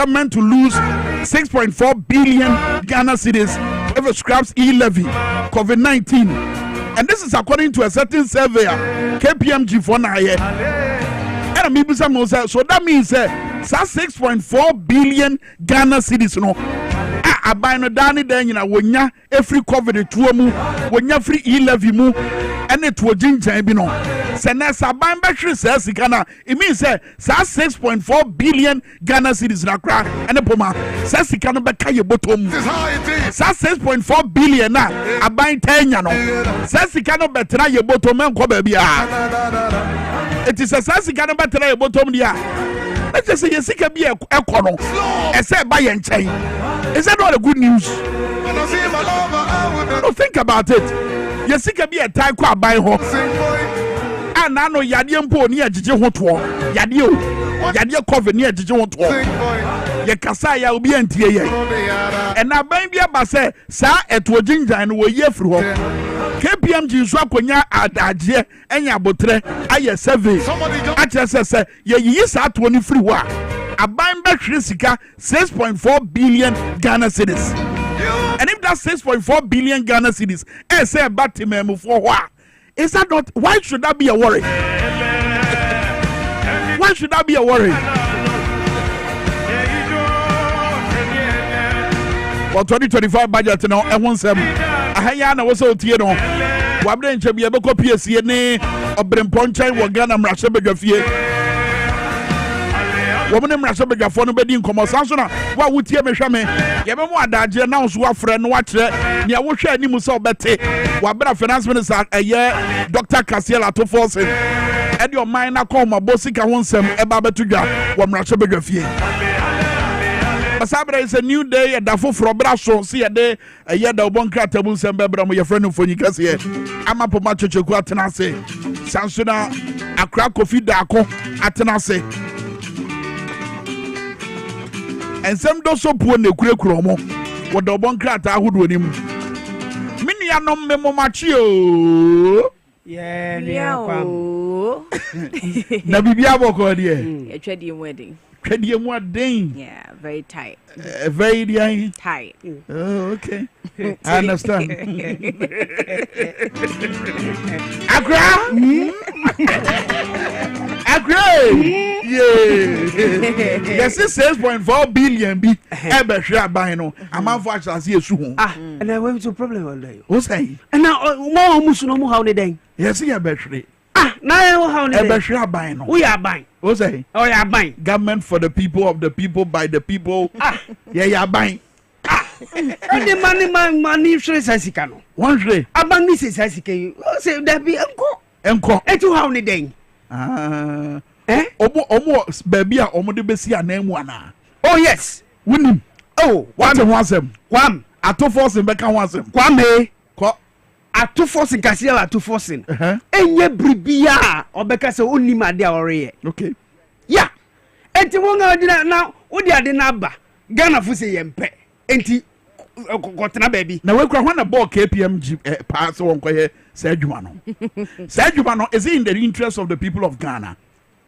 government to lose 6.4 billion Ghana cedis if it scraps e-levy COVID-19. And this is according to a certain survey KPMG for now. So that means 6.4 billion Ghana cedis no. I buy no Danny then wonya every COVID to mu wonya free e-levy mu and it will ginger be no. Senesa ban battery says Ghana. It means 6.4 billion Ghana cedis na crack and a poma says he cannot back your bottom. This is how it is. 6.4 billion na I buy 10 no. Says he cannot better your bottom and baby. It is a says he cannot better your bottom dia. Let's just say yes, it can be a corner. I said by and chain. Is that not a good news? No, think about it. Yes, it can be a time crowd by her. And I know Yadian Po near Gigi Hotwall. Yadio cover near Gigi Hotwall. Yakasaya will be NTA. And now, baby, I say, sir, at Wajinja and we year through. KPMG Swakonya Adaje and Yabotre, I survey. I just say, yes, at 23 wa. A buying back Risika 6.4 billion Ghana cedis. And if that's 6.4 billion Ghana cedis, I say about him for what? Is that not? Why should that be a worry? Why should that be a worry? For 2025 budget now, I want some. I was so tear on. Wabden should be able to copy a CNA or Bremponcha or Ghana Rashabegafie. Woman in Rashabega for nobody in Commercial. What would you measure me? Yabamo Adaja now, so friend, watch it. Nia will share Nimuso Betty. Wabra finance minister a year, Dr. Casiela to force it. And your mind, I call my bossy, I want some Ebaba to go. One Rashabegafie. Sabra is a new day at Dafo for Brasso. See a day a year the one cratables and Bebram, your friend for Nikas here. I'm up on my church of Guatanase. Sansuna, a crack of Fidako, Atanase. And some do so poor the Kuromo. What the one crata would win him. Miniano memo machio. Yeah, Nabibiabo called here. A trading wedding. Trading what day? Yeah, very tight. Very tight. Oh, okay. I understand. Accra? Accra? Yeah. Yes, 6.4 billion be ever share by no. I'm out for us here soon. And I went to problem all day. What's that? And now, more Musuno, how they day. Yes, yeah, battery. Now, how ever share by no. We are buying. What's that? Oh, yeah, buying. Government for the people, of the people, by the people. Yeah, buying. The money, sure, Sassicano. One day. Among this is Sassicano. Say that be uncle. Uncle. And to how many day? Almost baby, almost the best name one. Oh, yes. Winning. Oh, what's him? Kwame. I to force him back and once him. Kwame. At 2 forcing Cassia at 2 forcing. And ye bribia or because only my dear or okay. Yeah. And to one now, what they are the number. Ghana Fusi Yempe. And got na baby. Now we can ball KPMG pass on Sergio. Sergio is in the interest of the people of Ghana.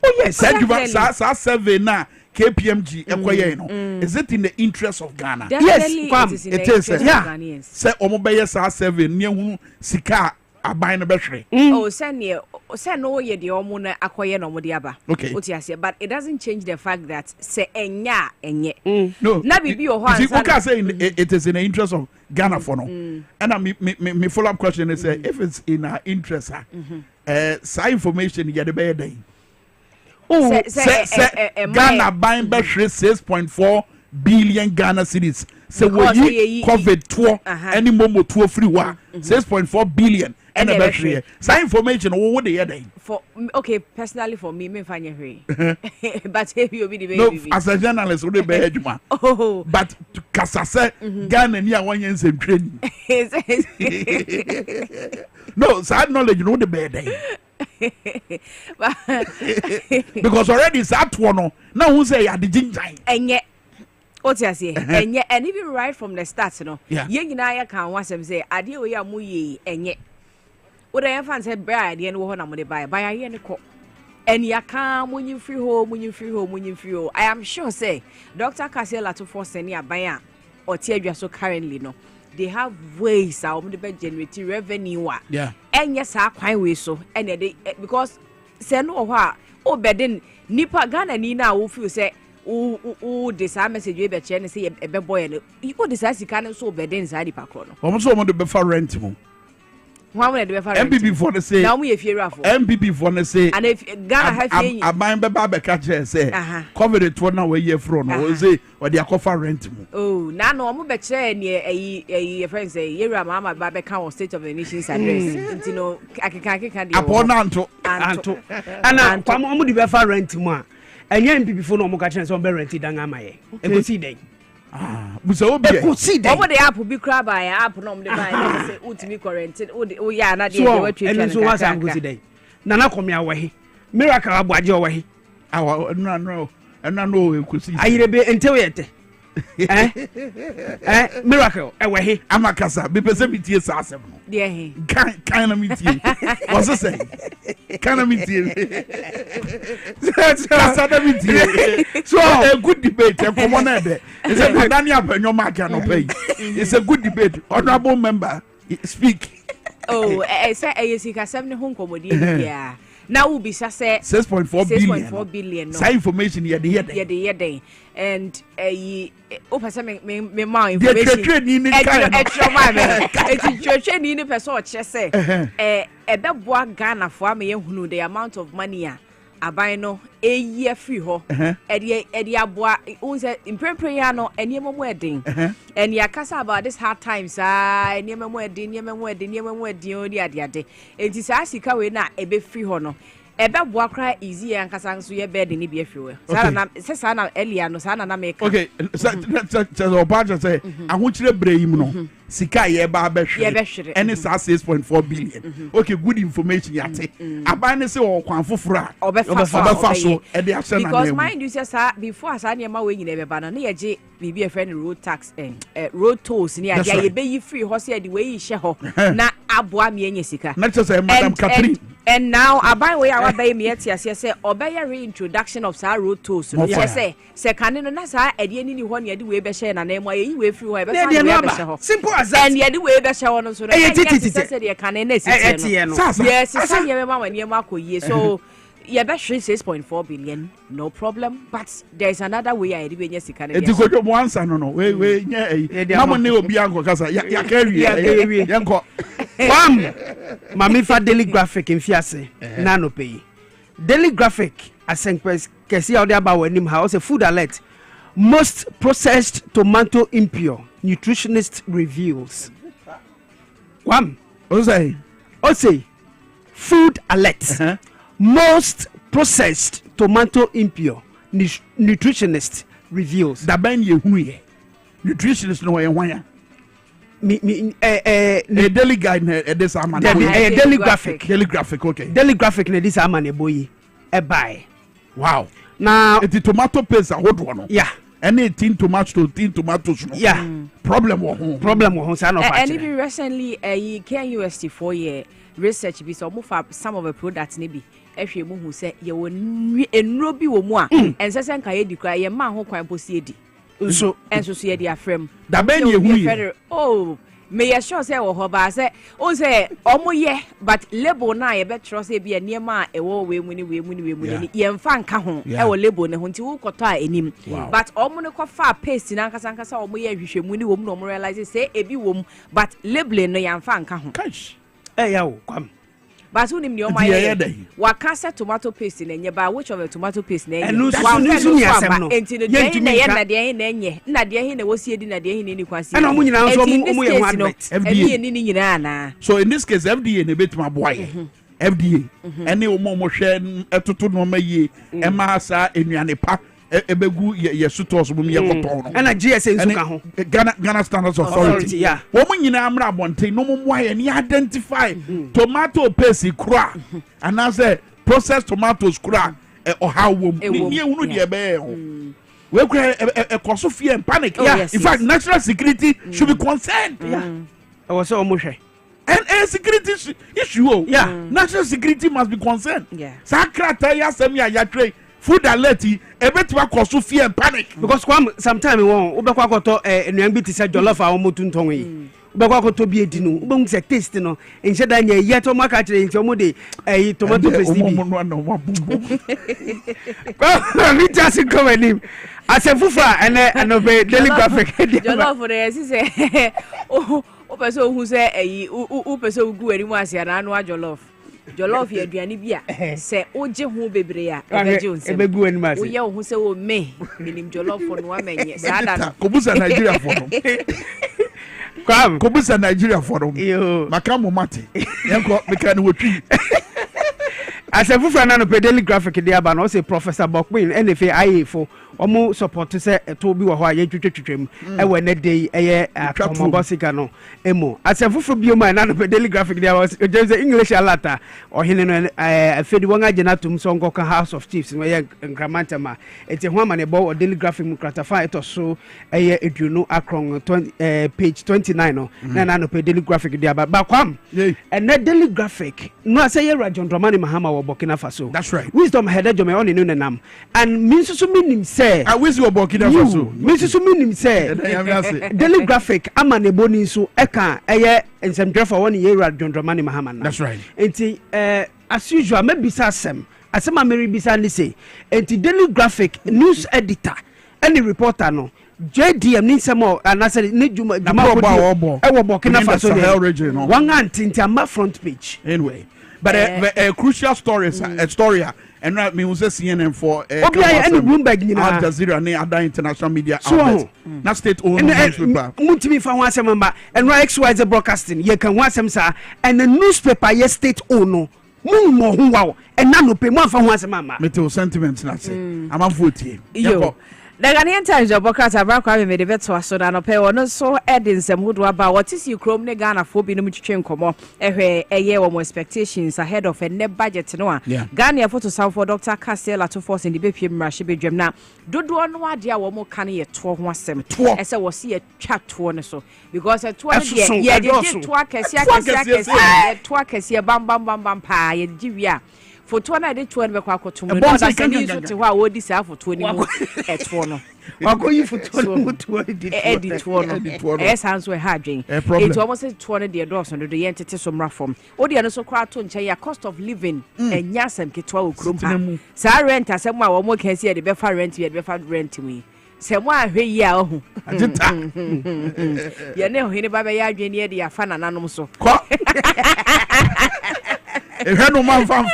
Oh, yes. Sergio survey now. KPMG, is it in the interest of Ghana? Definitely yes, it is. Yeah. Say, Omobaya survey near Sika are buying a battery. Oh, send no, ye the Omuna acquire no modiaba. Okay. But it doesn't change the fact that say enya enye. No, Nabi be your one. You can say it is in the interest of Ghana for no. And my follow up question is if it's in our interest, side information you get the better day. Oh, Ghana buying battery 6.4 billion Ghana cedis. So we COVID tour any moment tour free one 6.4 billion and a battery. Same information what they are for okay, personally for me find your but if you be the no as a journalist would be hedgema. Oh, but to Kasase Ghana near 1 year in training. No, sad knowledge you know the bad day. Because already it's that one now who say you the ginger and yet what you say and yet and even right from the start you know I can once say I deal with your muye and yet what I have said bride and what I'm going to buy a year and a and ya can when you free home. I am sure say Dr. Kasiela to force any abaya or tear so currently no. They have ways how to generate revenue. Yeah. And yes, I quite way so. And they because say no what oh bedin nipa Ghana ni na wo feel say this message we be chair say e be boy no. You go this as can so bedin inside the park no. Almost want to be for rent mo. One way the MPP for the say. Now we if you raffle. MPP for the say. And if Ghana have I mind be catch say. Cover it one way year from no say or they offer rent mo. Oh, now no mo be chair near a friend say you mama ba can State of the Nation's address. You know I upon anto. And Kwame omo di be for rent mo a. Enye MPP for no mo catch so be rent dan amaye. E go see den. Busa obi omo the app bi kra ba ya app no mo dey buy say utimi quarantine o ya na dey we twetwe na so wasa go see den nana komi awahi miracle abwaje owahi awa no e ko see ayirebe entewe yete miracle ewahi amakasa be pese bitie sa asem no dey he kan na mitie was say kan na mitie kasa na mitie so a good debate e come on there it's a Daniel Benyo mark no pay it's a good debate honorable member speak oh say ayesika sem ne ho nkomodi bia now will be say 6.4 billion no say information here the and opasa me ma information trade ni person o che say beboa Ghana for am ye hunu the amount of money aban no year free ho e aboa unse imprempre ya no eniemo mu edin and yakasa about this hard times eniemo mu edin odi ade enti sa sika we na ebe free ho no ebe boa kra easy yankasa nso ye bed ni be free we sa na elia no sa na make okay so obaja say ahochire breyim no sika ye ba behwe any 6.4 billion okay good information yate aban ne say o kwan foforo a obefa so e dey action na because mind you say sir before asa na ma we nyina be ba na ye je bibi e friend road tax road tolls ni ade ye be yi free ho say the way yi she ho na aboa me anya sika na just say Madam Catherine and now aban we awa be me yet say obey reintroduction of sa road tolls no say kan no na sa ade ni ho na ade we be share na na mo ye we free ho e be sa ho simple as and ye the way be share no so no say dey kan na sit no yes say ye ma wani ma akoyie so ye be 6.4 billion no problem but there is another way I dey nya sika na e go do mo answer no we nya na mo ne obi anko kasa ya carry yanko Bam! Mami fa daily graphic mfiase na no pay. Daily graphic asenkpes kesi out there about him house a food alert. Most processed tomato impure nutritionist reveals. Bam! Ose food alert. Most processed tomato impure nutritionist reveals. Da ben ye hu ye. Nutritionist no ye hwan daily guide this aman daily graphic okay daily graphic na this aman e boyi e buy wow now the tomato paste ahodo no yeah any tin tomatoes no yeah problem wo ho say no and even recently KUST 4 year research bi so mo fa some of the products ne bi ehwe mu hu say ye wo enro bi wo mu a ensese nka ye di kra ye ma ho kwan posi edi so enso so ye di afrem da ben ye hu ye oh me ye sure say wo ho ba say o say omo ye but label na ye betro say bi ene ma e wo we mu ni ye mfa nka ho e wo label ne ho nti wo koto a enim but omo ne ko fa paste na nkasa omo ye hwehwe mu ni wo mu no mo realize say ebi wo mu but label no ya mfa nka ho cash ya wo kwam but who nim your mind wakasa tomato paste na nye ba which of the tomato paste na nye nusu ni asem no enti no dey na ye na dey na nye na dey hin na wosie di na dey hin ni kwasi ana mu nyina so mu ye ho advert FDA ni nyina na so in this case FDA na betima boy FDA ene o mo hwe etoto no ma yie e ma sa enuane pa ebegu ye sutos bum ye koton no na GSA nso ka ho Ghana Standards Authority yeah wo mo nyina amra abonten no mo aye ni identify tomato paste kura and as processed tomatoes kura o how wo ni ehunu de be ho we kura ekoso fear and panic in fact national security should be concerned I was so mo hwe and security issue. Yeah. National security must be concerned. Yeah. Sakrata ya semi ayatre food alert ebetima cause fear and panic. Because sometimes won ubekwa koto enuan bi ti se jollof a omo tunton yi. Ubekwa koto bi edinu ubon se taste no enche da nya ye to maka kire nti omo de tomato paste bi. Me just come anim. Asefufa ene be daily graphic. Jollof for the say o person who say o person gu eri mu asia na anu jollof. Jollof ye aduane bi a se oje ho bebre a ebeje onsem. Ebegu eni ma se. O ye ho se o me minim jollof for no amenye. Sada no. Kobusa Nigeria for no. Kobusa Nigeria for no. Makamu mate. Yenko meka ni wotwi. Asefufa na no daily graphic dey aba no say Professor Bokpin NFA IE for omo support say to bi wo ho aye twetwetwem e we ne dey eye atomobosika no emo asefufa bioma na no daily graphic dey aba just English alata ohene no afedi won agena tum so nkoka House of Chiefs no ye nkramantama eti ho ama ne bo daily graphic mu kratafa eto so eye eduno akron page 29 no na no daily graphic dey aba ba kwam and daily graphic no say ye Rajon Dramani Mahama Burkina Faso. That's right. Wisdom headed Jome on in Nam. And Minsusu minim say. I wish you were Burkina Faso. Minsusu minim say. Daily graphic amane boni so eka eye ensem for 1 year Rajon Dramani Mahama. That's right. Enti as usual me bisa asem ameri bisa ni say. Enti daily graphic news editor any reporter no. JDM ni nsemo anase ni juma e wo Burkina Faso region no. One anti ama front page. Anyway. But a crucial story, a story, and right me was CNN for any Bloomberg, Al Jazeera, and other international media outlets. Not state-owned newspaper. Mutimi for one semester, and right XYZ broadcasting. You can watch them, sir, and the newspaper, yes, state-owned. Wow, and none pay more for one semester. Metal sentiments, not say. I'm a vote. Yo. The Ghanaian Times of Bokata Kwame made the to so na no pay no so edin sem hudu aba what is you chrome ne Ghana for bi no mutwetwe nkomo ehwe eye wo expectations ahead of a net budget no a Ghana for south for Dr. Castella to force in the bepiem mrahye bedwam na dodo no ade a wo mo kan ye to ho asem ese wo se ye twa to no so because to no ye de to akese to akese bam pa ye giwi a photo na de to no be kwakoto mu no da sani so te ho a wo di sa photo ni mu eto no wakoyi photo no to edit no sans we ha dwen it almost to no de do so do ye ntete so mra from o de no so kwa to nche ya cost of living enya asem ketwa okrom sa rent asem a wo mo kan se de be fa rent ye de be fa rent mi se mo ahwe yi a ohu agita ye ne ho ni baba ya adwen ye de ya fa nananom so ehwe no man fa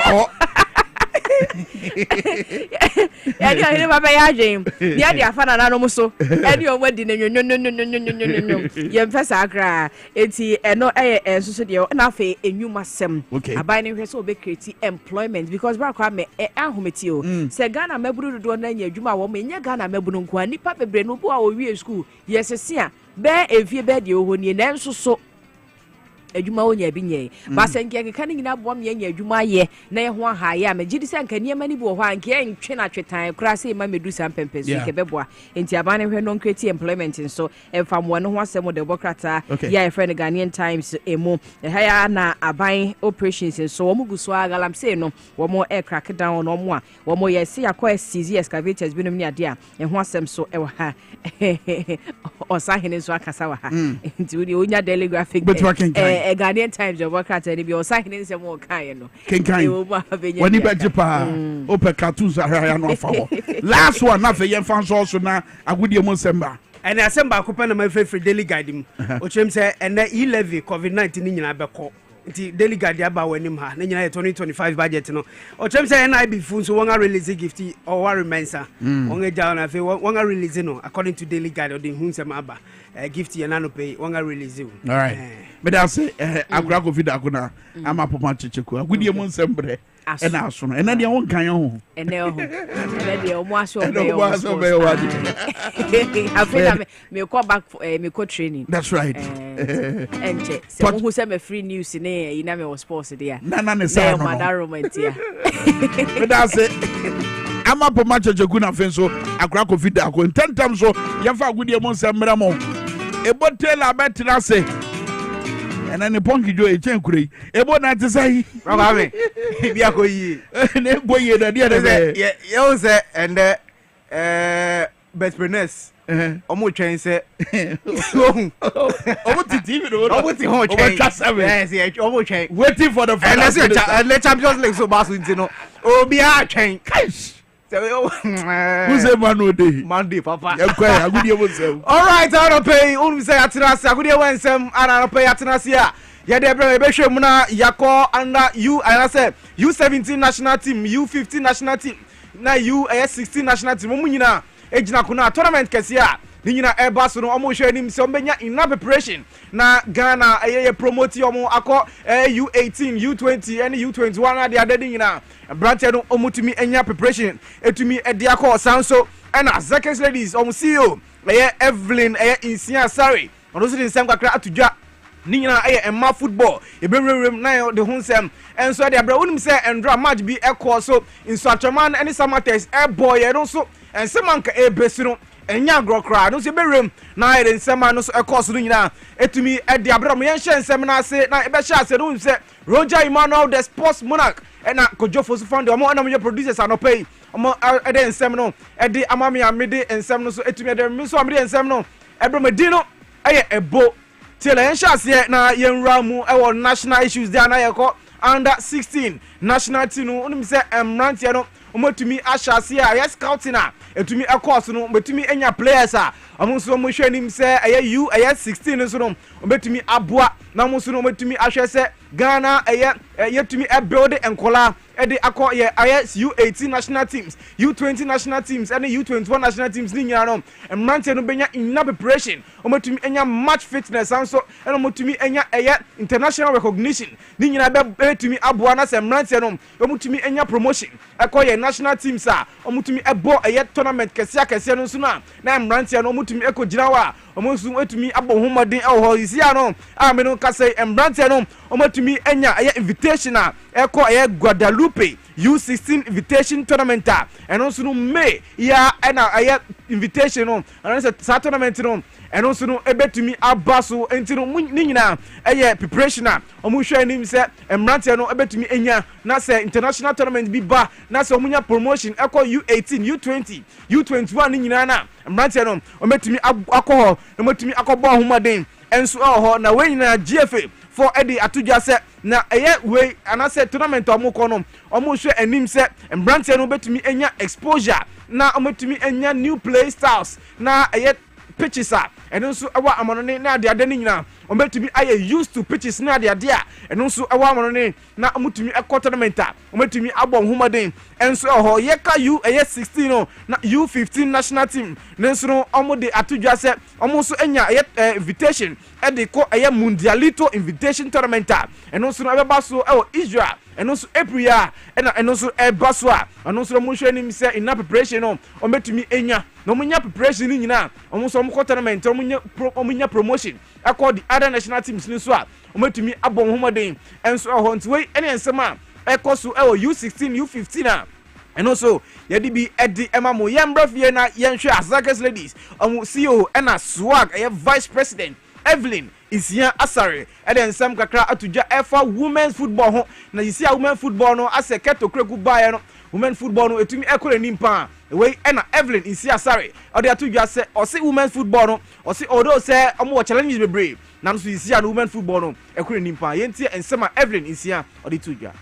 Edi ohine baba ya adwen ya de afa na no so edi o wadi na nyonyonyonyonyonyonyonyom ye mfesa akra eti eno enso de na afa enwuma sem abai ne hwe so be create employment because bra kwa me ahometi o se Ghana maburu do na nya adwuma wo me nya Ghana maburu nko ani pa bebre no bo a wo wie school yesese a be efie be de ohoni na enso so adwuma wonya bi nye ba senke kan nyina bo me nya adwuma ye na ye ho aha ye a megidi senka niema ni bo ho anke entwe na twetan kra se ma medu sam pempesu ke beboa enti abane hwe non create employment so emfa mo no ho asem de bokrata ya e friend Ghanaian Times emo ha ya na aban operations so wo guso agalam se no wo mo air crack down no mo a wo mo ye se yakọ CZ excavators binom ni ade a e ho asem so e wo ha osahene so akasa wa ha enti wo onya daily graphic Ghanaian Times of Bokata ni bi osahene nsem wo kan no kenkan wani beje pa ope cartoons ahaya no afa last one na fe yen fan so na agudie mo semba and asemba akopɛ na my favorite daily guide mu o chem say ene e-levy COVID-19 ni nyina bɛkɔ nti daily guide aba wanim ha na nyina 2025 budget no o chem say NIB fun so won release gift or war mensa won eja na fe won release no according to daily guide o de hu nsem aba gift ye na no pay won release all right but I say agura covid akuna ama poma chicheku agudie mo nsem bre ena aso no ena de won kan ho ena de o mo aso be o wadi afina me call back me co training that's right enche se mo hu se me free news ne ina me was sports there na ne say no romantia but I say ama poma chicheku na fen so agura covid akon 10 times so ye fa agudie mo nsem bre mo ebotela betra say And then the punky joy a chain curry. Ebo not to say, Kwame, be a koyi. Ne boy the other day. Yeah, you say and best preness. Omo train say. Omo ti TV no. Omo ti hon train. Yes, yeah, omo train. Waiting for the and let's let Champions League so basu ntino. Obi a train. Who say Monday, Papa. All right, I don't pay. Only say Atinasi. I could hear when some I don't pay Atinasi. Yeah, they're very muna Yako under you. And I said U17 national team, U15 national team, now U16 national team. Mumina, Ejina Kuna tournament Kesia. Nina Airbus no almost showing him some enough preparation. Na Ghana a promote yomo ako U18, U20, and U21 the other thing now. Branche no omutumi enya preparation. Etumi ediako sanso and Zakes ladies CEO Evelyn Insia sorry. Ono so the same kakra atudwa. Nina Emma football. Ebemrem na the hunsem. And so they bra unim say and match be equal so in such a man any samates air boy and also and some manka e besino. Enya grokra no se berem na ire nsema no so ekos no nyina etumi e de abram yen hye nsem na ase na e be hye ase no se Roger Emmanuel the sports monarch na Kojofo so found omo na mo producers anopay omo e de nsem no e de amame amede nsem no so etumi e de mi so amede nsem no ebromedi no eye ebo tele yen hye ase na yen ramu e wo national issues there na ye ko under 16 national team no onim se emrantie no omotumi ashase a yes scouting a etumi ekos no betumi enya players a omonso mo hwanim se aye U16 so no betumi aboa na mo so no betumi ahwe se Ghana yetumi e build enkola e de akọ ye U18 national teams U20 national teams and U21 national teams ni nyina no emrante no benya enough preparation omotumi enya match fitness anso e no motumi enya international recognition ni nyina betumi aboa na se emrante no omotumi enya promotion akọ ye national teams a omotumi ebo tournament kese no so na emrante no omotumi ekogina wa omonsu etumi abo homodin ho isia no me no ka say emrante no omotumi enya invitation a eko Guadalupe U16 invitation tournament and also no May ya ena invitation no and so tournament no and also no ebetumi abaso entino nyina preparation a omo hwa nim se emrante no ebetumi enya na se international tournament bi ba na se omunya promotion eko U18 U20 U21 nyina na emrante no ometumi akọ na metumi akọbọ homaden enso ho na we nyina GFA for Eddie atudwa se na we anase tournament omo no omo hwe anim se embrante no betumi enya exposure na ometumi enya new play styles na pitches and also awa amonone na ade ni nyina ometumi used to pitches na ade and also awa amonone na omutumi ekọ tournament ometumi abom homaden enso ho yeka U16 no na U15 national team nenso no omo de atudwa se omo so enya invitation e de ko mundialito invitation tournament and also no eba so Israel and also April and also Baswa and also mo hwe nim se ina preparation no ometumi enya no munya preparation ni nyina omo so mo tournament omunya promotion akọ the other national teams ni so a ometumi abom homaden enso ho ntwe ene ensema ekoso U16 U15 and also yedi Eddie Emamo yembrafie na yenhwe Azakes ladies CEO ena swag vice president Evelyn Insia Asare eden sam kakra atudwa efa women's football ho na yisia women's football no ase keto kreku bae no women's football no etumi ekore nimpa we ena Evelyn Insia Asare ode atudwa se ose women's football no ose odo se omo challenges bebre na no yisia no women's football no ekore nimpa yentie ensema Evelyn Insia ode tudwa.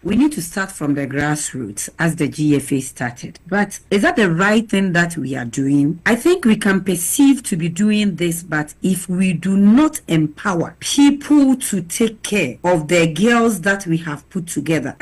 We need to start from the grassroots as the GFA started. But is that the right thing that we are doing? I think we can perceive to be doing this, but if we do not empower people to take care of the girls that we have put together,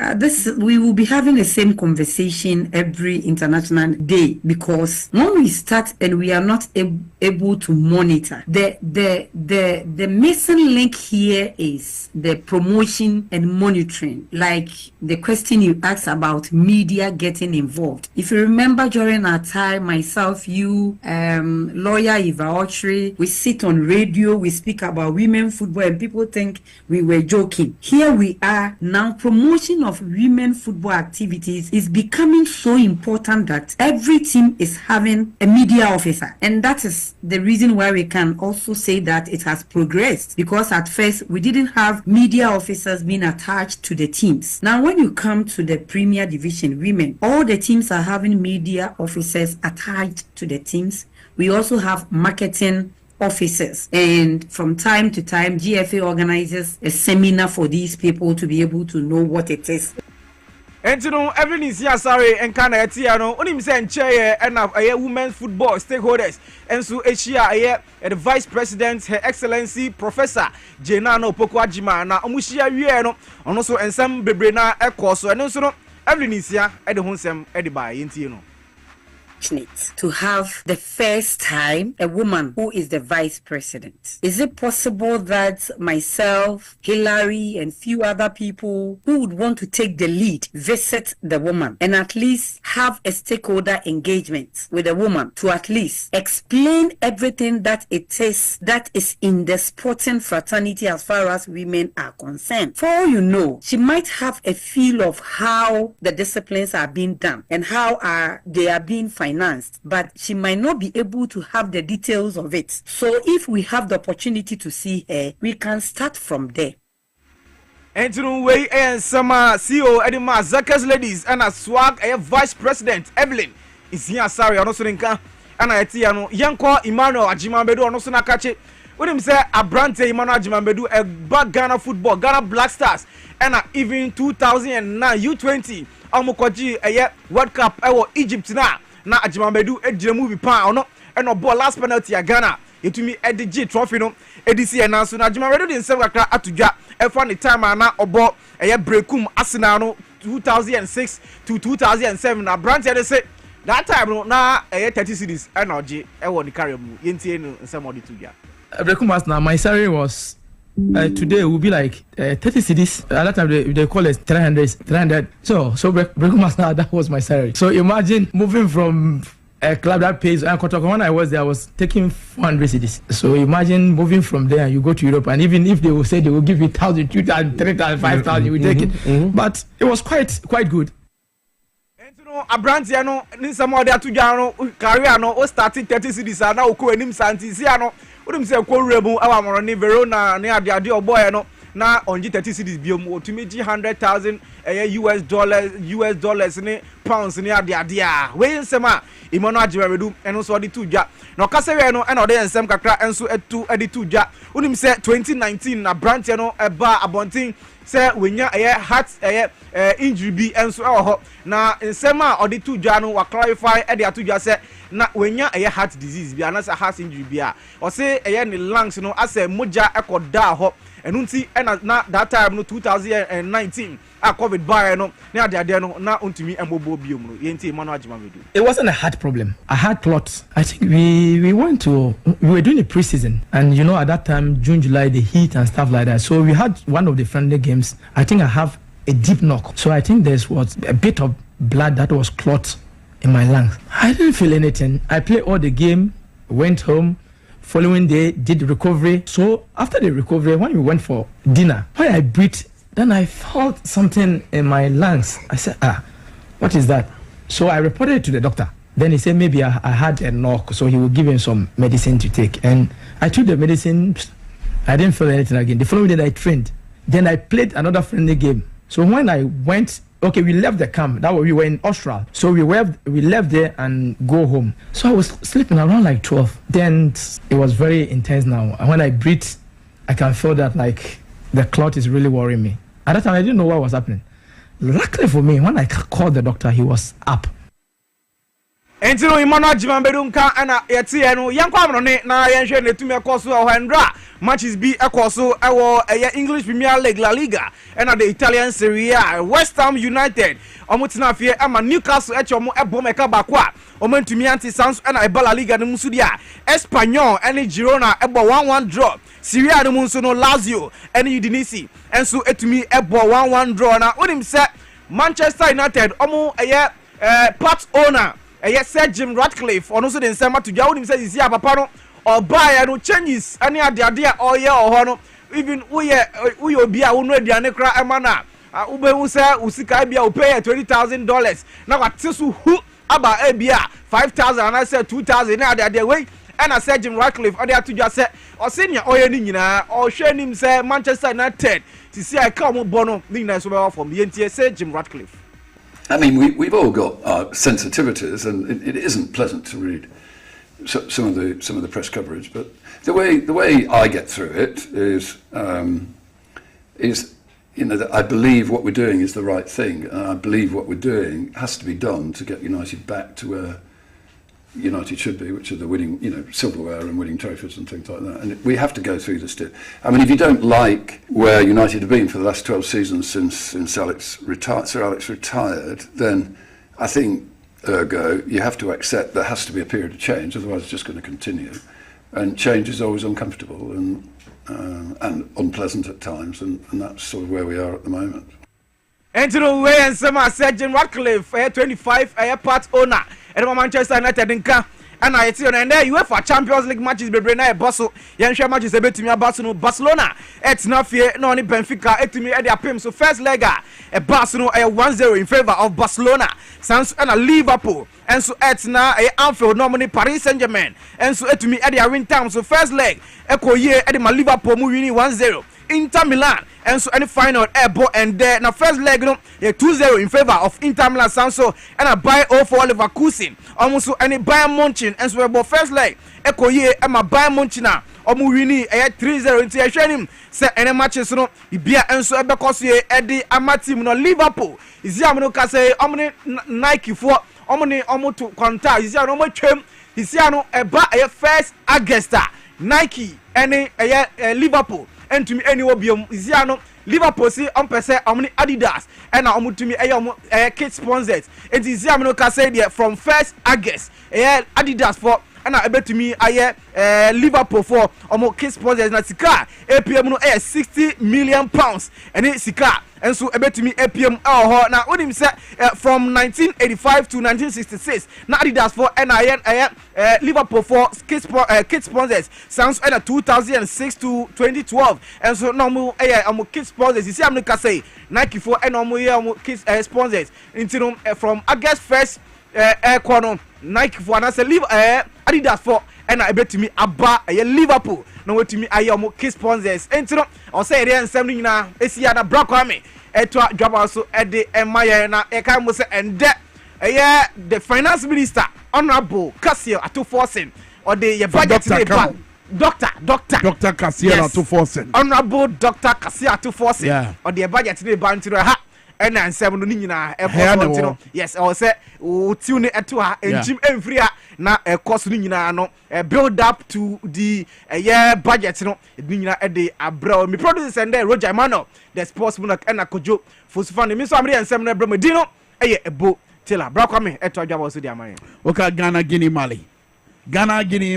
we will be having the same conversation every international day, because when we start and we are not able to monitor, the missing link here is the promotion and monitoring. Like the question you asked about media getting involved. If you remember during our time, myself, you, lawyer Eva Ochre, we sit on radio, we speak about women football, and people think we were joking. Here we are now. Promotion of women football activities is becoming so important that every team is having a media officer, and that is the reason why we can also say that it has progressed, because at first we didn't have media officers being attached to the teams. Now when you come to the Premier Division women, all the teams are having media officers attached to the teams. We also have marketing officers, and from time to time GFA organizes a seminar for these people to be able to know what it is. And you know, everything is here, sorry, and can I tell you, only saying chair and a women's football stakeholders, and so Asia, the Vice President, Her Excellency Professor Jenano Pokwajima, na Omushia Wieno, and also and some Bebrena Ecoso, and also everything is here at the Honsem Edibai, Intino. To have the first time a woman who is the vice president. Is it possible that myself, Hillary, and few other people who would want to take the lead visit the woman and at least have a stakeholder engagement with the woman to at least explain everything that it is that is in the sporting fraternity as far as women are concerned? For all you know, she might have a feel of how the disciplines are being done and how they are being financed, but she might not be able to have the details of it. So if we have the opportunity to see her, we can start from there. And you know, we and some CEO Edima Zakers ladies and a swag a Vice President Evelyn is here. Sorry, I'm not saying and I tell you, Yanko Emmanuel Ajimambedu, I'm not saying catch. When him say Abrante Emmanuel Ajimambedu, a back Ghana football, Ghana Black Stars, and even 2009 U20 Amokoji a World Cup Egypt now. Na Ajimambedu ejire movie pa ono eno ball last penalty ya Ghana etumi edg trophy no edc na so na Ajimambedu de nsem kakra atudwa efa ne time na obo breakum Arsenal no 2006 to 2007 na branch dey say that time no na 30 cities na oje e carry mu yentie no nsem odi tudwa breakum Arsenal. My salary was today it will be like 30 cities. At that time they call it 300. So Brekumasa, that was my salary. So imagine moving from a club that pays. And when I was there, I was taking 400 cities. So imagine moving from there, you go to Europe, and even if they will say they will give you 1,000, 2,000, 3,000, 5,000, you will take it. But it was quite good. Abrantia no ni some other to career no starting 30 cities and now ko enim santisiano udum say ko rebu awamoro ni Verona ni ade oboy no na onji 30 cities biom otumiji 100,000 US dollars ni pounds ni ade a we nsema Emmanuel Ajimambedu eno so de tudwa na okasewe no eno de nsem kakra enso etu ade tudwa udum say 2019 na Abrantia no eba abontin say wenya heart injury bi enso ho na nsema odi tudwa no wa clarify ade atudwa say na wenya heart disease bi anasa heart injury bi a o say ne lungs no ase moja ekoda ho enunti na that time no 2019 a covid bar no na ade no na ontumi embobo biom no yenti Emmanuel Ajimambedu. It wasn't a heart problem, a heart clot. I think we were doing a preseason, and you know at that time June, July, the heat and stuff like that, so we had one of the friendly games. I think I have a deep knock, so I think there was a bit of blood that was clot in my lungs. I didn't feel anything. I played all the game, went home. Following day, did the recovery. So after the recovery, when we went for dinner, when I breathed, then I felt something in my lungs. I said, what is that? So I reported it to the doctor. Then he said maybe I had a knock, so he will give him some medicine to take. And I took the medicine. I didn't feel anything again. The following day I trained. Then I played another friendly game. So when I went, we left the camp. That was, we were in Austral. So we left there and go home. So I was sleeping around like 12. Then it was very intense now. And when I breathe, I can feel that like the clot is really worrying me. At that time, I didn't know what was happening. Luckily for me, when I called the doctor, he was up. Entino Emmanuel Ajimambedu nka ana yeti no yankwa amrone na yenhwe netumi ekoso ohandra matches bi ekoso ewo English Premier League La Liga and the Italian Serie A. West Ham United omutina afie ama Newcastle echomo ebom eka bakwa omantumi anti sans and La Liga no musudia Espanyol and Girona ebo 1-1 draw. Serie A no munso no Lazio and Udinese enso etumi ebo 1-1 draw na onim se Manchester United omo part owner Sir Jim Ratcliffe ono so de nsema to dwa wonim say isi papa no oba no changes ani ade oye oho no even uye obi a wo no aduane kra ema na ube wu say usika bia o pay $20,000 na wate so hu aba bia 5,000 and I say 2,000 na ade wey and I said Jim Ratcliffe ade atudwa say o senior oye ni nyina o hwe nim say Manchester United see I come bono ni na so be from yentie say Jim Ratcliffe. I mean, we've all got our sensitivities, and it isn't pleasant to read some of the press coverage. But the way I get through it is that I believe what we're doing is the right thing, and I believe what we're doing has to be done to get United back to where United should be, which are the winning, silverware and winning trophies and things like that. And we have to go through this. I mean, if you don't like where United have been for the last 12 seasons since Sir Alex retired, then I think, ergo, you have to accept there has to be a period of change, otherwise it's just going to continue. And change is always uncomfortable and unpleasant at times, and that's sort of where we are at the moment. Entino way and some said Jim Ratcliffe, 25, part owner. And Manchester United nka and I see on there UEFA Champions League matches be na e bosso yen hwe matches e betumi abaso Barcelona et na fie na oni Benfica etumi e dia pem so first leg e Barcelona 1-0 in favor of Barcelona sans and Liverpool and so et na e Anfield no money Paris Saint-Germain and so etumi e dia win time so first leg e ko ye e ma Liverpool mu win 1-0 Inter Milan and so any final airborne and there now first leg 2-0 in favor of Inter Milan Sanso and a buy 0 for Leverkusen almost any Bayern Munich and so about first leg Eko ye and my Bayern Munich na omu wini 3-0 into a training say any matches no bia and so because ye Eddie Amatim no Liverpool is ya no ka say omni Nike for omni to contact is ya no mo twem is ya no eba first August Nike any Liverpool and to me any obium is ya no Liverpool see on pese omni Adidas and na omu to me kit sponsors and is ya no ka say there from first August Adidas for and I bet to me Liverpool for omo kit sponsors na sika APM no £60 million and it sika and so I bet to me APM now when him say from 1985 to 1966 na Adidas for Liverpool for kit sponsors sounds at 2006 to 2012 and so no mo kit sponsors you see I'm not say Nike for and omo kit sponsors into from August 1st corner Nike for and I say leave Adidas for and I bet to me aba Liverpool no way to me ayomo key sponsors enti o say dey ensem ni na esia na bra Kwame eto Dwaboase e de emaye na e kan mo say ende the finance minister honorable Cassiel Atuforsen or the budget Dr. Cassiel Atuforsen honorable Dr. Cassiel Atuforsen or the budget dey ban to ha and ensem no ni nyina e no yes I say o tune eto ha enjim emfiri ha na cost ni nyina no build up to the budget no ni nyina e de abra me producer and Roger Emmanuel the sportsman na kojo fosufan me so amre ensem na abra medino ebo tela bra Kwame eto Dwaboase di amaye okay Ghana Guinea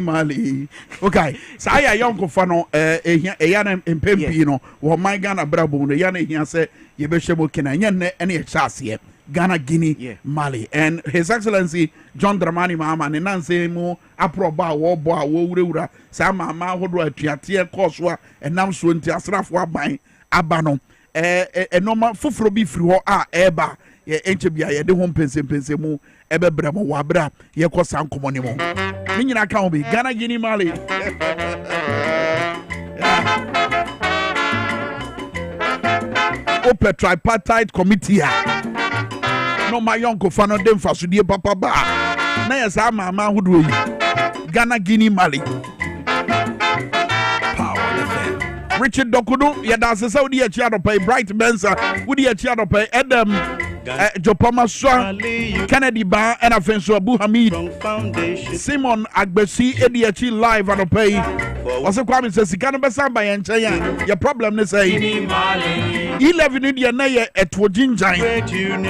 Mali okay sa ya yonko fa no ehia na empempi no wo man Ghana brabo no ya na ehia se ye be hwemo kena nya ne ene chase Ghana Guinea Mali and His Excellency John Dramani Mahama ne nanse mu aproba wo bo a wo wurawura sa mama hodo atuate koso a enam so nti asrafo aban aba no enoma foforo bi firi ho a eba ye enche bia ye de ho pense mu ebebra mo wabra ye kosa nkomo ni mo ni nyina ka ho bi Ghana Guinea Mali Open tripartite committee no my yonko fa no dem fasudie papa ba na yesa mama hodo yi Ghana Guinea Mali Richard Dokudu yada se odi achi adopa Bright Benza odi achi adopa Adam Jopama Swa Kennedy Ba and Afenso Abu Hamid Simon Agbesi edi achi live adopa was Kwame says sikano besa ba ye nchen ya problem ne say 11 dia na ye etwo jinjan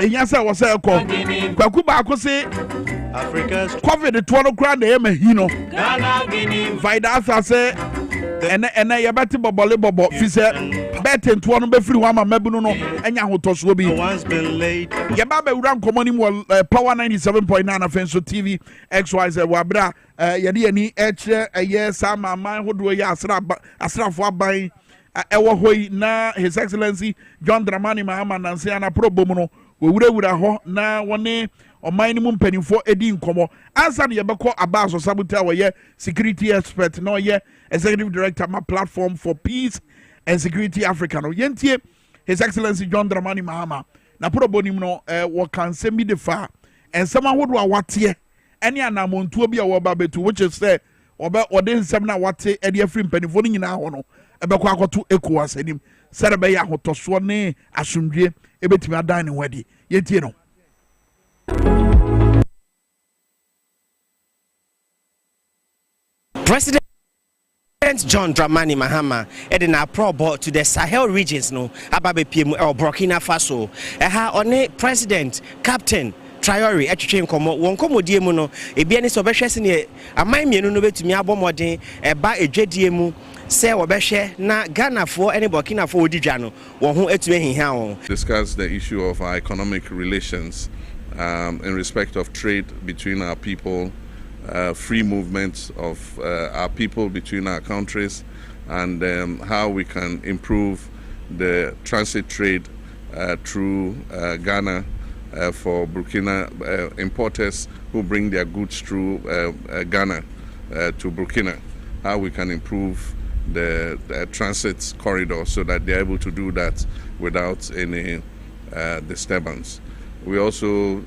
enya say was say ko kwaku ba ko say Africa's COVID 12 kra na ye mahino Ghana Guinea Vida say and I about to bobo fise bet and one be free one mabuno no enya hotoso bi yaba be ran komoni mo power 97.9 afenso TV XYZ wabra yade ani eche eye sama man hodo ye asrafo aban ewo hoi na His Excellency John Dramani Mahama Nansi ana probo mu no wura ho na wone oman ni mu mpanimfo edi nkomo ansa ne yebekọ abaso sabuta wo security expert no ye executive director ma platform for peace and security Africa no yentie His Excellency John Dramani Mahama na probo ni mu no wo kan semi de fa ensema hodo awate ene anamontuo bi a wo ba betu which is say ode nsem na wate ede afri mpanimfo ni nyina ho no ebekọ akoto ECOWAS anim serebe ya hotoso ne asundwe ebetimi adan ne wadi yentie no. President John Dramani Mahama edina probo to the Sahel regions no ababe PM or Burkina Faso eha one President Captain Traore etwetwe nkomo won komodie mu no ebia ni so behwese ne aman mienu no betumi abomoden eba edwadie mu se obehwe na Ghana fo ene Burkina fo odidwa no won ho etumi hihia won. Discuss the issue of our economic relations in respect of trade between our people, free movements of our people between our countries, and how we can improve the transit trade through Ghana for Burkina importers who bring their goods through Ghana to Burkina, how we can improve the transit corridor so that they're able to do that without any disturbance. We also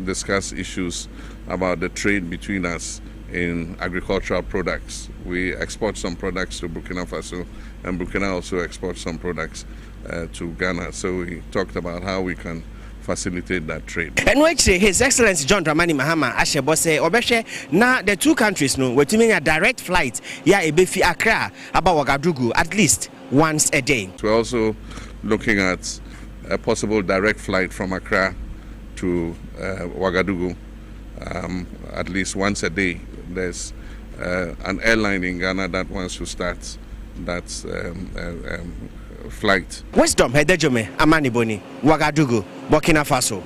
discuss issues about the trade between us in agricultural products. We export some products to Burkina Faso, and Burkina also exports some products to Ghana. So we talked about how we can facilitate that trade. And which His Excellency John Dramani Mahama ashebo say obehwe na the two countries no wetume a direct flight ya ebefi Accra about Ouagadougou at least once a day. We're also looking at a possible direct flight from Accra to Ouagadougou at least once a day. There's an airline in Ghana that wants to start that flight. Wisdom Hedejome Amani Boni Ouagadougou Burkina Faso.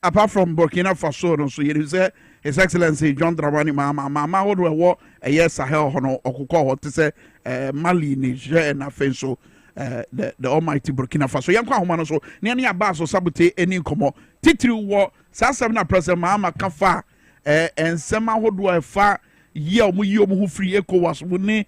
Apart from Burkina Faso no so you say His Excellency John Dramani Mahama would wo Sahel hono okuko ho te say Mali, Niger and Afenso the almighty Burkina Faso yankwa homa no so ne ne aba so sabote eni komo titiri wo sasem na president Mahama kafa ensema hodo afa ye omu ho free ECOWAS wo ne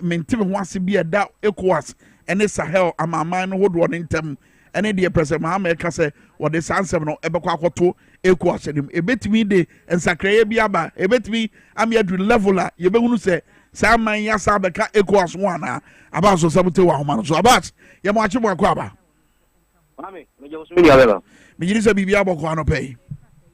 mentime ho ase bi eda ECOWAS ene Sahel amaman no hodo ne ntem ene de president Mahama e ka se wo de sansem no ebekwa akoto ECOWAS nim ebetimi de ensakraye bi aba ebetimi amiadu level a yebehunu se Saman ya sabeka ECOWAS wana aba so sabote wa homa no so abat ye mo ache mo akwa Mami, meje wo sumi ya beba. Mijiri se bibia boko anopei.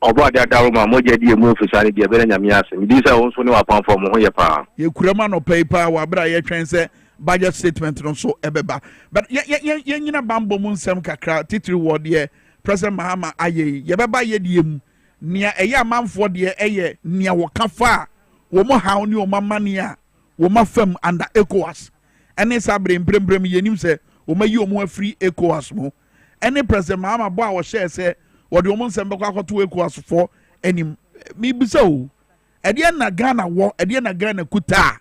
Obo ade adaru ma moje die mu ofisani die bere nyame ase. Midi se won so ne wa panfo mo ho ye pa. Ye kurama no pay pa wa bra ye twen se budget statement no so ebeba. But ye nyina bambo mu nsem kakra titiri word ye President Mahama aye ye beba ye die mu. Nia eye amanfo de eye nia wo kafa wo mo hawo ni o mamane a wo mafam under ECOWAS. Ene sabre mpremprem yenim se wo mayi o mo afri ECOWAS mo. Ene President Mahama bo a wo share se wo de o mo nsem bekwa akoto ECOWAS for enim mi bisa o ede na Ghana wo ede na Ghana kuta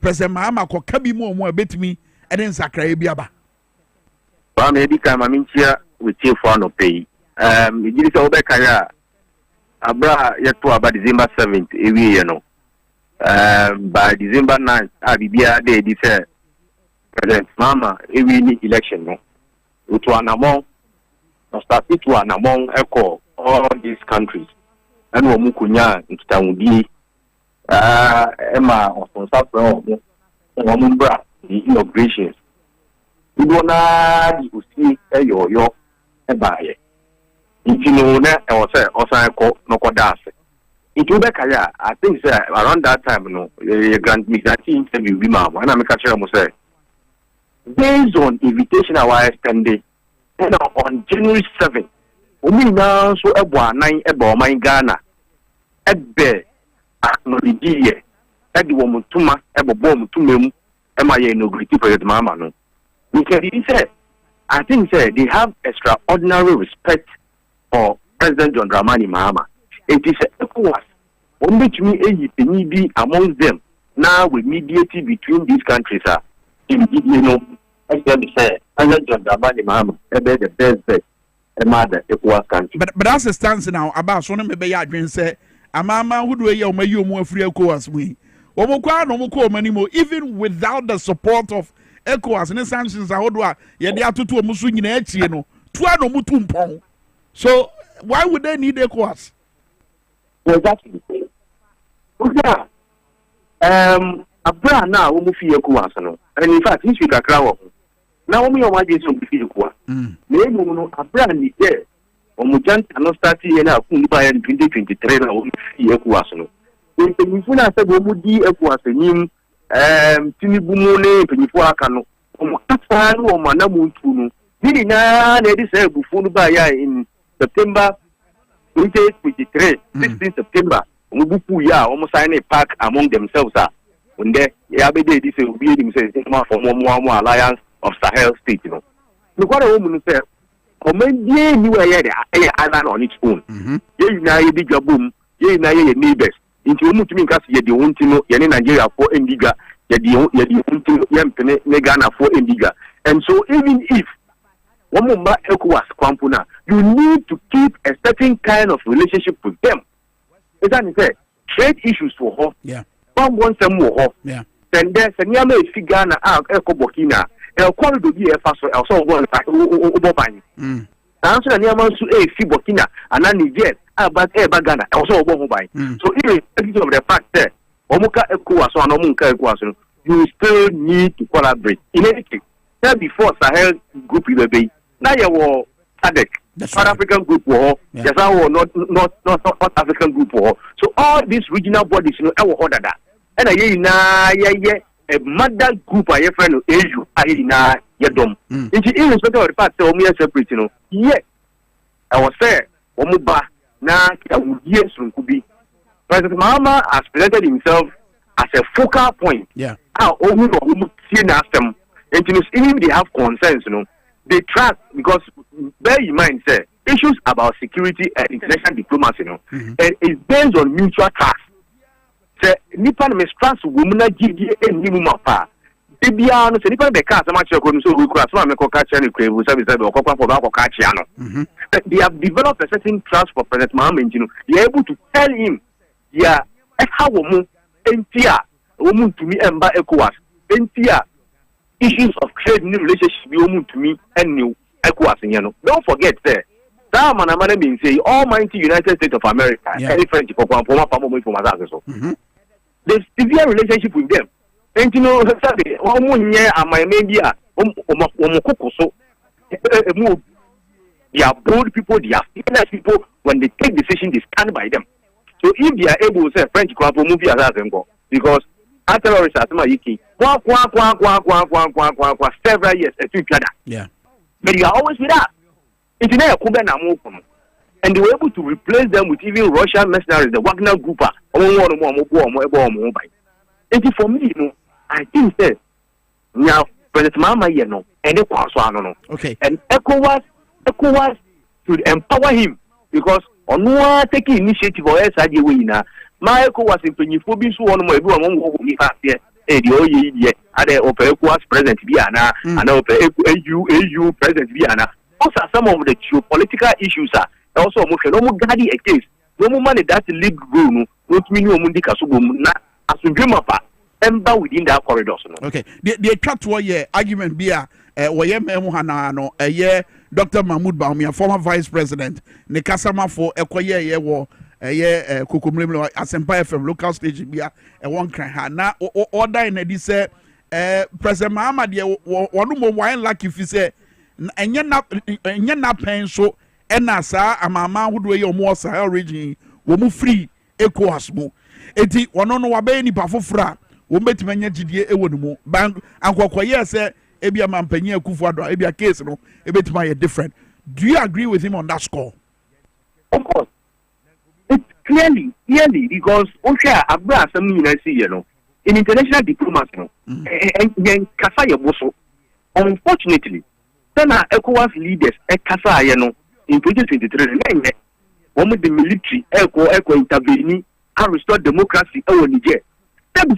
President Mahama ko kabi mo mo abetimi ede nsakra bi aba Ba me di ka ma minchia we tie for no pay ejiri se obeka ya abra yeto aba December 7th ewi ye no by December 9th abibia dey di say President Mahama ewi ni election no utu anamon no start to anamon echo all these countries and wo mukunya ntitawudi ema on start from wo mbra the inaugurations idona di usi eyoyo ebaye intino na e wo say osan ko no ko dance itu be kaya I think say around that time no grand mixati interview bi ma na me ka chere mo say based on invitation our extended and on January 7th we now so ebo anan ebo man Ghana ebe acknowledge ye edi wo mutuma ebo bo mutumem MIA inaugurated President Mahama no. Because he said, I think they have extraordinary respect for President John Dramani Mahama. It is ECOWAS. One between be amongst them. Now we mediate between these countries you know, as they say, President John Dramani Mahama the best bet. Country. But that's the stance now about so maybe ya dream say amama who do you may you more free ECOWAS we even without the support of ECOWAS and sanctions how do ye dey atoto omusu nyina achie no to no mutu mpon. So why would they need ECOWAS? Exactly. Abra na wo mu fi ECOWAS no, and in fact history kakra wo na wo mi o ma je so fi ECOWAS. Na emu no abra ni there omujanta no start here na ku ni ba 2023 na wo fi ECOWAS no. Penyifu na se go mu di ECOWAS nim Tinubu mu ne penyifu aka no omukasa no o ma na mu ntu no. Ni na edi se bufu no ba ya in September 2023, 16 September, Mubupu ya almost sign a pact among themselves. When they Yabede this will be themselves for more alliance of Sahel states, you know. Look what a woman said, comment ye you are island on its own. Ye na ye big boom, ye na ye neighbors. Into Mutuminkas ye the one to know Yen Nigeria for Indiga, ye the one to Yampene Negana for Indiga. And so even if Wamumba ECOWAS Kwampuna, you need to keep a certain kind of relationship with them. It's an trade issues for her. Yeah. One wants some more. Yeah. Then there's a Yama Figana Eco Burkina, El Quality be a fast or so one Obobani. Answer the Yaman to a Fibokina and Niger, but a Bagana, also Obobai. So irrespective of the fact that Omuka ECOWAS or Nomuka ECOWAS, you still need to collaborate. In any case, before Sahel group will be now you were SADC, South African group war, yes, not African group war. So all these regional bodies, you know, I will order that. And a mother group I friend of Asia, I na yedom. Irrespective of the fact that we are separate, you know. Yes, I was saying, Omuba na yes could be. President Mahama has presented himself as a focal point. Yeah. Even if they have concerns, you know, they track because bear in mind, sir, issues about security and international diplomacy, you know, and it's based on mutual trust. Sir, Nipan mistrust women GDA and Nimapa. Bibiano, so Nipan the cast, much so we cross one Cocachiano, for they have developed a certain trust for President Mohammed, you know, you're able to tell him, yeah, how woman, NTR, woman to me, and by ECOWAS, NTR. Issues of trade new relationship to me and new ECOWAS, you know. Don't forget that Manamana means say Almighty United States of America, any French for there's severe relationship with them. And you know, my media, they are bold people, they are nice people. When they take decisions, they stand by them. So if they are able to say French movie as because terrorists are several years to each other. Yeah. But you are always with that. And they were able to replace them with even Russian mercenaries, the Wagner group. And for me, you know, I think that now President Mahama, you know, and okay. And ECOWAS should empower him because on one taking initiative or else I do now. My ECOWAS in Penifobin so on my everyone who me fast here. The OE, other ECOWAS president Viana, and AU president Viana. Those are some of the geopolitical issues. Also, no more daddy a case. No more money that league room, not me no Mundika Subum, as we dream up, ember within that corridors. Okay, the cut to a argument be a Memuhana, a year Dr. Mahmoud Baumia, former vice president, Nekasama for a war. Kukumlemlo Asempa FM local station bia e won kran ha na order in edi say President Mahama de wonu mo wine lucky fi say enye na pen so e na sa amama hodo ye omo Sahel region wo mu free ECOWAS mu eti wono no wabe ni pa fofora wo metima nya gidie e wonu mu ban ankokoye say e bia mampanyi akufo ado e bia case no e betima ye different. Do you agree with him on that score? Of course. It's clearly, because Osha Abra some you know, in international diplomacy, and kasa yeboso. Unfortunately, then our ECOWAS leaders kasa in 2023. One of the military echo intervene and restore democracy in Niger. That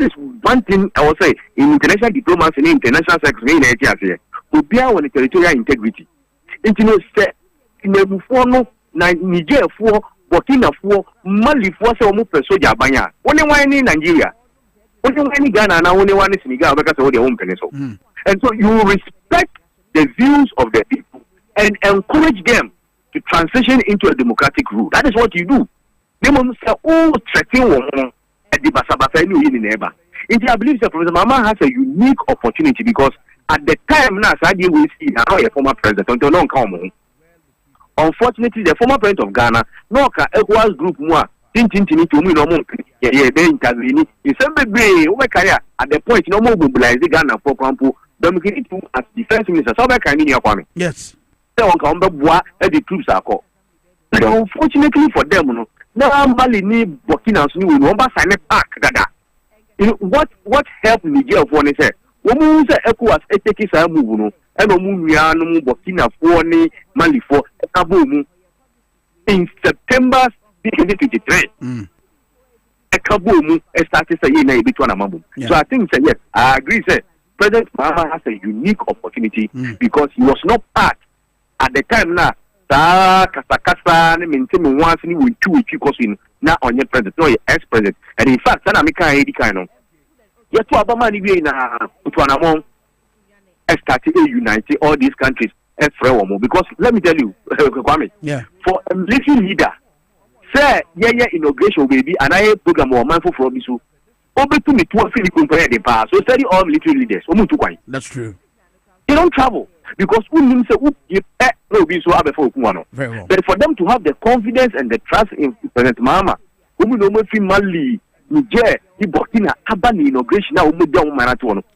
is one thing I will say in international diplomacy and international security in Nigeria. We be on the territorial integrity. International Niger for Burkina for Mali for so much soldier banya. Only one in Nigeria. Only one in Ghana and only one in Senegal because of their own peninsula. And so you respect the views of the people and encourage them to transition into a democratic rule. That is what you do. They must say, oh, threatening woman at the Basabasa in neighbor. I believe that Professor Mama has a unique opportunity because at the time now, we see now a former president until long come. Unfortunately, the former president of Ghana, no ECOWAS group more. Tintin to me no more. Yeah, they intervene. In some way, at the point, no more mobilize Ghana for example. Dominic as defense minister, so back in your Kwame. Yes. They won't come back the troops are called. But unfortunately for them, now Mali need Burkina Faso will number sign a pack. What helped Niger for say? Women say ECOWAS take a move, and no Burkina Faso Mali for Kaboom in September 2023. Kaboom started saying between a mamu. So I think yes, I agree. Say President Mahama has a unique opportunity because he was not part at the time now. Kasa maintain once ni with two because now on your president, no ex-president, and in fact, sana mika edi kaino. Yet to Obama ni we na utuanamon started unite all these countries because let me tell you, Kwame, for a military leader, say inauguration baby and I program or man for bisu. Over to me to feel compare the past. So study all military leaders. That's true. They don't travel because but for them to have the confidence and the trust in President Mahama, Mali, Niger, Burkina, Abani inauguration now,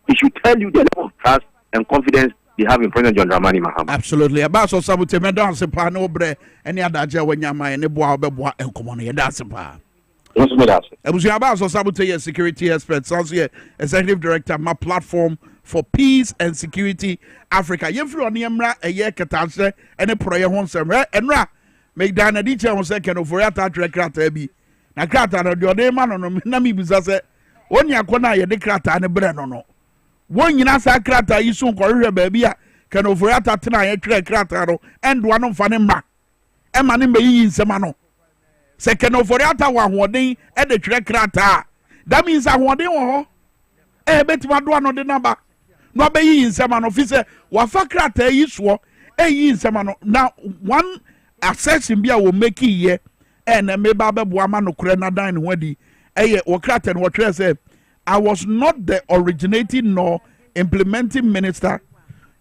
he should tell you the level of trust and confidence they have in President John Dramani Mahama. Absolutely. About so sabute me dance pa no bre any adaje wanyama ne boa obeboa enkomo no ye dance pa. About so sabute security expert, sounds here executive director my platform for peace and security Africa. Yefri on yemra eye ketase ene proye ho nsem enra make dana di che ho se ken over ata krata bi na krata no de ode ma no na mi bisa se oni akona ye de krata ne bre no no won nyina sa krata yi so nkorhwe ba bi a ken over ata tena ye twerɛ krata no endo no mfa ne mra e ma ne meyi nsema no se ken over ata wa hoden e de twerɛ krata that means ahoden wo ho betima do no de naba no be yi nsema no fi se wa fa krata yi so yi nsema no. Now one assessing bia will make here and me ba beboa ma no kure na dan ho di wo krata no twerɛ say I was not the originating nor implementing minister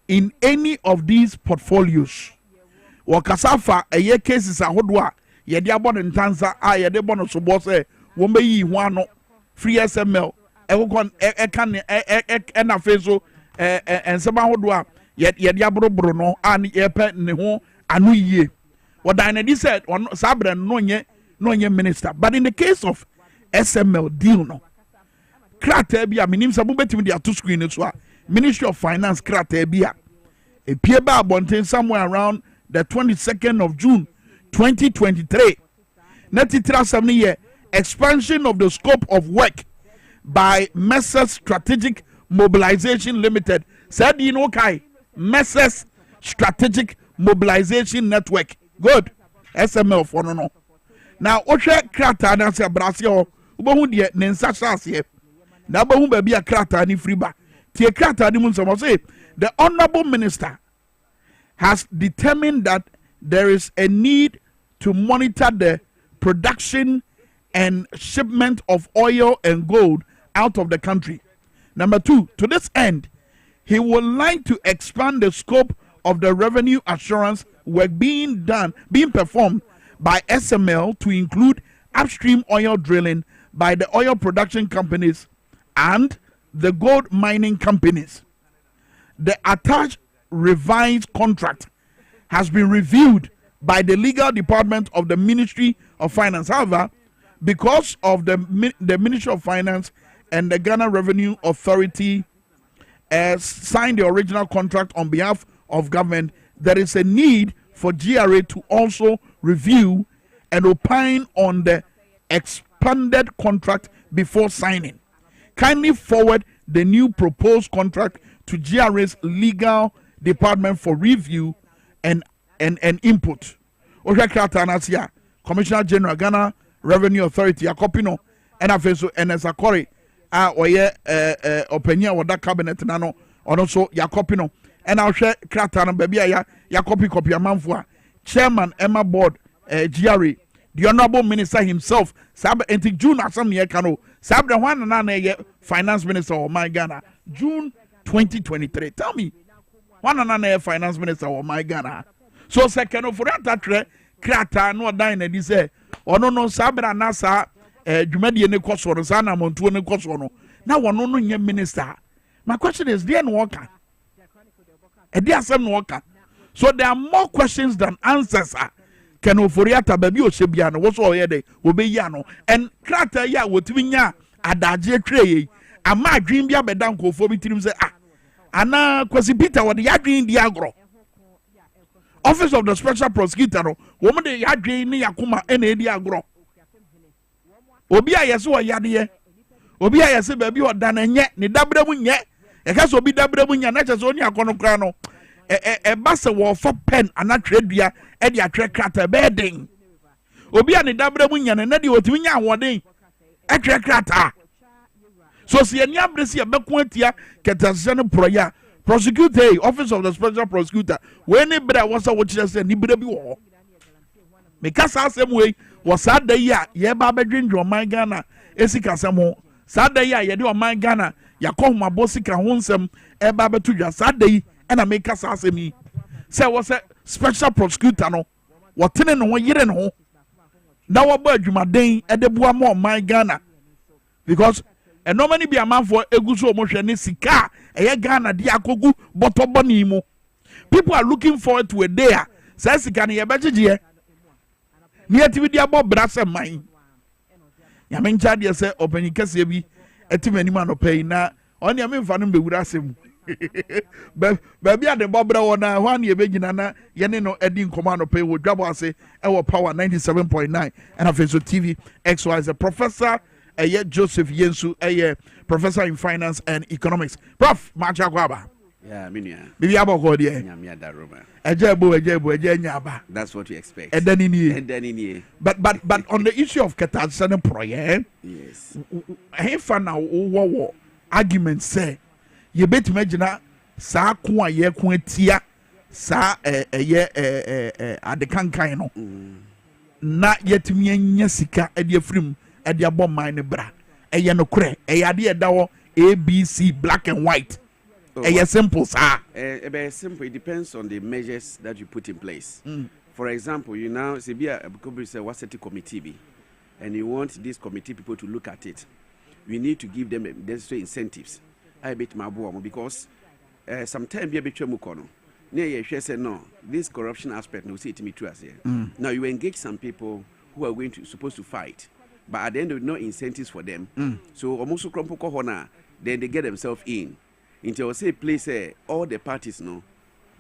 in any of these portfolios. Wakasafa eye cases ahodo a ye de abon ntansa a ye de bon so bo say wo me yi ho ano free SML ekon ekan na feso ensema ahodo a ye de abrobro no an ye pe ne ho anu yie. What Dinedy said on Sabre no nye minister, but in the case of SML deal no krata bia minim sabu betimi dia to screen so Ministry of Finance krata bia e pie ba abonten somewhere around the 22nd of June 2023 natitra 7 year expansion of the scope of work by Messrs Strategic Mobilization Limited said you know kai Messrs Strategic Mobilization Network good SML for no now ohwe krata na se brase ho ubohu de ne nsa sase na bahu ba bia krata ni friba tie krata ni mun say the honorable minister has determined that there is a need to monitor the production and shipment of oil and gold out of the country. Number 2, to this end, he would like to expand the scope of the revenue assurance work being performed by SML to include upstream oil drilling by the oil production companies and the gold mining companies. The attached revised contract has been reviewed by the legal department of the Ministry of Finance. However, because of the Ministry of Finance and the Ghana Revenue Authority signed the original contract on behalf of government, there is a need for GRA to also review and opine on the expanded contract before signing. Kindly forward the new proposed contract to GRA's legal department for review and input. Commissioner General Ghana Revenue Authority a copy no and afeso NS Akori oye opinion with that cabinet nano or also ya copy no and I'll share krata no baby ya copy amanfo chairman Emma board GRA the honorable minister himself sab enti June asam ye kano sab the one na finance minister of my Ghana June 2023. Tell me one na finance minister of my Ghana. So second for that krata no dan na di say ono no sabra na sa dwumade ne koso no sa na montuo ne koso no na wono no nye minister. My question is there no worker e dey asem no worker. So there are more questions than answers. Can oforiata baby o sebia no wo so oye dey obeyi no and krata ya wotimi nya adaje trey ama adwin bia beda nkofo bi tirim say ana Kwasi Peter wo de yadwin di agro. Office of the Special Prosecutor no wo de yadwin ni yakoma ena edi agro. Obi a yesi wo yade obi a yesi baby o da na nye ne dabre mu nye e ka so obi dabre mu nya na che so oni akono kra no ba se wo for pen ana tredua e de atwe krata bedding obi a ne dabre mu nya na de otimi nya ahoden e twe krata so si eni abresi e beko atia ketasese no proya prosecutor Office of the Special Prosecutor we ni bra wo so wo kire se ni bra bi wo me kasa asem we wo sa da yi a ye ba bedwendwo man Ghana esika asem ho sa da yi a ye de o man Ghana yakoma bosika ho nsem e ba betu dwa sa da yi and I make us ask me, say, was a special prosecutor no, what ten no yere no. Now about you, my day at the Buamo, my Ghana, because and no many be a man for a good so motion sika, a Ghana, diakogu, botobonimo. People are looking forward to a day, says the Ghana, better year. Near to be about brass and mine. Yamin Chadia say, open your casebi, a too many man of pay now, only a man for him be with us. Baby at the Bobra one 1 year begin na yene no edin command pay with Dwaboase our power 97.9 and official TV XY Professor Joseph Yensu Professor in Finance and Economics. Prof Macha Kwaba. Yeah, minia. Bibi aboko die. Nyamia da Roma. Ejebo nyaba. That's what we expect. And then in But on the issue of Ketasene Proye. Yes. He found out wo argument say ye bet imagine sa ko a ye ko atia sa adekankan no na yetimi anya sika ade afrim ade abom man ne bra eye no kure eye ade edawo ABC black and white eye simple sa very simple. It depends on the measures that you put in place. For example, you now say be a what city committee be, and you want this committee people to look at it. We need to give them necessary incentives. I bet my boy because sometimes be a bit mukono. Near you say no, this corruption aspect no see it me too as here. Now you engage some people who are supposed to fight, but at the end of no incentives for them. So almost crumple kohona, then they get themselves in. Until say please all the parties know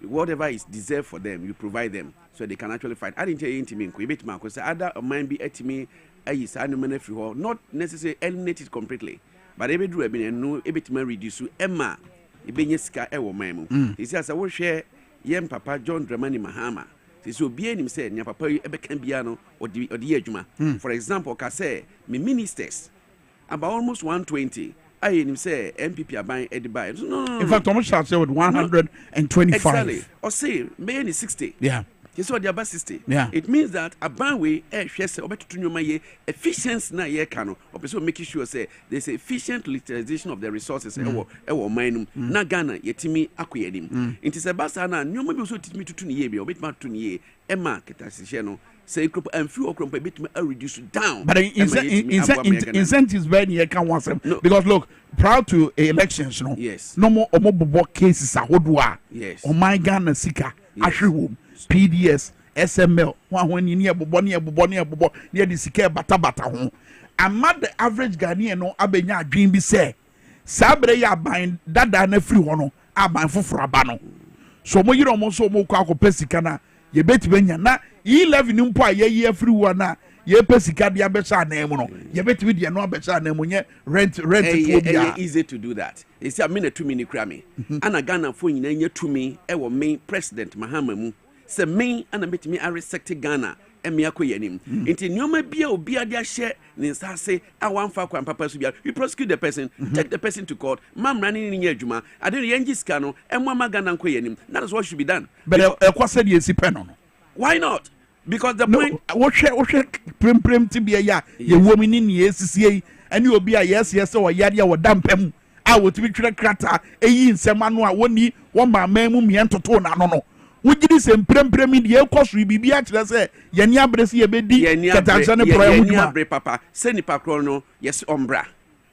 whatever is deserved for them, you provide them so they can actually fight. I didn't tell you intimate bit man because other mind be at me not necessarily eliminate it completely. But every do no bit man reduce Emma Ibenyska ewo memu. He says I will share yem papa John Dramani Mahama. So be him say nya papa ebe kan biano or the adwuma. For example, ka say me ministers about almost 120. I him say MPP are buying Edibai. No. In fact, almost say with 125. Exactly. Or say me 60. Yeah. It's what the about 60. Yeah. It means that a banwe shese obetutu nyoma ye efficiency na ye kano opeso making sure say there's efficient utilization of the resources ewo minum na Ghana yetimi akoyedim. It is about na nyoma bi so titimi tutu ni ye bi obetuma tutu ni ye ema ketasihye no say crop and few crop betuma reduce down. But incentives very ye can once because look prior to elections no. Yes. No more omobobo cases ahodoa. Yes. O my Ghana sika ahwehom PDS SML one ni ebobɔ ne de sika bata ho ama the average Ghanaian no abenya adwin bi sɛ sabre ya ban dada na free ho no aban foforo aba no so mo yiro mo so mo kwa akopɛ sika na ye betibenya na 11 mpo a ye free wo na ye pesika dia besa na emu no ye betimi dia no abesa na emu nye rent to bia easy to do that. You see, I mean, to me ni krami. Ana Ghana for nyina nye to me e wo me President Mahama mu. Se me ana betimi a respect Ghana e me akɔ yanim. Nti nyoma bia obi ade ahye ne nsase a wanfa kwan papa so bia. You prosecute the person, take the person to court. Mamra ni nye adwuma. Ade no yengi sika no e mo ama Ghana nkɔ yanim. That is what should be done. But e kwase de esi pe no. Why not? Because the point wo prem tibia ya ye womi ni ne esisie ani obi a yes o yade a wodampam a wotumi twere krata eyi nsema no a woni wo maama mu mientoto na no wogidi se prem de ekoso bibi a kire se ye ni abrese ye bedi katansa ne proya huduma abre papa se nipa kro no yes ombra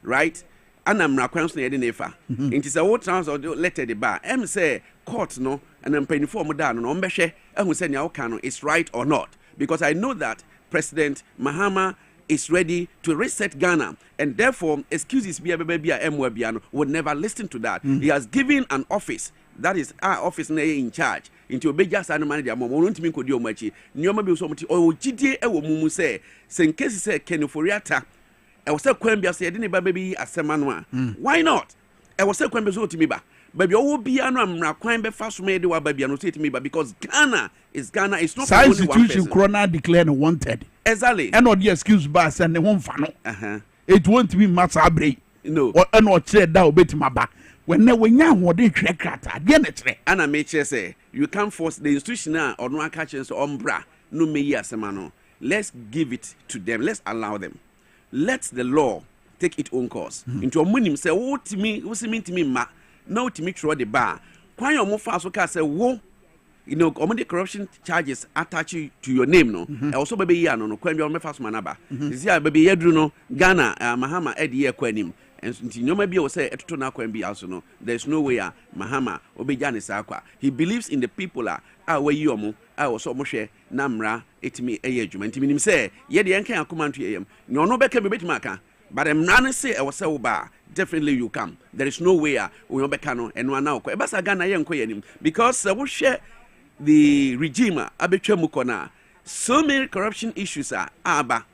right ana mra kwan so na ye de nefa nti se wo transfer letter de ba em say court no and mpanifo mo da no ombehwe ahu se ne awka no is right or not, because I know that President Mahama is ready to reset Ghana, and therefore excuses would never listen to that. He has given an office that is our office in charge into obeja san man dia mo won't mean kodi omachi nyoma bi so mti o gidie e wo mumu se senkesi se keniforiata e wo se kwan bia se de ne ba bi asema no a why not e wo se kwan bi so otimi ba baby owo bia no amra kwan be fa so me de wa ba bia no so otimi ba, because Ghana is not only institution corona declare wanted exactly and not the excuse ba say ne ho mfa no it won't be matter abre no e no kire da obetima ba when na wenya hode twere krata de na kire ana me kire say you can't force the institution or no aka kire so ombra no me yi asema no. Let's give it to them, let's allow them, let the law take its own course. Into omunim say wo timi ma na utimi tro the bar kwan your mo fa so ka say wo you know the corruption charges attached to your name no also baby ya no kwan bi o me fa so manaba this year baby yadru no Ghana Mahama edi ye kwanim and nyoma bi o say etoto na kwan bi also no there's no way Mahama obeja ne sa kwa. He believes in the people we yi omo so mo hwe na mra etimi eye adwuma ntimi nim say ye de enkan akoma nto yem no no beka be betima aka. But I'm not say I was so bad. Definitely you come. There is no way we no bekano and one now. Ebasa Ghana yen koyenim because we share the regime abetwa mukona. So many corruption issues are aba.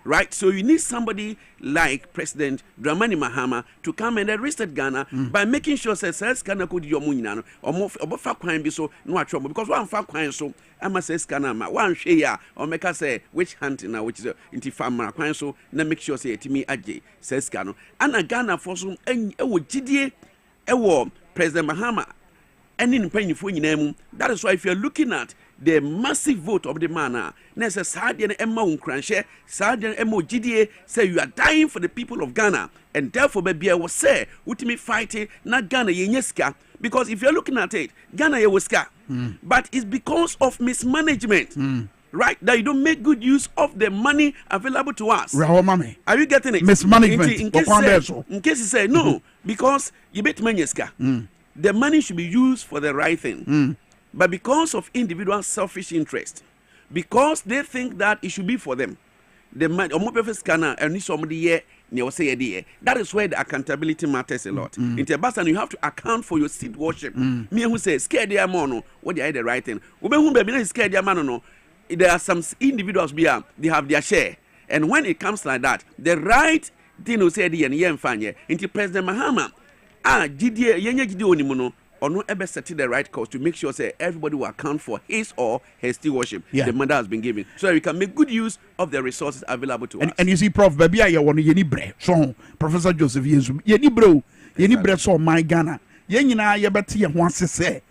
Right? So you need somebody like President Dramani Mahama to come and reset Ghana by making sure says Ghana could your munina or more far crime be so no trouble, because one far crime so I must say Ghana one share or make us say which hunting now which is into farmer crime so na make sure say to me aje says Ghana and Ghana for some GDA President Mahama and in penny for you. That is why if you're looking at the massive vote of the man, necessarily Emma Unkranche, Sergeant Emo GDA say you are dying for the people of Ghana, and therefore baby I was say ultimate fighting not Ghana yenyeska, because if you're looking at it, Ghana yeweska, but it's because of mismanagement. Right, that you don't make good use of the money available to us. Are you getting it? Mismanagement. In case you say no, because you bet manyeska. The money should be used for the right thing. But because of individual selfish interest, because they think that it should be for them, the money, that is where the accountability matters a lot. In Tabassan, you have to account for your seed worship. Me who say, scared their mono, what they are the right thing. Scared their man, there are some individuals beyond, they have their share. And when it comes like that, the right thing will say, into President Mahama, or no ever set the right course to make sure say everybody will account for his or her stewardship the mother has been given, so that we can make good use of the resources available to us. And you see, Prof, baby, I want to bre so Professor Joseph Yesu yeni bre so my Ghana yenina yebeti ye ho say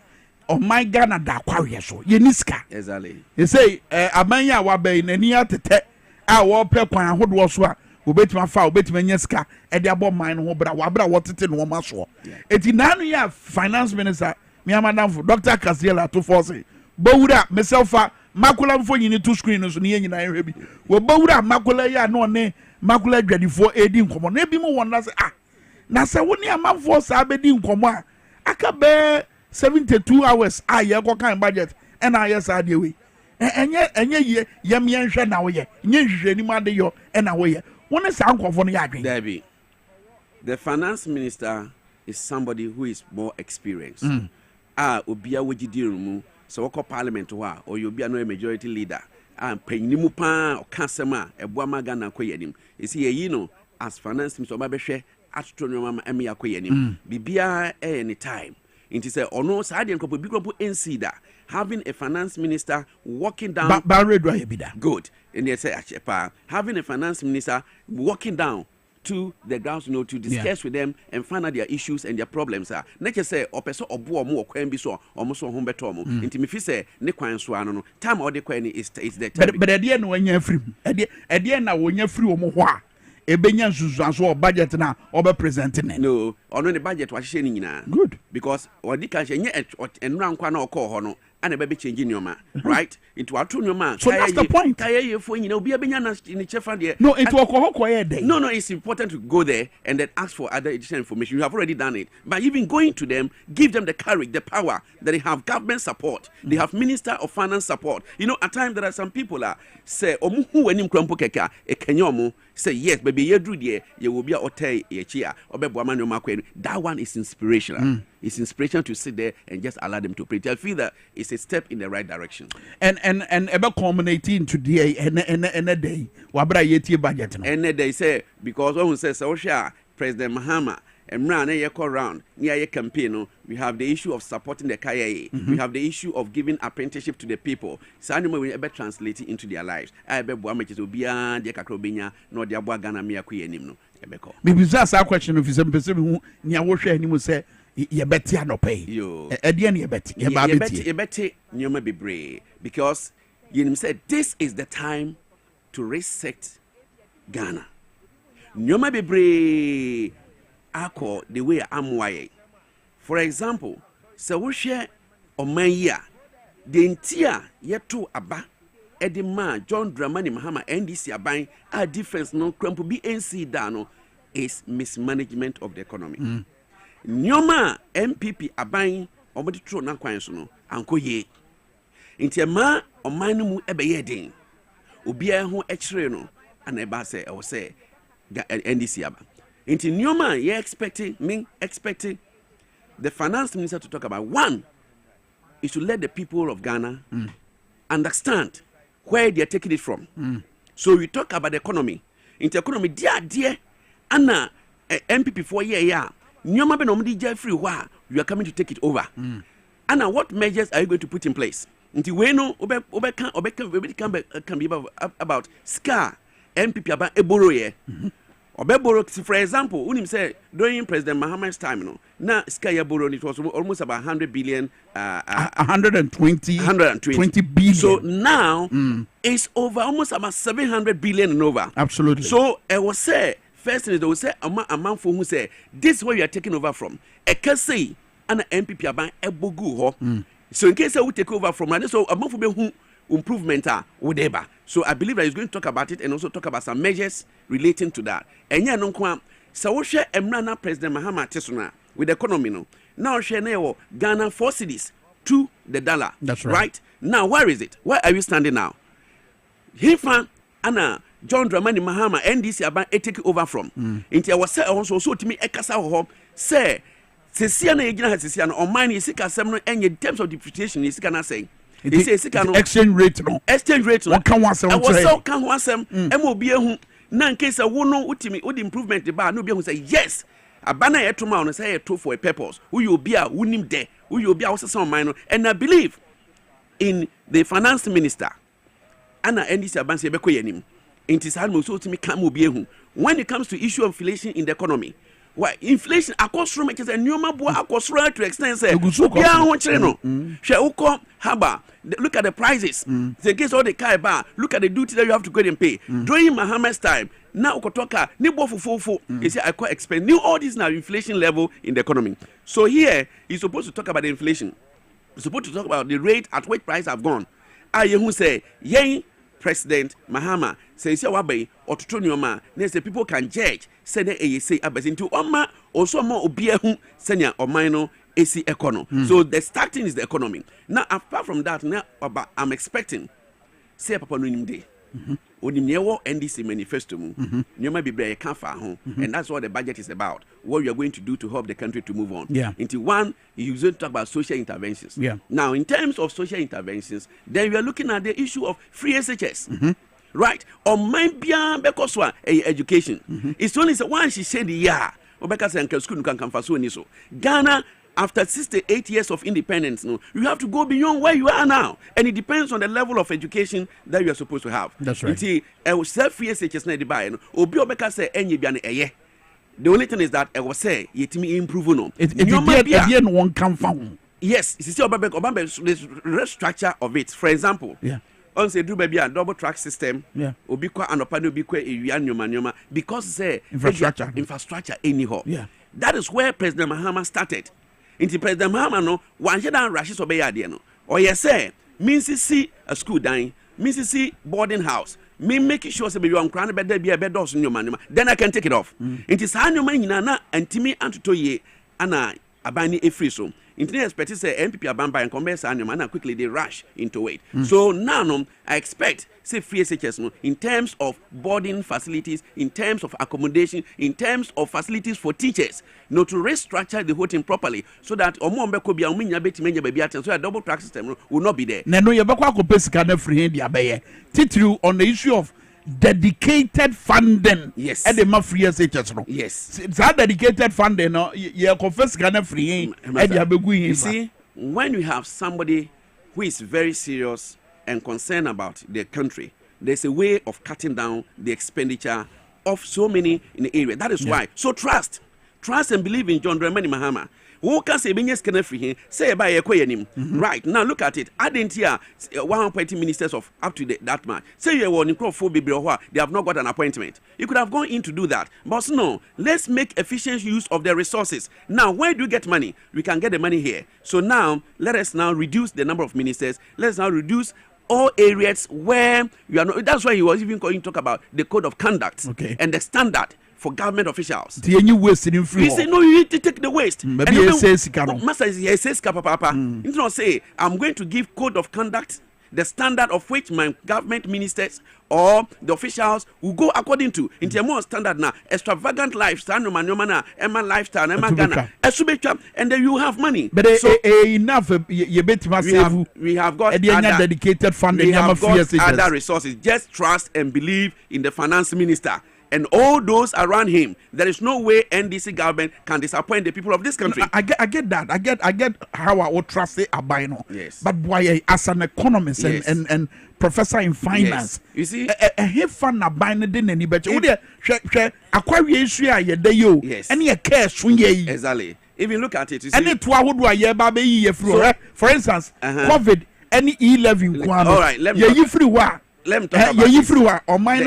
o my Ghana da kwawe so yeni ska exactly. You say abanya wa be nani atete a wo pe kwan ahodo so a obetima fa obetima nyeska e de abo man ho bra wa bra wotete no ma so eti nanu ya finance minister mi amadam for Dr. Kasiela to force bowura myself makula mfo nyini to screen so ne nyina ehwe bi wo bowura makula ya no ne makula dwadifo edi nkomo na bi mu won say na se woni amafo sa abedi nkomo aka be 72 hours ye ko kan budget and yes ade we enye ye yam yenhwe na wo ye nye hwehwe ni ma de yo na wo ye won sa nkofo no ya adwen Debbie, the finance minister is somebody who is more experienced. Obia wogidi mu so woko parliament ho a or you be no majority leader. Panyinimu pa okasema eboa magana koyanim. You see ye no as finance minister obabehwe atoto no mama eme yakoyanim. Bibia any time. Inti say ono sa de nkopo bi kropo NC da having a finance minister walking down good. And they say having a finance minister walking down to the grounds, to discuss with them and find out their issues and their problems are. Nature say opeso obo omo okwan bi so omo so hom beto omo. Nti me fi say ne kwan so ano no time or the kwan is the time. But the no anya free. E na wonya free omo ho a ebenya nsusuanso o budget na obe presenting. No, ono ne budget wa hye ni nyina. Good. Because odi kan hye nye enura nkwa na okọ ho no and be changing your man, right? Into our two man. So that's the point. No, into No, it's important to go there and then ask for other additional information. You have already done it. But even going to them, give them the courage, the power that they have government support. They have Minister of Finance support. You know, at times there are some people say, say yes, baby, you will be a hotel, that one is inspirational. It's inspirational to sit there and just allow them to pray. I feel that it's a step in the right direction. And ever culminating today and a day, wabra yeti budget. And they say because one says Osha, President Mahama, and run a round near a campaign. We have the issue of supporting the KIA. We have the issue of giving apprenticeship to the people. So anyway, we ever translate it into their lives. I bet Boamaches will be the Kakrobina, nor the Abuagana Miaku Nimno. Maybe that's our question of his person who near Washer and he will say, you bet you no pay. You at the end, you bet you bet you may be brave because you said this is the time to reset Ghana. You may be brave. Ako the way I'm wired. For example, so we share on my year the entire year to Aba Edima John Dramani Mahama NDC Abai our difference no crumple BNC Dano is mismanagement of the economy. Nyoma MPP Abai obodi tro na kwan so no anko ye. Nti ma oman mu ebeye den. Obia ho ekire no ana eba say I say NDC Aba. Into Newman, you're expecting the finance minister to talk about one is to let the people of Ghana understand where they're taking it from. So we talk about the economy. Into economy, dear, Anna MPP 4 year, Newman Benomdi Jeffrey, you are coming to take it over. Anna, what measures are you going to put in place? Into Weno, can be about SCAR, MPP about Eboroye. For example, when say during President Mahama's time, now Sky Boro, it was almost about 100 billion, 120 billion. So now it's over almost about 700 billion and over. Absolutely. So I will say, first thing they will say a man for who say this is where you are taking over from. I can say an MPP about Ebogu. So in case I will take over from that, so a man for who improvement whatever. So I believe that he's going to talk about it and also talk about some measures relating to that. And yeah, no kwa so we share Emrana President Mahama Tesuna with the economy no. Now share now Ghana 4 cedis to the dollar. That's right. Now where is it? Where are we standing now? Hifa Anna John Dramani Mahama NDC about take over from. Inti I was say also so to me ekasa ho say Sesiana Egina has Sesiana on mine is Sika in terms of depreciation is Sika say. Exchange rate no. Exchange rate no. What can one say? I was so can one say. MOB na in case no ultimate would improvement the bar no be who say yes. Abana yetuma on say to for a purpose. Who you be a unim there. Who you be also some minor. And I believe in the finance minister. Anna NDC abanse beko yenim. Inti sa mo so ultimate can be who. When it comes to issue of inflation in the economy. Why inflation across from it is a new mabo across to extent say haba look at the prices the case all the car bar look at the duty that you have to go and pay during Mahama's time now okotoka ni bofu you say I quite expect new all this now inflation level in the economy. So here he's supposed to talk about the inflation. He's supposed to talk about the rate at which price have gone. I who say yay President Mahama says wabe or to nyoma say people can judge say they say abasintu oma also more obia hu senior or minor AC economy. So the starting is the economy. Now apart from that now I'm expecting say papa no nim de Onimnewo NDC manifesto mu nyoma bebre ka fa ho and that's what the budget is about, what you are going to do to help the country to move on. Into one, you going to talk about social interventions. Now in terms of social interventions, then we are looking at the issue of free SHS. Right, on my bia because education. It's only one she said Obeka say school can come for so Ghana, after 68 years of independence, no, you have to go beyond where you are now. And it depends on the level of education that you are supposed to have. That's right. Self-free SHS na buy no. Obi Obeka say enye bia na eye. The only thing is that I was say yetimi improve no. It one come from. Yes, it's still Obeka restructure of it. For example, on say do baby a double track system. Obi kwa anopa no obi kwa ewia nyoma because say infrastructure anyhow. That is where President Mahama started. Into President Mahama no one down rashes obey idea no. Or yes say means see a school dying, means see boarding house. Me making sure say you am crying bed be a bed in your man. Then I can take it off. It is how your man na and Timmy and to ye ana abani a free so. Internet experts say MPP abamba and converse and quickly they rush into it. So now I expect say free SHS no, in terms of boarding facilities, in terms of accommodation, in terms of facilities for teachers, to restructure the whole thing properly so that so that double track system will not be there. On the issue of dedicated funding. Yes. And the free SHS no. Yes. It's that dedicated funding no. You confess Ghana free. You see, when you have somebody who is very serious and concerned about the country, there's a way of cutting down the expenditure of so many in the area. That is why. So trust and believe in John Dramani Mahama. Who can say Benyes can free him? Say by a quayanim. Right now, look at it. I didn't hear 120 ministers of up to that much. Say you were in Crawford, they have not got an appointment. You could have gone in to do that. But no, let's make efficient use of the resources. Now, where do you get money? We can get the money here. So now, let us now reduce the number of ministers. Let's now reduce all areas where you are not. That's why he was even going to talk about the code of conduct and the standard for government officials. The any waste in free. He said, no, you need to take the waste. Maybe he says, Master, he says, Papa. You don't say, I'm going to give code of conduct, the standard of which my government ministers or the officials will go according to. Into a more standard now, extravagant lifestyle, Emma lifestyle, Emma Ghana, and then you have money. But so, enough, you bet we have got dedicated funding. We have got other resources. Just trust and believe in the finance minister and all those around him. There is no way NDC government can disappoint the people of this country. I get that. I get how I would trust it abino. Yes. But why, as an economist and professor in finance, you see, a fun abino didn't any better. Acquire issue yes. And your cash swing ye. Exactly. Even look at it. You see, and it would do a year baby for instance, COVID, any 11. All right, let me talk about or mine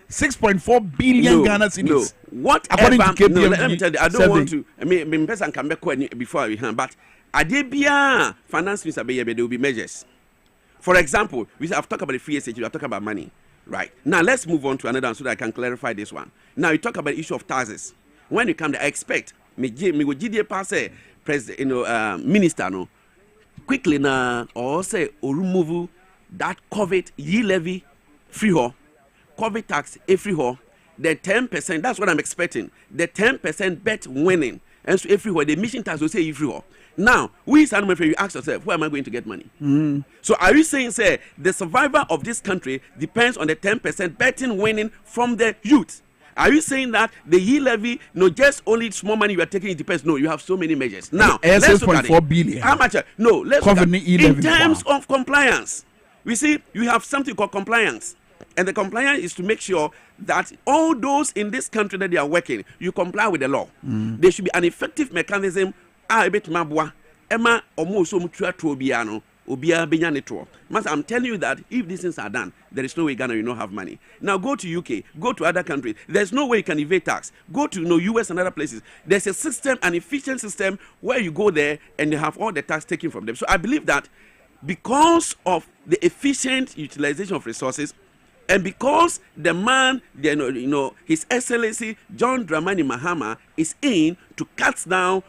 6.4 billion Ghana cedis. Whatever. Let me tell you, I don't want to. I mean, person can make before we hand, but Adebia finance minister there will be measures. For example, I've talked about the free SHS, I've talked about money. Right. Now let's move on to another one so that I can clarify this one. Now you talk about the issue of taxes. When you come there, I expect me go GDA pass president, minister no quickly na or say or remove that COVID levy free ho, COVID tax free ho, the 10%, that's what I'm expecting. The 10% bet winning. And so everywhere the mission tax will say free ho. Now, we you ask yourself, where am I going to get money? So are you saying, say, the survival of this country depends on the 10% betting winning from the youth? Are you saying that the levy, just only small money you are taking, it depends? No, you have so many measures. Now, let's look at it. Billion. How much? No, let's look at it. In terms of compliance. We see, you have something called compliance. And the compliance is to make sure that all those in this country that they are working, you comply with the law. There should be an effective mechanism. I'm telling you that if these things are done, there is no way Ghana will not have money. Now go to UK, go to other countries. There's no way you can evade tax. Go to US and other places. There's a system, an efficient system where you go there and they have all the tax taken from them. So I believe that because of the efficient utilization of resources, and because the man, His Excellency John Dramani Mahama is in to cut down,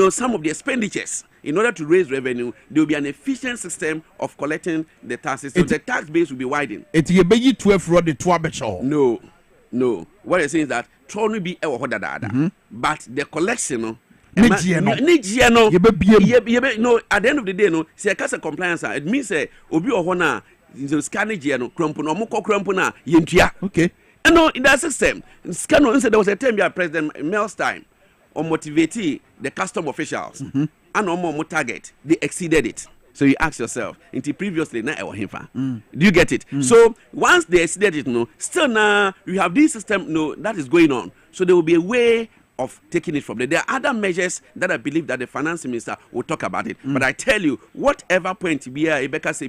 some of the expenditures in order to raise revenue, there will be an efficient system of collecting the taxes. So the tax base will be widened. It's a baby 12 road the 12 No. What I'm saying is that Tron be but the collection, no. No, at the end of the day, no, say a case compliance, it means say obi ohona scanning no crumpo no moko crumpo na yentua. Okay. And no, in that system, scan no there was a time where President Mel's time on motivate the custom officials and on more target, they exceeded it. So you ask yourself, until previously, na do you get it? So once they exceeded it, no, still now you have this system, no, that is going on. So there will be a way of taking it from there. There are other measures that I believe that the finance minister will talk about it. But I tell you, whatever point be there's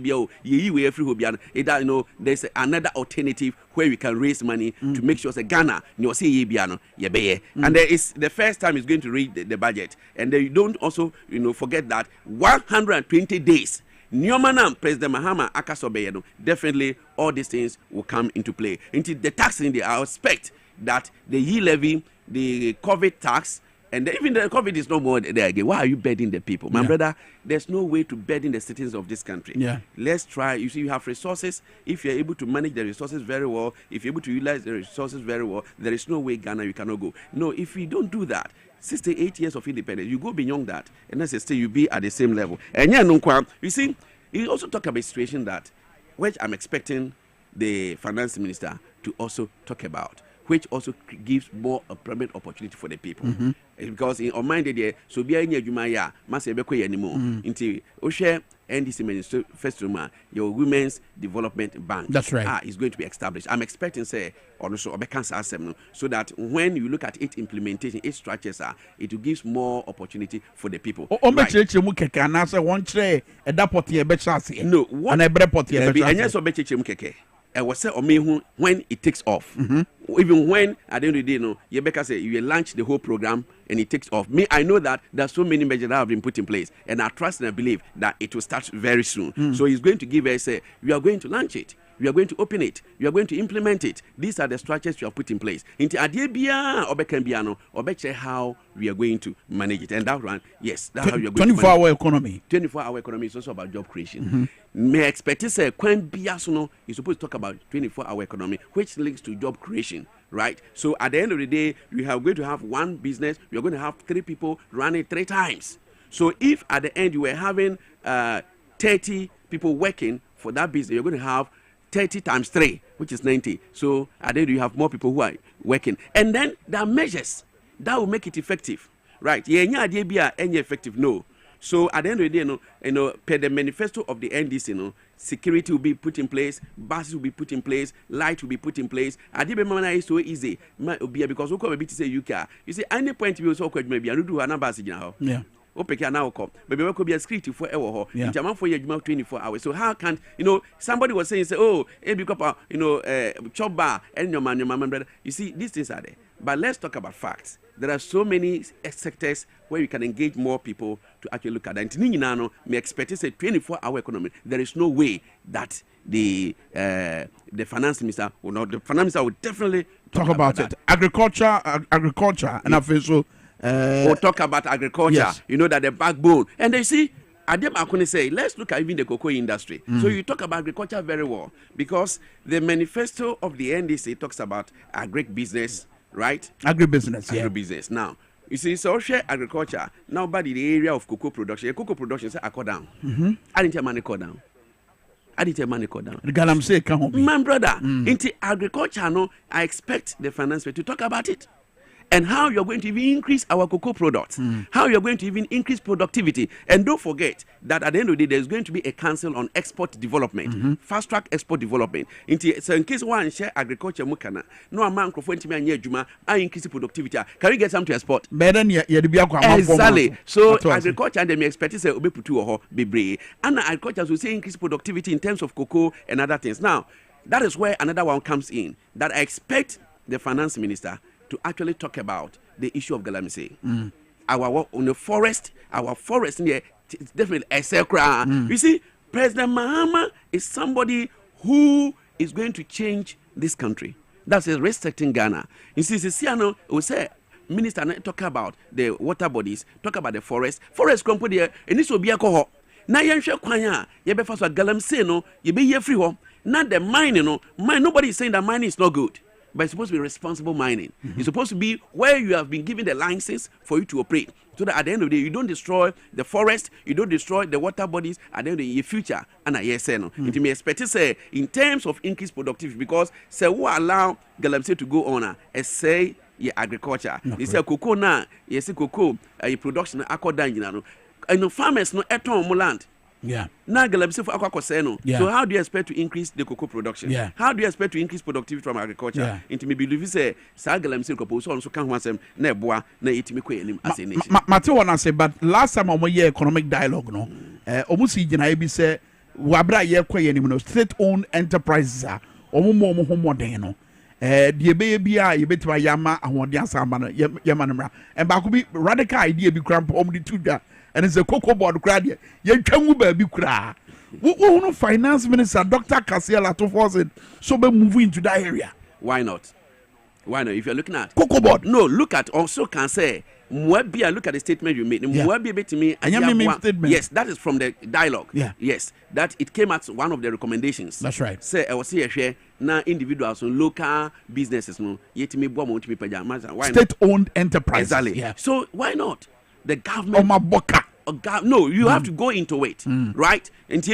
another alternative where we can raise money to make sure Ghana and there is the first time is going to read the budget. And then you don't also forget that 120 days. Nyomanam President Mahama Akasobeyano, definitely all these things will come into play. Into the tax in there, I expect that the levy, the COVID tax, and even the COVID is no more there again. Why are you burdening the people? My brother, there's no way to burden the citizens of this country. Let's try. You see, you have resources. If you're able to manage the resources very well, if you're able to utilize the resources very well, there is no way Ghana you cannot go. No, if we don't do that, 68 years of independence, you go beyond that, and as I say, you be at the same level. And you see, you also talk about a situation that, which I'm expecting the finance minister to also talk about, which also gives more employment opportunity for the people. Because in our mind, so be any Jumaya, Masebeko anymore. Until Oshe NDC Minister first room, your Women's Development Bank. That's right. Is going to be established. I'm expecting, say, also so that when you look at its implementation, its structures it will give more opportunity for the people. No, what I was say when it takes off. Even when at the end of the day, Yebeka say you launch the whole program and it takes off. Me, I know that there's so many measures that have been put in place, and I trust and I believe that it will start very soon. So he's going to give us we are going to launch it. We are going to open it. We are going to implement it. These are the structures we have put in place. Into Adiebia or Bekambiano or Beche how we are going to manage it. And that one, yes, that's how we are going 24-hour economy. 24-hour economy is also about job creation. May expect to say Kwen Biasono is supposed to talk about 24-hour economy, which links to job creation. Right? So at the end of the day, we are going to have one business, we are going to have 3 people running 3 times. So if at the end you were having 30 people working for that business, you're going to have 30 times 3, which is 90. So at the end you have more people who are working. And then there are measures that will make it effective. Right? Effective, no. So at the end of the day, per the manifesto of the NDC, security will be put in place, buses will be put in place, light will be put in place. Adibemana is so easy because we come a bit to say UK. You see, any point you also maybe I do an ambassador now. Yeah. Now come, but we could be a security for hour. Yeah. For your 24 hours. So how can somebody was saying chop bar and your man, brother. You see, these things are there. But let's talk about facts. There are so many sectors where we can engage more people to actually look at that. And may expect to say 24-hour economy. There is no way that the finance minister will not. The finance minister will definitely talk about it. Agriculture, and official. We'll talk about agriculture. Yes. You know that the backbone. And they see, Adem Akune say, let's look at even the cocoa industry. So you talk about agriculture very well because the manifesto of the NDC talks about agribusiness, right? Agribusiness, yeah. Agribusiness. Now, you see, so share agriculture. Now, by the area of cocoa production say I go down. I didn't tell money go down. The Galam say come home. My brother, into agriculture, I expect the finance to talk about it. And how you're going to even increase our cocoa products, how you're going to even increase productivity. And don't forget that at the end of the day, there's going to be a council on export development, fast track export development. So in case one share agriculture, mukana, no amount of juma, I increase productivity. Can we get some to export? Exactly. So agriculture and they may expect to say obe putu or be brave. And agriculture will say increase productivity in terms of cocoa and other things. Now, that is where another one comes in that I expect the finance minister to actually talk about the issue of galamsey. Our work on the forest, our forest here is definitely a sacred. You see, President Mahama is somebody who is going to change this country. That's a restricting Ghana. You see, Siano will say minister talk about the water bodies, talk about the forest crumple there, and this will be a cohort. Now you share kwanya, you be fast galamsey no, you be here free home. Not the mining, no, nobody is saying that mining is not good. But it's supposed to be responsible mining. It's supposed to be where you have been given the license for you to operate. So that at the end of the day, you don't destroy the forest, you don't destroy the water bodies at the end of the future. And yes, no. It may expect to say in terms of increased productivity, because say who allow galamsey to go on say agriculture. They say cocoa now, yes, cocoa production according and farmers no eton land. Yeah. Now galamsey for aqua. Yeah. So how do you expect to increase the cocoa production? Yeah. How do you expect to increase productivity from agriculture? Yeah. Into me believe say sa galamsey cocoa so can want some na boa na itimi ko enim as a nation. Mate wanna say, but last time on year economic dialogue no, almost jina ebi say wabra ye kwa enim no state owned enterprises a omo homoden no. Die bia ye betima yama ahode asamba no yama no and ba ko bi radical idea bi kramp omdi tuda and it's a cocoa board crowd ye twangu ba bi kura wo finance minister Dr. Kasiela to force it so be move into that area. Why not? If you're looking at cocoa board, no, look at also can say Mwabia, look at the statement you made. Mwabia bet to me. Statement. Yes, that is from the dialogue. Yeah. Yes, that it came as one of the recommendations. That's right. Say I was here share now individuals and local businesses no yet me boa to me pajama. Why state owned enterprises? Exactly. Yeah. So why not? The government. Omaboka. No, you have to go into it, right? And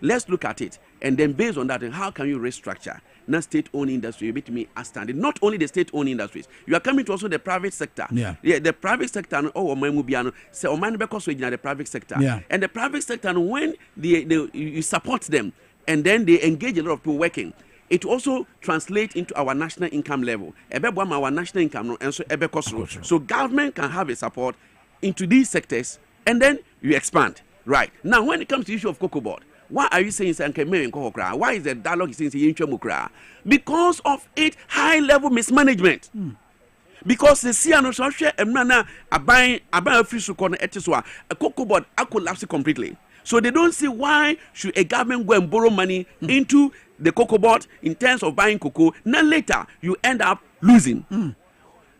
let's look at it, and then based on that, how can you restructure? Not state-owned industry, you be me as standard. Not only the state-owned industries, you are coming to also the private sector. Yeah, the private sector. Oh, my mubiano. So, man, because we the private sector. Yeah, and the private sector, when you support them, and then they engage a lot of people working. It also translates into our national income level. Our national income, and so government can have a support into these sectors, and then you expand. Right now, when it comes to the issue of cocoa board, why are you saying why is the dialogue saying because of its high level mismanagement? Because the CNO share a manner buying a free sucon etiswa a cocoa board collapse completely. So they don't see why should a government go and borrow money into the cocoa board in terms of buying cocoa. Now later you end up losing.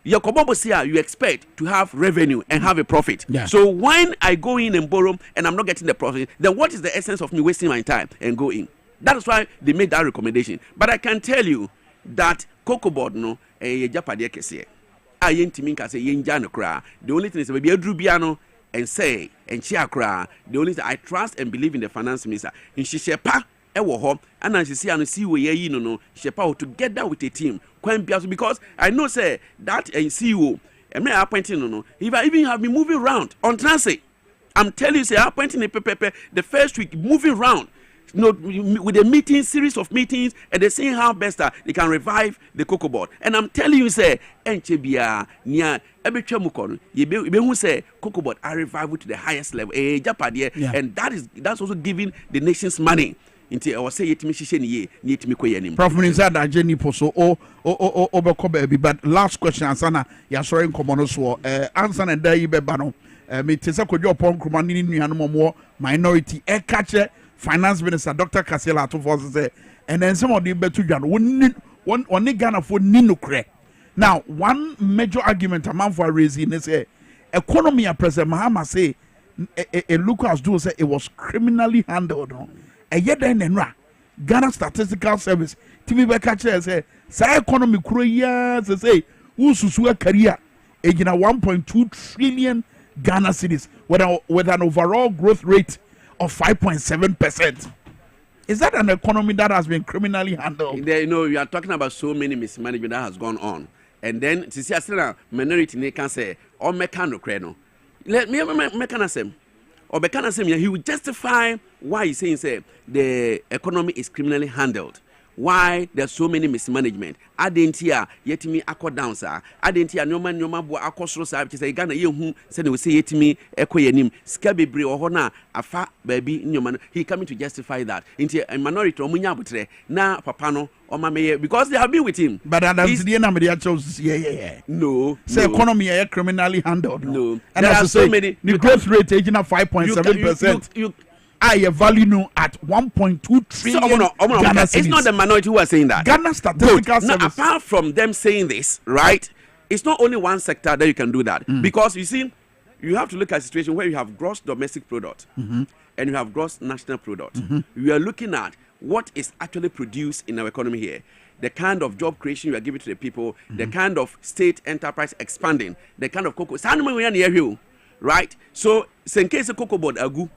Your Dwaboase, you expect to have revenue and have a profit. Yeah. So when I go in and borrow and I'm not getting the profit, then what is the essence of me wasting my time and go in? That is why they made that recommendation. But I can tell you that cocoa board no japade kese. Ayentiminka say yenja no kra. The only thing is maybe edrubiano and say and chiakra. The only thing I trust and believe in the finance minister. In Shishepa and as you see and see where you know Shepa together with a team because I know say that a CEO and me appointing no if I even have been moving around on transit, I'm telling you say appointing a pepe the first week moving around with a meeting series of meetings and they saying how best they can revive the cocoa board. And I'm telling you say enchebia nia ebetwamukono you be who say cocoa board are revived to the highest level and that's also giving the nations money. I say yet me Prof Minister da Jenny Poso but last question ansana ya sorry nkomono so answer na da yi beba no me tese kodwo pon kroma ni nuanom mo minority catch finance minister Dr. Kasiela to for say and then some of the betu dwan one Ghana for ninokre. Now one major argument among for raising is economy at President Mahama say a Lucas do say it was criminally handled. Ghana Statistical Service TV Bekache say sa economy kuro ya say ususu career ejina 1.2 trillion Ghana cedis with an overall growth rate of 5.7%. Is that an economy that has been criminally handled? You are talking about so many mismanagement that has gone on, and then to see a minority they can say or mechanic creno. Let me mechanism. Or he will justify why he's saying say the economy is criminally handled. Why there's so many mismanagement. I didn't hear yet me accord down, sir. I didn't hear no man across sir, which is a Ghana you who said they will say yet me equanim, scabby bri or hona, a fat baby in your man. He coming to justify that into a minority or munyabutre, na papano or my because they have been with him. But that's the number they chose. Yeah. No. Say economy are criminally handled. No. And there are so many the growth rate aging at 5.7%. I value now at 1.2 trillion. It's not the minority who are saying that. Ghana Statistical Service. Now, apart from them saying this, right? it's not only one sector that you can do that. Because you see, you have to look at a situation where you have gross domestic product and you have gross national product. We are looking at what is actually produced in our economy here, the kind of job creation you are giving to the people, the kind of state enterprise expanding, the kind of cocoa. Right? So, in case of cocoa board agu,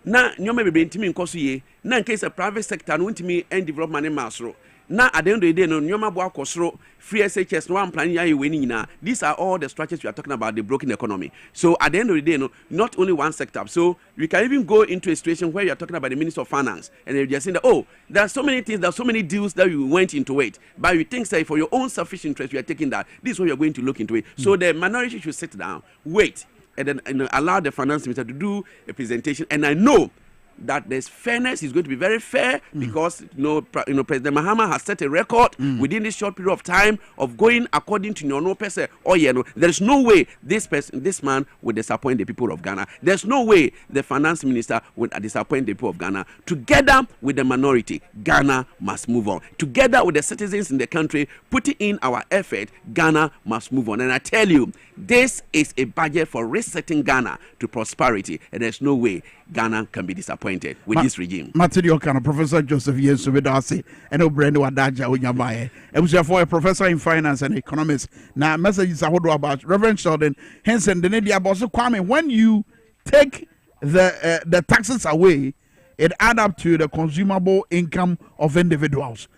na nyoma bebe ntimi nkoso ye, na in case of private sector no ntimi and development in masro. Na at the end of the day no nyoma bo akosro free SHS no one plan ya we ni nyina. These are all the structures we are talking about, the broken economy. So at the end of the day no, not only one sector. So we can even go into a situation where you are talking about the Minister of Finance and they're just saying that, oh, there are so many things, there are so many deals that you went into it, but you think say for your own selfish interest you are taking that. This is what you are going to look into it. So the minority should sit down, wait, and then allow the finance minister to do a presentation. And I know that there's fairness is going to be very fair because President Mahama has set a record within this short period of time of going according to no person. Oh yeah, no, there is no way this man will disappoint the people of Ghana. There's no way the finance minister will disappoint the people of Ghana. Together with the minority, Ghana must move on. Together with the citizens in the country, putting in our effort, Ghana must move on. And I tell you, this is a budget for resetting Ghana to prosperity, and there's no way Ghana can be disappointed with this regime. Material kind of Professor Joseph Yensu Bedasi and Obrendo Wadaja Unyamaye. It was for a professor in finance and economics. Now, messages are about Reverend Sheldon Henson, the Nadia Bosso Kwame. When you take the taxes away, it adds up to the consumable income of individuals,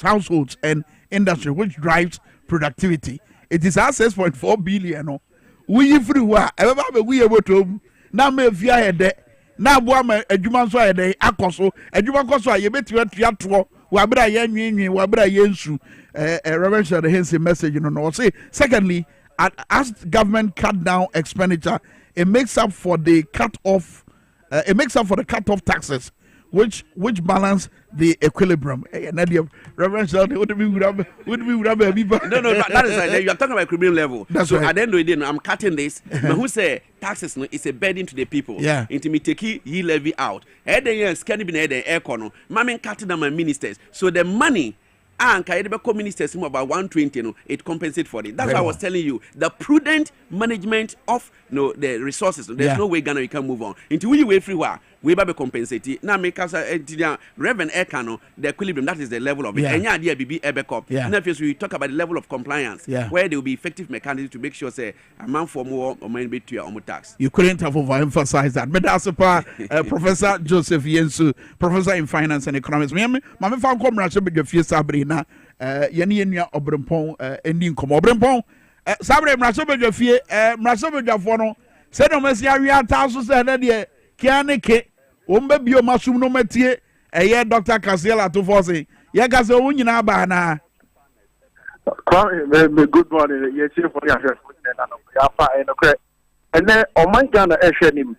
households, and industry, which drives productivity. It is our 6.4 billion. We free wa. We able to now me via de now boa adwuma so de akoso adwuma koso a ye betua tuato wa bra ye nwenwen wa bra ye nsu Reverend Shade Hensi message no say secondly, as government cut down expenditure, it makes up for the cut off taxes which balance the equilibrium. Reverend Sheldon, would be no, that is you are talking about criminal level. That's so right. At the end of the day, I'm cutting this. But who say taxes no is a burden to the people? Yeah. Into me take ye levy out. And then scanning be the air corner. Mammy cutting down my ministers. So the money and Kaidebeko ministers about 120, no, it compensates for it. That's why I was telling you the prudent management of the resources. There's no way Ghana can move on. Into we way free war. We be compensate. Now make us Reverend Ekano, the equilibrium, that is the level of it. And yeah, BB Ebekop. Now if we talk about the level of compliance, where there will be effective mechanisms to make sure say a man for more or man be to your own tax. You couldn't have overemphasized that. But that's Professor Joseph Yensu, professor in finance and economics. Mama found comrades with your fear Sabrina, Yenia Obrempon, ending come Obrempon. Sabre Mrasobe your fear, Mrasobe your phono, said no Messia, we are thousands and idea, Kianeke. Umbe bio masum no metie Dr. Kasiela to force ye ka se wunyina ba na good morning ye see for ya ya fa enokre ene o man Ghana ehwenim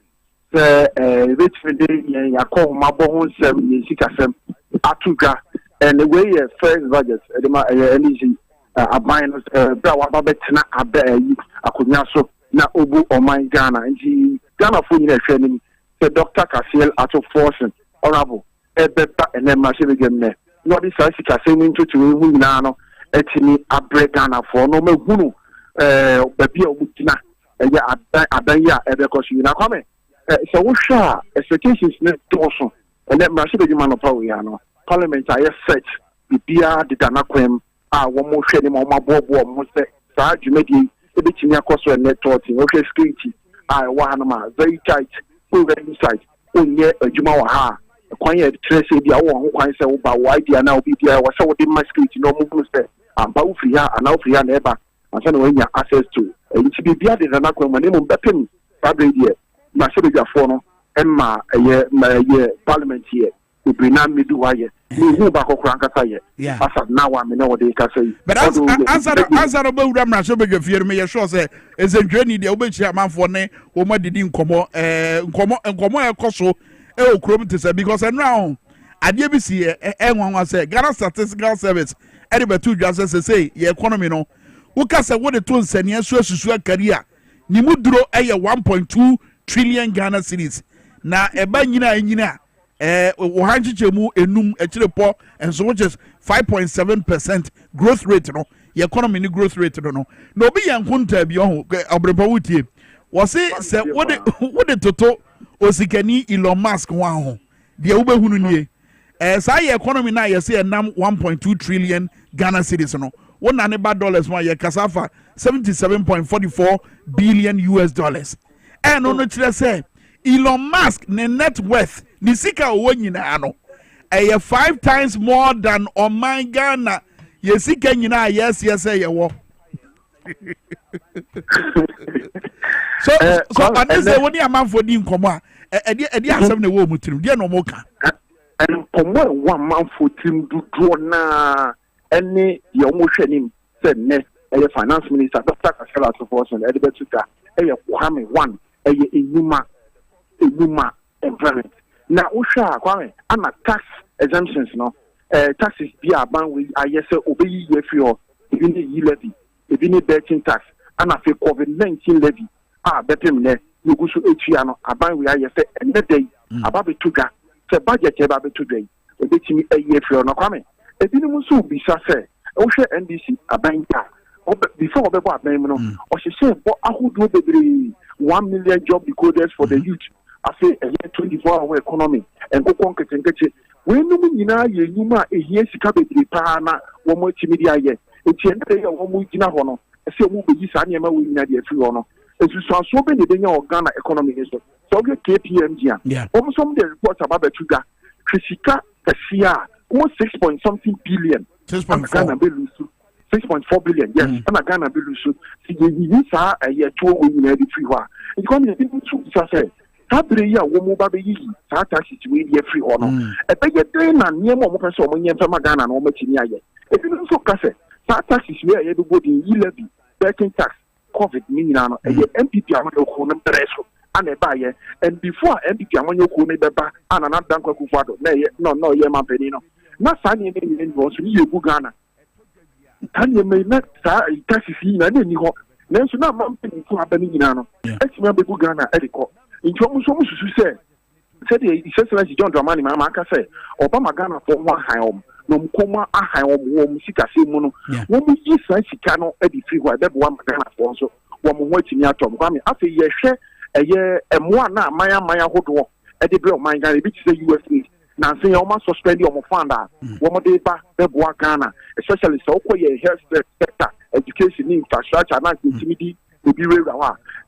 se which day ya ko mabo ho nsem ye sikasem atuga and the way first budget e ma energy aban bra wa ba betena aba yi akonya so na obu o man Ghana nti Ghana fo nyina ehwenim the Dr. Kasiel Ato Forsen, Honorable, Ebeba and then Massive again. Not this I see into to Nano, Etini, Abregana for no Mugunu, Babia Butina, and ya Abaya, because you know coming. So we shall expectations net also, and then Massive Manopoiano, Parliament I set the Bia de Danaquem, one more shedding on my bob, most Sarge Medi, a bit in your cost and net talking, okay, security, I want very tight. Very inside. Onye adwuma wa ha. Kwan ye trace bia wo ho kwan se wo ba wo idea na obi bia wo se wo de masket no mu se amba wo free ha ana wo free ha na eba ansa na wanya access to nti bia de na kwan mo bepem fabre die ma se bia fo no emma ye parliament here obi na medu wa ye ni hu ba kokora nkasa ye asa na wa me na wo de ka say but answer no ba wura mra so be gafie me ye sure say ezendwani de obechi amanfo ne wo ma didi nkomo nkomo ekoso e okrom te say because now ade bi si enwanwa say Ghana Statistical Service e de betu dwa say ye economy no wo ka say wo de to nsania so asusu akari a ni muduro eye 1.2 trillion Ghana cedis na eba nyina Ohanchichemu enum echirepo and so which is 5.7% growth rate no economy ni growth rate no obi yankunta bi ho obrepa wutie wo se wode toto osikani Elon Musk wa ho de ubehunu nie saa economy na ye say nam 1.2 trillion Ghana cedis no wona ne ba dollars ma ye kasafa 77.44 billion US dollars no kire say Elon Musk ne net worth ni sika owo nyina no 5 times more than Oman Ghana yesika nyina yes ye wo so anese woni amanfo di nkomo a edi asem na wo mutirim de no mo ka nkomo wa amanfo tim dudu na ene ye mo hwenim se ne finance minister Dr. Kashala Sofoson Edibetuka Kwame one enuma environment na usha Kwame ana tax exemptions no taxes bi aban we ayese obeyi ye fi o ebi ni levy ebi ni betting tax ana fe COVID-19 levy betem ne nugusu etua no aban we ayese endedey ababetuga se budget e babetudey ebetimi eye fi o no Kwame ebi ni musu bi sa se ohwe NDC aban ta before obebo aban no o se bo ahudu bebre 1 million job decoders for the youth I say a 24-hour economy and go conquer when no nyina ye nyuma ehie sika bebre pa na wo mo chimidi aye eti ende ye wo mo gina ho no se wo be yi sa na ma wo nyina de afi ho no esusuaso be ne benya Ghana economy so so ge KPMG a wo some the report about betuga fisika kasia almost 6 point something billion 6.4 billion 6.4 billion yes and Ghana be lose si ye sa ye to wo nyina de fi ho a economy be to say Tabri ya wo mo ba be yi sa taxes we dey free ono e be ye den na nie mo pese o mo nye fama Ghana na o ma chini aye e bi no so ka se sa taxes we ye do body levy betting tax covid ni nyina no e ye MPP amon ko no preso ana e ba ye and before MPP amon ko no be ba ana na dan kwaku fado na ye no ye ma peni no na sa ni ni so ni ye bu Ghana tan ye me na sa taxes ni na ni ho na so na ma peni fu abani nyina no e ti ma be bu Ghana e de ko Inchomu so mususu said the Excellency John Dramani Maka said, Obama Ghana for one home, no Mukoma, a high home, Sika Simono, when we use Sikano, Eddie Free, where that one Ghana for so, one watching your Tom Grammy, after ye share a year and one now, Maya Hodo, Eddie Bro, my Ghana, which is the USA. Now, say, almost suspend your Mofanda, one more day back, Beboa Ghana, especially so for your health sector, education, infrastructure, and intimidity, to be real.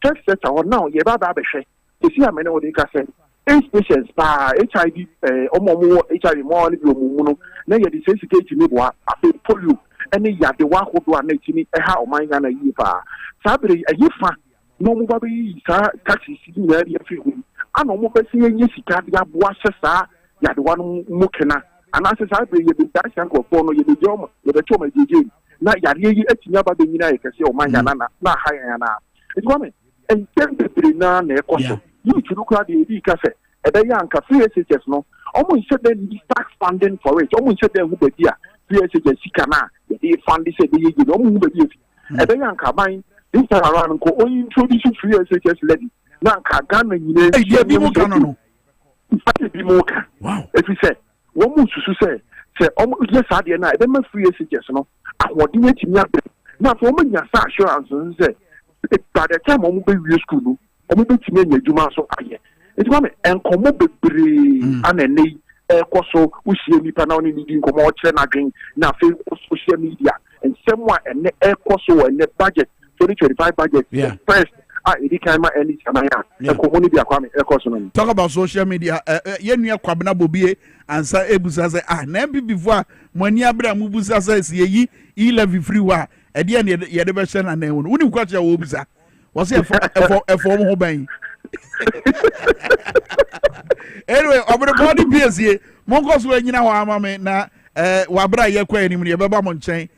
Health sector, now, ye baba beshe. You see, I mean, what they can say. 8 patients by HIV, HIV more, now you desensitize to me, I feel polio, and then you have the one who do a native, a how my Ghana yipa. Sabri, a yifa, no more baby, taxis, you know, I know more person, yes, you can't be a boassa, you had one mukena, and I said, I bring you the dash uncle for no, you the job, with the choma, you now you are etching up the United, oh my Ghana, not higher now. It's woman, and then the Brina, ne you to look at the cafe, a day young cafe SHS no, almost said then tax funding for it, almost said then who be dear, SHS Sikana, the fund is a day, you don't move it. A day young cabine, this time around and go only introduce free SHS levy. Now, Ghana, you know, wow. If we say, one more to say, almost yes, I did not, then my free SHS no, I want to make me up. Now, for me, your assurance and say, by the time I will be real school. Omo betime nya djuma so aye etima me enkomo bebre anene ekoso uhie nipa na oni nidi nkomo o kire na dwen na fe social media and semwa ene ekoso ene budget 2025 budget first edi kan ma eni samaya enkomo ni bia Kwame ekoso no talk about social media yenua kwabena bobie ansa ebusa say na before mani abra mu busa say ye yi level free wa edi ye de be hye na na hu uni kwache wo busa was it for home bang? Anyway, over the body PSA, Monkos when you know how I na Wabra Yakwa and Yabba Monchain.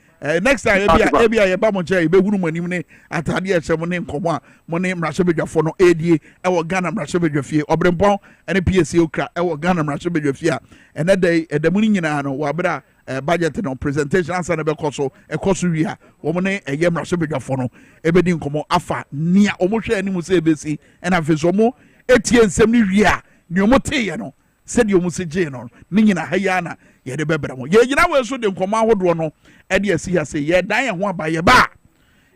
Next time, maybe I have Bamonche, be woman in Atadia, some name Koma, Monet Rashabija for no AD, our Ghana Rashabija fear, Obrempon, and a PSO crack, our Ghana Rashabija fear. And that day at the Munino, Wabra. Budget no presentation answer na be koso e koso wi ha wo mo ne eyem raso bedwafo no e be di nkomo afa nia o mo hwe ani mu se besi e na feso mo etie nsem ni wi a ni o mo te ye no se di o mo se je no ni nyina ha ya na ye de bebra mo ye nyina we so de nkoma ahodo no e de asi ha say ye dan ye ho aba ye ba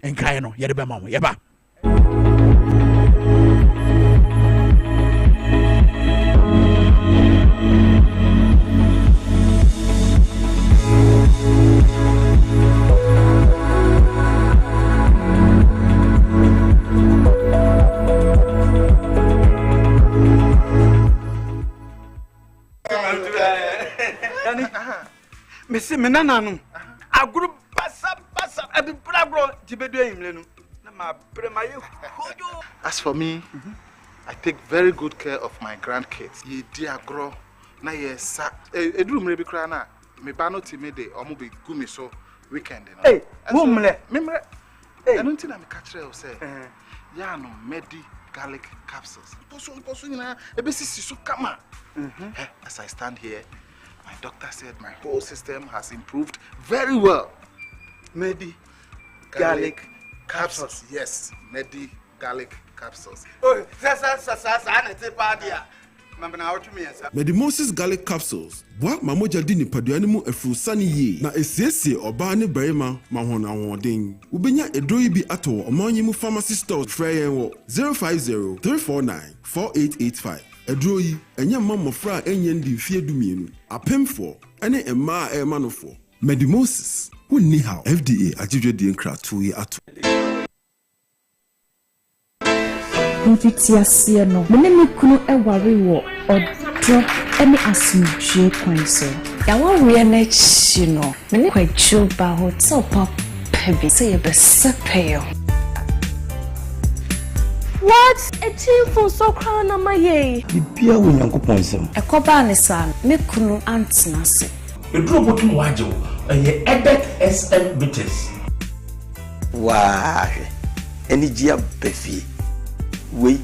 enkae no ye de be ma mo ye ba Messi menanano aguru basa abibra bro tibedu emlenu na ma premaye hojo. As for me, I take very good care of my grandkids. Ye di agro na ye sa eduru mre bi kra na me ba no ti me de omo be gumi so weekend no. Hey, mumle memre enu nti na me ka kire o say ya no medi garlic capsules. Poso nyina ebesisi so kama. As I stand here, my doctor said my whole system has improved very well. Medi garlic capsules. Yes, Medi garlic capsules. Oh, Medimosis garlic capsules. Boa mamoja di nipadua mu efurusani ye na esiesie oba ne barima mahona hoden. Ubenya edro yi bi ato omanyi mu pharmacy stores frɛ yɛn wɔ 050 349 4885. Edro yi enya mamofra enye ndi fie dumienu. Apemfo ene emma emanofo. Medimosis wonni how FDA agidwedi nkra to yi ato. Mfitiasie no mene mekunu eware wo odro ene asumdwe kwan so ya wawe na chi no mene kwachu ba hotel pop pebi say ye besepeyo. What a team for so crown na maye bibia wo nyankopon sem ekoba ne san mekunu antina se eduro botum waje ye edek SM bitters wa eni gia befi we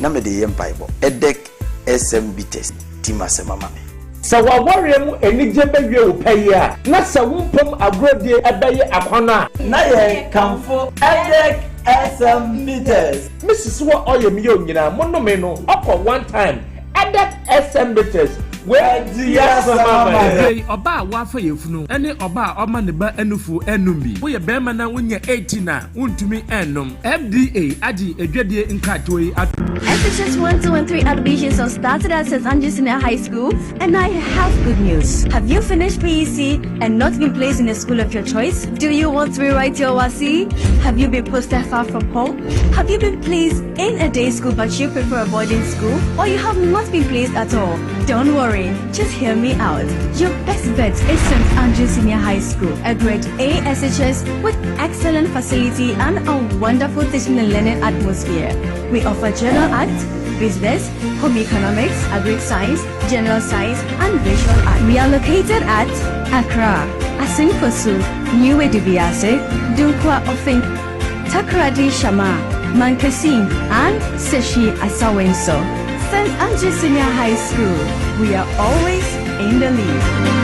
na me de yempaibo edek SM bitters timase mama me sa wa warrior mu enije bewie wo paye a na sa wumpom agrodie ebaye akwana na ye kamfo edek SM bitters Mrs. Wa oyem yo nyina monome no okọ one time edek SM bitters where dia mama hey oba wa fa yefunu ene oba oma ne ba enufu enumbi wo ye bema na wonya 18 na untumi enum FDA agi edwadie nkatoi SHS 1213 admissions have started at St. Andrews Senior High School, and I have good news. Have you finished PEC and not been placed in a school of your choice? Do you want to rewrite your WASI? Have you been posted far from home? Have you been placed in a day school but you prefer a boarding school? Or you have not been placed at all? Don't worry, just hear me out. Your best bet is St. Andrews Senior High School, a grade A SHS with excellent facility and a wonderful teaching and learning atmosphere. We offer general art, business, home economics, agri science, general science, and visual art. We are located at Accra, Asinfosu, New Edibiase, Dunkwa Ofink, Takradi Shama, Mankasim, and Seshi Asawenso. St. Andrews Senior High School. We are always in the lead.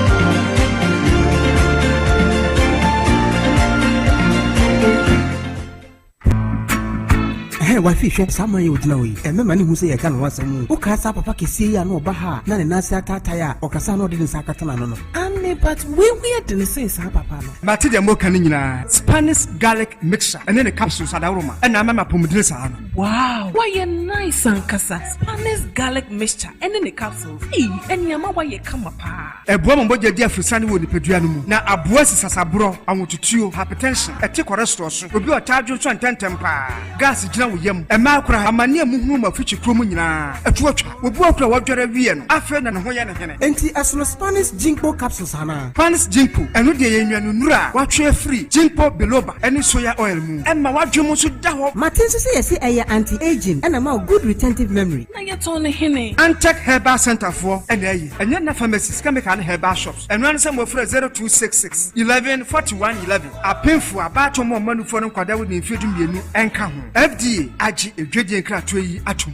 Why fish sama you know e me mani hu say e kan wasam o ka sa papa kesi ya no ba ha na ne nase atata ya o kasa no de sakata na no ame but we de say sa papa no but the mo kan nyina Spanish garlic mixture and then the capsules adaroma and na mama pomodre sa no wow why you nice and kasa Spanish garlic mixture and then the capsules and yama why you come pa e bo mo boje dia frusani wo ni pedua no mu na aboa sisasabro awotutuo hypertension e te cholesterol so obi o taadwo so ntentem pa gas gina wo yam e ma akura amane muhunu ma fichi krom nyina atuatwa obi akura wadware wie no afa na ne ho ye ne hene enti asono Spanish ginkgo capsules ana Spanish ginkgo eno de ye nnuanu nura watwe free ginkgo biloba ene soya oil mu e ma wadwe mu so da ho Martin so say yesi eye anti aging and ma good retentive memory na ye to ne hene Antec Herbal Center for ene ayi enye na pharmacies chemical herbal shops eno an sem ofre 0266 11 41 11 apemfu abato mo manufo no kwada wo ne mfedum yenu enka ho FDA agi edwedie nkrato yi atom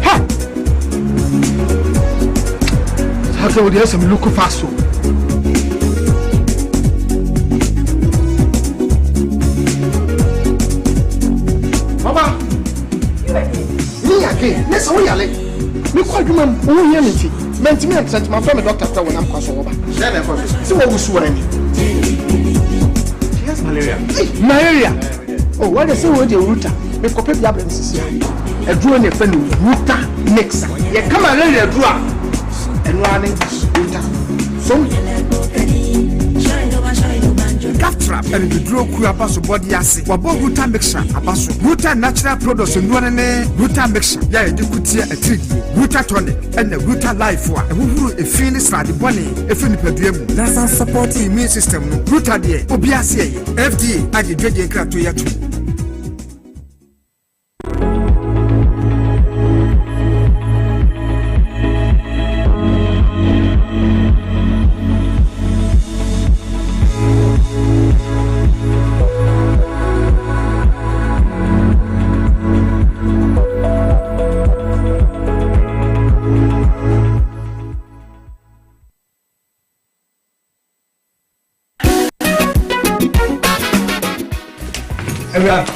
ha hata wo dia sem luku faso mama ni yake nesa wo yale ni kwa dwuma wo hia meti Mentiment sent my friend doctor when I'm cross over. See what we swear. She has malaria. Malaria. Oh, what is it with the router? Make up the absence. A drone a friend router next. Yeah, come on, let it draw. And running router. So Calf trap and the draw crew abaso body yasi. Wabo router mixture abaso. Router natural products and one router mixture. Yeah, you could see a trick. Router tonic and the router life for. And who a finish the bunny, a fin per diem. That's support immune system. Router de Obiasi, FDA, I did drinking crap to yet.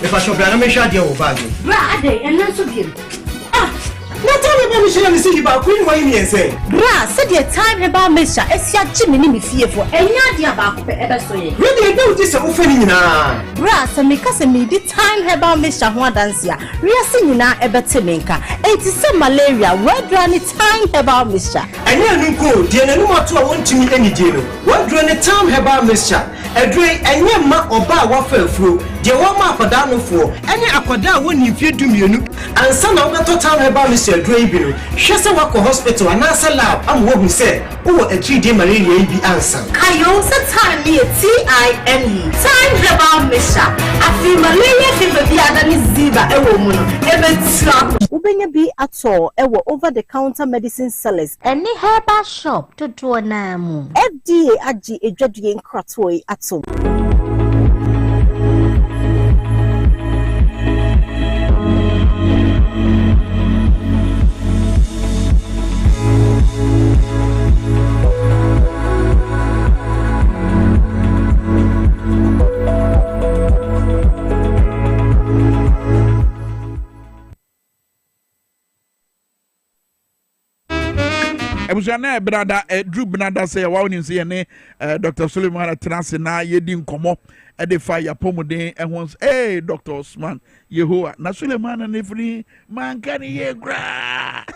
If I shop, I'm sure you'll buy it. Brother, and that's okay. What time about me saying see about Queen Wayne and say? Bra, said your time about Misha, it's your Jimmy fearful, and you're about ever so. Really, do this offering now. Bra, so make us a midi time about Misha one dance ya. We are singing now about Timinka. It is some malaria, where granny time about Misha. And you go, dear, no more to want to meet any deal. What granny time about Misha? A drink and your ma or bar waffle through. The one map for down for any aquada when you fear to me and some of the time about Mr. Draven. She's a walk hospital and answer lab. I'm what we said. Oh, a 3-day malaria be answer. I also time me TIME. Time about Misha. I feel malaria fever be than Ziba a woman. Even slap. Ubenya be at all over the counter medicine sellers. Any herbal shop to do a name. FDA agi a judging cratway at all. Ebushane brada Drew Brada say wa woni say ne Dr. Suleiman Transe na yedi nkomo e de fa ya pomuden e ho eh Dr. Osman Yehowa na Suleiman na free man kan ye gra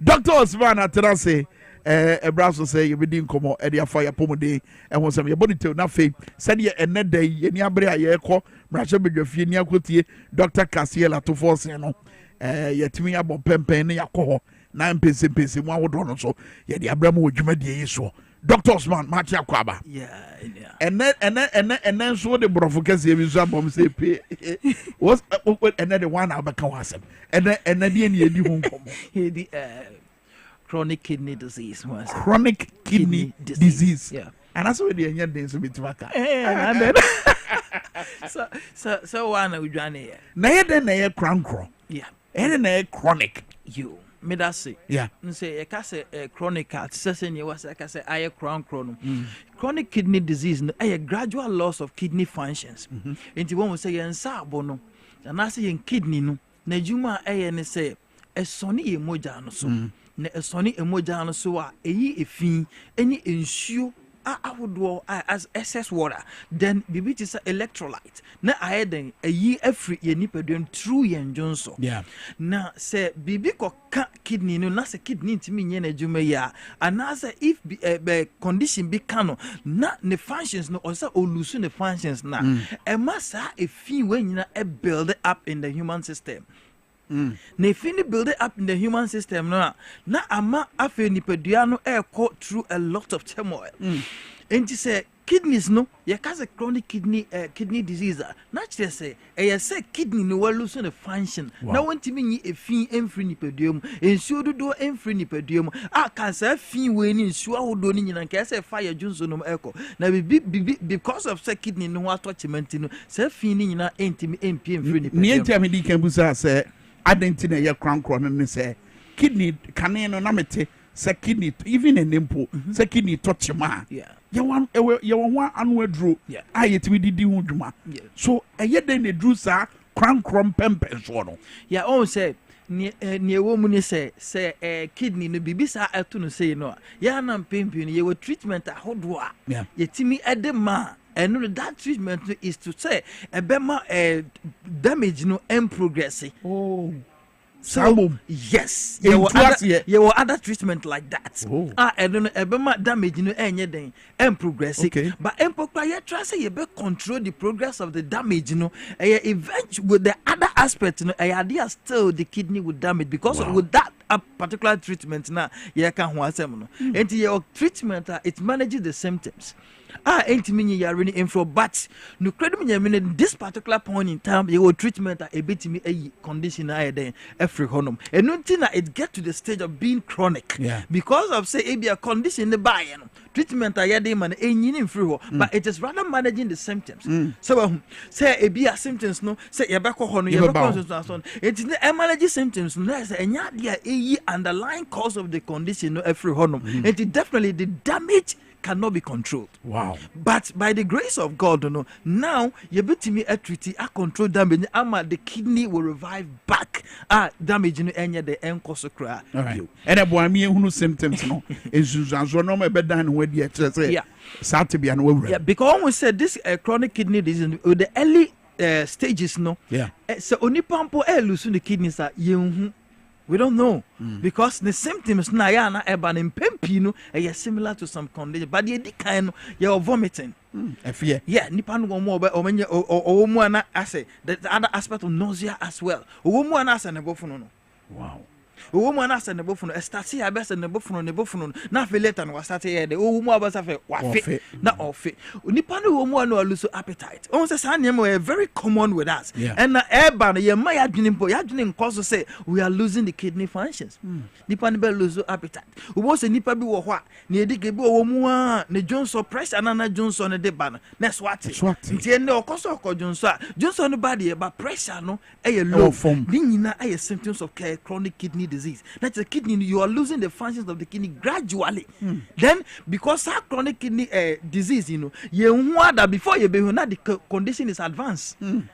Dr. Osman Transe Ebraso say you be nkomo e de fa ya pomuden e ho sam ye bonite na fe said ye eneda ye ni abre aye ko mrahye bedwafie ni akotie Dr. Kasiela to force no yetimi abon pempen ne yakoho na mpese mu awodo no so ye de abrama odwumadie yeso Dr. Osman Machi Akwaba and so the brofokase bi so abom say pe was and the one abaka wasem and the ne edi hu nkom the chronic kidney disease was chronic kidney disease yeah and that's what the enya den so bitimaka so one udwane na ye den na ye krankro yeah and na chronic you me that say yeah say you say chronic say you was like I say I chronic kidney disease no a gradual loss of kidney functions enti when we say yensa abono and I say in kidney no na juma ne say esone emoja no so na esone emoja no so a eyi efin eni ensuo as excess water then bibi is electrolyte na aheden ayi afri ye nipadum through yen jonso yeah na say bibi ko ka kidney no na say kidney ntimi nye na adwuma ya anasa if condition be kano na ne functions no or say olusu ne functions na e masa e fi we nyina e build up in the human system. Na fini build it up in the human system na ama afe nipadua no go through a lot of turmoil. And you say kidneys no you cause a chronic kidney disease naturally say say kidney no will lose the function na want me e fin emfri nipadua ensuo dodo emfri nipadua mu can say fin we ni ensuo ahodo ni nyina can say fire junso no na because of say kidney no attachment no say fin ni nyina entimi empi emfri nipadua ni entimi di kan busa say identity na ye krankro no say kidney kane no na mete say kidney even an impo say kidney touch ma you want anwa dro ayetimi didi hu dwuma so eye den na dru sa krankro pempen so no on say near woman say kidney no bibi sa eto no say no ya na mpempi no ye wo treatment ahodoa ye timi edema and that treatment is to say ebema damage no in progress. So yes, you will other treatment like that. And then ebema damage no enye den and progress. But empokra you try say you be control the progress of the damage, you know. Eventually with the other aspect, you know, idea still the kidney will damage because with that particular treatment now you can ho asem no. And your treatment it manages the symptoms. Ain't mean you are really info, but no credit me this particular point in time your treatment a bit me a condition then every honum and until it get to the stage of being chronic because of say a condition the buy treatment I had man in free but it is rather managing the symptoms. So say a be symptoms no say your back on your it is managing symptoms no and a underlying cause of the condition no every honum it definitely the damage cannot be controlled. Wow. But by the grace of God, you know, now you bet me a treaty, a control damage, the kidney will revive back. Damage in any the end cause of cry. And a boy me who symptoms no is no better than when you say Saturday and over. Yeah, because we said this chronic kidney disease with the early stages, no. Yeah. So only pampo lose the kidneys are you. We don't know because the symptoms na ya na eba na mpempi no similar to some condition but the kind you're vomiting. Yeah, nipa no mo omenye o mu ana ase the other aspect of nausea as well. O mu ana ase ne bofuno no. Wow. O mu ana ase ne bofuno start here be ase ne bofuno na fe later no start here de o mu abasa fe wafe na ofe. Nipa no mu ana lose appetite. On say san name very common with us. And na eba no ye ma ya dwene cause say we are losing the kidney functions. Nipa no be lose appetite. O say nipa bi wo ho a na edike bi o mu a ne Johnson pressure na Johnson ne de ba no. Na swat. Ntie ne okoso Johnson no body but pressure no low. Ni nyina symptoms of chronic kidney disease. That's the kidney, you are losing the functions of the kidney gradually. Then, because that chronic kidney disease, you know, you that before you be the condition is advanced. And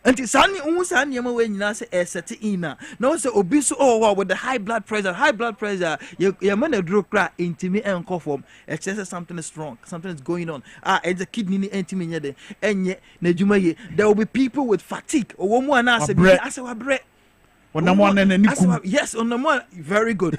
it's only when you say setting now say obese with the high blood pressure, your man draw cry intimate and cough from excess something is strong, something is going on. It's a kidney intimate and yet there will be people with fatigue or one answer bread. Yes, on the one very good.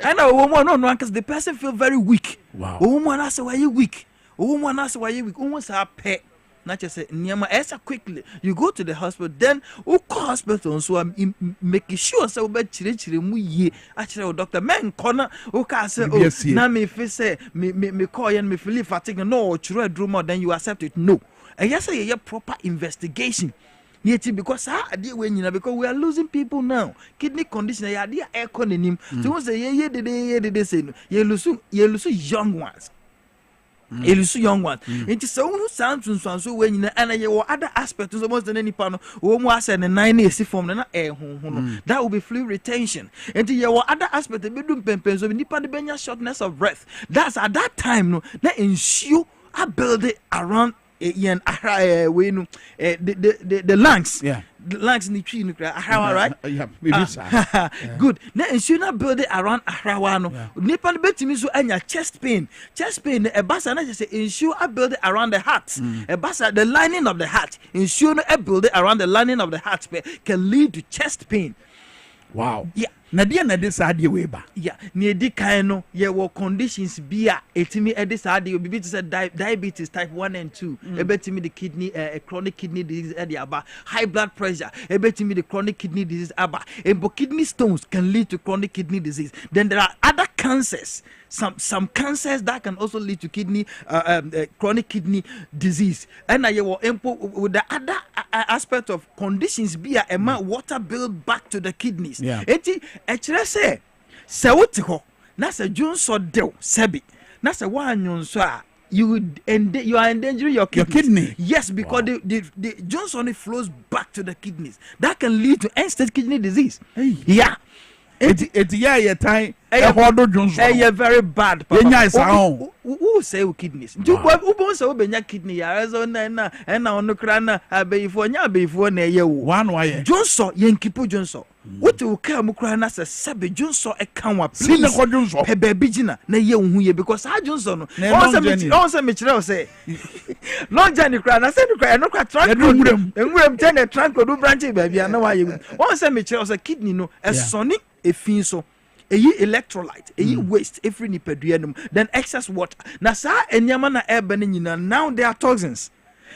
And a woman no because the person feel very weak. Wow. A woman ask why you weak. A woman ask why you weak. Almost a pet. Not just say nyama esa quickly. You go to the hospital, then who call hospital so I'm making sure so be chire mu ye. Actually doctor men corner who can say na me fi say me call and me feel fatigue no chire drama then you accept it. No. And yes say a proper investigation. Because because we are losing people now. Kidney condition, idea economy. So say they say no. You lose young ones. You lose young ones. It is so sounds so when you and you other aspects almost than any panel. Almost and 9 years from the air that will be fluid retention. And your other aspect the bedroom pempens of the shortness of breath. That's at that time no that ensure I build it around the lungs. The lungs in the tree, right? Good. Now, you not build it around Ahrawano. Nipan betimi so anya chest pain. Chest pain, a basa na say ensure I build it around the heart. A basa, the lining of the heart. Ensure I build it around the lining of the heart can lead to chest pain. Wow. Yeah. Nadia na this idea way ba. Yeah. Near the kind ye wo conditions be a etimi e this idea be to say diabetes type 1 and 2. Ebetimi the kidney chronic kidney disease e aba. High blood pressure. Ebetimi the chronic kidney disease aba. Kidney stones can lead to chronic kidney disease. Then there are other cancers. Some cancers that can also lead to kidney chronic kidney disease. And with the other aspect of conditions be a water build back to the kidneys. Actually say what na say Johnson deal sebi na say one you are endangering your kidney. Yes, because the Johnson flows back to the kidneys. That can lead to end-stage kidney disease. Yeah. It's time. Johnson. Very bad. Who say kidneys? Who say benya kidney? Arizona na ono krana abeyifo nya abeyifo na ye wo. One why? Johnson yenkipo Johnson. What you come crying as a Sabi Johnson a camera, See the Johnson, a baby Gina, na ye who ye because I Johnson, also Mitchell say, Long Johnny crying, I said to cry, no cry, trunk, and we 10 a trunk or do branch, baby. I know why you once a Mitchell was a kidney, no, a sonic, a finso. A electrolyte, a waste, every nipeduanum, then excess water. Nasa and Yamana air burning, now there are toxins.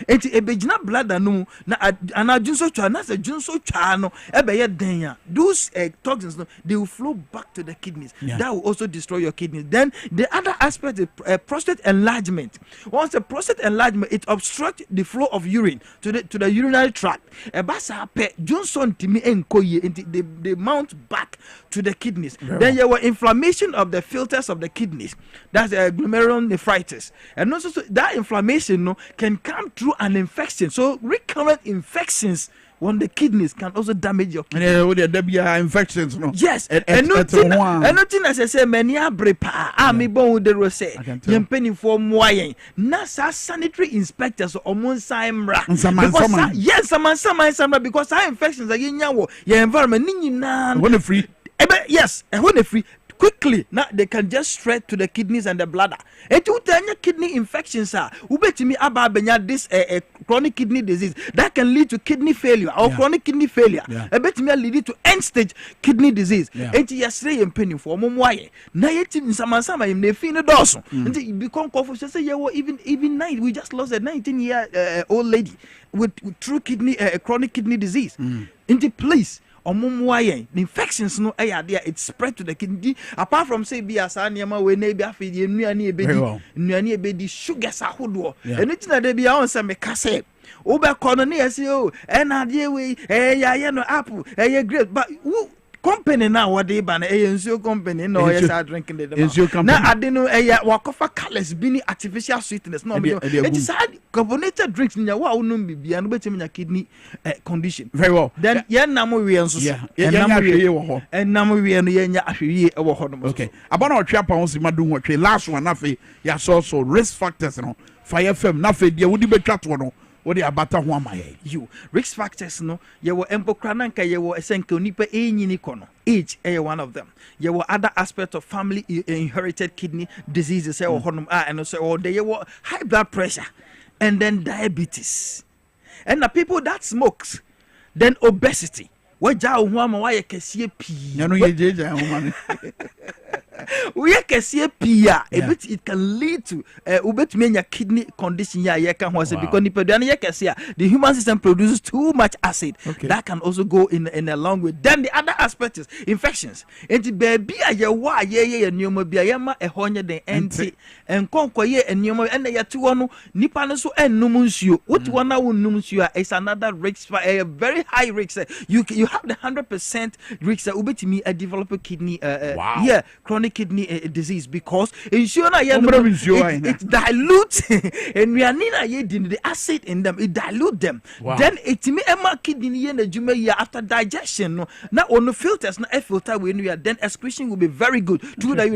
Enti ebejina blood anu na ana junso twa na se junso twa no ebeye denya those toxins no they will flow back to the kidneys. That will also destroy your kidneys. Then the other aspect is prostate enlargement. Once the prostate enlargement, it obstructs the flow of urine to the urinary tract. Ebasa pe junso ntimi enkoye they mount back to the kidneys. Then there were inflammation of the filters of the kidneys. That's glomerulonephritis. And also so that inflammation no can come through an infection. So recurrent infections on the kidneys can also damage your kidneys. There be infections, no? Yes. And nothing as I say, many abrepa, me bon de rose, penny for moyen. Nasa sanitary inspectors or monsaimra. Yes, some because our infections are in your environment. When free. Yes, and when free. Quickly, now they can just spread to the kidneys and the bladder. And to tell kidney infections are ubetimi ababenya this chronic kidney disease that can lead to kidney failure or chronic kidney failure. Ebetimi lead to end stage kidney disease. And yesterday in penny for momwaye. Na yeti sama im nefi no doso. And become confused say even night we just lost a 19-year old lady with true kidney chronic kidney disease. Into place. The infections no there it spread to the kidney apart from say be asaniama we na bia fe nnuane ebedi sugars ahodo and it na dey bia on say me kase obe kono na yesi o na dey we ya no apple grape but company now what they ban a company no yes are drinking the now adeno wakofa colors bini artificial sweetness no it is hard carbonated drinks in wa unum bibia no betimi na kidney condition very well then namu we enso and namu we no nya ahwewie e wo hono okay abana otwa pa won si madu hotwe last one afi ya so risk factors no fire fm na fe dia wodi betwa to no what the abata ho amaye you risk factors no ye wo empokrananka ye wo esenka onipa enyini kono age one of them ye wo other aspect of family inherited kidney diseases or honum and also or they wo high blood pressure and then diabetes and the people that smokes then obesity waja ho ama wa ye kese pii no ye jeja ho man we can see a pia it can lead to ubetmenya kidney condition ya can was because the human system produces too much acid that can also go in along with then the other aspect is infections and the baby wa ye nneoma bia ye ma ehonye den enti enkonkoye nneoma and ya to no nipa no so ennum nsuo what one na wonnum nsuo is another risk a very high risk you have the 100% risk that ubetimi develop a kidney chronic kidney disease because it dilutes and we are the acid in them it dilute them then it may kidney after digestion no now on the filters na filter when we are then excretion will be very good to that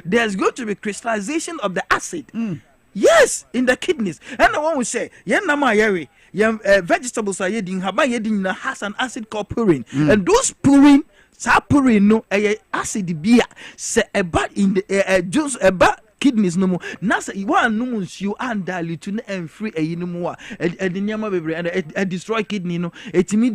there's going to be crystallization of the acid yes in the kidneys and the one will say vegetables are has an acid called purine and those purine sapuri no acid bia se eba in the juice eba kidneys no mo na se one no nsuo and dilute na free no mo nyama bebre and destroy kidney no etimi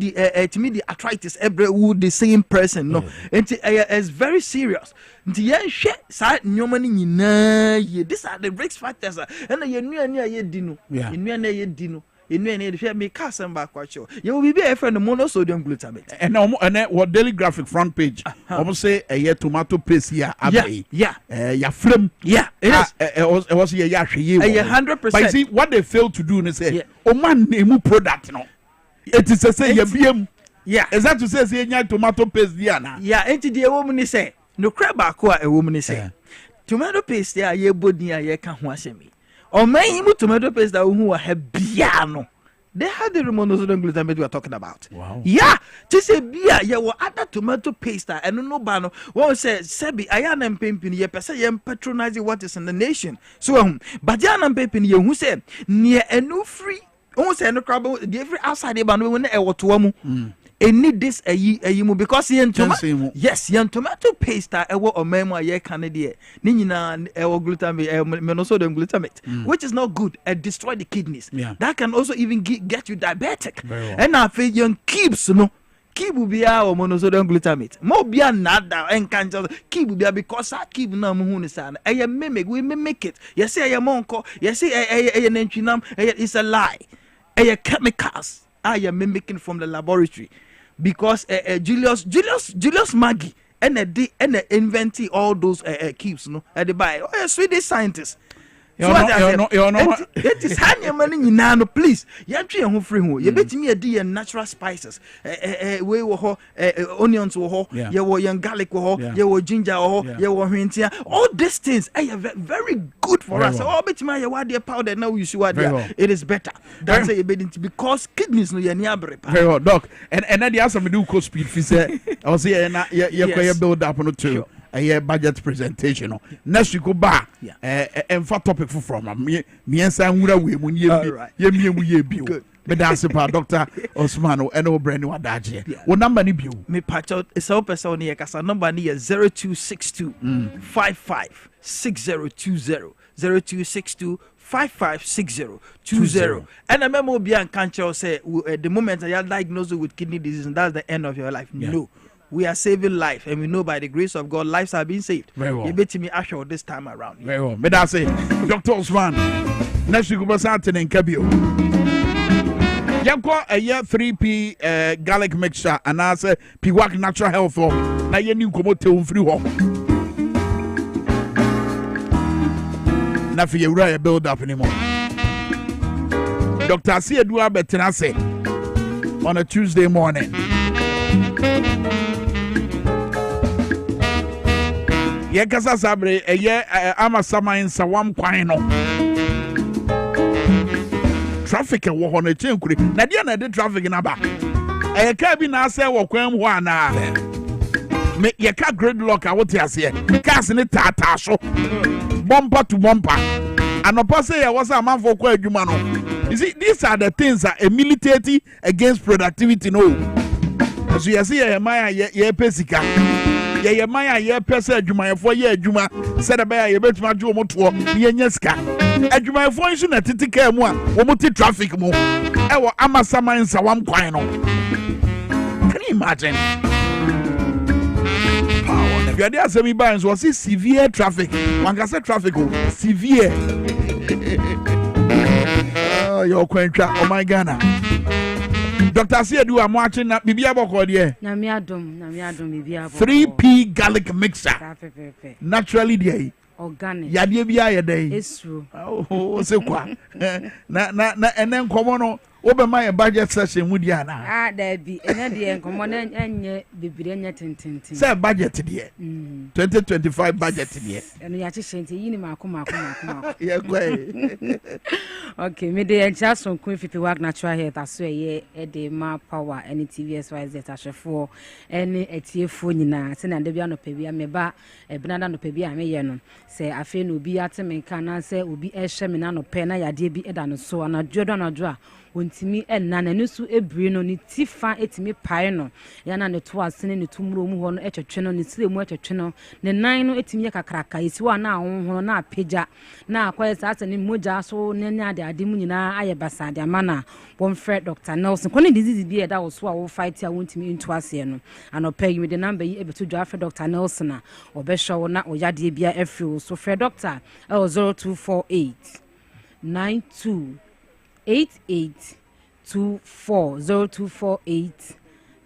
the arthritis every would the same person no it is very serious nti yen hwe sa nyoma ni nyina ye these are the risk factors and ye nuane aye di no nuane aye di no me casam back kwacho you will be a friend of monosodium glutamate and what daily graphic front page almost say a tomato paste here ya flame it was a 100%. But see what they fail to do is say oh man name product no it is to say is that to say tomato paste there na enti the woman say no crab akwa a woman say tomato paste ya ye bodi ya ye ka ho asemi or may tomato paste that who have biano. They had the monosodium glutamate we are talking about. Wow. Yeah. To say beer, yeah, what other tomato paste and no bano. One says, Sebi, I am pimping ye per se patronizing what is in the nation. So, but Jan pimping ye who said near a new free almost no crab every outside the ban when to need this because yes tomato paste ye Canadian monosodium glutamate which is not good and destroy the kidneys. That can also even get you diabetic. And I feel young keeps kibu bia or monosodium glutamate mo bia nada enkancha kibu bia because I keep na mu ni sana mimic we mimic it you say monko you say nentwinam it's a lie chemicals I am mimicking from the laboratory because Julius Maggie and inventing all those keeps at the buy Swedish scientists. It is hanya money nano please ya twe ho free ho ye betimi adi natural spices we wo ho onions wo ho ye wo young garlic wo ho ye wo ginger wo ho ye wo hwentia all these things are very good for us all betimi ye wade powder now you see what it is better that's say because kidneys no ye ni abre pa very well doc and then the answer me do co speed fi say I say na ye build up no too a budget presentation next week go back and for topic from me and Sangura we mun ye bio but that's pa Dr. Osman and brand new adaje what number ni bio me patch out is our person here kasa number ni 0262 55 6020 0262 556020 and a memo be and can't say the moment you are diagnosed with kidney disease and that's the end of your life. No, we are saving life and we know by the grace of God lives are being saved. Very well. You bet me assure this time around. Very well. But I say Dr. Osman next week we'll start in Kabio. Yanko a year 3p garlic mixture and I say Piwak natural health na ye new komote free ho. Na fi yewura build up anymore. Dr. Asiedua Betenase on a Tuesday morning. Ye kasa sabre ye amasama in sawam kwan no. Traffic wo ho na chenkure. Na dia na de traffic na ba. Ka bi na ase wo kwan ho ana. Me ye ka gridlock a wote ase. Cars ni tata so. Bumper to bumper. And upon say I was a man for quite human. You see, these are the things that are militating against productivity. No, so you see, a Maya ye pesika, ye Maya ye pesa juma for ye juma said about ye bet my juma to ye nyeska. A juma for you na titika mo, omuti traffic mo. Ewa amasama in sawam kwano. Can you imagine? You are there, semi bands was severe traffic. One can say traffic, severe. Oh, your quencha, oh my Ghana. Dr. Siedu, I'm watching that Bibia Bokodier. Namiadum, Bibia. 3p garlic mixer. Naturally, dear. Organic. Yadibia, day. It's true. Oh, so quoi? Na, and then come on. Obe my budget session with Yana. There be another common and yet be tin. Say budget today. 2025 budget today. And we are just saying, Kuma. Yeah, great. Okay, me the just some quick if you work natural health, I swear, yeah, a ma power, any TVSYZ, I shall for any a tear phone na, send and the piano pebia, me ba, a banana no pebia, me yano. Say, I feel no be at me can say, will be a shaman pena, ya dear be edan so, and a Jordan or draw. Wontimi enna no so ebrie no ne tifa etimi pae no ya na ne to asene ne tumro mu ho no etwetwe no ne sire mu etwetwe no ne nan no etimi kakraka esi wa na ahonho na apagya na akwaye sa asene moja so ne nya ade mu nyina aye basade amana bon Fred Dr. Nelson kone disease bi e da wo so a wo fight a wontimi into ase no anopa yi me the number yi ebeto dwa Fred Dr. Nelson a obehwe na oyade bia afri so Fred Dr. 0248 92 8824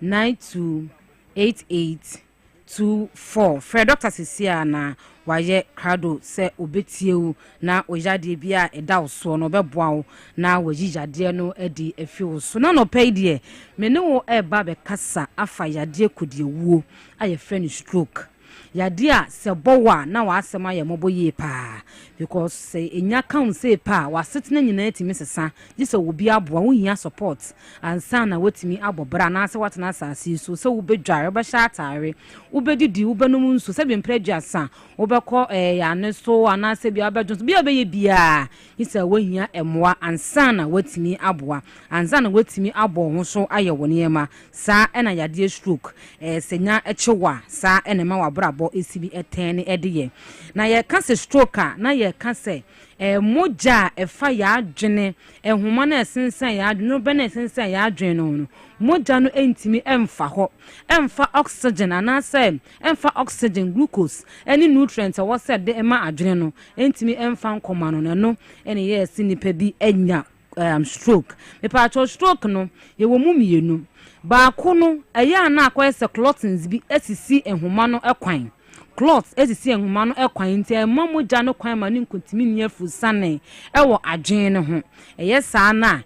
0248928824 Fred Dr. Sisia na waye krado se obetieu na oyade bia eda so no beboa na wajijade no edi efi so na no pay de me ne wo eba be kasa afa yade kodie wuo aye friend stroke yade a se bowa na wa asema ye mobo ye pa because say enya kan say pa wa setena nyina etimi sesa gise obi aboa wo hia support ansa na wetimi abobra na ase watena asase so se wo bedware ba sha atare wo bedidi wo benum nso se bempredua asa wo bekọ ya ne so anase bia bedwon bia be ye bia gise wo hia emoa ansa na wetimi aboa ansa na wetimi abo ho so aye woniema sa ena yade stroke senya echewa sa ena ma wabrabo esibi etene edeye na ye ka se stroke na ye ka se moja efa ya adwene ehoma na esensan ya adwene be na esensan ya adwene no moja no entimi emfa ho emfa oxygen anase emfa oxygen glucose any nutrients a was said de ema adwene no entimi emfa nkoma no no ene ye sinipa bi enya stroke me pa stroke no ye wo mu mienu ba ko no eya na akwese clotings bi esisi ehoma no ekwan cloth esisi ehoma no ekwan nti mamoja no kwan ma ne nkotimi nyafu sane ewo adwen ne ho eye saa na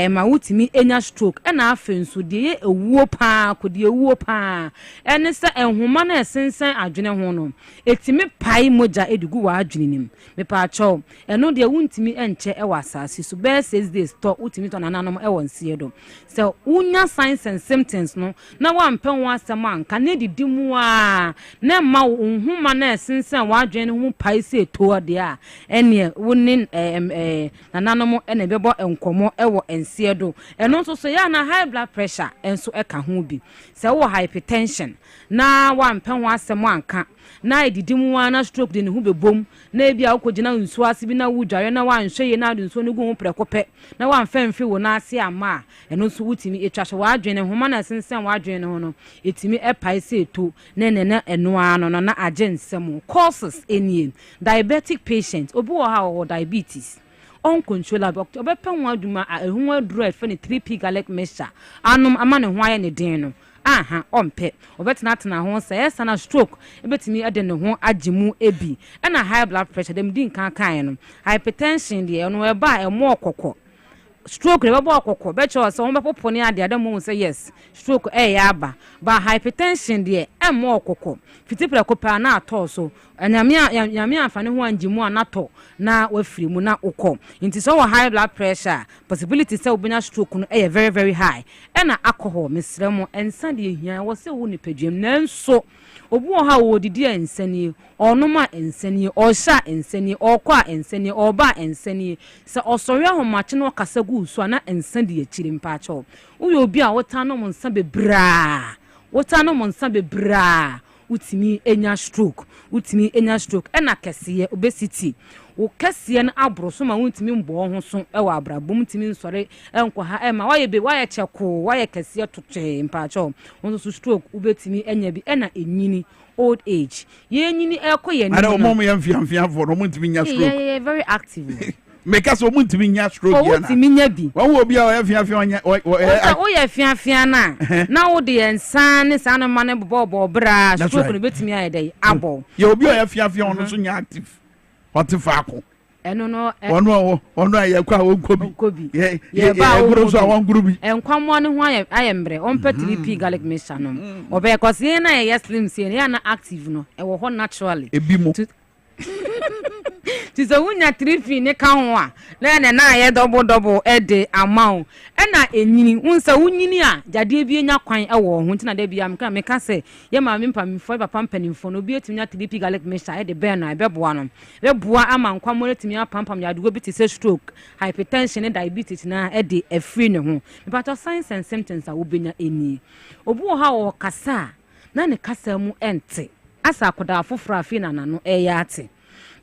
ma wutimi enya stroke na afenso de ye ewuo pa ko de ewuo pa ene se ehoma na esensen adwene ho no etimi pai moja edugu wa adwene nim me pa cho eno de wuntimi enche ewa asase so be 6 days to wutimi to nananom ewo nsie do so unya signs and symptoms no na wampen wa asem anka ne didimu a na ma huma na esensen wa adwene ho pai se to de a ene wonin nananom ene bebo enkomo ewo ensie do eno nso so ya na high blood pressure enso eka ho bi se wo hypertension na wampen wa asem anka na edidimu wa na stroke de ne ho bebom na ebia akogina nsu ase bi na wudware na wanhweye na nsu ne gu ho prekope na wanfemfe wo na ase ama eno nso wutimi etwahwe wa adwene homa na sensen wa adwene ho no etimi epai se to na eno ano na agensem causes enie diabetic patient obi wo ha wo diabetes uncontrollable obepen ho aduma ehun aduru efe ne 3p garlic mixture anum ama ne ho aye ne den no aha ompe obetena tena ho say esa na stroke ebetimi ade ne ho agimu ebi na high blood pressure dem din kan no hypertension de no eba emo okokọ stroke le babo okokọ be cho so won be popone ade ade mo say yes stroke ya aba ba hypertension de emo okokọ fitipre ko pa na ato so nyame afane ho angimu anato na wafiri mu na ukọ nti so high blood pressure possibility say obenya stroke no very very high na alcohol mesremo ensa de ehia wo se wo ni padwam nanso obu ha wo didi ensani onoma ensani osha ensani okwa ensani oba ensani se osori ahomache no kasa gu so na ensani akiri mpacho uyo obi a wotano mo nsa bebra utimi enya stroke ena kesiye obesity wo kesiye na abroso ma wuntimi mbo ho so e wa abrabom timi nsore enko ha ma waye cheko waye kesiye toche mpacho won so stroke ubetimi enya bi ena enyini old age ye nyini ekoye ni ara mom ya mfiamfia for no muntimi nya stroke yeah very active make us muntimi nya stroke ya na muntimi nya bi won wo bia ya fiamfia onya o ya fiamfia na wo de ensan ne san ma ne bobo bra stroke no betimi aye dey abo ye obi o ya fiamfia on so nya active what faako eno no ono aye kwa onkobi ye guru so awon guru bi enkwamo ne ho aye mbre on pet 3p garlic mixture no obe kwase na ye slim sie ya na active no e wo ho naturally ebimo tizo wunya 3p ne ka ho a na ye double ede amount na enyini unsa wunyini a jade bi enya kwan e wo ho ntina da bia meka se ye ma me pam fo papa mpanimfo no bi etunya 3p garlic mixture ede be no ebeboa no beboa ama nkwamo etumi apampam yadugo bi te se stroke hypertension diabetes na ede afri ne ho but signs and symptoms a wobenya eni obu ha wo kasa na ne kasa mu ente asa akoda afofra afi na no ate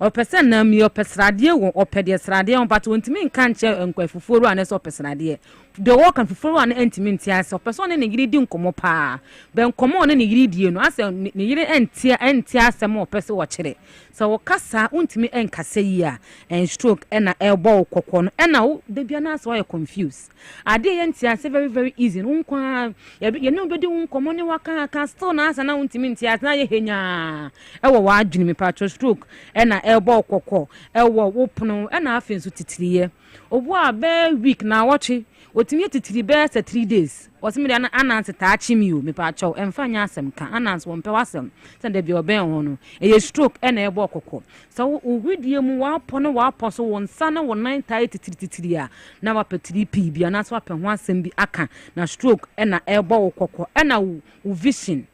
opese na mi opesrade wo opede srade on but wontimi nka nche enkwafuforo ane so opesrade de wo kan fuforo ane entimi ntia se opese one ne yiri di nkomo pa be nkomo one ne yiri die no ase ne yiri entia asem opese wo kire so wo kasa wontimi enkasa yi a en stroke na elbow kokko no na wo de bia na ase wo confused ade ye ntia se very very easy nkwa ye ne obedi nkomo ne waka ka still na ase na wontimi ntia na ye henya wo wa adwini me pa stroke na elbow kokko wo pono na afenso titiriye obu a be week na watch otimi titiri be 3 days osimi de ananse ta chimi o me pa chaw emfa nya asem ka ananse wo mpe wasem sende bi oben ho no eye stroke e na ebo kokko so uhudie mu wa pono wa poso won sana wo 9 tai titiri a na wa petiri p bia na so apɛ ho asem bi aka na stroke e na ebo wo kokko e na wo vision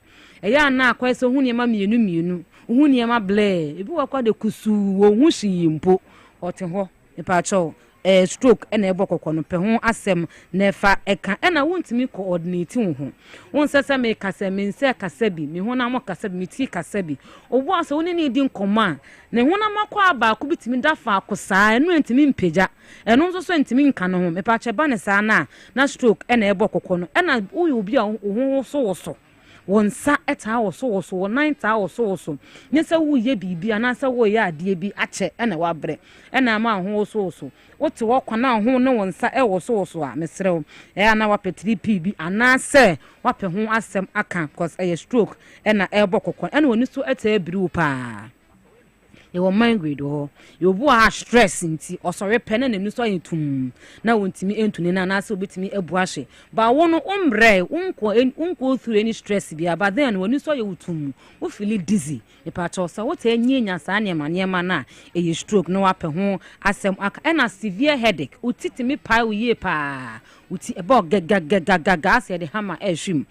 eya na akwa so hu niema mienu hu niema ble ebi wakwa de kusu wo hu shiyimpo ote ho me pa chaw stroke ena ebo kokko no pe ho asem na fa eka ena wontimi coordinate wo ho wonsese me kasa me nse kasa bi me ho na mo kasa bi me ti kasa bi obo aso woni ni di nkoma ne ho na makwa aba ko bitimi dafa akosa enu entimi mpeja enu nso so entimi nka no ho me pa che ba ne sa na stroke ena ebo kokko no ena uyo obi a ho so wonsa eta wo so 9 ta wo so nyese wo ye bibia na se wo ye ade bi ache ena wabre ena ma ho so wote wo kwana ho ne wonsa e wo so a mesrew na wapetri p bi ana se wape ho asem aka cause e stroke ena ebo kokon ena woni so eta ebiri pa ye wo migraine ho ye obu a stress nti osore pene na nu so yetum na wontimi entuni na na se obetimi ebu ahye ba wo no umbre unko through any stress bia but then woni so ye wutum wo feel dizzy e pa cha so wo ta nyenya sa niema na e stroke no wape ho asem aka ena severe headache utitimi pa wo ye pa uti ebo gaga se de hammer ehwim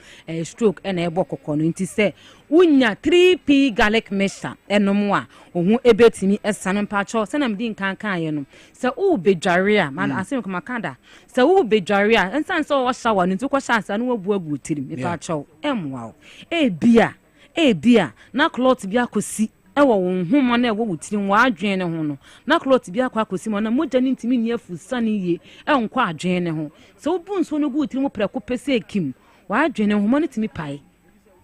stroke ena ebo kokono nti se unya 3p garlic mixture enom a ohun ebetimi esane pacho se na mdi nkankan ye no se u bedware a man asem ko makanda se u bedware a ensan so wo shower nti ko shansa no wabu agu tirim e pacho emwa ebia na cloth bi akosi ewo won homa na ewo wutirim wa adwen ne ho no na cloth bi akosi mo na moja ni ntimi ni afu sane ye enko adwen ne ho se obu nso no gu wutirim preko pese ekim wa adwen ne ho mo ne timi pai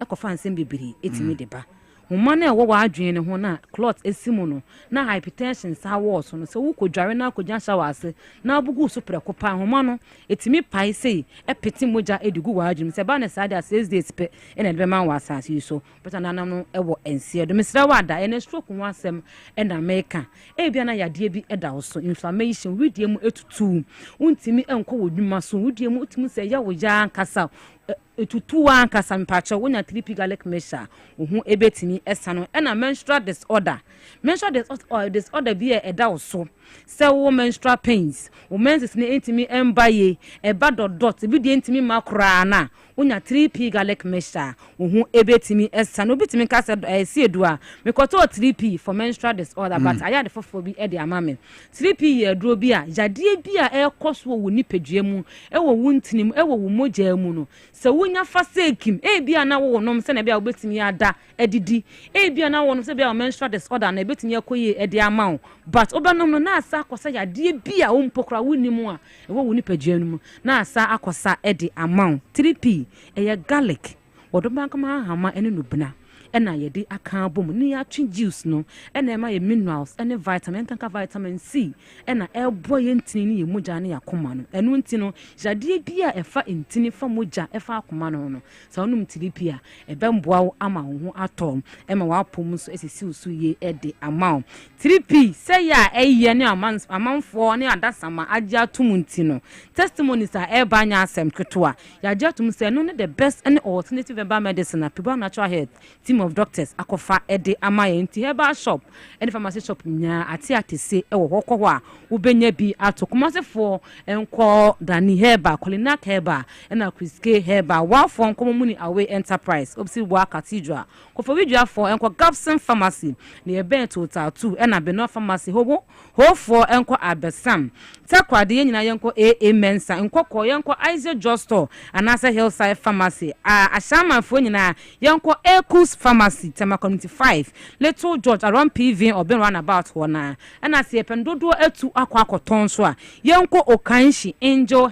ekofa nsem bibiri etimi de ba homa na ewo wa adwen ne ho na cloth esimu no na hypertension sa wo so no se wo kodware na akogya shower ase na abugu so preko pa homa no etimi pai sei epeti moja edugu wa adwen se ba na sa da 6 days pe ena de man wa asase so but ananam no ewo ensie do mesra wa da ena stroke ho asem ena meka bia na yade bi eda wo so inflammation widie mu etutu untimi enko wodwuma so widie mu utimi se ya wo ya nkasa etutu wa nkasa mpacho wonya 3p garlic mixture ohun ebetimi esano ena menstrual disorder bi eda wo so se wo menstrual pains wo menses ne entimi embaye eba dot bi de entimi makra na wonya 3p garlic mixture ohun ebetimi esano obetimi kasa siedu a mekoto 3p for menstrual disorder but aya de fofo bi e de amame 3p ye duro bi a yade bi a ekoso wo nipadua mu ewo wuntinim ewo wo moja mu no se wonya fasekim bia na wo nom se na bia obetimi ada edidi bia na wo nom se bia menstrual disorder na ebetimi akoye e de amawo but obanom no na asa akosa yade bia wo mpokra wonimu a ewo wo nipadua mu na asa akosa e de amawo 3p eye garlic wodobanka ma hama ene nubna ena yede aka bom ni ya twi juice no ena ema ye minerals ene vitamin kanka vitamin C ena ebo ye ntini ni ye moja ne yakoma no enu nti no jade bia efa ntini fa moja efa akoma no sa onum tiripi a ebemboa ama ho atom ema wa pom so esisi usu ye ede ama tiripi say ya eye ne amanfo ne adasama agye atum nti no testimonies a eba nya asem ketoa ya agye atum say no ne the best and alternative herbal medicine people natural health team of doctors akofa ede amaye nti herbal shop and pharmacy shop nya ate ewo hokko a ubenya bi atokomasefo enko dani herbal kulinak herbal na kriske herbal wafo nkomo muni away enterprise obsi wa cathedral kofa widua for enko Gapson pharmacy ne ebe total 2 na Beno pharmacy hofo enko abesam takwade nyina yenko AA Mensa enko yenko Isaac Justo anasa Hillside pharmacy ashamanfo nyina yenko Ekus pharmacy tema community 5 Little George around PV or been run about hona na se pendodo etu akwakoton so a yenko Okanshi Angel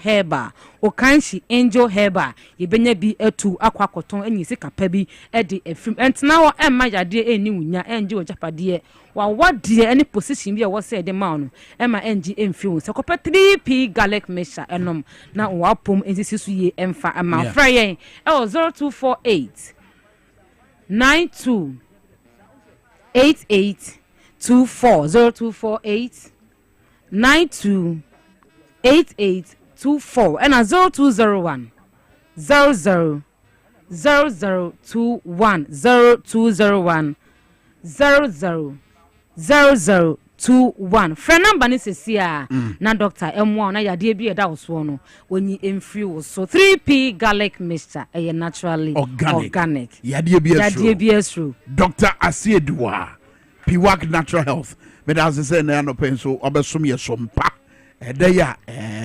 Herbal yebenya bi etu akwakoton anyisi kapa bi e de afim entna wo emma yade eni wunya enje ojapade wa wade any position bi e wo se de ma no emma enje emfim se kopa 3p garlic mixture enom na wa pom ensisi su ye emfa ama fra yen e 0248 92 8824 0248 92 88 24 and 0201 00 0021 0201 0021 friend number ni sesia na doctor M1 na yade bi eda wo no onyi emfiri wo so 3p garlic mixture naturally organic yade bi esro Dr. Asiedua Piwak Natural Health but as I say na no pen so obesom ye sompa edeya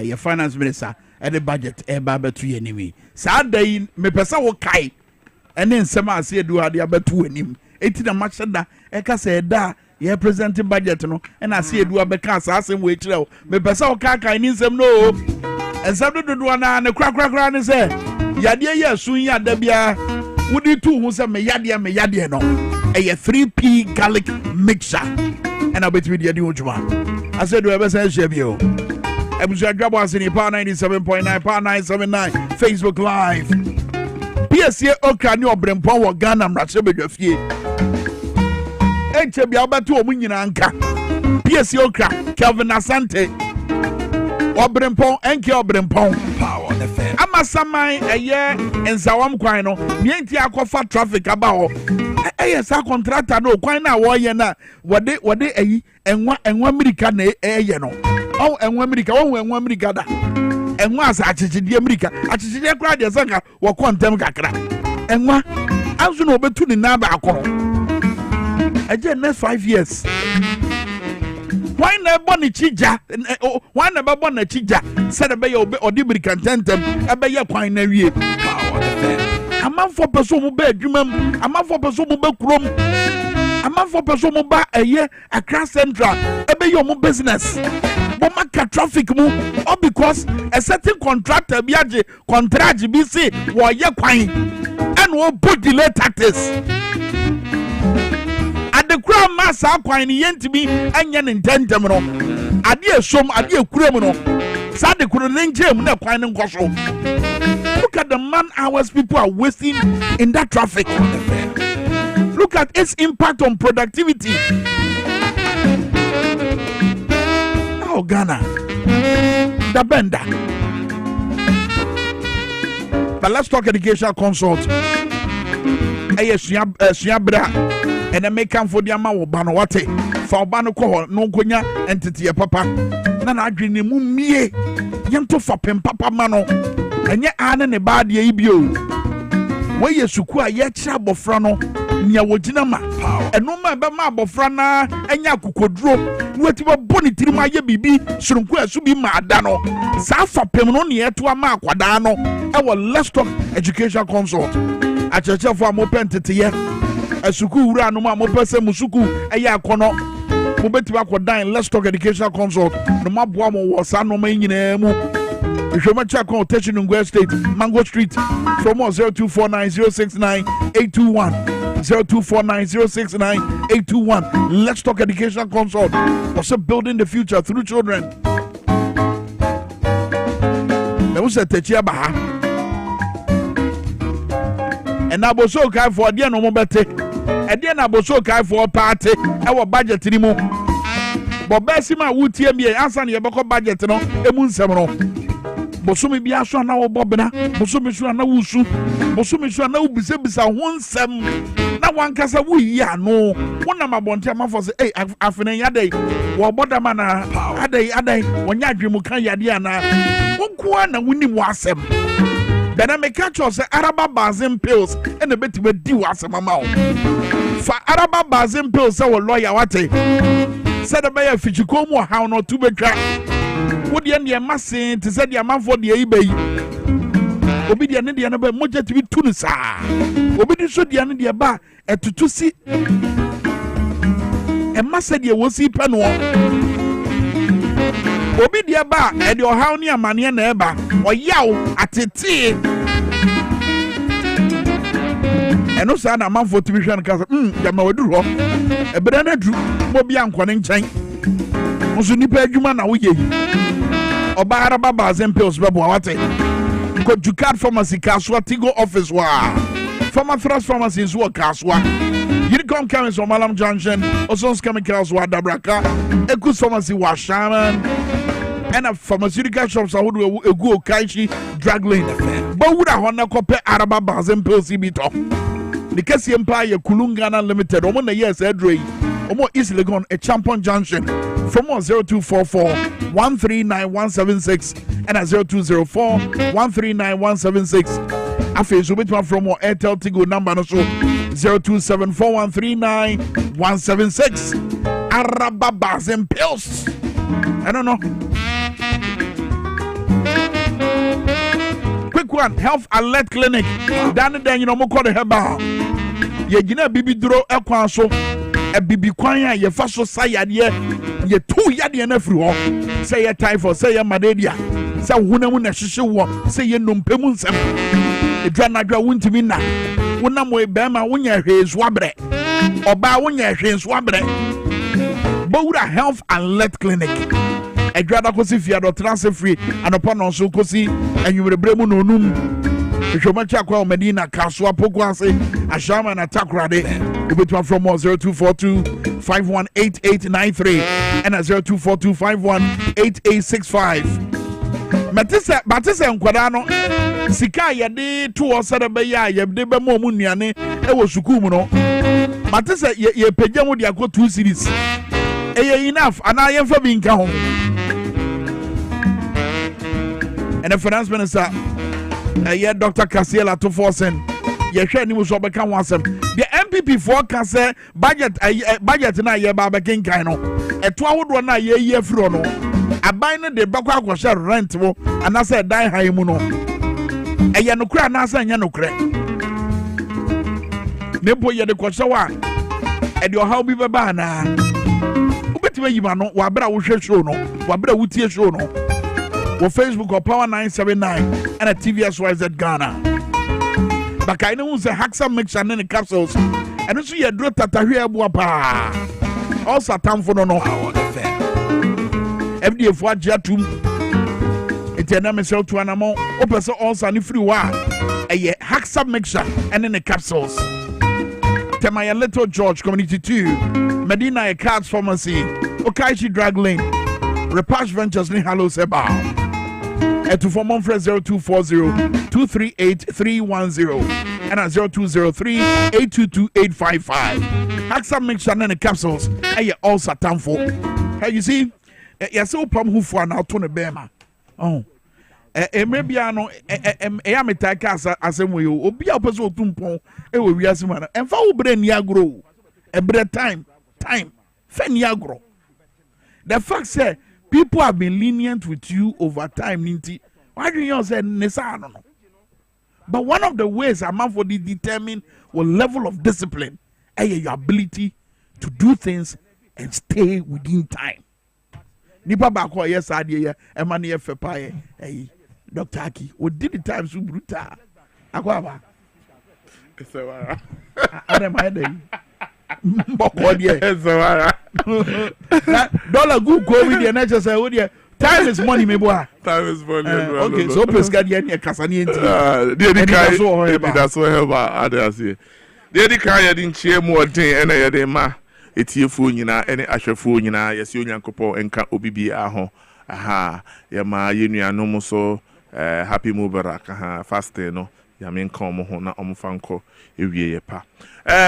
your finance minister e the budget e ba betu anime sa day me pesa wo kai ene nsem Asiedua de abetu anim eti na machada e ka se da ye present budget no and Asiedua be ka sa asem we kire me pesa wo kai ni nsem no ensem dodo na ne krakrakra ne se yade ye sun ya da bia wudi tu hu se me yade no a 3p garlic mixture and I bet with the ojuma I said do ever say shebio ebusu Dwaboase ni power 97.9 power 979 Facebook live PSA okra ni obrempon wo Ghana mrase bedwafie enche bia obeto omu nyina nka PSA okra Kelvin Asante obrempon enke obrempon power FM amasamai eye ensawam kwan no mienti akofa traffic aba ho yes a contractor no kwan na wo ye na wode ayi enwa America na eye no enwa America enwa America da enwa asa achichide America achichide kra de sanka wo kontem kakra enwa anso no obetu ni na ba akoro eje next 5 years why na boni chija why na ba boni chija said be obe odi America tentem ebe ye kwan na wie amanfo person mu ba adwumam amanfo person mu ba kurom amanfo person mu ba eye Accra Central ebe your business but maka traffic mu all because a certain contractor bi age contract bi say wo ye kwan and wo put delay tactics at the crown massa kwan ni yentimi anya ne ntentem no ade esom ade ekuram no sa de kuro ne njem na kwan ne nkoso. Look at the man hours people are wasting in that traffic. Look at its impact on productivity. Oh, Ghana. The bender. But let's talk educational consult. And then make come for the amount banawate. For banoko no konya entity papa. Nana dream mumie. Yanto for papa mano. Enye ane ne ba de ibio we yesuku a ye kira bofra no nya wogina ma eno ma be ma bofra na enya kokoduro wati ba boni tirima ye bibi surunku asu bi ma ada no sa fa pem no ne eto ama akwada no e wo let's talk education consult a cheche for mo pentete ye asuku wura no ma mo pese musuku eye akono mo beti akodan let's talk education consult no ma boa mo wo sa no ma nyina mu. If you want to check on Teshin Ngwe State, Mango Street, from 0249069821. 0249069821. Let's talk education consult. Also building the future through children. There was a Techia Baha. And I was so kind for a dear no more better. And then I was so kind for a party. Our budget anymore. But Bessima would tear me answer your budget, no, a moon seminal. Bosumi bia so na wo bobena bosumi so na wusu bosumi so na ubisebisa honsem na wankasa wo yi ano wona mabonte amafo se afene yade wo bodama na adai wonya adwemu kan yade ana wonko na woni mu asem bena me catch us araba bazin pills and the beti di wasem ama wo fa araba bazin pills wo lawyer wate said the buyer fichiko mu ha no tu betwa Would you end massing to say the amount for the eBay? Obedient Indian about Moja to be Tunisa. Obedient should the end of bar at to see a massa dear will see penwa. Obedient bar at your how near money and ever or yow at a tea. And no son amount for tuition because Yamadu, a banana drew Mobian Quanin Chang. Musunipa Juma na uye. Oba araba bazen pills bebo wate. Ko Ducat Pharmacy Kaswa Tigo office wa. Former Thrust Pharmacy is what Kaswa. Unicom Chemist from Malam Junction. Osons Chemicals wa Dabraka. Ekus Pharmacy wa Shaman. and a pharmaceutical shops a go Kaishi drug lane but would a Honda copy Araba Bazem Pilsi Bito the Cassie Empire Kulungana Limited Omo na yes Edre Omo easily gone a Champon Junction from 0244 139176 and a 0204 139176 Afe so betwa from Airtel Tigo number no so 0274139176 Araba Bazem Pills I don't know. Quick one, Health Alert Clinic. Dan you know mo call the heba. Ye gina bibi duro ekwan so. E bibi kwan ya ye fa so sayade ye tu yade na firi ho. Say ye typhoid, say ye malaria. Say hunamu na hihye wo, say ye nompemu nsem. E dwa na dwa wuntimi na. Wonam we be ma wonya hwezu abre. Oba wonya hwezu abre. Bowura Health Alert Clinic. A grada kosi fia do transfer free and upon also kosi and you will bremu no num. Shomacha kwa Medina Kaswa Pokwase Ashama and Atakrade. Between from 0242 518893 and 0242 518865. Matisa Nkwadano Sika yade to osada beya yebde be mo munuane e wo sukumu no. Matisa ye pejamo dia go 2 series. Enough, and I am for being home. And the finance minister, Dr. Casiela to Forsen, Yasha was over can once. The MPP forecast budget na ye Baba King Kano, a 12 1 year frono. A bind the Baka was rent, and I said, die high muno. A Yanukra Nasa and Yanukre. Nepo Yade Kwasawa, and your hobby Babana. You know, Wabra will show no, Wabra will tear show no. Or Facebook or Power 979 and a TVSYZ Ghana. But I know the Haxa mix and then the capsules. And also, you draw Tatahia Buapa. Also, time for no FDA for Jatum. It's a name to Anamo. Open so also any free war. A Haxa mixture and then the capsules. Temaya Little George Community 2. Medina a Cards Pharmacy, Okaichi Drag Lane, Repash Ventures ni Hello Seba. And to form 0240-238-310 and at 0203-822-855. Haxa mixture and the capsules, and you also time for. Hey, you see, you're so problem who for now to the Bema. Oh, maybe I know, am a takas as a way, or be a person to pon, it will be as a man, and for brain ya grow a bread time. Feniagro. The fact say people have been lenient with you over time, Ninti. Why do you say Nisa? But one of the ways a man for the determine what level of discipline and your ability to do things and stay within time. Nipa bako yes idea emani efepa eh Dr. Aki we did the time so brutal. Akwaba. Esewara. Ademade. Dollar good go with the nature say oh dear time is money me boy. Time is money. Okay, so pesca di ene kasani enti. That's so help others here. The kai ya din chie mu odin ena ya den ma etiefu nyina ene ahwefu nyina yesi onyankopɔ enka obibi aho aha ya ma yenuanom so happy mubarak aha fasting no ya men kan mo ho na omfanko ewie ye pa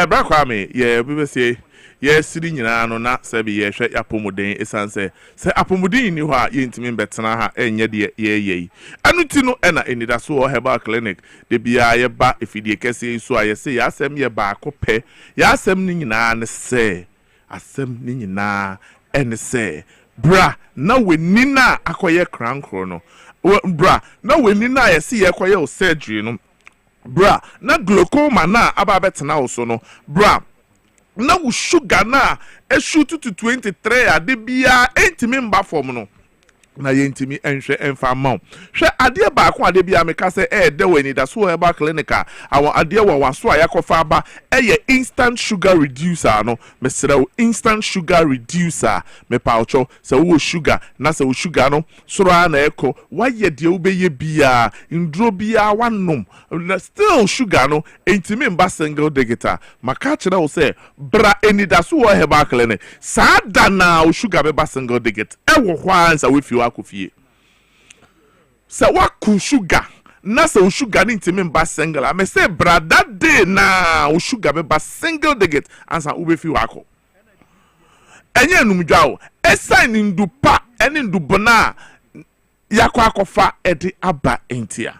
bra Kwame ye bi say ye siri nyina no na sabi ye hwe apomuden esanse se apomuden ni ho a ye ntimi betena ha enye de ye anu ti no ena enida so herbal clinic de bia ye ba efidie kese so a ye se ya asem ye ba akopɛ ya asem ni nyina ne se asem ni nyina ene se bra na weni na akoye krankro no bra na weni na ye se ye koye o surgery no bra na glaucoma na aba betena wo so no bra na wo sugar na shoot to 23 ade bia entimi mba form no na yentimi enhwe emfa ma hwe ade ba ko ade bia meka se de weni da so herbal clinic awon ade wa waso ayakofa ba instant sugar reducer no mesere instant sugar reducer me paucho se wo sugar na se wo sugar no soro na eko waye de obeye bia ndro bia wanom still sugar no entimi mba single digita maka kire wo se bra eni da so herbal clinic sa da na wo sugar be ba single digit e wo hwansa we fi akofie sɛ waku sugar na sɛ wo sugar ne ntimi mba single a me say brother day na wo sugar bɛba single digit ansa wobɛfi wako ɛnyɛ numdwa o ɛsan ne ndupa ɛne ndubona yakɔ akɔfa ɛde aba entia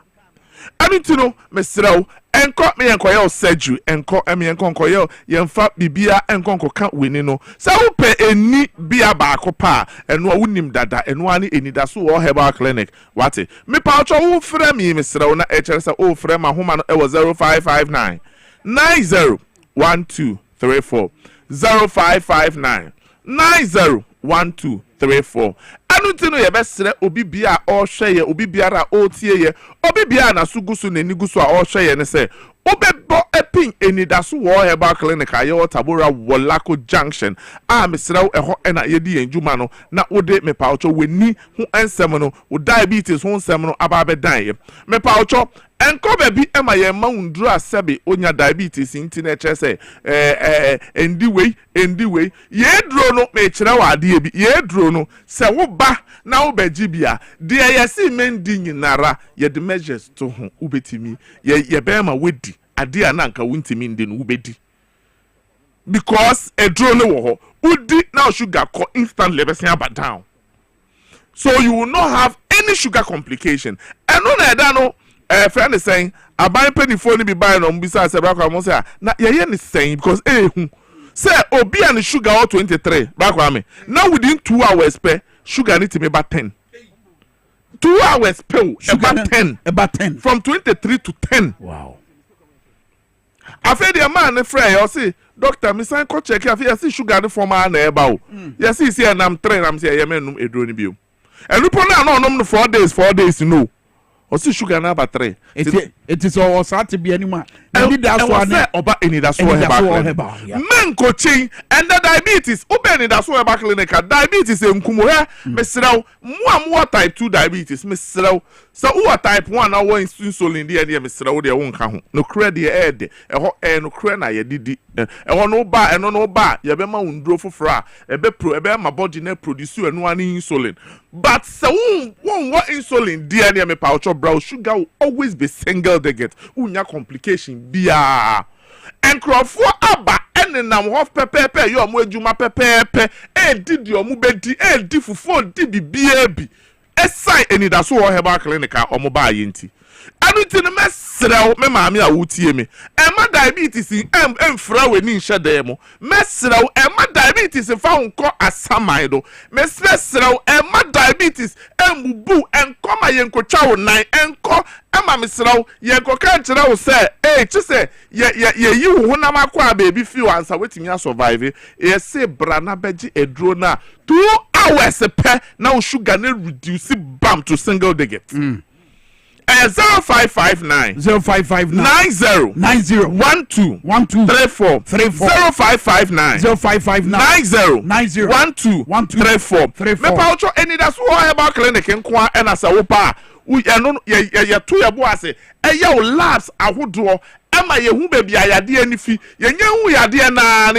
abitino mesrɛw enko me yenkoye o surgery enko me yenkoye yemfa bibia enko ka weni no sɛ wopɛ eni bia baako pa eno wonim dada eno ani enidaso wo herbal clinic wate me pa ocho wo frɛ me mesrɛw na ɛkyerɛ sɛ wo frɛ ma homa no ɛwɔ 0559 901234 0559 901234 anu tinu ye besere obi bia o hweye obi biara o tie ye obi bia na sugusu na nigusu a o hweye ne se obebo epin enidaso wo herbal clinic aye o tabora wolako junction a mesrew eho na ye di enjuma no na wode me pa ocho weni hu ensem no wo diabetes hu ensem no aba be dan ye me pa ocho enko baby ema ye ma undru asebe onya diabetes nti na eche se endi we ye dro no me kire wa ade bi ye dro no se wo ba na wo baji bia de ye si mendi nyinara ye the measures to ho ubetimi ye be ma wedi ade a na nka wuntimi ndi no ubedi because a dro no wo ho udi na sugar ko instantly be sen aba down so you will not have any sugar complication and no na da no friend is saying aban penifo ni bi buy no mbisa se bra kwa mo say na ye ni saying because hu say obi and sugar or 23 bra kwa me now within 2 hours per sugar need to be about 10 2 hours per about 10 from 23 to 10 wow after the man ne frɛ you say doctor me sign ko check after see sugar ne form na e ba o you see na am 3 na am say ye menum eduro ni bio enupo na no nom no 4 days no o si sugar na about 3 it is all sat be anima need that one oba any that so heba men coaching and the diabetes oba any that so heba clinic diabetes enkumo he mesrew mo type 2 diabetes mesrew so who type 1 na wo insulin de mesrew de wo nka ho no kra de ede eho no kra na ye didi eho no ba eno no ba ye be ma undro foforo a ebe ma body na produce enu ani insulin but so won what insulin de me pa brow sugar will always be single digit unya complication bia enkrofo aba enenam hof pepepe yo mo adwuma pepepe didi omu bedi di fufo di bibia bi esai enidaso wo herbal clinic a omo ba yenti anuti no mesrew me maami a wutie me ema diabetes emfra weni nhye demo mesrew ema diabetes fa nko asamai do mesrew ema diabetes embubu enkoma yenkotwa wo nan enko ema mesrew yenkoka kire wo se chise ye yi wo honam akwa baby fi ansa wetimi a survive ye se brana beji edro na 2 hours pe na wo sugar na reduce bam to single digit 0559 90 12 34 0559 90 12 34 me pa ocho eni da so herbal clinic nko a na sa wo pa eno ye to ye bo ase ye labs ahodo ema ye hu baby ayade anifi ye nya hu yade na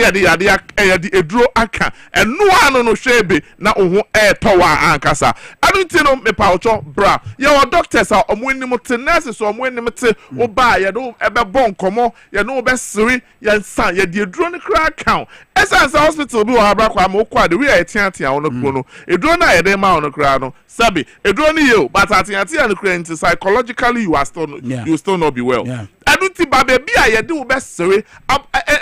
yade eduro aka eno ano no hwebe na ohu towa ankasa anunti no me pa ocho bra ye o doctors a omo enim te nurses omo enim te wo ba ye do ebe bon komo ye no be siri ye san ye de eduro ne kra account essence hospital bi wo abra kwa mo kwa de we ye tiatia wo no kro no eduro na ye de ma wo no kra no sabi eduro ni ye but atiatia no kra nti psychologically you still not be well aduti baby a ye de wo be sere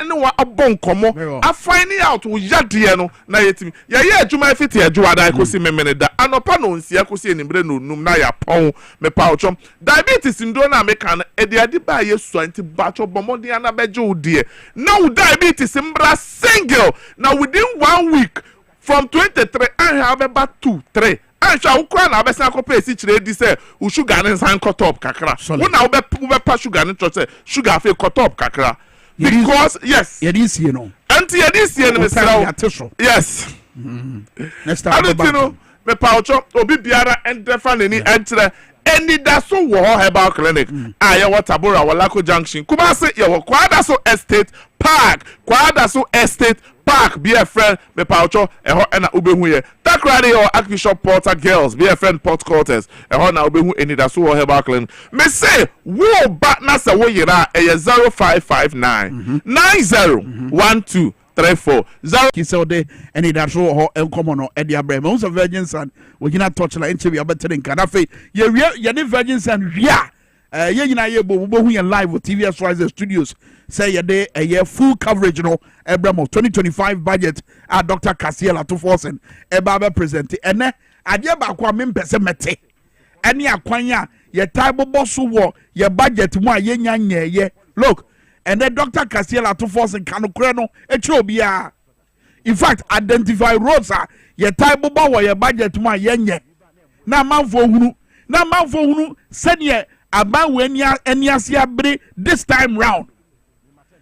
ene wa abon komo a finding out wo yade no na yetimi ye adwuma fiti adwo ada kosi memene da anopa no nsia kosi enimbre no num na ya pon me pa ochom diabetes ndo na meka na ade ba yesu anti bacho bomodi ana beje wo de na wo diabetes mbra single na within 1 week from 23 and have about 2-3 ansha ukra na abesa kopa esi kire di se u sugar ne san cut up kakra wo na wo be pa sugar ne cho se sugar fe cut up kakra because yes ye di sie no anti ye di sie no mesra yes next time me pa ocho obi biara endefa neni entre eni da so wo herbal clinic aye watabora walako junction kuma se ye wo kwada so estate park kwada so estate park be a friend me pa ocho eho na ubehu ye Takrade or Archbishop Porter Girls, BFN Port Quarters, and how now be who any that's who have Auckland. Me say, whoa, but na sa way yera 0559 901234 0. Kisode any that show ho el common Eddie Abraham. Also Virgin Sun. We cannot touch like interview about telling Kanafe. Ye Virgin Sun. Yeah. Ye na ye bo live with TVS Rise Studios. Say ye day a year full coverage no Abraham of 2025 budget at Dr. Kasiela to forcing Ebabe present. And then adia ba Kwame Minkah mete. Any akwanya ye table boss wo ye budget mo ye nya ye. Look. And then Dr. Kasiela to force and Kanokreno, Echobia. In fact, identify Rosa, ye type of bow, your budget to my yenye. Now, man for who, send ye about when ya and yasia bre this time round.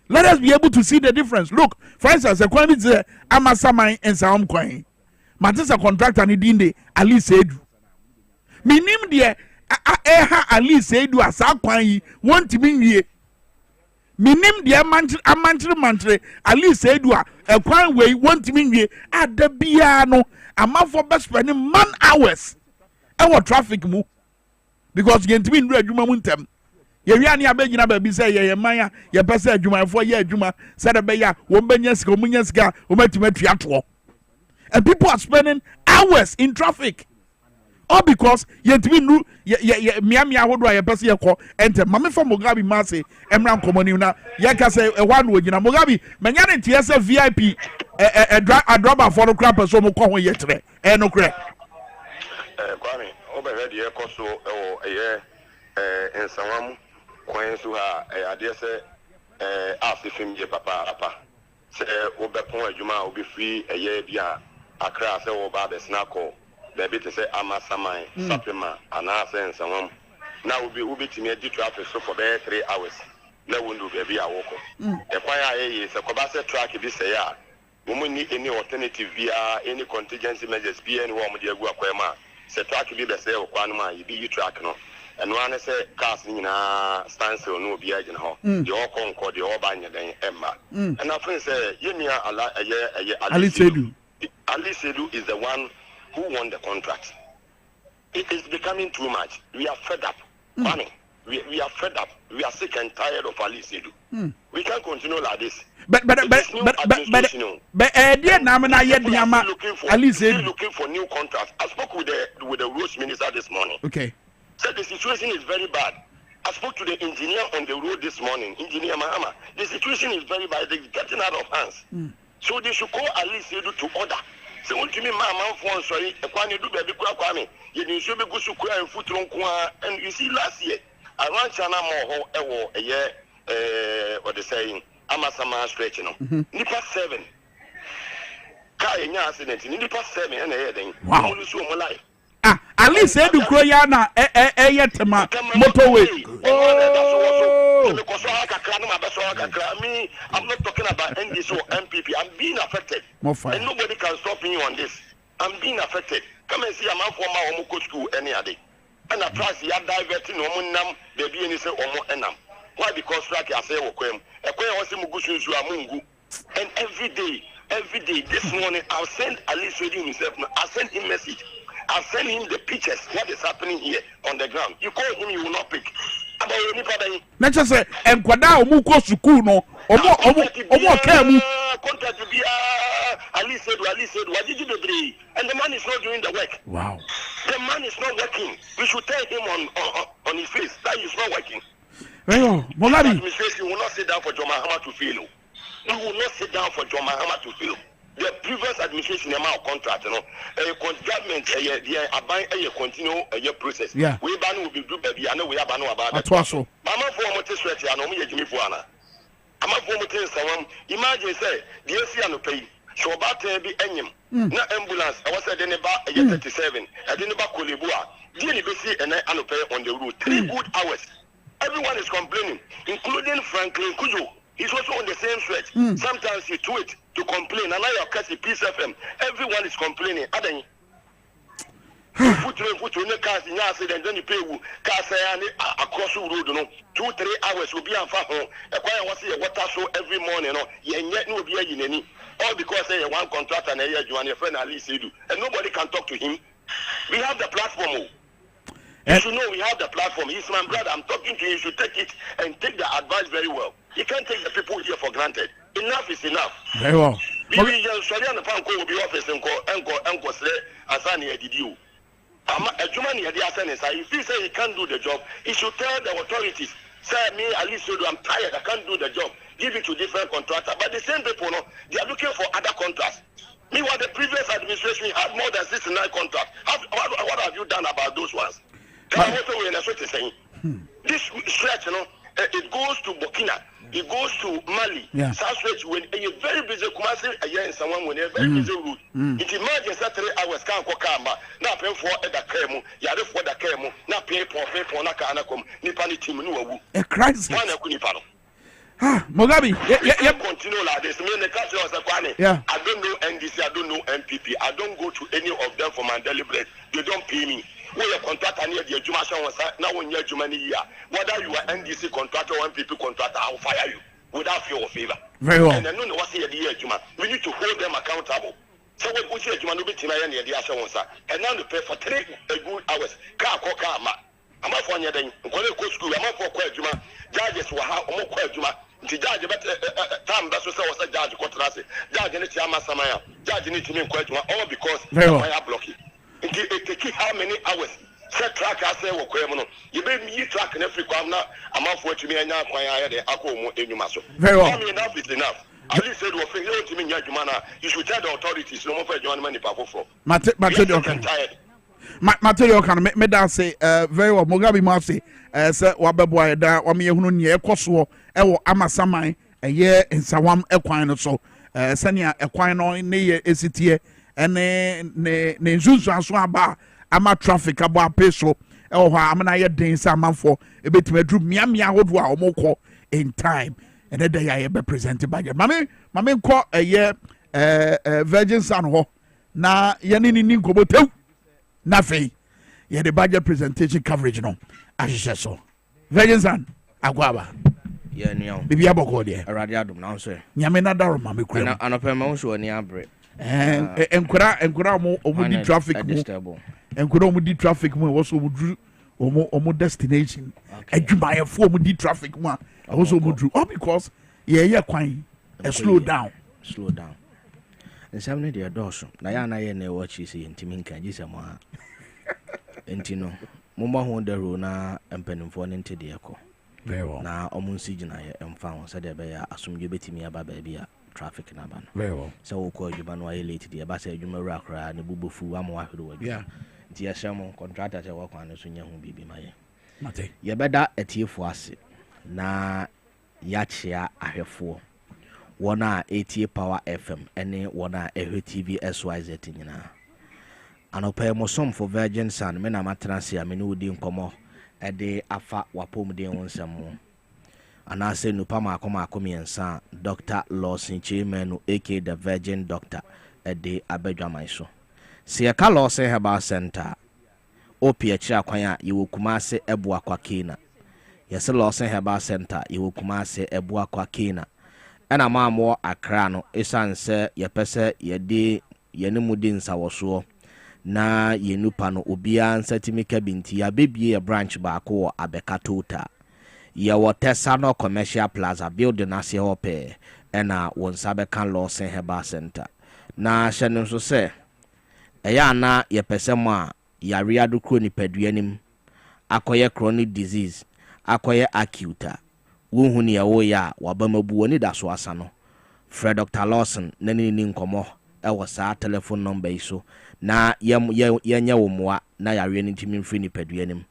Let us be able to see the difference. Look, for instance, a quantity is Amasamai and Sam Coin. Matissa contract and Idinde, Ali said. Minim dear, Ali said, as our coin, want to mean ye. Minim dia mantre at least say do a kwan way want me wie at the bia no ama for best spending man hours and what traffic mu because you ntimi ndu adwuma mu ntem ye wi ani abegina ba bi say ye man ye pese adwuma for ye adwuma say the be ya wo benya sika wo munya sika wo matuma tuato and people are spending hours in traffic. All because yentimi nu miamia hodo ya pese ye ko ente mame for Mugabe mase emran komoni na ye ka say e wan wo gina Mugabe menya ne tie say VIP adroba for no crap so mo ko ho yetre no kre Kwame obere de ko so eye ensawam kwan so ha ade say asifim je papa say obepon adwuma obi free eye bia akra say wo ba be snako baby to say Amasamai, Sapima, and Nonsense, and now will be to me a traffic so for 3 hours. No one will be a walker. The fire is a Kobasa track if you say, women need any alternative via any contingency measures, be any one with your Guaquema. Say track be the sale of Quanama, you be you track no. And one say casting in a stance or no be agent hall. The all concord, the all banya then Emma. And our friend say, Yemia Alice Sedu is the one who won the contract. It is becoming too much. We are fed up. Kwame, we are fed up. We are sick and tired of Ali Sedu. We can't continue like this. But dear Namana yet still looking for new contracts. I spoke with the roads minister this morning. Okay. Said the situation is very bad. I spoke to the engineer on the road this morning, Engineer Mahama. The situation is very bad. It's getting out of hands. So they should call Ali Sedu to order. So when me man for sorry, a Kwame do baby Kwame, you should be good to cry and foot on and you see last year, I ran China more a year, what they saying, Amasama stretch, you know. Nipa 7. Car in accident, Nipa 7 and a heading. Wow. My life. At least say to Kroyana, yetema motorway. I'm not talking about NDC or MPP. I'm being affected. And nobody can stop me on this. I'm being affected. Come and see a man from my home school any day. And I try to diverting Omunam, the BNC or Enam. Why? Because like I say, and every day, this morning, I'll send Alice Reading himself. I'll send him message. I'll send him the pictures, what is happening here on the ground. You call him, you will not pick. Let's just say, and Kwada Omuko Sukuno, Omo Kemu. Contract to be Ali said, what did you do? And the man is not doing the work. Wow. The man is not working. We should tell him on his face that he's not working. Well, Molari. Administration will not sit down for John Mahama to fail. You will not sit down for John Mahama to fail. The previous administration amount contract, government, continue a process. Yeah. We ban will be do baby. I know we have no about that. Mama for motor stretch. I know me Jimmy Fuana. I'm a former someone. Imagine say the AC no pay. So about be enyim. Na ambulance. I was at the neighbor 37. I didn't back Kolibua. Didn't be see and I pay on the route 3 good hours. Everyone is complaining, including Franklin Kujo. He's also on the same stretch. Sometimes you tweet to complain, and now you're catching Peace FM. Everyone is complaining. Adani. Put in the car in accident, then you pay cars across the road. 2-3 hours will be on far home. A quiet was here water show every morning. Yet no be any. all because say one contract and a year you and your friend Ali Sedu, and nobody can talk to him. We have the platform. You should know we have the platform. He's my brother. I'm talking to you. You should take it and take the advice very well. You can't take the people here for granted. Enough is enough. Very well. We sorry on the panko will be office and go say Asani did you. A German here the Asani say if he say he can't do the job, he should tell the authorities. Say me at least I'm tired. I can't do the job. Give it to different contractors. But the same people, no, they are looking for other contracts. Meanwhile, the previous administration had more than 69 contracts. What have you done about those ones? This stretch, you know, it goes to Burkina, it goes to Mali, South Stretch when you're very busy, Kumasi, a year in someone when you're very busy route. It imagines that 3 hours can't go Kamba, not pay for the Kremu, Yadu for the Kremu, not pay for Nakanakom, Nipani Timu. A crisis. Mugabe, continue like this. Me, the country was a Kwame. I don't know NDC, I don't know MPP. I don't go to any of them for my deliberate. They don't pay me. When your contract and your Jumashan was now when you're Jumani here, whether you are NDC contractor or MPP contractor, I'll fire you without fear or favor. Very well. And I know what's here the year, Juma. We need to hold them accountable. So when we say Juma, no be Timaya near the Ashan was and now to pay for 3 good hours. Car. I'm not for anything. I'm going to go to school. I'm not for Juma. Judges will have more Juma. The judge time that's what was a judge contrast. Judge in the Yama Samaya. Judge in the all because I block it. It keep how many hours? Set track I say or criminal. You made me track in every corner. I'm off what you mean now. Very well. Enough is enough. I just said, well, to me, you should tell the authorities no more for your money powerful for. Material can me that say very well. Mugabe must say say wabeboy da wame hunu ne ekoso ewo amasaman eye nsawam ekwan no so sania ekwan no ne ye esitie ene ne nzuzu aso aba ama traffic abo apeso ewo ha amana ye den sa amanfo ebetime dru miamia hodo a omokọ in time ene dey ya be presented by mame ko eye Virgin Sun ho na ye ni nkobotew Nafi, yeah, the budget presentation coverage no. Ashe so. Virgin Sun, Agwaba. Yeah, no. Bibi aboko de. Awurade adom na so. Nyame na daro ma me kura. Anope ma so ani abre. Enkura mo di traffic mo. Enkura mo di traffic mo wo so mo dru omo destination. Adwumayefo mo di traffic mo. Wo so mo dru. All because yeah kwan slow down. Slow down. Nsam ne de doso. Na ya na ye na watch isi ntimi nka gisamo ha. Entino. Mumba ho daro na empanimfo ne ntede yeko. Very well. Na omunsi gina ye emfa ho se de be ya asomdwe betimi aba ba bia traffic na ba no. Very well. So wo ko adwuma no aye late de ba se adwuma wura kra ne bubofu am wa hwedo wa. Yeah. Nti ya shamo contractor se wo kwan no so nya ho bibi ma ye. Mate. Ye beda etiefo ase na ya chia ahwefo. Wona ATA Power FM ene wona Ehwe TV SYZ nyina. Anopa mosom for Virgin Sun me na matranse a me ne odi nkomo ede afa wapomden wonsam. Anase nupa makom yensa Dr. Lawson Chimenu aka the Virgin Doctor ede abadwaman so. Se ka Lawson Herbal Center opia kira kwan a yewo Kumase ebo akwa Kena. Yese Lawson Herbal Center yewo Kumase ebo akwa Kena. Ena maamo Accra no esanse yepese yede yenemudi nsawoso na yenupa no obia nsatimika binti ya bebie ya branch baako abeka tota ya wotesa no commercial plaza building ase hope ena wonsabe kan Lawson Herbal Center na hyene so se eya na yepese mo a yare adokro ni paduanim akoye chronic disease akoye acute wohuni ya wo ya wabamabu woni da so asa no Fred Dr. Lawson nani ni nkomo e wo sa telephone number iso na yenya wo moa na yare ni ntimi mfiri ni paduanim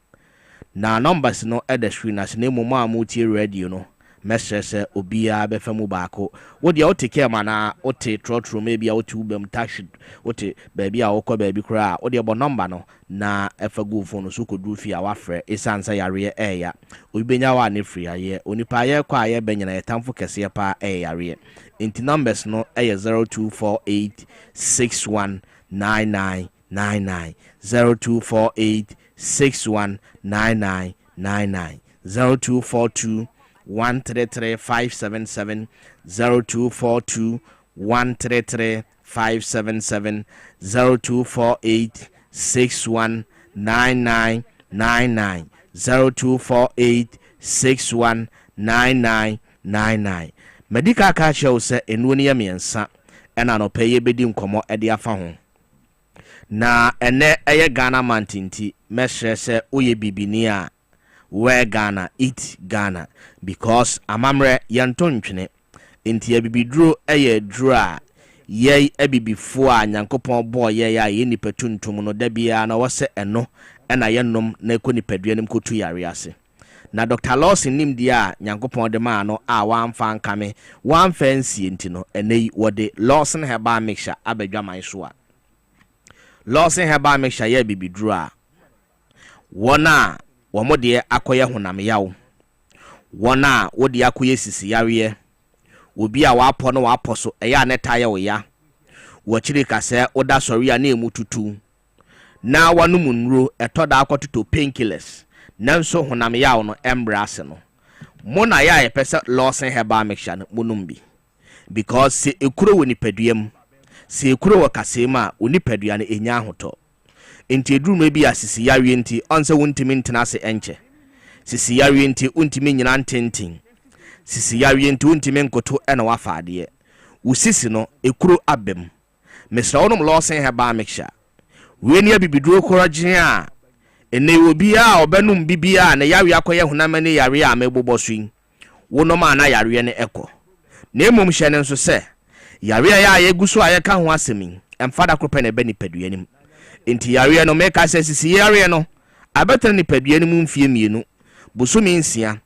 na numbers no e da screen as na mumu amuti radio no mesese obia be famu baako wo dia otake care mana ote trotro maybe ote ubem taxi ote baby a wokọ baby kra wo dia bo number no na efagu phone so kodu fi a wafre esansa yare ya obenya wa ne free aye onipa aye kwa aye benyina yetamfo kese pa yare inti numbers no 0248619999 0248619999 0242 133-577 0242 133 577 0248 619999 0248 619999 medical ka show say enu ne yemiensa ena no peye bedi nkomo ede afa ho na ene eye Ghana mantinti mesre se oye bibini a we Ghana eat Ghana because amamre yantontwene enti ya bibiduro eye duro a ye abibifo a nyankopon bo ye ya ye nipatuntum no da bia na wose eno ena yenom na ekonipaduanim kotu yare ase na Dr. Lawson nim dia nyankopon de ma no a wamfa nkame wamfa nsie enti no enei wode Lawson Herbal Mixture abadwaman so a Lawson Herbal Mixture ye bibiduro a wona womode akoye honam yawo wona wode akoye sisi yare obi a wapo no wapo so eya ne taye wo ya wo chiri kase oda sori ya na emu tutu na wanu munro etoda akototo painkillers nanso honam yawo no embrace no mona ya ye pese Lawson Herbal Mixture no munumbi because se ekuro woni paduam se ekuro wo kasema oni padua no enya hoto enti eduru bi asisi yawe enti onse wontimi ntena se enche sisi yawe enti untimi nyina ntentin sisi yawe enti untimi nkoto ena wafaade usisi no ekuro abem mesra wonom Lawson Herbal Mixture weni abibiduro koragye a ene obi a obenum bibia na yawe akoye hunamane yare a meboboso wonom ana yare ne eko na emom hyene nso se yare ya yeguso ayeka ho asemi emfada krope na be ni paduanim enti yare no meka se sisi yare no abetre ni paduanim mfie mienu busumi nsia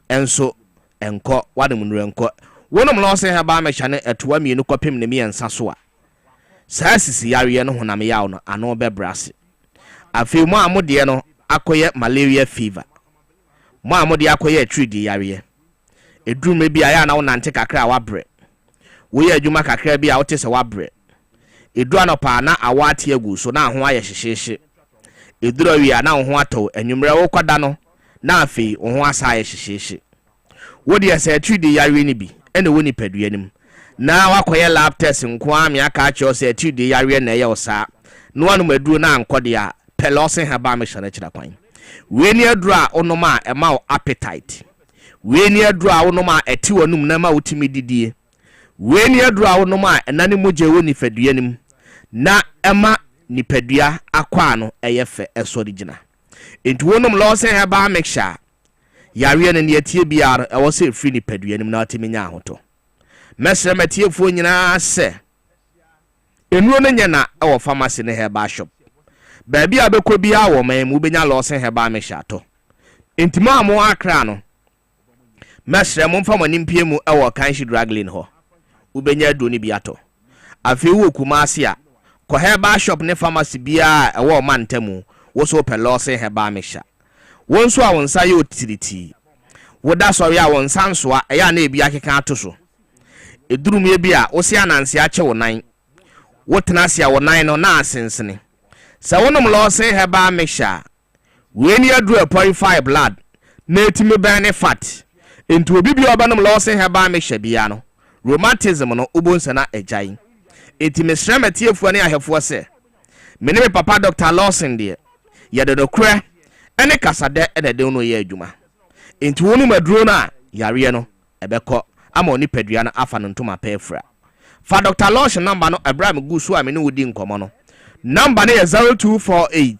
enso enko wademunru enko wonom Lawson Herbal Mixture ne etowa mienu kopem ne miensa so a saa sisi yare no honam yawo no ano bebrase afi mo amode no akoye malaria fever mo amode akoye tridi yare edurume bi aya na wonante kakra wabre wo ye adwuma kakra bi a wote se wabre edu anopa na awate agu so na ho aye hyehyehe eduru wi na ho ato anwumre wo kwada no na afi ho asa aye hyehyehe wo de se tridi yare ni bi ene woni paduanim na wakoye lab test nko ami aka acho se tridi yare na ye osa no anu maduru na ankode a Lawson Herbal Mixture na chira kwan weni aduru a onoma ema appetite weni aduru a onoma eti wonum na ma wotimi didie weni aduru a onoma enane moje woni faduanim na ema nipadua akwa no eyefe esorigina enti wonum Lawson Herbal Mixture yare ne ne tie biar e wo se free nipaduanim na otimi nya ahoto mesre matiefo nyina se enuo ne nya na e wo pharmacy ne herbal shop baby abekọ bia wo man mu benya Lawson Herbal Mixture to entima amo akra no mesre mo mfa manimpie mu e wo kanshi drug lane ho ubenya adoni bia to afi wo kumase a ko herbal shop ne pharmacy bia e wo mantamu wo so pe Lawson Herbal Mixture won so a won sa ye otiriti wo da sori a won sanso a ya na ebia keka ato so edurum ye bia wo se ananse a che wo nan wo tenase a wo nan no na asensene sa wonom Lawson Herbal Mixture weni adru purify blood na etimi ban fat enti obi bi obanom Lawson Herbal Mixture bia no rheumatism no ubonsa na agyan enti mesrematiefo ne ahefo se mene me papa Dr. Lawson de ye de dokra ene kasade ene de no ye adwuma enti wonu maduro na yare no ebekọ ama oni padua na afa no ntoma pefra fa Dr. Lawson number no Abraham gusu a mene wodi nkomo no number ne 0248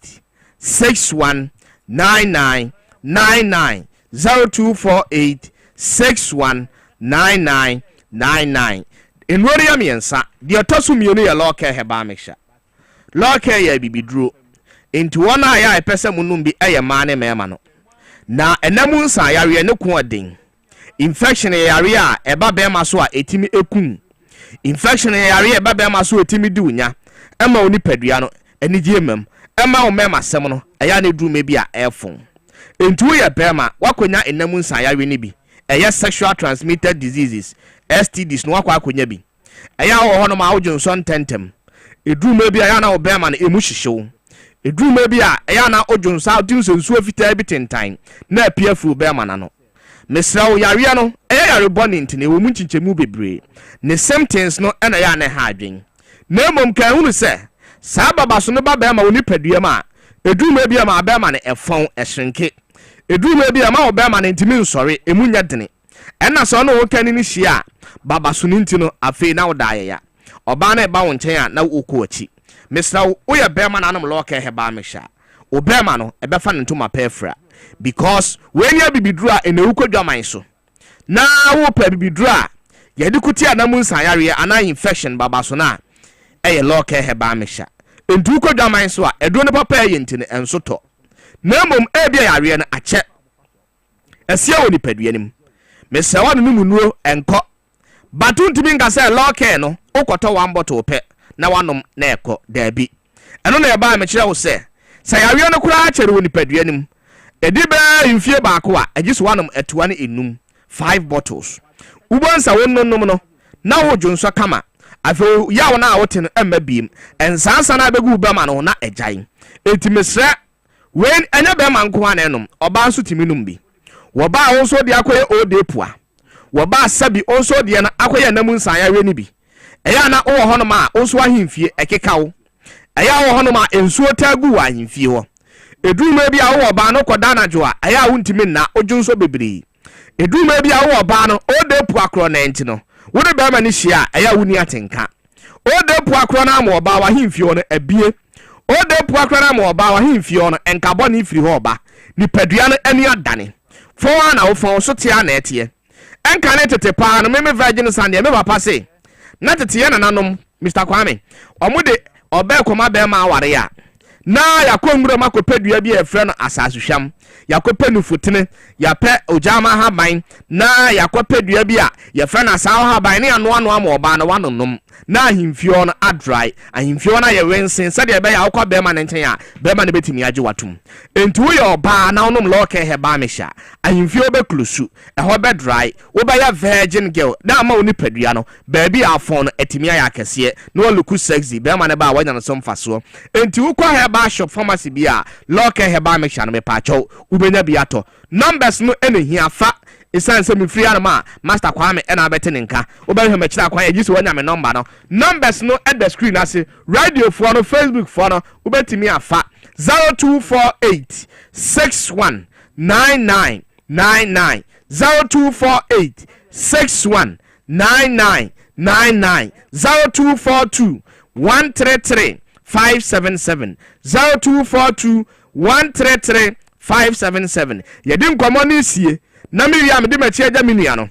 619999 0248 619999 enwori ya miensa de otosu mienu ya Lawson Herbal Mixture Lawson ya bibiduro enti wona ya epese munum bi eye maane mema no na enamu nsa yare ne ko odin infection yare a eba be ma so a etimi ekun infection yare eba be ma so etimi di unya ema oni padua no enigye mam ema o mema sem no eya na duru mebi a efon enti wo ye bema wakonya enamu nsa yare ne bi eya sexual transmitted diseases STDs no wakonya bi eya wo hono ma awjonson tentem eduru mebi eya na o bema na emu hyehyew eduru mebi a eya na ojonsa odinso nsuo fitaa bi tentan na apia fu bema na no mesrawo yare no yare bɔne ntine wo mu chinchemu bebre ne symptoms no na ya na ha adwen na mom kan hunu sɛ saa baba so no ba ba ma woni padua ma eduma bia ma ba ma ne ɛfɔn ɛhyenke eduma bia ma wo ba ma ne ntimi nsɔre emu nya dene ɛna so no wo kan ni hia baba so no ntino afei na wo daye ya oba na ba wo nkyɛn a na wo kɔ achi mesrawo wo yɛ ba ma na anom lɔka he ba mehya wo ba ma no ɛbɛfa ne ntoma pɛfra because when you bibidru a enewu kodwaman so na wo pa bibidru a yedi kuti anamu nsanyare ana infection baba so na eye loke he ba mesha entu kodwaman so a edo ne papa ye ntine enso to na mom ebia yare na ache esia woni paduanim mesa wa no munuo enko batuntimi nka se loke no ukoto one bottle pe na wanom na ekɔ dabi eno na ye ba me kire wo se yare no kura akere woni paduanim edibe infie baako a agiso wanom atuwa ne enum 5 bottles ubonsa wonnom no na wo dwonso kama afi ya wo na awote no emma biem ensansa na begu bema no na agyan etimesre wen anya bema nko ha na enom oba nso timinum bi wo ba wonso de akoye odepua wo ba sabi onso de na akoye namu nsanya we ni bi eya na wo honom a onso ahemfie ekekawo eya wo honom a ensuo tagu wa ahemfie ho eduma bi a wo ba no koda na jo a aya wuntimi na ojunso bebiri eduma bi a wo ba no odepu akro na enti no wo de ba ma ni hia aya wuni atenka odepu akro na ma oba wa himfio no abie odepu akro na ma oba wa himfio no enkabo ni firi ho oba ni padua no ani adane fo na wo fo so tia na etie enka ne tete pa no me virgin sande me papa se na tete ye na nanom Mr. Kwame omude oba ekoma be ma aware ya na yakongbura makopedua bi efre no asasuhwam yakope nufutene yape ojama haban na yakopedua bi a yefre na sawo haban ne ano ano ama oba na wanonom na ahimfio no adry ahimfio na ye wensen sade be ya akwa be ma ne nchen a be ma ne betimi age watum entu ye oba na onom loke he ba mesha ahimfio be klusu eho be dry wo be ya virgin girl na ma oni pedua no ba bi afon no etimi ya kese no luku sexy be ma ne ba wanya no som faso entu kwa he ba shop pharmacy bi a loke he ba mesha no me pa cho ubenya biato numbers no ene hia fa isanse me free anama Master Kwame ena betene nka obehwe me kira kwan agisi wanya me number no numbers no at the screen ase radio for no Facebook for no ubetimi afa 0248 61 9999 0248 61 9999 0242 133 577 0242 133 577 yedim komoni sie na me wia me de machi aja menua no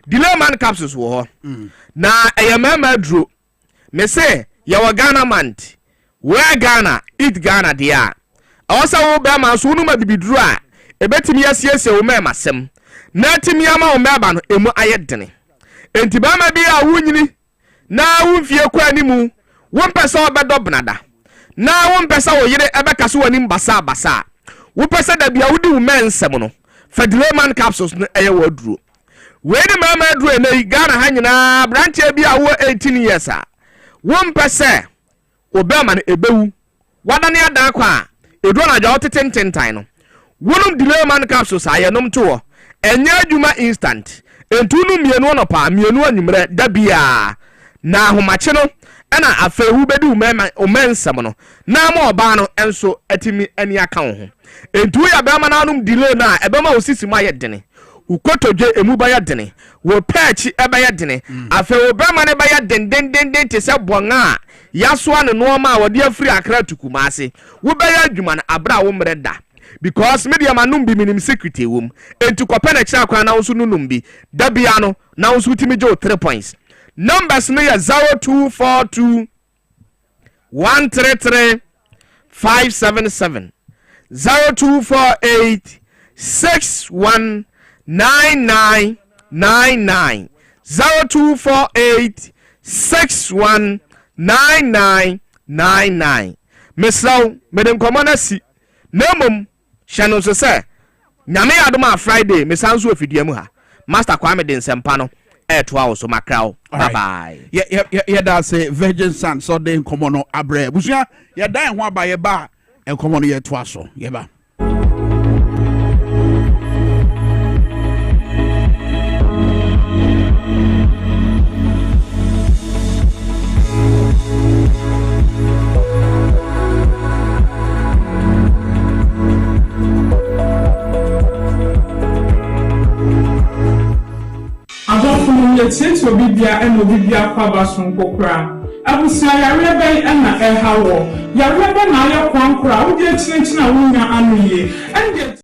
delay man capsules wo ho na eyamama dro me say ye wa Ghana mant where Ghana eat Ghana dia awasa wo be ma so no ma bibidro a ebetimi asiese wo ma masem na timi ama wo meba no emu ayedene enti ba ma bi a wunyini na wumfie kwa animu wo mpesa obedo bnada na wo mpesa wo yire ebeka so wani mbasa basa wo pesa da bia wudi wo mensem no Fedleman capsules no eye waduro we ni mama duro na Ghana ha nyina branch bi a wo 18 years a wo mpese obema no ebewu wadane adan kwa eduro na jawo tetententan no wonum Fedleman capsules ayenom to enye adwuma instant entunu mienu no pa mienu anyimre da bia na ahomache no ana afewu bedi umensam no na ma oba no enso atimi ani aka ho entu ya be ma na anum delay na ebe ma osisi ma ye dene ukotoje emu ba ya dene wo patch ebe ya dene afewu be ma ne ba ya den te se bonga yaso ane no ma wode afiri akra tukuma ase wo be ya adwuma na abra wo mreda because media manum bi minim security wom entu kope na kira kwa na wo so nunum bi da bia no na wo so timi jo 3 points. Numbers no ya 0242 133 577 0248 61 9999 0248 61 9999 Mesraw medem komona si nemom shano so se nyame adoma Friday mesanso afidie ha Master Kwame den sempa no so makrao bye bye yeah that's a virgin son so de nkomo no abre busua ya dan ho aba ye ba nkomo no ye to aso ye ba yɛkyerɛkyerɛ obi bia ɛna obi bia kwaba so nkokora abusua yareɛ bɛn ɛna ɛha wɔ yareɛ bɛn na ayɛ kwankora wode akyerɛkyerɛ a wonya ano yie ɛnde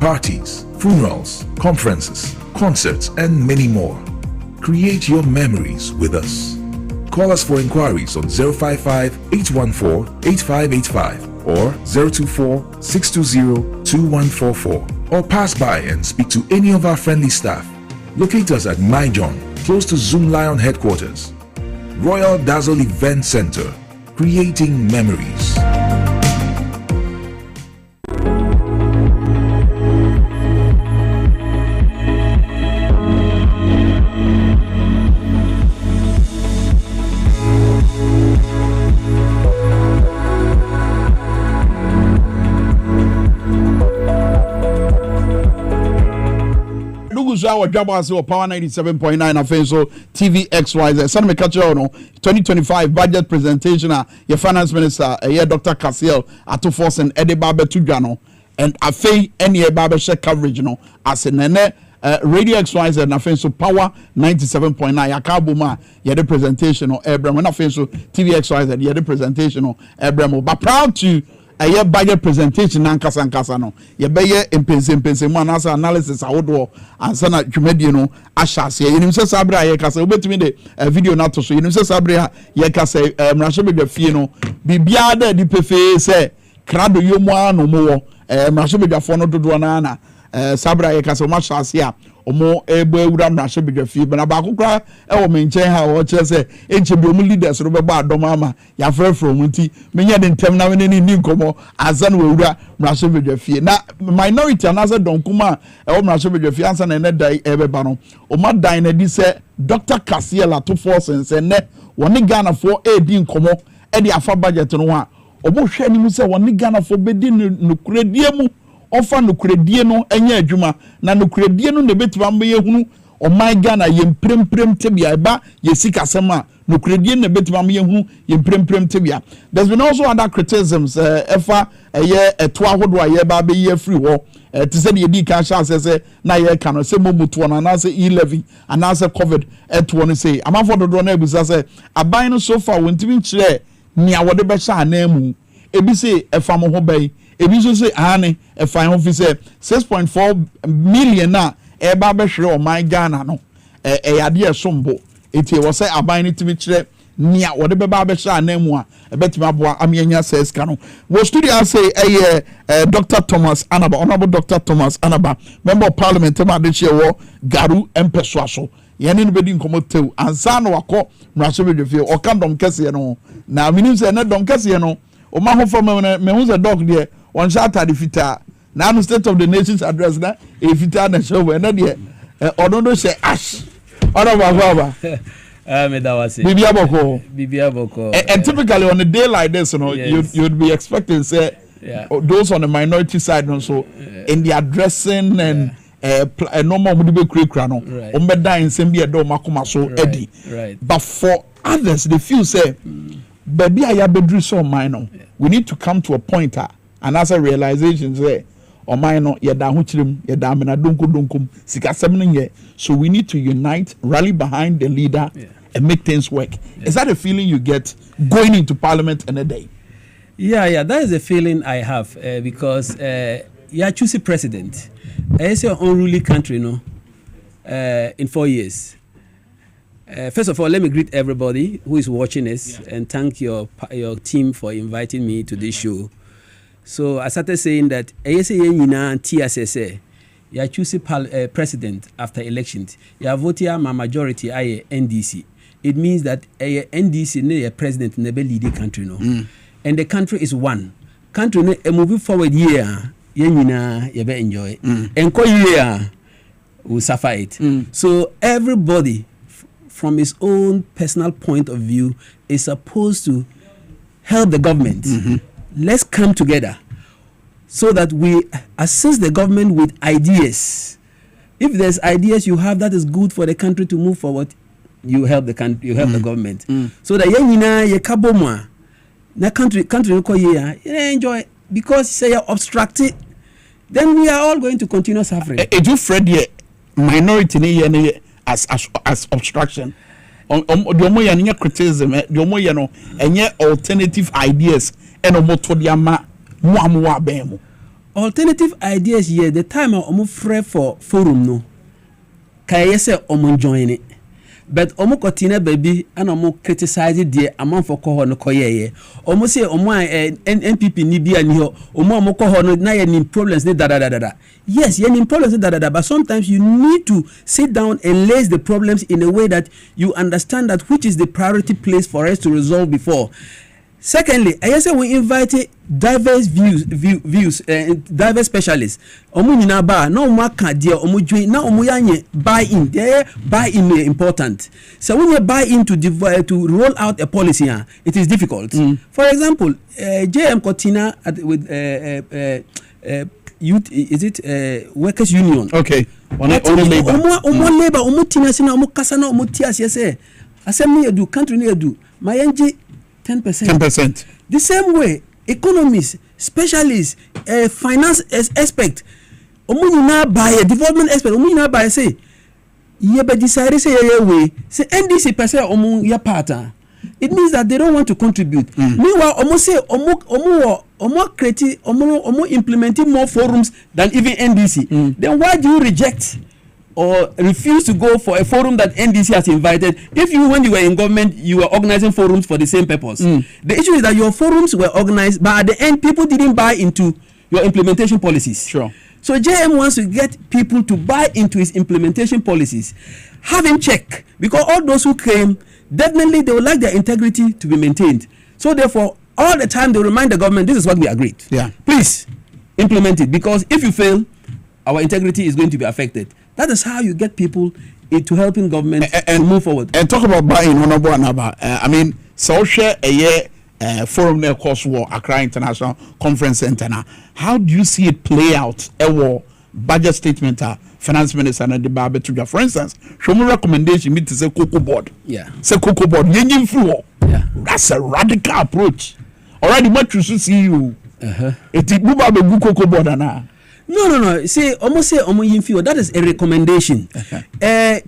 parties, funerals, conferences, concerts, and many more. Create your memories with us. Call us for inquiries on 055-814-8585 or 024-620-2144, or pass by and speak to any of our friendly staff. Locate us at MyJohn, close to Zoom Lion headquarters. Royal Dazzle Event Center, creating memories. Our Dwaboase Power 97.9 afei so TV XYZ. Send me catch you 2025 budget presentation. Your finance minister, Dr. Kasiel Atufos and Eddie Barber Tujano, and afei any barber share coverage as in Radio XYZ and afei so Power 97.9. Yakabuma the presentation or Abraham and afei so TV XYZ the presentation or Abraham. But proud to a budget presentation nankasa no ye beye impense mu anasa analysis awodo ansa na dwumadi no ahyase yenim se sabre ye kasa obetimi de video na to so yenim se sabre ye kasa mrahye bedwafie no bibia da di pefe se krado yomu anu mo wo mrahye bedwafo no dodo na sabre ye kasa ma hyase a omo ebo ewura mrahye bedwafie bana ba kokra e wo menchen ha wo kire se enche bi omu leaders ro beba adom ama ya frefro mu nti menya de ntem na we ni nkomo azan we ewura mrahye bedwafie na minority anasa donkuma e wo mrahye bedwafie ansa na dai ebeba no o dan na di se Dr. Kasiel Atufos sense ne woni Ghana for edi nkomo e di afa budget no ha obo hwe ni mu se woni Ghana for bedi nukuredie mu ofa nukuredie no enya adwuma na nukuredie no ne betima mbe hunu o my Ghana yempremprem tebia eba yesika sema nukuredie ne betima mbe hunu yempremprem tebia. There's been also other criticisms efa eto ahodo aye ba be ye free ho to say the di kan chance say na ye kan say momuto na na say e11 and na say covid eto no say amafo dodo na ebusa say aban no so far wontimi kire nia wode be sha na mu ebi say efa mo ho bai ebi so say ane efa ho fi say 6.4 million na e ba be hwere o man Ghana no yade esombo eti wo say aban no timi kire nia wode be ba be sha na mu a ebetima boa amenya says kanu wo studio say Dr. Thomas Anaba, Honorable Dr. Thomas Anaba, Member of Parliament ma de chewo garu empeswaso yene no bedi nkomotew ansa no wako mrahye bedwafie o kan dom kese no na minim se na dom kese no o ma ho fam me hu se dog de on shata de fita na no State of the Nations address na e fita na show na de odo no she ash odo baba Bibia Boko. And typically on a day like this, you'd be expecting say those on the minority side also in the addressing and normal mudibe krano ombeda in sembia do makoma so edi. But for others, they feel say baby aya bedru so minor. We need to come to a point and as a realization say o minor yeda ho chirim yeda mena donkum sikasem nye. So we need to unite, rally behind the leader and make things work. Is that a feeling you get going into parliament in a day? Yeah, that is a feeling I have because you choose a president. It's your unruly country, in 4 years. First of all, let me greet everybody who is watching us and thank your team for inviting me to this show. So I started saying that you choose a president after elections. You vote my majority NDC. It means that NDC ne president never lead the country and the country is one. Country moving forward year be enjoy and year will suffer it. So everybody from his own personal point of view is supposed to help the government. Let's come together so that we assist the government with ideas. If there's ideas you have that is good for the country to move forward, you help the country, you help the government. So that ye kabomwa na country ko ye enjoy because say you obstruct it, then we are all going to continue suffering. You Fred ye minority ne as obstruction. The omo ye criticism, the omo ye no alternative ideas and omo to dia ma mu bemu. alternative ideas here, the time I'm free for forum no. Kaya say omo join it. But omo continue baby and omo criticize the amount for koho no koye. Omo say omo NPP ni bi ani ho. Omo koho no na ye ni problems ni da. Yes, ye ni problems ni da. But sometimes you need to sit down and lay the problems in a way that you understand that which is the priority place for us to resolve before. Secondly, I say we invited diverse views, diverse specialists. Omu nyina ba na omu aka dia omu dwen na omu yanye buy in. There buy in is important. So when you buy in to roll out a policy, it is difficult. For example, JM Cortina with youth, is it workers union? Okay. Omu labor, omu tina sina, omu kasana, omu tias yese. Assembly edu, country ni edu. Mayenji 10%. 10%. The same way, economists, specialists, finance expert, omunina buy development expert, omunina buy say, ye be decide say way, say NDC per se omun ya partner. It means that they don't want to contribute. Meanwhile, omu say omu create omu implementing more forums than even NDC. Then why do you reject or refuse to go for a forum that NDC has invited? If you, when you were in government, you were organizing forums for the same purpose. The issue is that your forums were organized, but at the end, people didn't buy into your implementation policies. Sure. So JM wants to get people to buy into his implementation policies, have him check, because all those who came, definitely they would like their integrity to be maintained. So therefore, all the time they remind the government, this is what we agreed. Yeah. Please implement it, because if you fail, our integrity is going to be affected. That is how you get people into helping government and move forward. And talk about buying, Honorable Anaba. I mean, so share a year forum near course war Accra International Conference Center. Now, how do you see it play out? A war budget statement, finance minister and the Barber to, for instance, show me recommendation me to say cocoa board. Yeah. Say cocoa board. Yeah. That's a radical approach. Already much to see you. It is move about the cocoa board now. No. Say almost say that is a recommendation.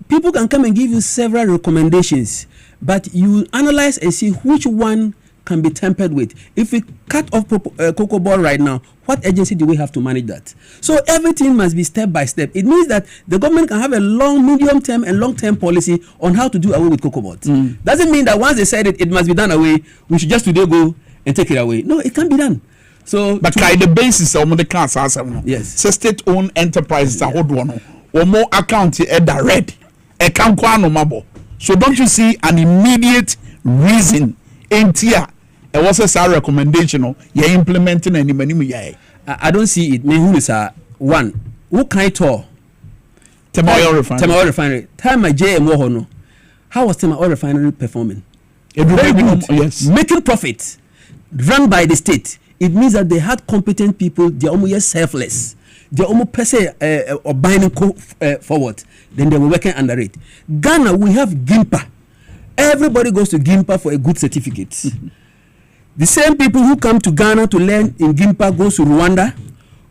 People can come and give you several recommendations, but you analyze and see which one can be tempered with. If we cut off cocoa board right now, what agency do we have to manage that? So everything must be step by step. It means that the government can have a long, medium term and long term policy on how to do away with cocoa board. Doesn't mean that once they said it must be done away. We should just today go and take it away. No, it can't be done. So, but the basis of the council, yes, so state-owned enterprises are hold one or more account red account mabo. So don't you see an immediate reason in tier? It was a recommendation. You're implementing any money. I don't see it. Me who is one who can tour Tema Oil Refinery. Time my JM no. How was Tema Oil Refinery performing? Very good. Yes, making profit, run by the state. It means that they had competent people. They are almost selfless. They are almost per se or binding forward. Then they were working under it. Ghana, we have GIMPA. Everybody goes to GIMPA for a good certificate. The same people who come to Ghana to learn in GIMPA goes to Rwanda,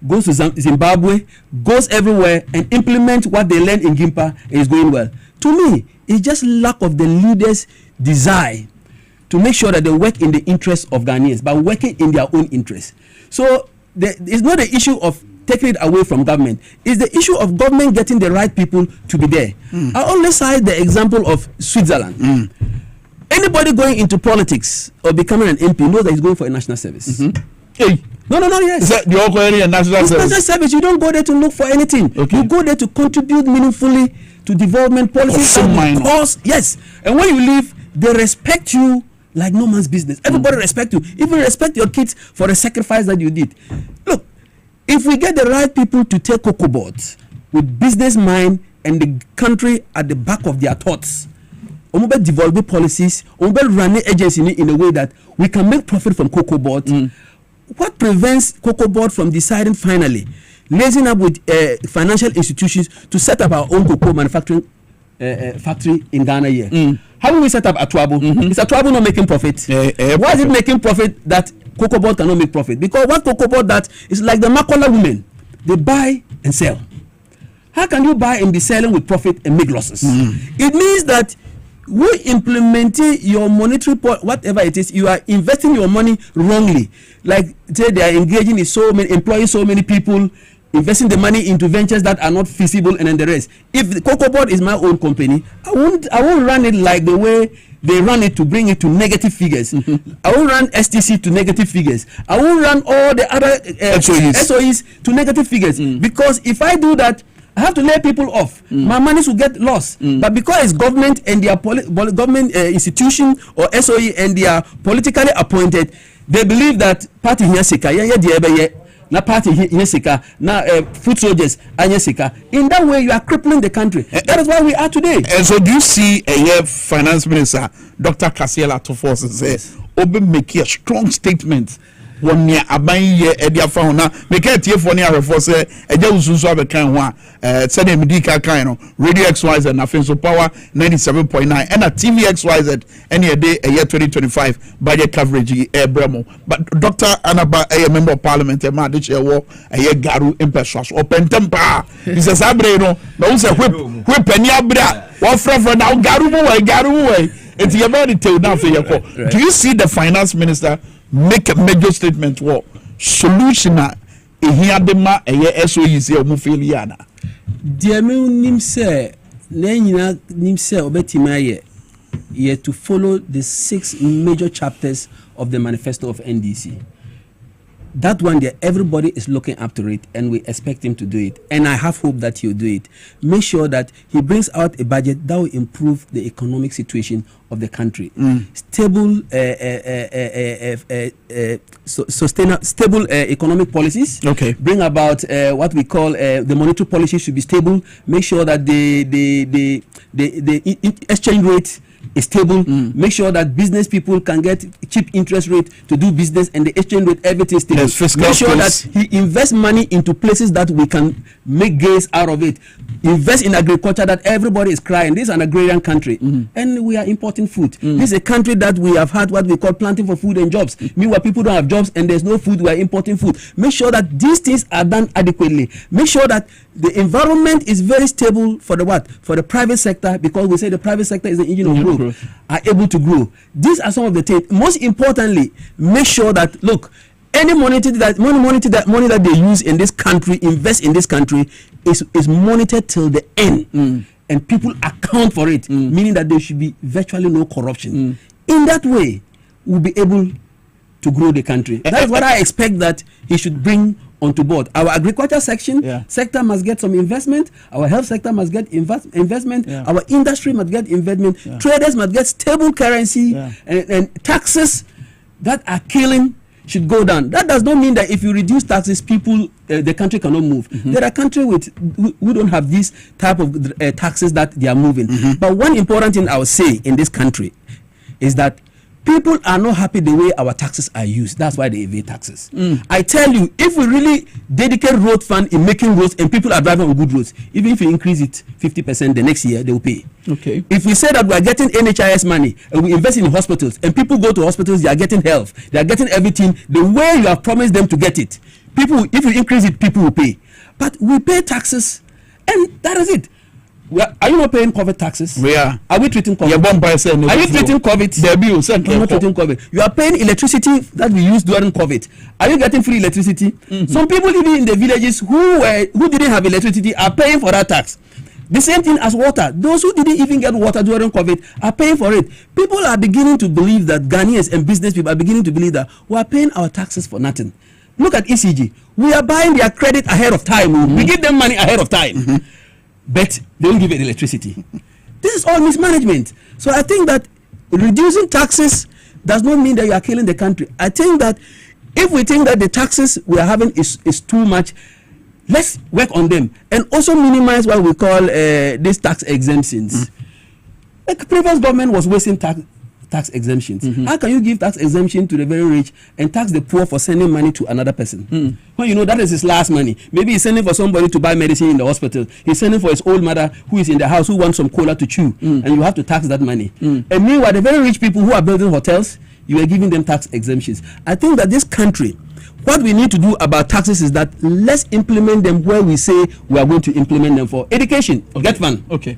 goes to Zimbabwe, goes everywhere and implement what they learn in GIMPA and is going well. To me, it's just lack of the leaders' desire to make sure that they work in the interest of Ghanaians, but working in their own interest. So it's not the issue of taking it away from government. It's the issue of government getting the right people to be there. I only cite the example of Switzerland. Anybody going into politics or becoming an MP knows that he's going for a national service. Hey. No, yes. Is that you're going a national service? National service, you don't go there to look for anything. Okay. You go there to contribute meaningfully to development policies. Yes. And when you leave, they respect you like no man's business. Everybody respect you. Even respect your kids for the sacrifice that you did. Look, if we get the right people to take cocoa boards with business mind and the country at the back of their thoughts, we will develop policies, we will run the agency in a way that we can make profit from cocoa board. What prevents cocoa board from deciding finally, liaising up with financial institutions to set up our own cocoa manufacturing factory in Ghana here? How will we set up Atwabo? Is Atwabo not making profit? Why is it making profit that cocoa board cannot make profit? Because what cocoa board that is like the Makola women, they buy and sell. How can you buy and be selling with profit and make losses? It means that who implementing your monetary whatever it is, you are investing your money wrongly. Like say they are engaging in employing so many people, investing the money into ventures that are not feasible, and then the rest. If the Cocoa Board is my own company, I won't run it like the way they run it to bring it to negative figures. I won't run STC to negative figures. I won't run all the other SOEs to negative figures, because if I do that, I have to lay people off. My money will get lost. But because it's government and their government institution or SOE and they are politically appointed, they believe that party here sika na party here sika na foot soldiers anya sika. In that way, you are crippling the country. That is why we are today. And so, do you see a finance minister, Dr. Kasiela Toforce, says, "Obe make a strong statement." One year abaye edia fa na make a tie for ne arefo say eja usunso abekan ho a said the medical kind no radio XYZ na Finso Power 97.9 and a TV XYZ any day a year 2025 budget coverage bremo. But Dr. Anaba a member of parliament e ma de chewo a year garu impeswas open temper is a sabre no na say whip ani abra one friend now garu way it's your very tell now for your call. Do you see the finance minister make a major statement what solution here de ma SOE say o failure na dia me nim say na nyina nim say obetima ye to follow the 6 major chapters of the manifesto of NDC. That one there, everybody is looking up to it, and we expect him to do it. And I have hope that he'll do it. Make sure that he brings out a budget that will improve the economic situation of the country. Stable, stable economic policies. Okay. Bring about what we call the monetary policy should be stable. Make sure that the exchange rate is stable. Make sure that business people can get cheap interest rate to do business, and the exchange rate, everything is stable. Make sure that he invests money into places that we can make gains out of it. Invest in agriculture that everybody is crying. This is an agrarian country, and we are importing food. This is a country that we have had what we call planting for food and jobs. Meanwhile, people don't have jobs and there's no food. We are importing food. Make sure that these things are done adequately. Make sure that the environment is very stable for the what? For the private sector, because we say the private sector is the engine of growth. Are able to grow. These are some of the things. Most importantly, make sure that look, any money that they use in this country, invest in this country, is monitored till the end, and people account for it, meaning that there should be virtually no corruption. In that way, we'll be able to grow the country. That's what I expect that he should bring onto board. Our agriculture sector must get some investment. Our health sector must get investment. Our industry must get investment. Traders must get stable currency, and taxes that are killing should go down. That does not mean that if you reduce taxes, people, the country cannot move. There are countries who don't have this type of taxes that they are moving. But one important thing I will say in this country is that people are not happy the way our taxes are used. That's why they evade taxes. I tell you, if we really dedicate road fund in making roads and people are driving on good roads, even if we increase it 50% the next year, they will pay. Okay. If we say that we are getting NHIS money and we invest in hospitals and people go to hospitals, they are getting health, they are getting everything the way you have promised them to get it. People, if you increase it, people will pay. But we pay taxes, and that is it. Are you not paying COVID taxes? We are. Are we treating COVID? Are you treating COVID? You're not treating COVID. You are paying electricity that we used during COVID. Are you getting free electricity? Some people living in the villages who didn't have electricity are paying for that tax. The same thing as water. Those who didn't even get water during COVID are paying for it. People are beginning to believe that, Ghanaians and business people are beginning to believe that we are paying our taxes for nothing. Look at ECG. We are buying their credit ahead of time. We give them money ahead of time. But they don't give it electricity. This is all mismanagement. So I think that reducing taxes does not mean that you are killing the country. I think that if we think that the taxes we are having is too much, let's work on them and also minimize what we call these tax exemptions. Like previous government was wasting tax exemptions. How can you give tax exemption to the very rich and tax the poor for sending money to another person? Well, you know that is his last money. Maybe he's sending for somebody to buy medicine in the hospital. He's sending for his old mother who is in the house who wants some cola to chew, and you have to tax that money. And meanwhile, the very rich people who are building hotels, you are giving them tax exemptions. I think that this country, what we need to do about taxes is that let's implement them where we say we are going to implement them. For education, Get Fund. Okay.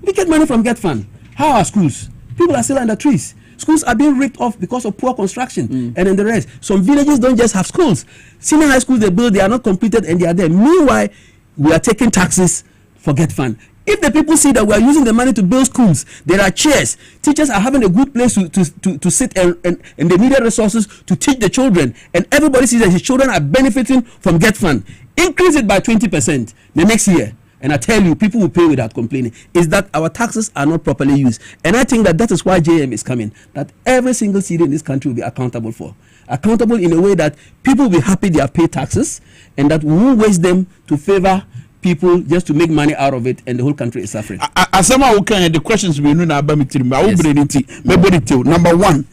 We get money from Get Fund. How are schools? People are still under trees. Schools are being ripped off because of poor construction and then the rest. Some villages don't just have schools. Senior high schools they build, they are not completed and they are there. Meanwhile, we are taking taxes for Get Fund. If the people see that we are using the money to build schools, there are chairs, teachers are having a good place to sit and the needed resources to teach the children, and everybody sees that his children are benefiting from Get Fund. Increase it by 20% the next year. And I tell you, people will pay without complaining. Is that our taxes are not properly used. And I think that is why JM is coming. That every single city in this country will be accountable for. Accountable in a way that people will be happy they have paid taxes and that we won't waste them to favor people just to make money out of it, and the whole country is suffering. Asama okay, the questions we know na ba mitiri ma wo breniti mebody tell. Number 1,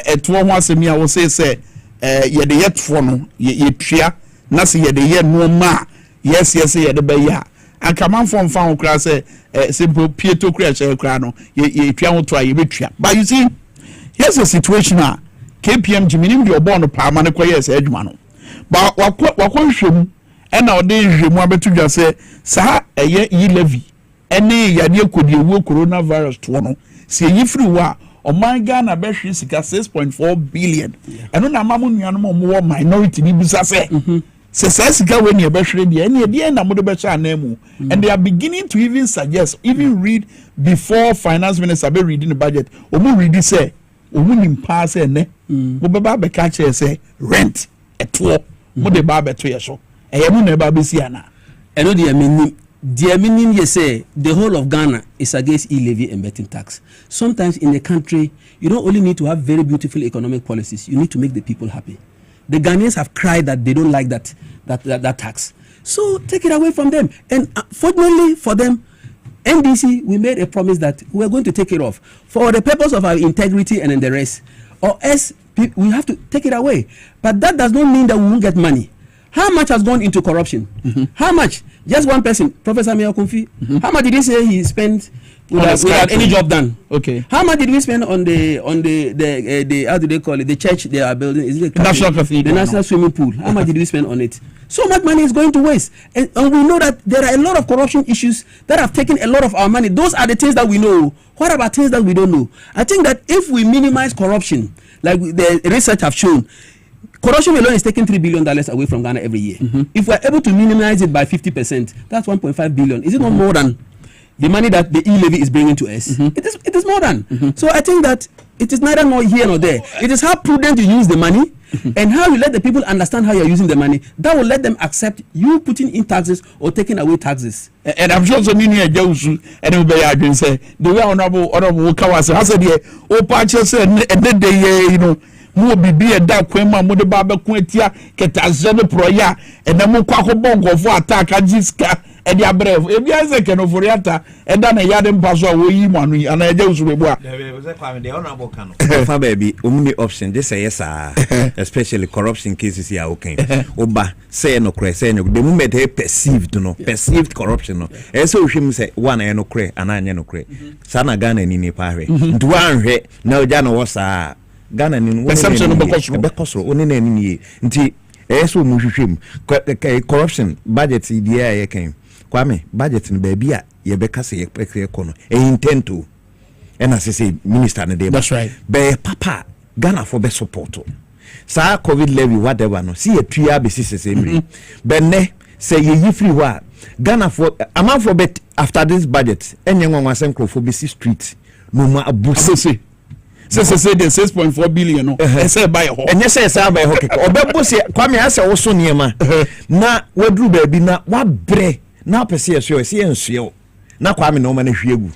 eto ho asemi a wo say ye de yetfo no ye twia na se ye de ye no ma yes ye de ba ya anka manfo mfa ho kra say simple pieto kra che kra no ye twia ho to a ye betwia. But you see, here's a situation a KPM jiminim de obo no pa ma ne koye say adwuma no. But wakon hwem ena ode hwemu abetu dwa say sa eye yi levy ene ya ne kodi ewu coronavirus to no se yi free wa oman Ghana be hwe sika 6.4 billion eno na mamu nuanu mo minority ni bisa say se sika we ne be hwe de ene de na mo de be cha na mu, and they are beginning to even suggest, even read before finance minister be reading the budget omu read say omu nim pa say ne mo be ba be ka che say rent eto mo de ba be to ye so emu na ba be si ana eno de menim. The meaning you say the whole of Ghana is against e-levy and betting tax. Sometimes in the country, you don't only need to have very beautiful economic policies. You need to make the people happy. The Ghanaians have cried that they don't like that tax. So take it away from them. And fortunately for them, NDC, we made a promise that we are going to take it off for the purpose of our integrity and in the rest. Or else we have to take it away. But that does not mean that we won't get money. How much has gone into corruption? How much? Just one person, Professor Mia Kumfi. How much did he say he spent without any job done? Okay. How much did we spend on the how do they call it? The church they are building? Is it the National Cathedral? The National Swimming Pool. How much did we spend on it? So much money is going to waste, and we know that there are a lot of corruption issues that have taken a lot of our money. Those are the things that we know. What about things that we don't know? I think that if we minimize corruption, like the research have shown, corruption alone is taking $3 billion away from Ghana every year. If we're able to minimize it by 50%, that's 1.5 billion. Is it not more than the money that the e-levy is bringing to us? It is more than. So I think that it is neither nor here nor there. It is how prudent you use the money and how you let the people understand how you're using the money. That will let them accept you putting in taxes or taking away taxes. And I'm sure some in here Jausu and everybody say the way honorable Kawase has said, oh, patches and then they, you know. Mo bibi e da kwema mo de ba be kun etia ketaze ne proya e na mo kwa ko bongo fo attack ajiska e dia bref e bia ze ke no foriata e da na yade mpaso a wo yi mo anu ana eje usubebu a ze Kwame de honorable kano fa baby omuni option this say yes especially corruption cases here okay oba say no kre say no the moment they perceived corruption no e say ohwim say one e no kre ana anye no kre sana Ghana ni ni pa hwe ndu anhwe na oja no wo saa Ghana ni perception bekosro oni na ni ye nti eso mu hwehwem corruption budget idea ye kan Kwame budget ni ba bia ye beka se ye kono intend to and as say minister na dey. That's right. Be papa Ghana for be support sa covid levy whatever no see ye tua be sise mri be ne say ye free wa Ghana for amount for bet after this budget enye nwanwa senkro for be street no ma abusi say the 6.4 billion no say buy ho enye say buy ho keke obebo se Kwame ase wo so niema na wadru ba bi na wabre na pese yeso se ensuo na Kwame no ma na hwiegu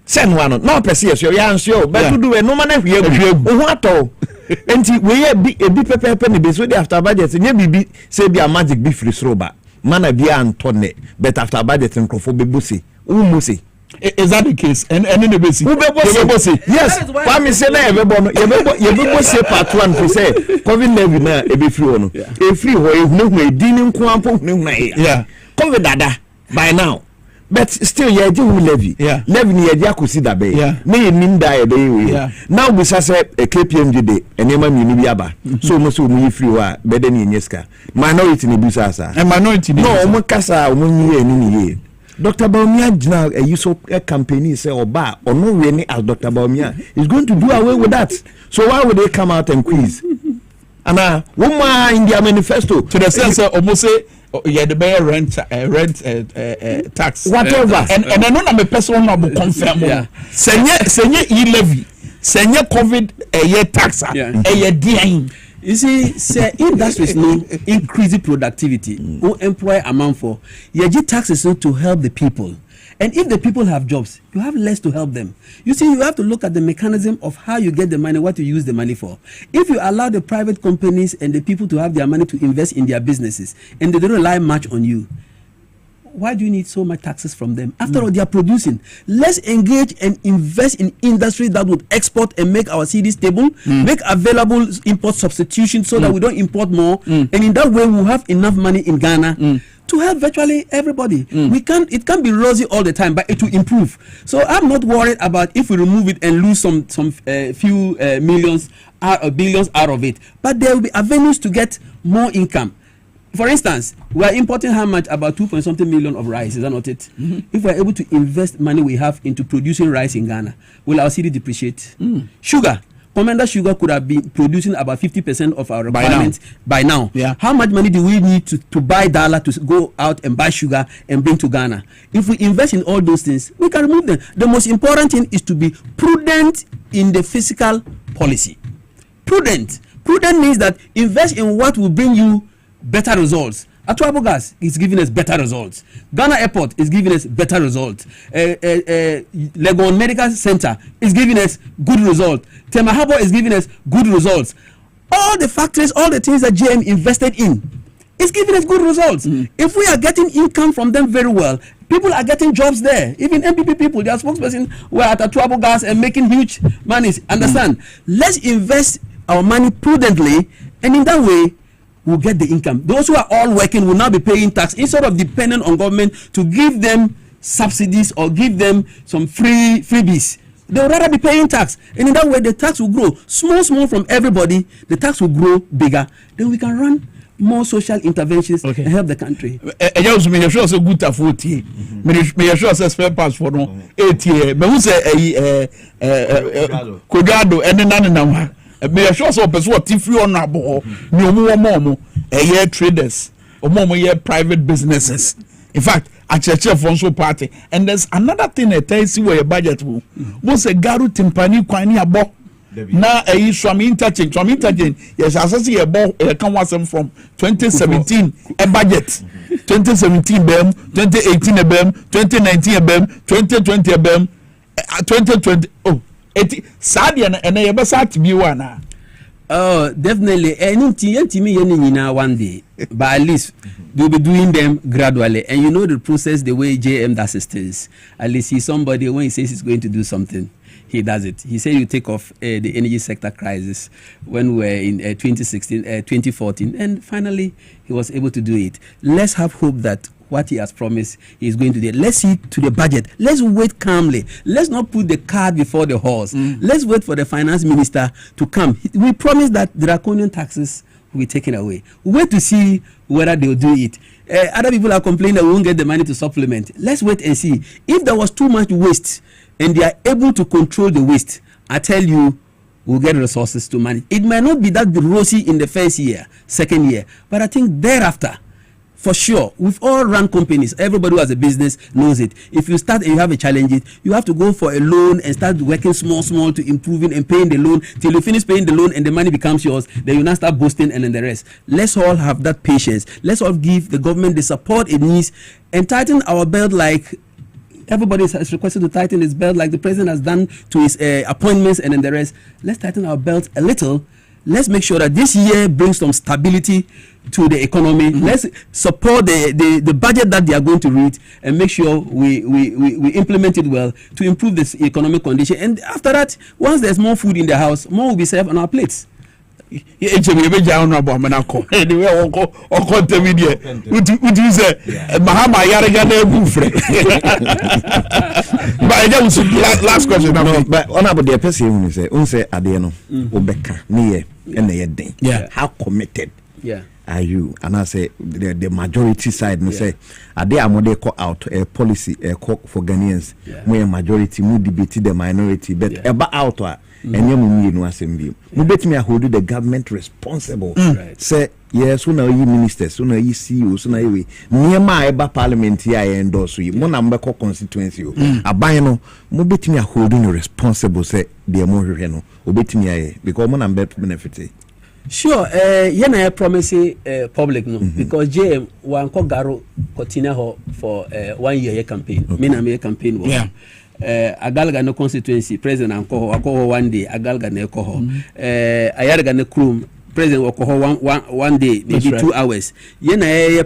sen wano na pese yeso ya ensuo ba tudu we no ma na hwiegu ho ato enti we ye bi pepepe ne be so dey after budget nye bibi say bi a magic bi free sroba mana bi antone but after budget nkofo bebusi umusi. Is that the case? And in the basic, yes. Kwame say na yebebo say part 1 to say COVID levy na e be free ono. E free ho e hunu e di ni nko ampo hunu na e. Yeah. COVID dada by now. But still ye je hu levy. Yeah. Levy ni ye je akosi da be. Yeah. Na ye nim da e be we. Yeah. Now we say e KPMG dey enema mi ni bi aba. So mo so mo free wa be de ni enyeska. Minority ni bi sa. And minority no mo kasa mo nyi e ni ye. Dr. Baumia now use a campaign say oba or no really as Dr. Baumia is going to do away with that. So why would they come out and quiz? And woman in their manifesto to the sense almost say the bear rent tax whatever and I know I'm a person who confirm senye e-levy senye COVID a year tax a year DIN. You see, say industries no increase productivity who employ amount for your taxes no to help the people. And if the people have jobs, you have less to help them. You see, you have to look at the mechanism of how you get the money, what you use the money for. If you allow the private companies and the people to have their money to invest in their businesses, and they don't rely much on you, why do you need so much taxes from them? After all, they are producing. Let's engage and invest in industry that would export and make our city stable, make available import substitution so that we don't import more. And in that way, we'll have enough money in Ghana to help virtually everybody. It can't be rosy all the time, but it will improve. So I'm not worried about if we remove it and lose some few millions or billions out of it. But there will be avenues to get more income. For instance, we are importing how much? About 2.something million of rice, is that not it? If we are able to invest money we have into producing rice in Ghana, will our city depreciate? Sugar. Commander Sugar could have been producing about 50% of our requirements by now. Yeah. How much money do we need to buy dollar to go out and buy sugar and bring to Ghana? If we invest in all those things, we can remove them. The most important thing is to be prudent in the fiscal policy. Prudent. Prudent means that invest in what will bring you better results. Dwaboase is giving us better results. Ghana Airport is giving us better results. Legon Medical Center is giving us good results. Tema Harbour is giving us good results. All the factories, all the things that GM invested in, is giving us good results. If we are getting income from them very well, people are getting jobs there. Even MPP people, their spokesperson were at Dwaboase and making huge money. Understand? Let's invest our money prudently, and in that way, will get the income. Those who are all working will now be paying tax instead of depending on government to give them subsidies or give them some freebies. They would rather be paying tax, and in that way the tax will grow small from everybody. The tax will grow bigger. Then we can run more social interventions and help the country. Me sure say good afoti. Me sure say spare parts for no 8 years. But who say Kodado and nana. Me sure so person what if you on abo ni omo traders omo private businesses. In fact, a church for party, and there's another thing that tells you where your budget will say garu timpani kwani abo na swami interchange yes asasi come wasem from 2017 a budget 2017 bem 2018 bem 2019 bem 2020 bem 2020 Sadia and a besat be one. Oh, definitely. Anything one day, but at least we'll be doing them gradually. And you know the process, the way JM does his things. At least he's somebody when he says he's going to do something, he does it. He said you take off the energy sector crisis when we were in 2014, and finally he was able to do it. Let's have hope that what he has promised he is going to do. Let's see to the budget. Let's wait calmly. Let's not put the cart before the horse. Let's wait for the finance minister to come. We promise that draconian taxes will be taken away. Wait to see whether they will do it. Other people are complaining that we won't get the money to supplement. Let's wait and see. If there was too much waste and they are able to control the waste, I tell you, we'll get resources to manage. It might not be that rosy in the first year, second year, but I think thereafter, for sure, we've all run companies. Everybody who has a business knows it. If you start and you have a challenge, you have to go for a loan and start working small to improving and paying the loan till you finish paying the loan and the money becomes yours. Then you now start boasting and then the rest. Let's all have that patience. Let's all give the government the support it needs and tighten our belt like everybody has requested to tighten his belt like the president has done to his appointments and then the rest. Let's tighten our belt a little. Let's make sure that this year brings some stability to the economy. Let's support the budget that they are going to read and make sure we implement it well to improve this economic condition. And after that, once there's more food in the house, more will be served on our plates. Last question. But honorable the person say, unse adeno obeka niye ene yeden. How committed are you? And I say the majority side no say are they amode call out a policy call for Ghanaians where majority mu debate the minority but eba out and you no assembly mu bet me hold the government responsible say yes so now you ministers so now you CEO so now you niema eba parliament here endorse you mo na mbeko constituency aban no mu bet me hold no responsible say the mo hwe no obetimi aye because mo na benefit. Sure, I promise public no because JM wan ko Garo continue for 1 year campaign. Me na me campaign wo. Agalga no constituency president anko one day agalga na ko ayarga na krum president wo one day maybe 2 hours.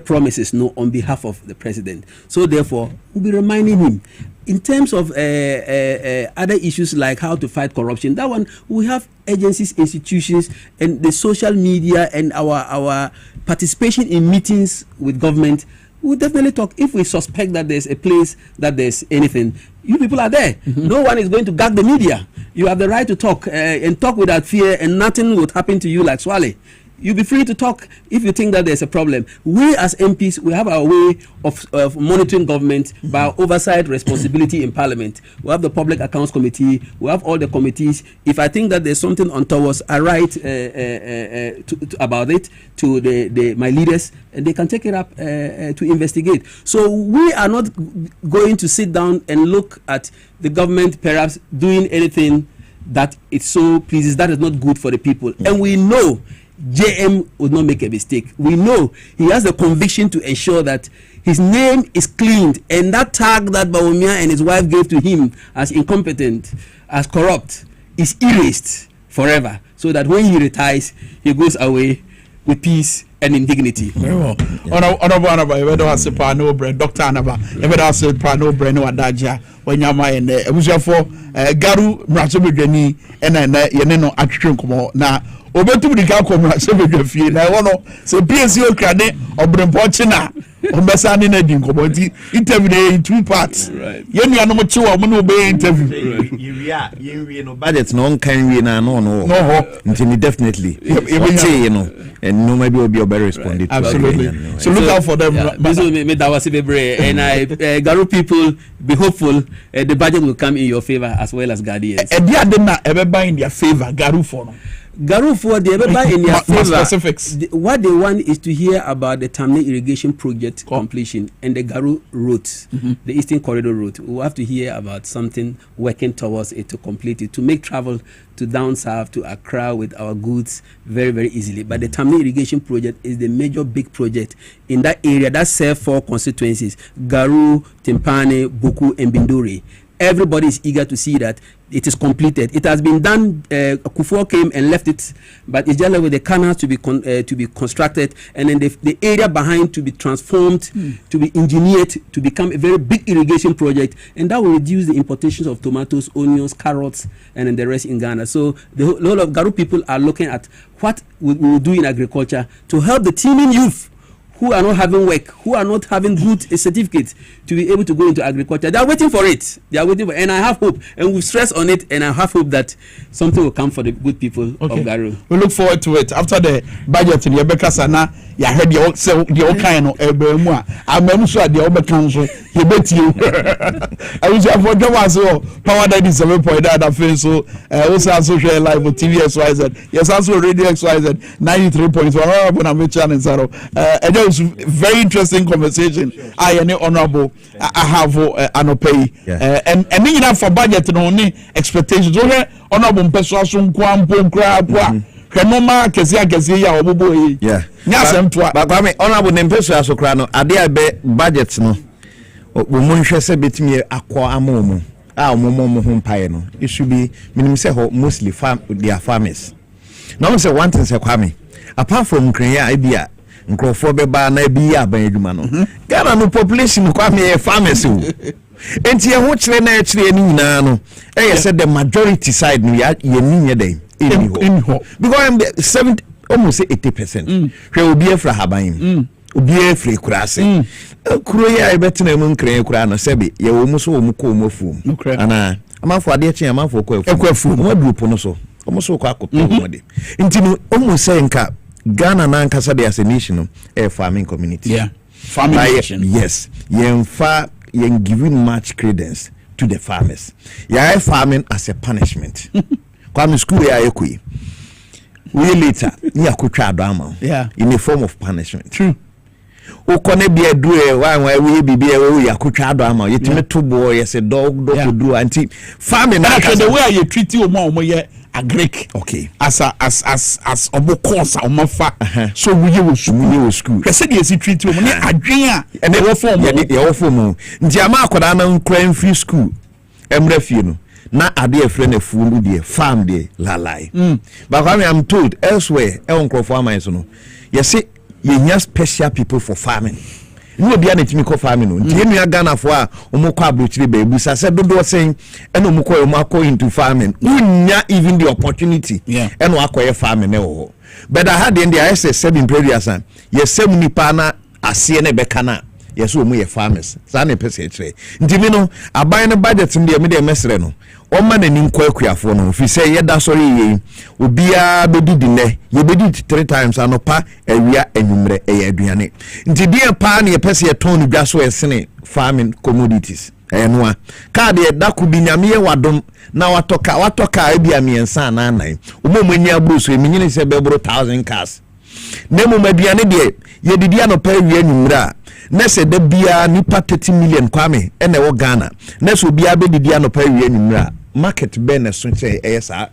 Promises no on behalf of the president. So therefore we'll be reminding him in terms of other issues like how to fight corruption. That one we have agencies, institutions, and the social media and our participation in meetings with government. We'll definitely talk. If we suspect that there's a place that there's anything, you people are there. No one is going to gag the media. You have the right to talk and talk without fear, and nothing would happen to you like Swale. You'll be free to talk if you think that there's a problem. We as MPs, we have our way of monitoring government by our oversight responsibility in Parliament. We have the Public Accounts Committee. We have all the committees. If I think that there's something untoward, I write about it to my leaders, and they can take it up to investigate. So we are not going to sit down and look at the government perhaps doing anything that it so pleases. That is not good for the people. And we know JM would not make a mistake. We know he has the conviction to ensure that his name is cleaned, and that tag that Bawumia and his wife gave to him as incompetent, as corrupt, is erased forever, so that when he retires, he goes away with peace and in dignity. Very well. Honorable, you better have a no bread, Dr. Anaba, you better have a no bread, no adagya, when you're my and it was for Garu, Mratsobeni, and then Yeneno Action Como. Now, obetu di ka komra se bedwafie na wono se PSC okrade obrempochina ombesani na di nkomoti interview in 2 parts yenu anom chiwa mo no be interview ye no budget no kan we na no until definitely you know and no maybe will be better responded to. Absolutely. So look out for them. Me that was and I Garu people be hopeful the budget will come in your favor as well as Guardians. E dia dem na ebe in their favor Garu for no. Garu for the everybody in their favor. Specifics. What they want is to hear about the Tamale irrigation project completion and the Garu route, the Eastern Corridor route. We have to hear about something working towards it to complete it, to make travel to down south to Accra with our goods very, very easily. But the Tamale irrigation project is the major big project in that area that serves 4 constituencies: Garu, Timpane, Buku, and Binduri. Everybody is eager to see that it is completed. It has been done. Kufuor came and left it, but it's just with the canals to be constructed, and then the area behind to be transformed, to be engineered to become a very big irrigation project, and that will reduce the importations of tomatoes, onions, carrots, and then the rest in Ghana. So the whole of Garu people are looking at what we will do in agriculture to help the teeming youth who are not having work, who are not having good certificates to be able to go into agriculture. They are waiting for it. And I have hope, and we stress on it, and I have hope that something will come for the good people of Garu. We look forward to it. After the budget in Yabeka Sana, you heard the kind of Ebemua. I'm sure the Ober Council, he bet you. I wish I forgot also Power 97.9 so also social live with TV XYZ. Yes, also Radio XYZ 93.1 on my channel. And there was very interesting conversation. I am honorable. I have Anopay. And then for budget no only expectations. Honorable person kwampo krapwa. Kenoma kesi ya obobo yi. Yeah. Nyasempwa. But Kwame honorable nempeso asokra no ade be budget no. Wo monhwe se betimi akwa amomo. Omomo ho mpae no. It should be minimum say mostly their farmers. Now say one thing say Kwame. Apart from Kenya idea nkrofo beba na bi ya ban adwuma no. Ghana no population Kwame farmers o. Enti ho kire na kire ni nyina no. Say the majority side no ya ni den. Because 70 almost 80%. She will be afra haban. Obi afra kurase. Kuro ya betina mu nkran kura no sebe ye wo muso wo mko mofum. Ana amafo ade che amafo ko efu. Mo group no so. Omo so ko akoto mo de. Nti no omo say nka Ghana nankasa as a nation a farming community. Yeah. Farming nation. Yes. Yen giving much credence to the farmers. Yeah, farming as a punishment. Kwame school ya ekui. We later ya kutwa adama. Yeah. In a form of punishment. True. Ukone bia due wa we bibia we ya kutwa adama. Yetime to boy yes a dog do anti farming the way you treat you omo ye agric. Okay. As omo course omo fa. So we school. They said yes treat you omo ne adwen a and they form ya form. Nti ama akoda na nkran free school. Emre fie no. Na ade friend a fool de farm de lalai. But I'm told elsewhere e on farmers no. You see you need special people for farming. You be an etimico farming no. Nti enu Ghana for omo kwa abrochire bebu sa say dodo saying eno omo kwa into farming. Unya even the opportunity. Yeah. Eno akoye farming e wo. But I had in the SS 7 previous time. Yes 7 nipa na ase na beka na. Yes omo ye farmers. Sa na pese kire. Nti mi no aban no budget me de mesre no. O man ani nkwa akuafo no fi say ye da sori ye obia bedidi ne ye bedidi 3 times anopa awia anwumre e aduane nti die pa na ye pese ye ton dwa so esene farming commodities enwa ka de da ku binyame ye wadom na watoka ebia miensa na anan omomani abruso eminyine se bebro 1000 cars nemu maduane de ye didi anopa awia anwumre na se da bia nipa 30 million Kwame ene wo Ghana na so bia bedidi anopa awia anwumre market ben so say esa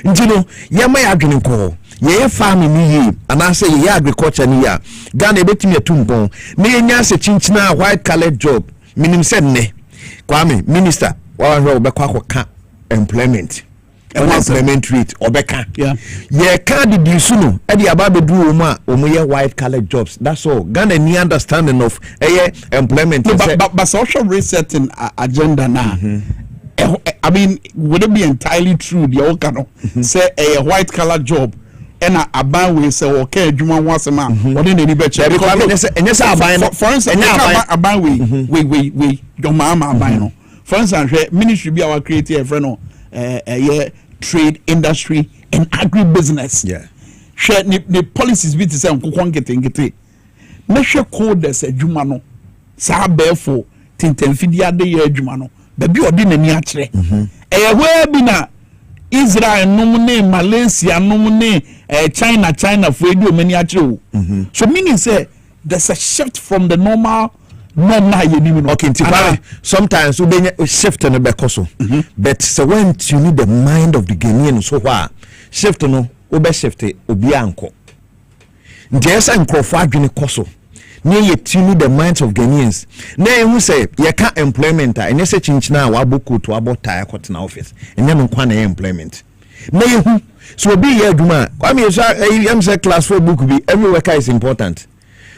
njino yama ya adwene ko ye farming ni yi ana say ye agriculture ni ya Ghana betimi atumpon na yenya se chinchina white collar job minim se ne Kwame minister wa hwe obekwa akoka employment employment rate obeka ye can the suno e dey about do omo ye white collar jobs. That's all. Ghana ni understanding of employment but social resetting agenda now. I mean, would it be entirely true? The old cano say a white collar job and a ban we say okay, Juma once a month. What in any better? For instance, a ban we your mama ban. For instance, ministry be our creative friend trade industry and agribusiness. Yeah, share the policies be to say get. Make sure code as a Juma no. Sa for tinten fidia de ye Juma no. Baby odi na ni akire we bi na Israel num ne Malaysia num ne China for edu many akire so meaning say there's a shift from the normal na ye ni no. Okay, sometimes we shift no be koso but so when you need the mind of the Ghanaian so wha shift no we shift obi anko njesa nkrofo adwene koso near ye tune the minds of Ghanaians. Nay, who say ye can't employment and yes, a chinchina wabuku to about tire cotton office and then one employment. Nay, who so be ye duma. I mean, I'm say class 4 book be every worker is important.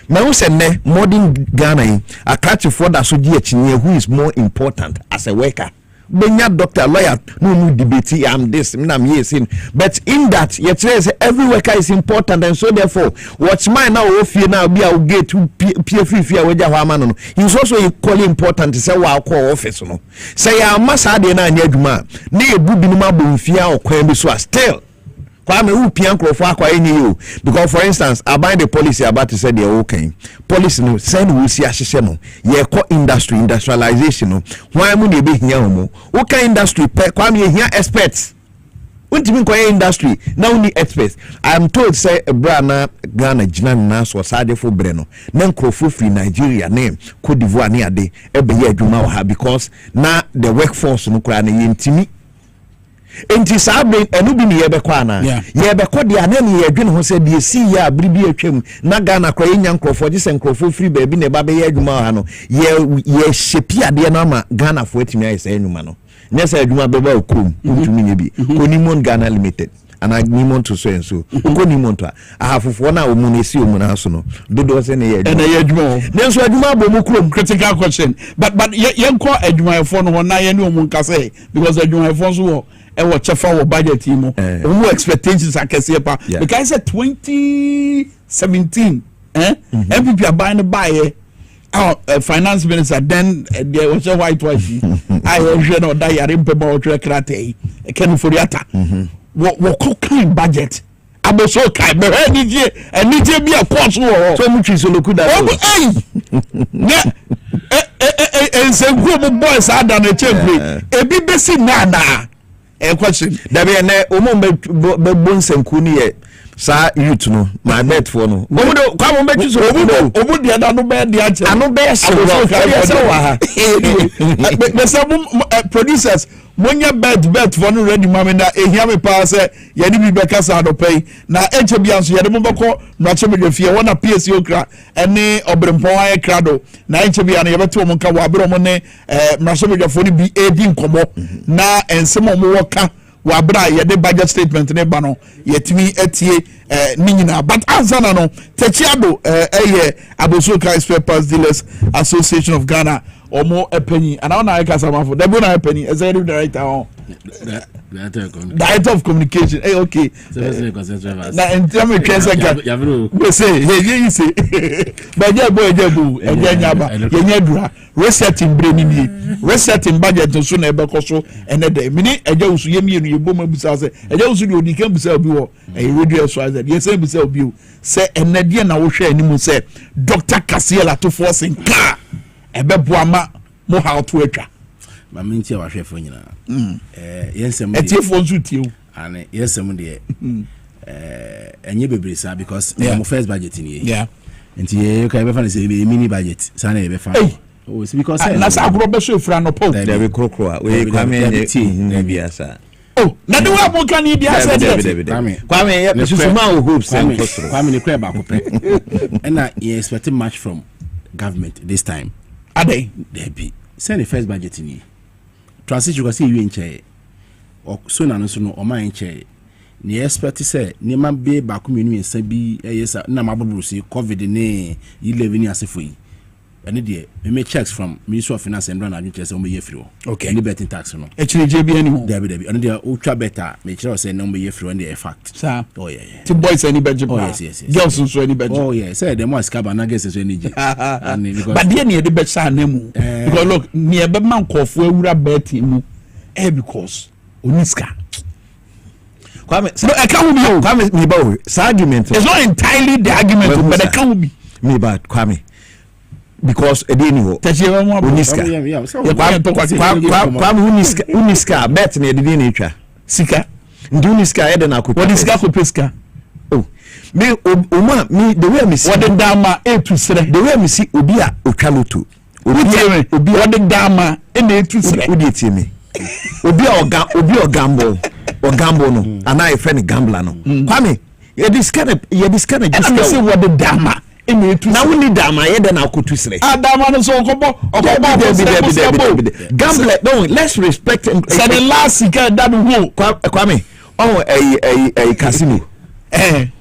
Now, say ne modern Ghana a catch for that so dear who is more important as a worker. Benya doctor lawyer no debate am this am yes in but in that you say every worker is important and so therefore what's mine now if you now be out get to pay free we no he's also equally important to say wa call office no say ya masa de na anya adwuma na ebu binuma bomfia okwan bi so still Kwame who pian crofo akwa enyi you because for instance about the policy about to say they okay policy no send we see ahye no ye ko industrialization no why mu dey be hia omo okay industry Kwame hia experts untimi ko industry now need experts. I am told say brana Ghana jina na so sade fo bre no na crofo free Nigeria name Cote d'Ivoire ne ade e be ye adwuma ha because na the workforce no kra na yentimi enti sabe enu bi ne yebekwa na yebekọ de anani yedwene ho se de si ya bribi atwam na Ghana kwa nya nkrofo je se nkrofo free baabi ne ba be ye adwuma ha no ye shepi ade na ma Ghana fo atimi ayi se enuma no nya se adwuma be ba okrom ntumi nya bi Konimon Ghana Limited ana nimon to so and so Konimon to ahafofo na omu na si omu na so no dodo se ne ye adwuma ne so adwuma bo mu krom critical question but yenko adwuma fo no na ye ne omu nka say because adwuma fo so e wo chefa wo budget mo omu expectations akese pa because say 2017 MPP abine buy finance minister then there was a whitewash I hwe no da yare mpema o twa krate e ken foriata what kind budget aboso kai be anije bi e course wo so mu twi so lokuda ne ensenku mo boys ada na chembre ebi besi nana e question da be ne omo be bonsenku ni ye sa youth no my bet for no omo do kwa mo be twi so omo dia da no be dia che anu be so wa ha me some producers monya bet for no ready mama na ehia me pa say ye ni bi beka sa do pay na enche bia so ye de mo beko na che me fie wona PSC okra ene obrempon aye krado na enche bia na ye beto mo nka wa abro mo ne na so me fo ni bi edi nkomo na ensemo mo woka wa bra ye de budget statement ne ba no yetimi etie ni nyina but ansana no techiado eye abosoka spare parts dealers association of Ghana omo epeni and now I kasa mafo de bona epeni executive director on director of communication okay na ntame kwese ga we say hey you say but je bu eje nyaba ye nyadura resetting brain ni resetting budget so na ebekoso ene de mini eje usu ye mienu ye bom abusa se eje usu de odi kan busa obi wo radio so as ye say busa obi wo se ene de na wo hwe animu se Dr. Kasiela to force nka ebe boama mo how to atwa ma minti wa hwefo nyina yensem etiefo nso tie ane yensem de enye bebre sa because mo first budget ni yeah nti ye ka be fa say mini budget sa na ye be fa oh it's because na sa agro be so ifra no po there be krokro we Kwame bia sa oh na de wa mo kan bia sa de Kwame ye susuma o hopes Kwame ne kra ba ko pe and you expect much from government this time ade there be send the first budget ni transition go say you enche o so na no so no o ma enche ni expect say ni ma be ba ko menu ensa bi yesa na ma bobru si covid ni 11 ni asefo yi ene de me checks from Ministry of Finance and run adjust say o me ye free okay any betting tax no actually JB anymore there be ene de o twa better me kire say no me ye free on the fact sir oh yeah the boys any budget yes girls so any budget oh yeah say them was kaba na guess so any because but there near the bet sa na mu because look near be man kofo awura betting mu because oniska Kwame so I can't be Kwame me ba argument it's not entirely the argument but I can't be me bad Kwame because edeni ho techiwe mo oniska Kwame uniska bet na edeni na etwa sika ndi uniska ede na akopia oniska ko peska oh me oma me the way me see what the dama etu sere the way me see obi a otwa loto obi what the dama e na etu sere odi etie me obi o gamble no ana e friend gambler no Kwame you discard just say what the dama na we need dama ye de na akotu sere dama no so okobo gambler no let's respect him say the last sika that who Kwame oh casino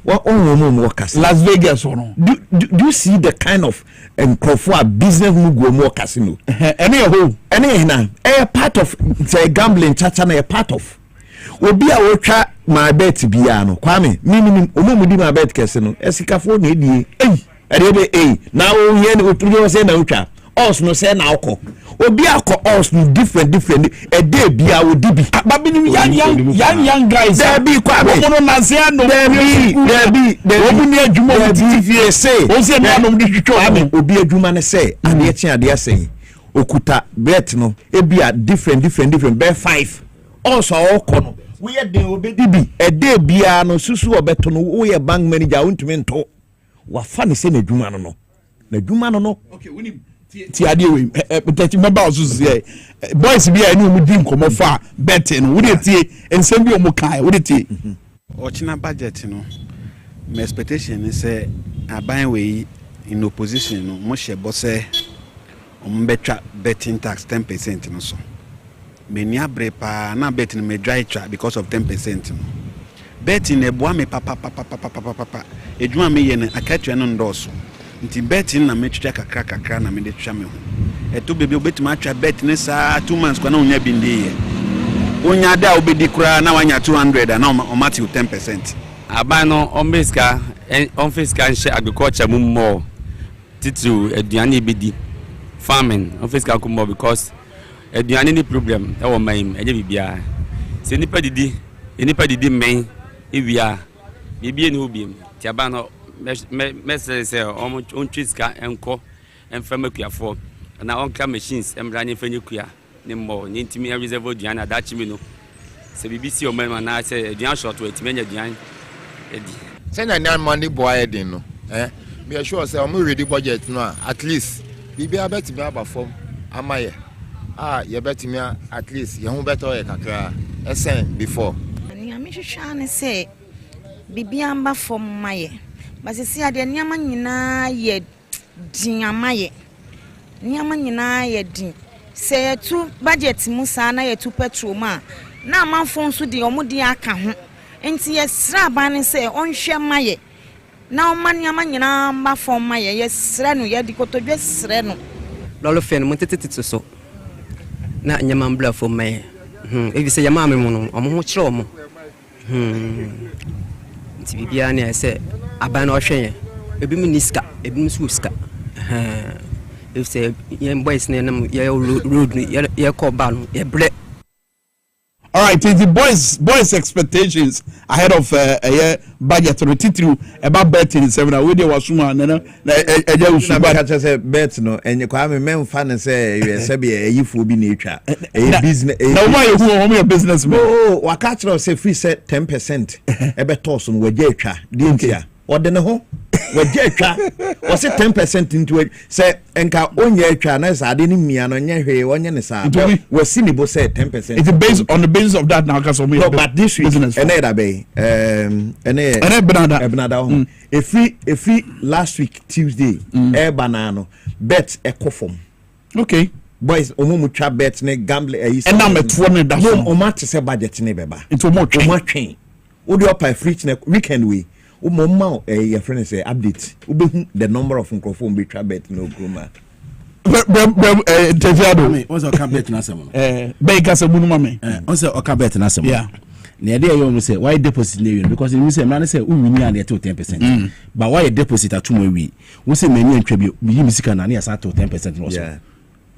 what mo casino Las Vegas no do you see the kind of crowdfunding business mu go mo casino any na a part of say gambling chacha na a part of obi a wotwa my bet bia no Kwame minimum omumudi my bet kese no esikafo na edie ebe na o ye no turu say na wotwa us no say na akọ obi akọ us no different e dey bia wo dibi babini young guys there be Kwame no na say no there be obi ni adwuma wo TV say o say na no di twitwa obi adwuma ne say ade chi ade asen okuta bet no e bia different be 5 us akọ no we ye dey obedi bi e dey bia no susu obeto no wo ye bank manager wontumi nto wa fa ne say na adwuma no okay we ti ade we tati member also say boys bi ani mu di nkomo fa betting wo dey tie ensem bi o mu kan wo dey tie ochina budget no my expectation is say aban we in opposition no mo she bo say betwa betting tax 10% no so many abre pa na betting me dry tra because of 10% no betting e boa me papa ejuma me ye na akatwa no ndoso nti betting na metwa kakra na me de twa me ho eto bebe obetima atwa bet ne saa 2 months kwa na onya bi ndiye onya da obedi kura na wanya 200 na o mati 10%. Abano ombeska onfiska nche agriculture mummo titu eduane ebedi farming onfiska kummo because eduane ni problem e wo man eje bibia se nipa didi men ewia bibi ni obiem ti aba no message say on twiska enko enfamakuafo na on ka machines embranye fanyekua ni mo ni ntimi reserve duan ada chimi no se BBC o man na say duan short we timenya duan edi send na money boy edin no be sure say I'm ready budget no at least bibi abet me aba form amaye you bet me at least you better e kakra esen before ani am hwehwa ne say bibi amba form maye basisi ade niam nyina ye din amaye niam nyina ye din say tu budget musa na ye tu petrol ma na amanfo nso de omudi aka ho enti ye sra ban say onhwe maye na omaniam nyina mba form maye ye sra no ye dikotodwe sra no lolo fen mo tetete so na nyama mbla form maye ebi say yama me mo no omo ho kire omo nti bibia na say aban no hwe ebi mi niska ebi mi suska if say yen boys na nam ye road ye call ban ye bre. All right, the boys expectations ahead of a budget retreat about betting in 7 we dey wasuma na eja usuba ka say bet no enye Kwame memfa ne say you say be eyifo bi na etwa e business na why you who your business man wa ka kire say free say 10% e be toss no we etwa dey ntia ode ne ho we etwa o say 10% into it say enka onye etwa na say ade ni mia no nye hwe onye ne sa we see ni bo say 10%. It's based on the basis of that now cause no, but this week ene da be ene benada if we last week Tuesday banana bet ekofom okay boys omo twa bet ne gamble and na metwo ne da no o ma se budget ne beba into mo twen o do up free weekend we Umma your friend say update. The number of microphone be trabet no groomer. What's a cabinet nassam? Bakers a bunumame. Also a cabinet nassam. Yeah. The idea you say why deposit because you say man say we near the 10%. But why a deposit at 2 more we say many and tribute we music and near 10% also. Yeah.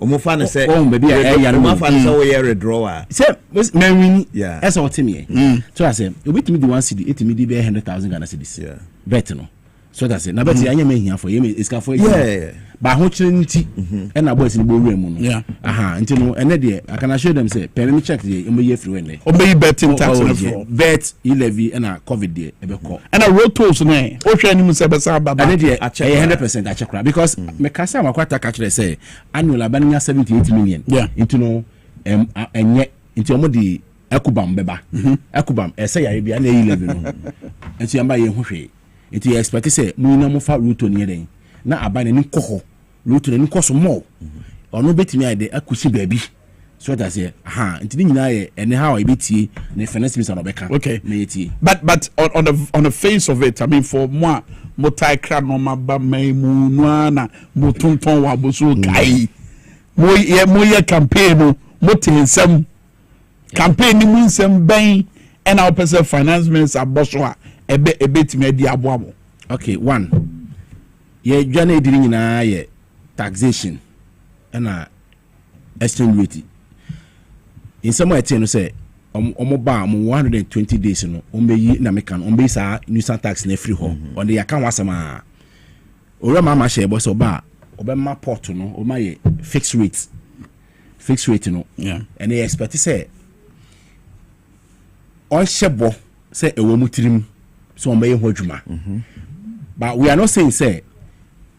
Omofane say maybe omofane say we withdrawer say men yeah that's what me so I say you bit me the 1 cedi 80 me be 100,000 Ghana cedis yeah bet no so that's it na bet anya me hia for you is ka for yeah ba ho kire nti and na boys ni bo wura mu no yeah nti no ene de I can assure them say pay me check the embe free when obey betting tax for bet 11 and covid there e be call and a road tolls no o hwe ni mu se be sa baba and de 100% a check because me kasa makwata ka kire say annual abanya 78 million yeah into no enye into omo di akubam beba akubam say ya bia na 11 no into yamba ye ho hwe into you expect say mu na mo fa route ni den na abana ni koho route ni koso mo ono betimi ade akusi baabi so that say into ni nyina ye ene how e betie ne finance minister no beka okay na yetie but on the face of it I mean for moi motai kra no maba mai mu no na motonton wa boso kai mo ye campaign no motinsam campaign ni mu nsam ban and our person finance minister boso a ebetimi adi aboamo okay one ye dwane ediri nyina ye taxation and exchange rate in some way no say omo ba mo 120 days no ombeyi na mekan ombe sa nuisance tax na free ho on the account wasama ora mama share bo so ba obema port no o ma ye fixed rate no yeah and they expect say on shebo say ewo mutirim so ombe ye ho adwuma but we are not saying say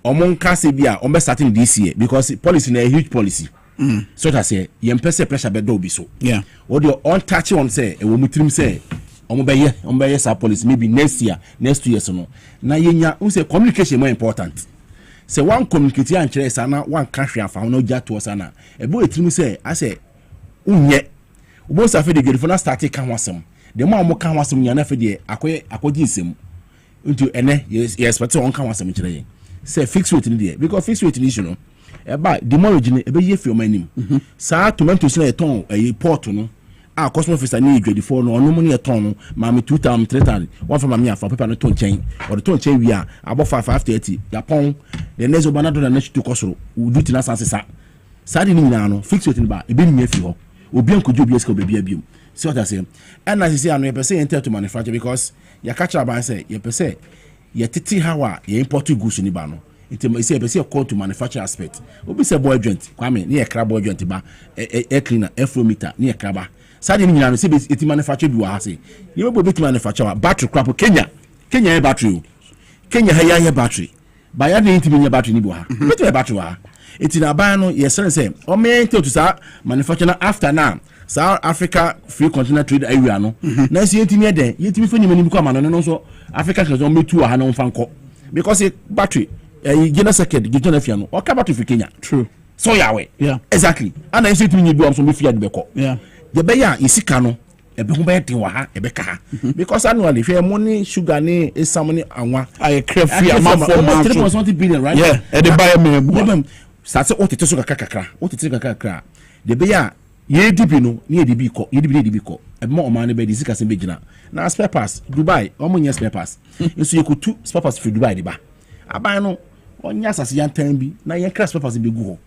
omon ka se bia ombe starting this year because policy na a huge policy so that say yem pese pressure be do bi so yeah what you on touch on say e wo mutrim say omo be ye sa policy maybe next 2 years no na yenya un say communication more important say one communicate an kire sa na one ka hwe afa no ja to sa na e bo etrim say I say unye ubo sa fe de gerifo na start ka wasem de mo amo ka wasem nya na fe de akoji nsem unto ene yes expect on ka wasem kire yen say fixed rate ni there because fixed rate ni issue no eba demorage ni ebe ye fi manim sa tomatoes na eton port no a customer officer ni edwedifo no ono mu ni eton no ma me 2000 3000 one from me afa paper no ton chen or ton chen wi a abo 530 yapon the next obanado na next to kosoro uduti na sanse sa di ni nyina no fix rate ni ba ebe ni afi ho obi ankojo obi eska obi abiem see what I say and as you say I know you say enter to manufacture because you catch up and say you say you titi how you import goods ni ba no it say you call to manufacture aspect obi say boy joint Kwame na crab boy joint ba air cleaner air flow meter na crab sade ni nyina say it manufacture bi wa ha say you be bit manufacture battery crap Kenya battery Kenya ha battery ba ya dey intimi battery ni bi wa ha bit battery wa it in aban no yes say o me to sa manufacture after now South Africa free continental trade area no na say intimi den yetimi fa nyima ni bi ko amano no so Africa can only two ha no mfa nko because it battery gina second gina fia no o ka battery for Kenya true so yawe yeah exactly and I say to me bi am so me fia de be ko yeah the be ya isika no ebe ho be den wa ha ebe ka ha because annually fair money sugar ni esam ni anwa I crave free amount for 3.something billion right yeah e dey buy me sa se o tete so kakra the be ya ye dibi no ni e dibi ko e mo o man be di sika se be gina na spare parts Dubai o mo nya spare parts so you could two spare parts for Dubai de ba aban no onya asase yan tan bi na ye crash spare parts be gu ho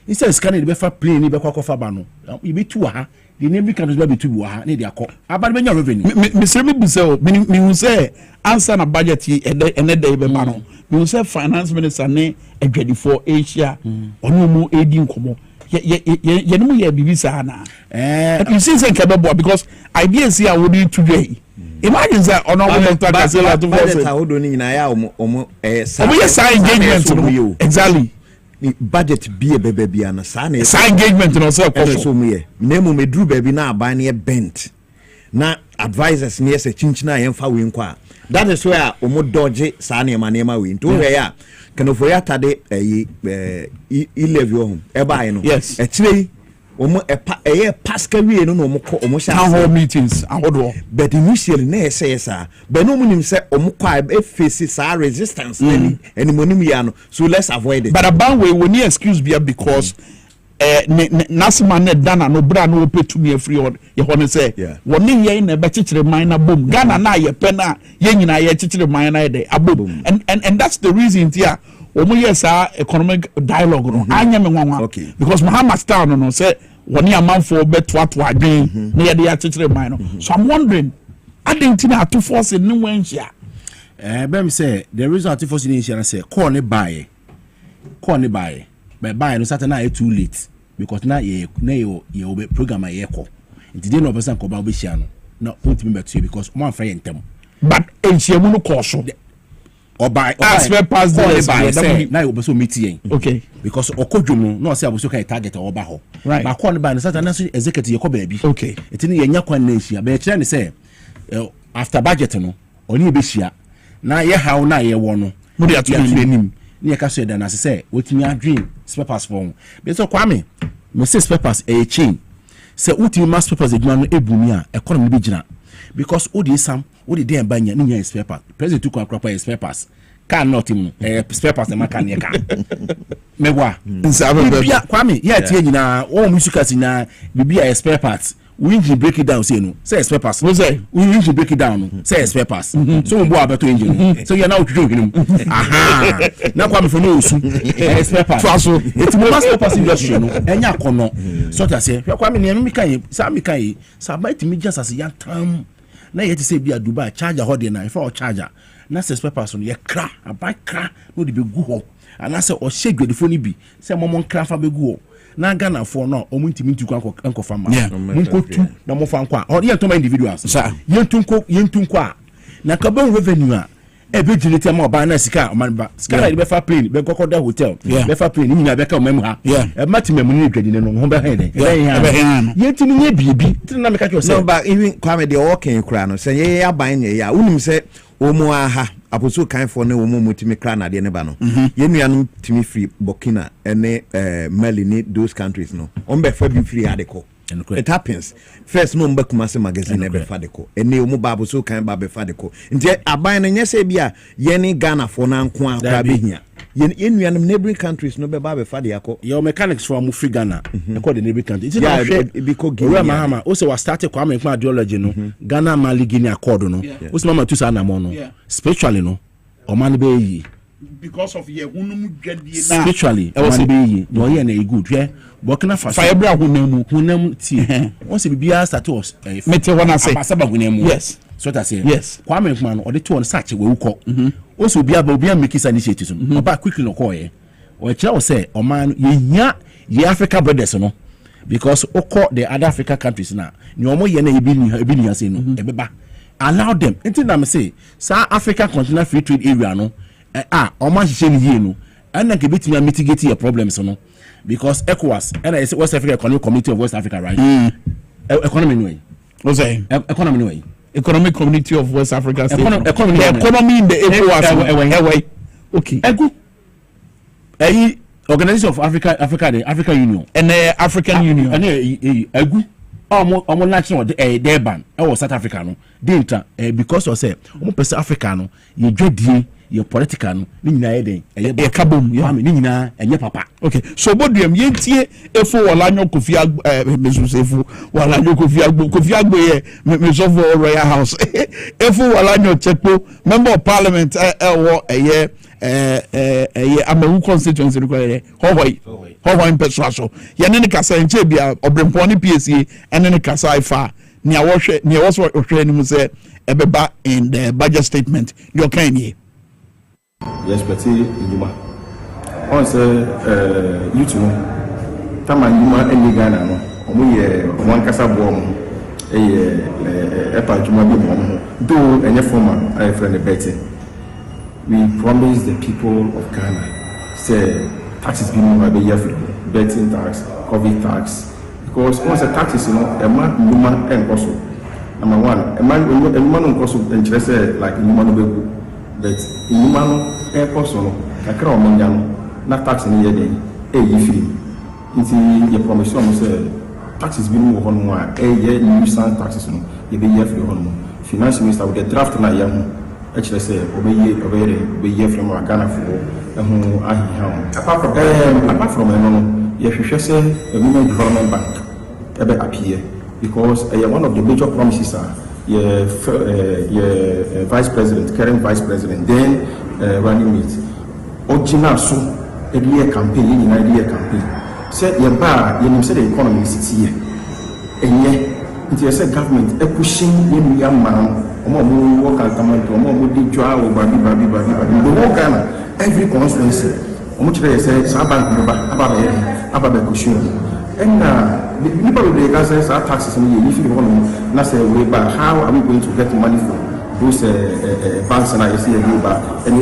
instead scanning the be fa plane ni be kwa fa ba no e be tu ha the name can be tu ha na de akọ aban be nya revenue me say me bu say me hu say answer na budget e dey be ma no me hu say finance minister ne adwadi for Asia ono mu edi nkomo ye no ye bibi sa na you see say kebebo because ideas here would need today imagine say ono go to Kasela to budget ahodo ni nyina ya omo sign engagement exactly budget be bebe bia na sign engagement no say so me nemu medru baby na aban ne bent na advisors ne say chinchina yemfa we nkwa that is where omo dodge sa na ema we nto we ya kanofo ya tade level home eba no yes ekire omo pascal we no omo ko omo sha hall meetings ahodo but initially na say sa but no munim say omo kwa face sa resistance any monim ya no so let's avoid it but about we need excuse be because nasima ne dana no bra no petumi afri ye hono say woni ye na be chichire man na bom Ghana na ye pe na ye nyina ye chichire man na ye dey abom and that's the reason here omo yes economic dialogue no anya me nwanwa because Muhammad Star no say woni amanfo beto adwen na ye dey chichire man no so I'm wondering adentina to force ne wanhia bem say the reason to force ne wanhia say call ne buy but by no certain na too late because na ye obe program ye ko ntide no person ko ba obe hia no na ontimi beto because mo anfa ye ntem but enchiamu no ko so obai spare pass the na obe so meet yen okay because okodwum no say aboso kai target oba ho ba ko ne ba no certain na so executive ye ko ba bi okay etini ye nya kwan na hia ba kire ne say after budget no oni be hia na ye how na ye wo no mo dey atu ni ka so da na say wotimi adwen spare pass for be so Kwame me say spare pass chain say wotimi mass spare pass edwuma no ebumi a economy be gina because odi sam odi den banya ni nya spare pass president to kwa spare pass can not him spare pass na kan ye ka mewa bia Kwame ye tie nyina o musika sina bibia spare pass we engine break it down say no say spare pass we say we engine break it down say spare pass so we go abeto engine so you now twetwe him aha na Kwame for no osu spare pass so it mo spare pass industry no enya kono so ta say Kwame ne mi kan sa ba itimi just as ya tam na ye ti say bia Dubai charger ho de na for charger na say spare pass no ye kra abai kra no de be gu ho ana say o shegwedifo ni bi say momon kra fa be gu ho na Ghana for no omuntimi ntuko anko fama munko tu na mo fa nko a ye to individuals yentunko a na ka ban revenue a e be generate ma oba na sika o man ba sika be fa plane be kokoda hotel be fa plane ni nya be ka o mem ha e mati mem ni dwadi ne no ho be ha den yentimi nye bibi na me ka kyo say no ba even Kwame de working kra no say ye aban ye ya unim say omo aha aposo kan for ne omo mutimi kra na de ne ba no ye nuanum timi free Burkina ene Mali ni those countries no on be fa bi free adeko it happens first no mbakuma se magazine be fa deko ene omo ba aposo kan ba be fa deko nti aban ne nyese bia ye ni Ghana for na nko akra be hia ye nuanum neighboring countries no be ba be fa de akọ your mechanics for free Ghana e call the neighboring countries because Mahama o se was started Kwame Minkah ideology no Ghana Mali Guinea accord no o se mama tu sa na mo no spiritually no o man be yi because of your hunum dwadie spiritually one be no ye na good hwe Burkina Faso fibre hunam ti won se bibia start us mete wana say abasaba hunam yes so that say yes Kwame Minkah no ode to on search we ukọ o so bia make this initiative so oba quickly no call ye o kira o say o man ye Africa brothers no because oko the other African countries na ni omo ye na ebi ni ase no ebeba allow them until na me say South Africa Continental Free Trade Area no omo hihye ni ye no and na ke betimi mitigate your problems no because ECOWAS and West Africa Economic Community of West Africa right economy no way what's say economy no way Economic Community of West Africa economy in the ECOWAS okay Organization of Africa Union and African Union and egu omo national Durban was South Africa no data because of say omo person Africa no ye dwadie ye political no ni nyina ye den ye kabom ye ni nyina enye papa okay so boduam ye tie efo walanyo kofi mesusefu walanyo kofi agbo ye mesofo Royal House efo walanyo chepo member of parliament wo eye Amawu constituency require Howai Petraso yene ne kasa nche bia obrempo ne PSA ene ne kasa ifa ne awhwe ne was ohwe ni mu se ebeba in the budget statement your kind ye yes but Njuma on say youth no tama Njuma eni Ghana no omo ye omo kasa bo omo epa Njuma bi mo do enye former I friend Betty. We promise the people of Ghana, say taxes being over the year, betting tax, COVID tax, because once the taxes, a man, woman, and also number one, a man also interested like human being, but human air person, a crown mangan, not tax in the year, a free. It's your promise, say taxes being over one, a year, you send taxes, you be year free on finance minister with the draft na young. Actually, say obey from Ghana for apart from you say a women development bank ever appear because one of the major promises are your vice president, current vice president, then running it. Original so a year campaign, in year campaign. Say your bar, you say the economy is here, and yet it is government pushing when we are man. Work at Ghana, every constituency, say Saban, and people with the say taxes in the if you want to say how are we going to get money for those banks and I see any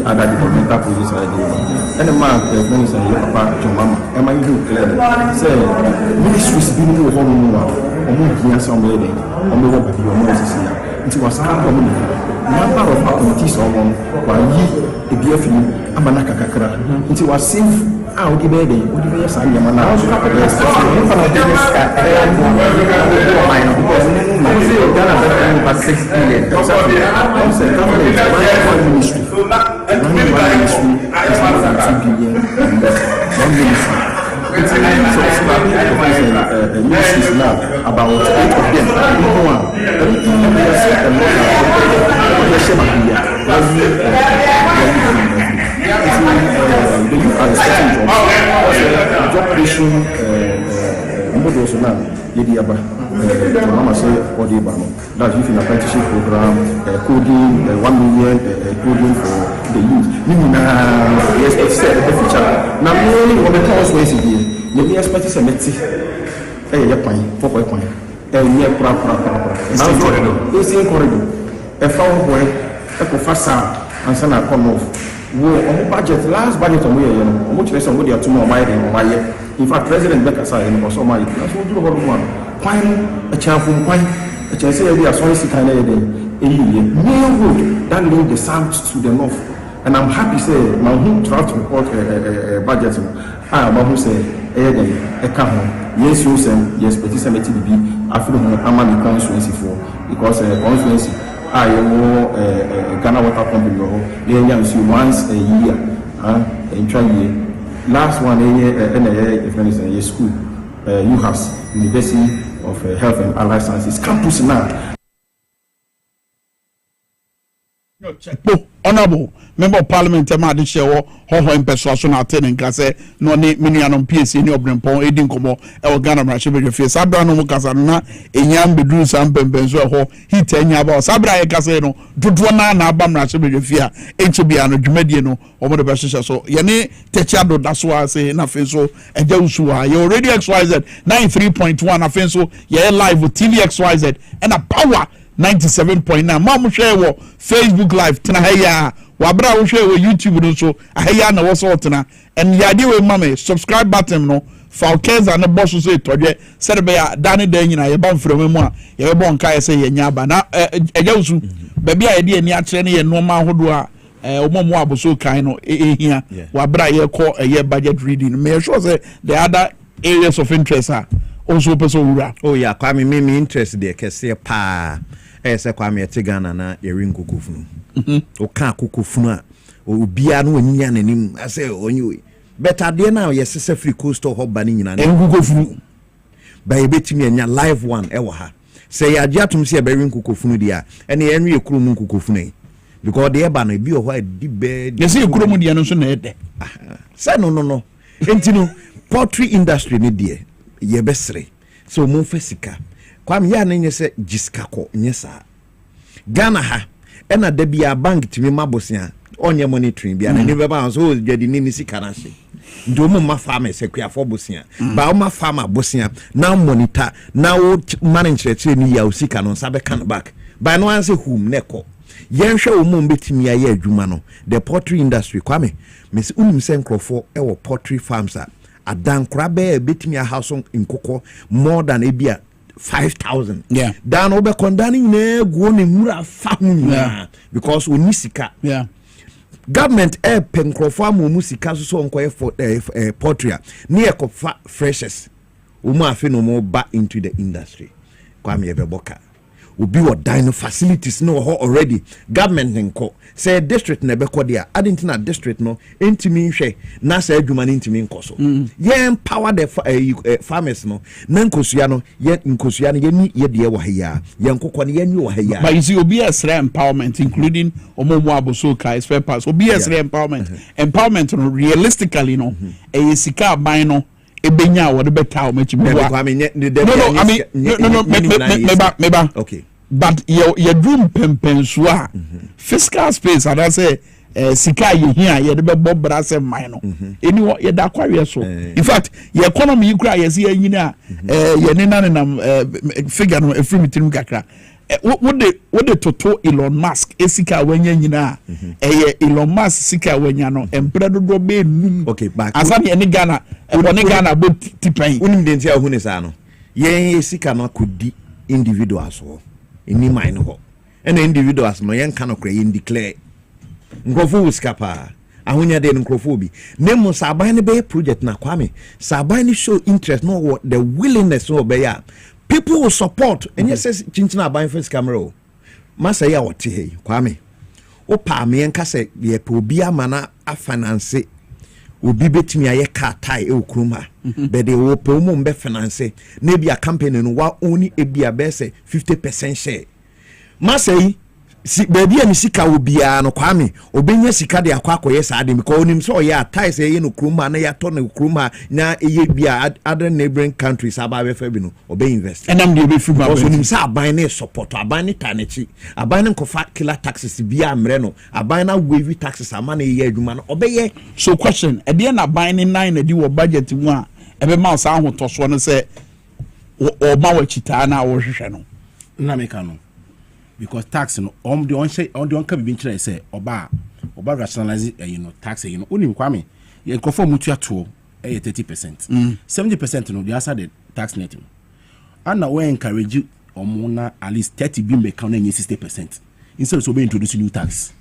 other developmental projects and the man say your papa to mama am I you clear say ministries being no home somewhere on nti wasaka community number of communities on wa yi ebiafi amana kakakra nti wa save out the bed we say anya mana because Ghana has 6 billion it's now about 8 of them. The youth are expecting job creation models now. That's youth in apprenticeship program, coding, 1 million coding for the youth. Yes, it's the future. Now, on the course ways here, you expect to meet a point, 4 point, and near now, it's in corridor. A found way, a professor, and son of come off. On budget, last budget on where much less on what tomorrow, my year. In fact, President Becker said, and also my that's what you want. Pine, a child from Pine, a chance we are sorry, kind of a year. Road that link the south to the north. And I'm happy to say, my home draft report budget. I'm who say, a come yes, you say, yes, but this MTB, I feel I'm a constituency for because a constituency. I know Ghana Water Company, they see once a year, and try year. Last one, a school, UHAS, University of Health and Allied Sciences, campus now. Honorable member of parliament e ma de hye ho impeso na ate ne nka se no ne menuanom PSA ne obrempon edi nkomo e wo Ghana mra hye fie sabra no mu kasa na enyam beduru sam pempenso e ho hit enya ba sabra ye kasa no dodo na aba mra hye fie a enche bia no dwumadie no omo de be hye so ye ne techiado daso ase na fe so eja usu ha ye already XYZ 93.1 afen so ye live with TV XYZ and a power 97.9 mam hwe wo Facebook live tena haya wabra wo hwe wo YouTube no so ahaya na wo so tena and yade we mama subscribe button no falkeza na boss so etodwe serbe ya dane dan nyina ye ba mfremu mu a ye be bon kai se ye nya ba na eja usu baby a ye de ani akere ne ye no ma hodo a omomo aboso kan no ehia wabra ye ko ye budget reading me sure say the other areas of interest are also person wura. Oh yeah, Kwame me interest there kese pa say Kwame Ghana na erin kokofunu o ka kokofunu a obia no onyanya nanim ase onyi better there now yes say free coastal hub ban nyina na kokofunu ba ebetimi anya live one e wo ha say ya atum se erin kokofunu dia ene enwe ekuru kokofunu because the eba no bi o ho di bed yes ekuru mu dia no so na ede say no entino poultry industry ni die ye besre so mo fasika kwam ya na nyese jiska ko nyesa Ghana ha ena da bia bank timi mabosia onye monitoring bia na ni beba so jadi ni sika na hye ndo mo ma farmer sekua for bosia ba o ma farmer bosia na monitor na wo manage ni ya usika no sabe kan back ba no anse hum neko yenhwe wo mo betimi aye adwuma no the poultry industry kwame mes unum se nkrofo e wo poultry farms a adankra be betimi a house in koko more than ebia 5,000 yeah dan obe kondani ne guo ne mura fa hu because onisika yeah government penkrofo amusika so nkoye for poultry ne ekofa freshers umu afi no mo ba into the industry kwame ebeboka obi wo dino facilities no ho already government nko say district na beko dia adintina district no entimi hwe na say adwuma ni entimi nkoso ye empower the farmers no na nkosua no ye nkosua no ye ni ye de wo haya ye nkokọ no ye ni wo haya but you see obi esre empowerment including omomo aboso kai spare parts obi esre empowerment no realistically no sika aban no ebenya wo de beta o machi no meba okay but your dream pempenso a fiscal space and I say sika ye hia ye de be bobra se man no eni ye da kwawe so in fact your economy you cry ye se anyina ye ne nanam figure no efrimitim kakra what the toto Elon Musk esika wanya nyina Elon Musk sika wanya no empredo do be num okay back asani eni Ghana Ghana bo tipan unim de ntia hu ne sa no ye sika no kodi individuals ho eni mine ho ena individuals no yen kan okra yen declare nkrofo wiskapa ahonya de nkrofo bi nemu saban ne be project na kwame saban ne show interest no what the willingness no be ya people will support and yes chinchina aban first camera masa ya wote hey kwame o pa me enka se ye pe obi amana a finance obi betimi aye car tie e okruma be de wo pe mo mbe finance na bia company no wa only e bia be se 50% share masa yi si baby ani sika obia no kwame obenya sika de akwakoye saade because onim so ya tie se ye no kruma na ya to no kruma na eye bia other neighboring countries aba fe bi no obe invest enam de be free ba onim sa aban na support aban ni tanechi aban ni kofa killer taxes bia amre no aban na wave taxes ama na ye adwuma no obeye so question e de na aban ni 9 na di wo budget mu a e be ma sa ahotoso no se o ma wa chita na wo hwehwe no na me ka no because tax no on the onka bi nkyerɛ sɛ oba rationalize tax onim kwame ye nkɔfo mutua to 30%. 70% no the answer the tax net and we encourage na at least 30 bi make count 60% instead of introduce new tax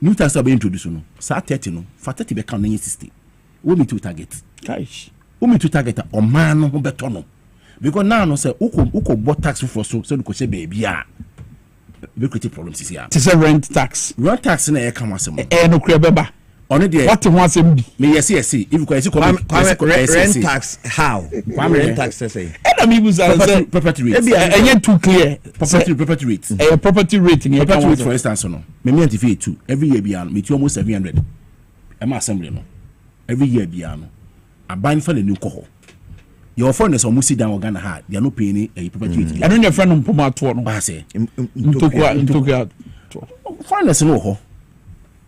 be introduce no sa 30 no for 30 be count 60 we me to target gosh we me to target o man no beto no because now no say uko bought tax for so ko say baby a be create problems here. It's a rent tax na e kan wasem no kura beba on the what wants him be me yes if you can rent tax how rent tax say and me was property rate and too clear property rate property rate for instance no me me antify 2 every year bia me ti almost 700 am assembly no every year bia no aban fa na ni ko your phone is almost down Ghana ha they are not paying a property rate I don't your friend mpoma to no ba say ntokwa finance no ho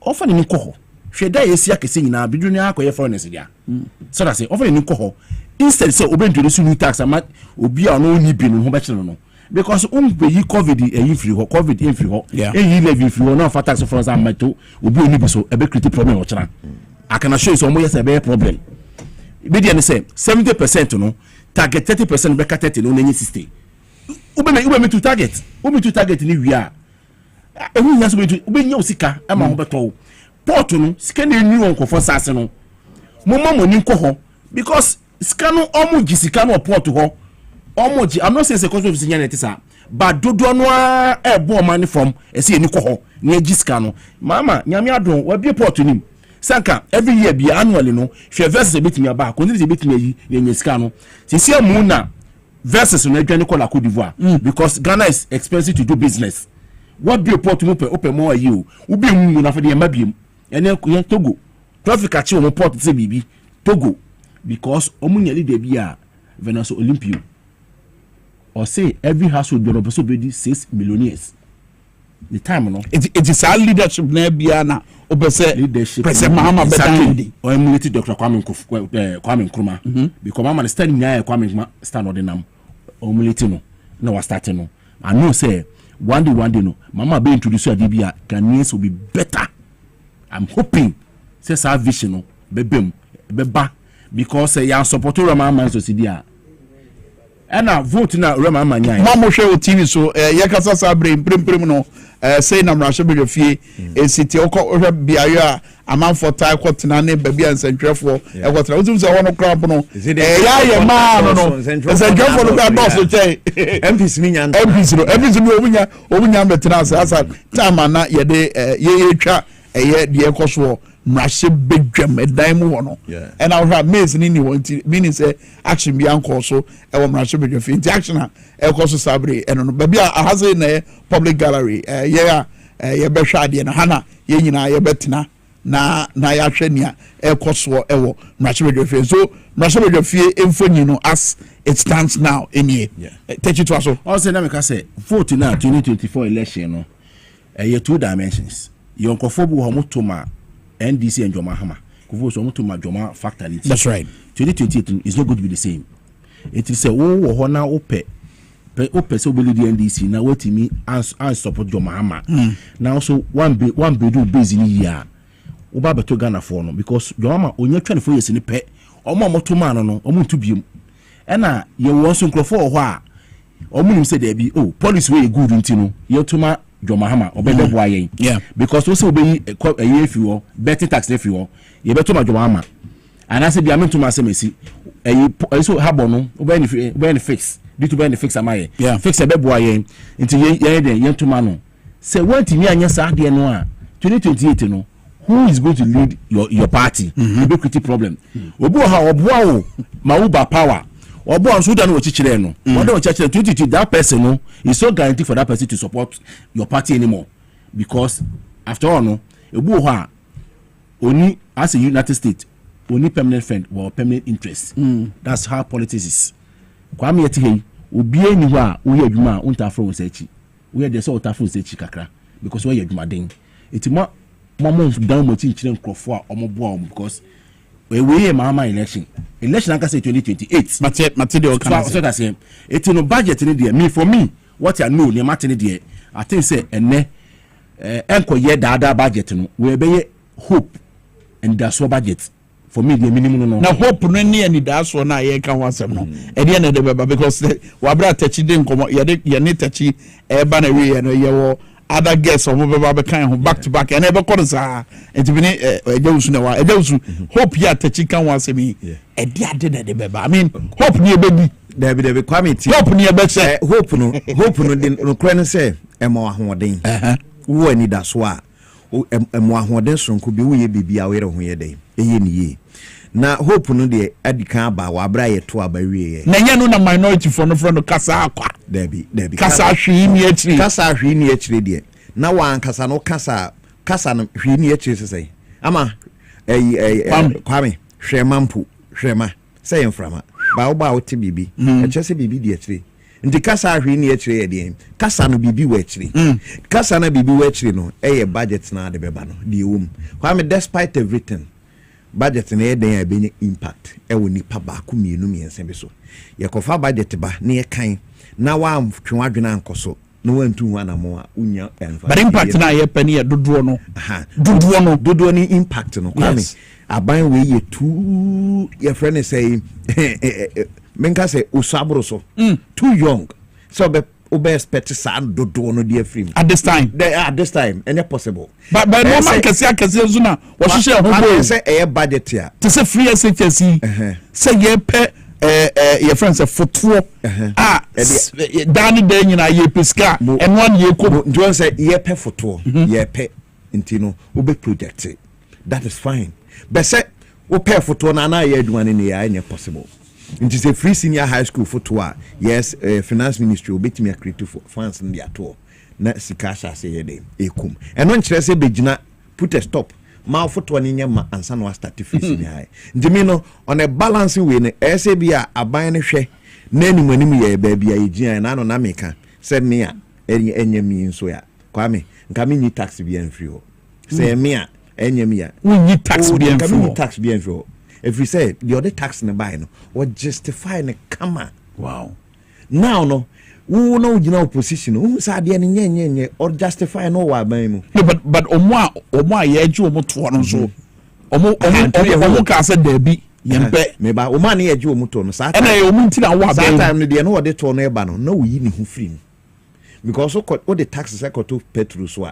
offer ni ko ho hwe da yesi akese nyina bidu ni akoye foreigners dia so that say offer ni ko ho instead say obentroduce new tax ama obi a no ni bi no ho be kire no because yi covid e free ho covid in free ho e levy free ho na fa tax for us amato obi oni bi so e be create problem o kira I can assure you so mo yes e be problem be dey say 70% no target 30% be 30 no na 60 ube me to target ni wi a ehu nya so be nya osika ama ho beto port no sika na enu on kofo sase no mo ni nko ho because sika no omo gi sika no port ho omo gi I'm not saying say cost of nya net sa but dodo no e bo money from e say ni ko ho na gi sika no mama nyame adon wa bi port nim sanka every year bi annually no hwe versus betimi aba continue betimi yi na nya sika no sisi amu na versus no adwane kola Cote d'Ivoire because Ghana is expensive to do business. What be a port to open more you? Ubi mu na for the mabium. Ene Togo. Traffic achi o port say bibi Togo because omunyali de bia Venezuela Olympio. Or say every household be so be 6 millionaires. The time no. It is our leadership na bia na obese leadership. President Mahama Bedandi. O emulate Dr. Kwame Nkrumah. Because Mama stand nya Kwame stand ordinam. Omulate no. Na was starting no. I know say one day no mama be introduce adibia Ghanaians will be better. I'm hoping say our vision no beba because ya support Rama man so sidia and na vote na Rama man nya mama hwe o TV so ye kasa sabre mprempren no say na mrahwe be fie city okọ biayo a aman for tai kwotena ne babia nsentwefo ekwotena uzum se wono crop no ya ye ma no nsentwefo no ka boss che MPs ni nya MPs no omunya betena asa time na ye de ye twa ye de ekoso mrahwe bedwam edan mu wono and I have maze ni wanti meaning say action bi anko so e wo mrahwe bedwam fi action a ekoso sabre eno no babia ahase na public gallery ye behwa ade na hana ye nyina ye betena na ya hwenia ekoso ewo mrahwedwafie so mrahwedwafie emfonyi no as it stands now enie techi to aso o say na me ka say vote na 2024 election no ye two dimensions yonkofo bu ho motoma NDC and Joma Hama kuvo so motoma Joma fatality. That's right. 2028 is not going to be the same. It is a wo ho na ope so be the NDC na wetimi and support Joma Hama now so one be do base in year oba beto Ghana for no because Joma onye 24 years ni pe omo motoma no omo ntu biem ena ye wo so nkrofo ho a omo nim say there be police wey good ntino ye toma Joma Hama obede boa yen because we say obeyi a fi wo betting tax fi wo ye beto ma Joma Hama and I say bia mentu ma say mesi so habo no obeyi fix due to be fix amaye fix e be boa yen nti ye tuma no say want mi anya sa de no a 2028 no who is going to lead your party be create problem obi ha oboa o ma uba power obo anso da no chichire no what do chichire 2022 that person no is so guaranteed for that person to support your party anymore because after all no ebu ho oni as a United States only permanent friend or permanent interest that's how politics is Kwame yeti hey obi eni ho a wo ye adwuma unta afro nsachi wo ye de so utafro nsachi kakra because wo ye adwuma den etima mama down mo chinchire nkrofo a omoboa because we mama election aka say 2028 mate de okana so that say it no budget ni there me for me what I know ne mate ni there I think say ene enko ye dada budget no we be hope and that's what budget for me the minimum no na hope no ne ani that's one na ye ka ho asem no e de na de beba because wa bra tachi de nkomo ye ne tachi e ba na we no ye wo other guests of over kind back to back and never call us and to be hope ya tachi kan wan say me e dia de na de beba I mean hope near baby there be Kwame hope near be say hope no de no kra no say e ma ahoden wo ani da so a mo ahoden sonko bi wo ye bibia wo yere ho ye den eye ni ye na hope no de adika ba wa bra ye to abawie ye na nya no na minority for no friend kasa akwa debi kasa hwi ni akiri de na wa kasa no kasa no hwi ni akiri sesai ama Kwame hwema say mframa ba wo ba wo te bibi e chese bibi de akiri ndi kasa hwi ni akiri ye de kasa no bibi wa akiri kasa na bibi wa akiri no budget na de beba no de wom Kwame despite everything budget na ye den abenya impact ewo nipa ba ku mienu miense bi so ye kofa budget ba na ye kan na wa twwa adwena ankoso no wantu hu anamo a unya enfa but impact na ye pani ye dodo no impact no Kwame aban we ye too your friend say Minkah say usabro so too young so be expect san dodo no dear free at this time any possible but no man kase zuna wo hye ho say budget here to say free SHC say ye pe your friends say foto dani de nyina ye piska and one ye ko do say ye pe foto ye pe intino obe project that is fine but say wo pe foto na ye aduane ne ya any possible. It is a free senior high school for yes, finance ministry will be to me a creative funds in the atoll. Na sikasha say day ekum. And when Chelsea Bejina put a stop, ma for 20 yama and son was start to free senior high. Dimino on a balancing way, SABia a buying a share, name when me a baby a and I don't America said me any me in soya. Kwame, coming tax bien free. Say me any me. We need tax bien free. Tax bien free. If we say the other tax in the buy no or justify in a camera. Wow. Now no who know you know position who said any or justify no why by mu. But omwa ye ju omo to no so. Omo ka say there be yempe me ba oma na ye ju omo to no sa time. Na omo ntina wa ba. Sa time no de no de to no e ba no na wo yi ni hu free. Because what the tax is to petrol so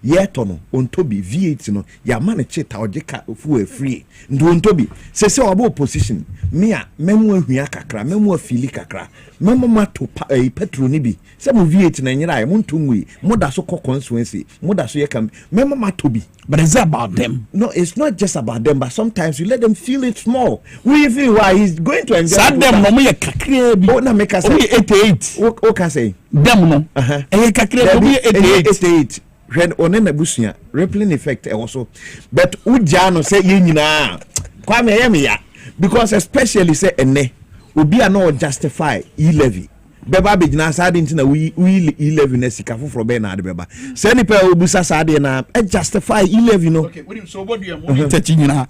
yeto on tobi V8 no ya man cheta ojeka fu free ndo on tobi se obo opposition me a memu ahua kakra memu afili kakra memu mato petrol ni bi se mo V8 na nyira mo ntumwi mo da so constituency mo da so ye kam memu mato bi. But it's about them. No, it's not just about them, but sometimes you let them feel it small. We feel why he's going to enjoy them no me kakra bi. Oh na make us 88 o can say them no kakra bi 88 when on na busuya rippling effect also but uja no say ye nyina Kwame ya because especially say ene obi a no justify e-levy beba be gina sade ntina we e-levy na sika foforo be na ade beba say ni pe obusa sade na justify e-levy no. Okay we so bodua mo tachi nyina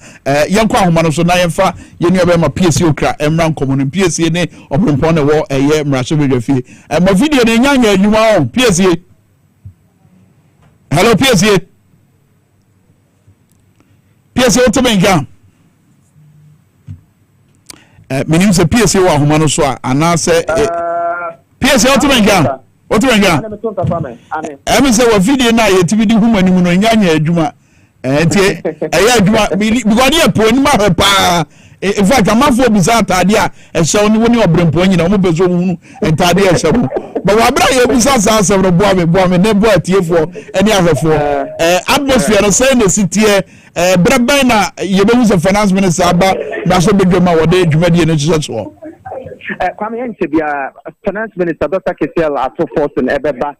yenkwa ahoma no so na yemfa yenu ebe ma PSC okra emra nkomo no PSC ne obrompo na wo eye mrasho bedwafie ma video na nyanya adwuma on PSC. Hello PSC. PSC Otomenga. Menim se PSC wa homa no so ana se PSC Otomenga. Emi se wa video na yetimi di huma nimu no nyanya adwuma. Tie eya adwuma because ye po ni ma pa. In fact, I'm not for bizarre tadia and so only obrempo nyina mo bezo hunu entadia e sebo. But we bra ye bisa sa no boa me ne boa tie for any other for atmosphere no say the city braba na ye be use finance minister aba na so bedwama wode dwumadi no chiso so. Kwame Minkah bia finance minister Dr. Kesel ato force in ebeba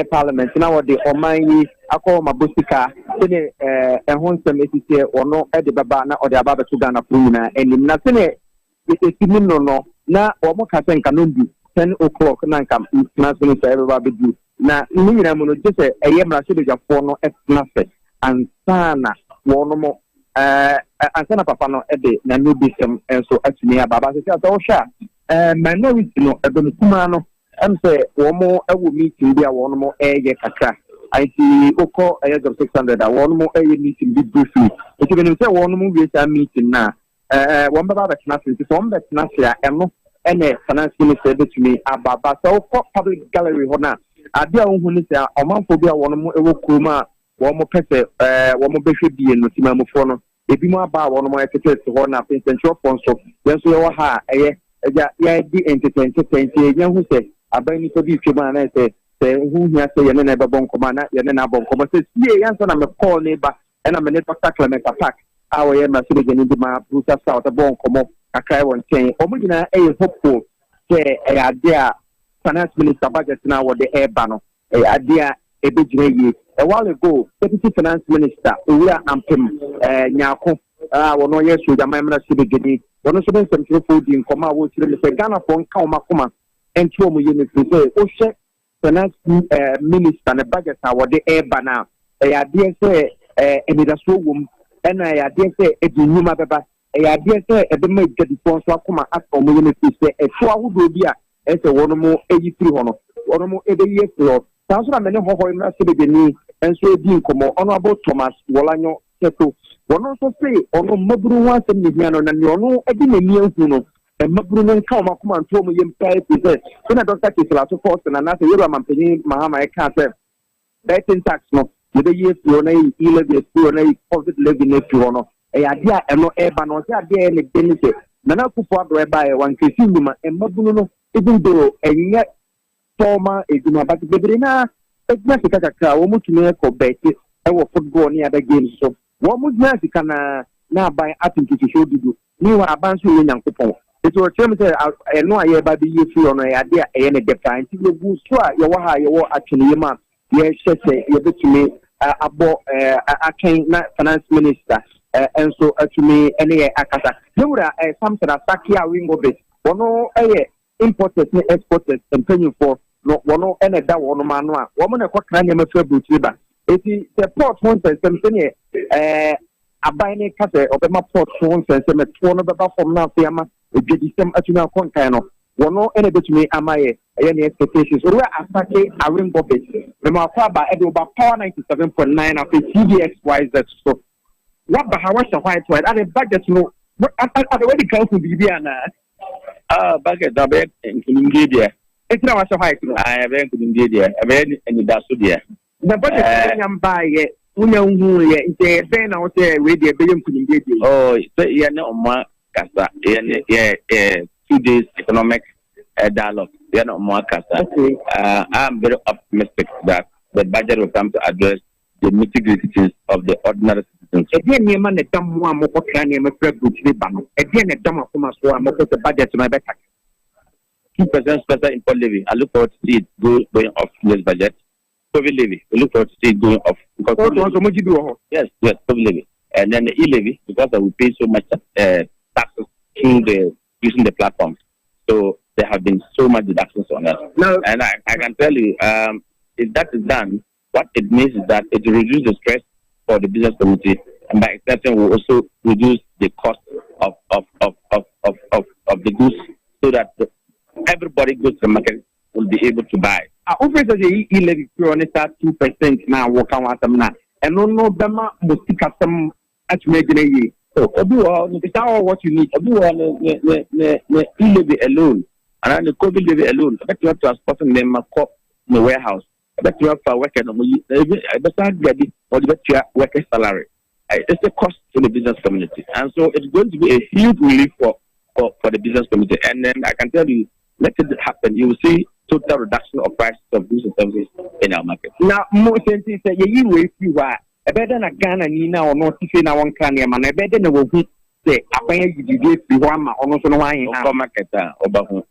parliament na wode omanyi akọ mabosika tene ehonsem etite ono de baba na ode aba beto Ghana pro na enim na tene etimi no na omo ka senka no bi 10 o'clock na nka finance minister ebeba bedu na nyina mu no jese mra so dejafo no etnafe ansana wono mo ansana papa no de na no bisem enso atumi ababa se ato sha minority no edom kuma no say womo ewo meeting bia wono mo kakra IT oko 600 a wono mo meeting bi briefly it even say wono mo we say meeting na won baba ba tena so won ba tena sia eno ene finance minister betumi ababa so public gallery ho na ade a wohu ni say omanfo bia wono mo ewo kroma womo pese womo behwe bie no timamofo no ebi mo aba wono mo ekete ho na pension fund so yenso ye wo ha ya di entertain ye hu say abani to bi twema na say who has say and never bon commander, and then a bon commander says, yeah, answer I'm a call neighbor, and I'm a network Clement attack. Our Mercedes in the Bruce South, a bon commo, a cry one chain, Omugina, a hopeful, say, a idea, finance minister budget now, what the air banner, a idea, a big a while ago, deputy finance minister, Uya Ampim, Nyako, no yes, with a member of the one of the food in Koma, which is a Ghana phone, Kaumakuma, and Chomu units, say, finance minister, and a budget, what the air banner, a idea say, a room, and I idea say, a Junuma Baba, a idea say, a make the response to Akuma at community, say, a 4 would be as a one more 83 honor, one more 80 years ago. That's what I mean, how I'm not saying, and so being como honorable Thomas Wolano Keto. One also say, on Mabru once and Miano, and you know, I didn't mean to and Mabru and Kauma and told me in Paris. When I don't take it to force and another year, I'm paying Mahama, I can't say that in tax no, with the years you know, 11 years, you know, positive living if you know, a idea and no air ban on that day and benefit. Nana Kupa whereby one can see and Mabruno, even though and yet. Former Eduma, but the Brina, it's not a cacao, almost to make or bet it, and what football near the game. So, what would Nazi now buy up into the show to do? You are abandoning in young people. It was a term I know I by the year free on an idea and a defiant. You will try your why you are actually a man. Yes, you bet to me about a king finance minister, and so to me, any Akata. You would something a Sakia wingo bit. One no importers and exporters and paying for. No one and a da one man, woman a quack cranium of Riba. It is the port once and something a binding cafe of the port once and some 200 from now, Fiamma, with the same Atuna Concano. One no any bit me am I any expectations. Or I say a ring of it. The Mafaba at about power 97.9 of the TVXYZ. So what the house of white white at a budget no at the way the council be budget the bed in India. It's not so high. I have been in India. I have any Dasudia. The budget I'm by it. It's a pen out there with the billion to India. Oh, yeah, no, more Casa. Yeah, 2 days economic dialogue. They are not more Casa. I'm very optimistic that the budget will come to address the nitty-gritties of the ordinary citizens. Again, you man, a dumb one more can name a good banner. Again, a dumb of the budget to my back. 2% special import levy. I look forward to see it going off this budget. COVID levy. We look forward to see it going off. Because yes, COVID levy. And then the e-levy, because we pay so much taxes through using the platforms. So there have been so much deductions on us. No. And I can tell you, if that is done, what it means is that it will reduce the stress for the business community, and by extension will also reduce the cost of the goods, so that everybody goes to the market will be able to buy. Obviously, the e-levy only start 2% now. Work on some now, and no Bama must some at making so it's all what you need. The e-levy alone, and the COVID levy alone. I bet you have to transport them in the warehouse. I bet you have to work at the or the worker salary. It's a cost to the business community, and so it's going to be a huge relief for the business community. And then I can tell you, let it happen. You will see total reduction of prices of goods and services in our market. Now, more sense say you wait you are a better than a Ghana Nina or not if in our country, and a better than a will say a pay you give you one or no one market or better.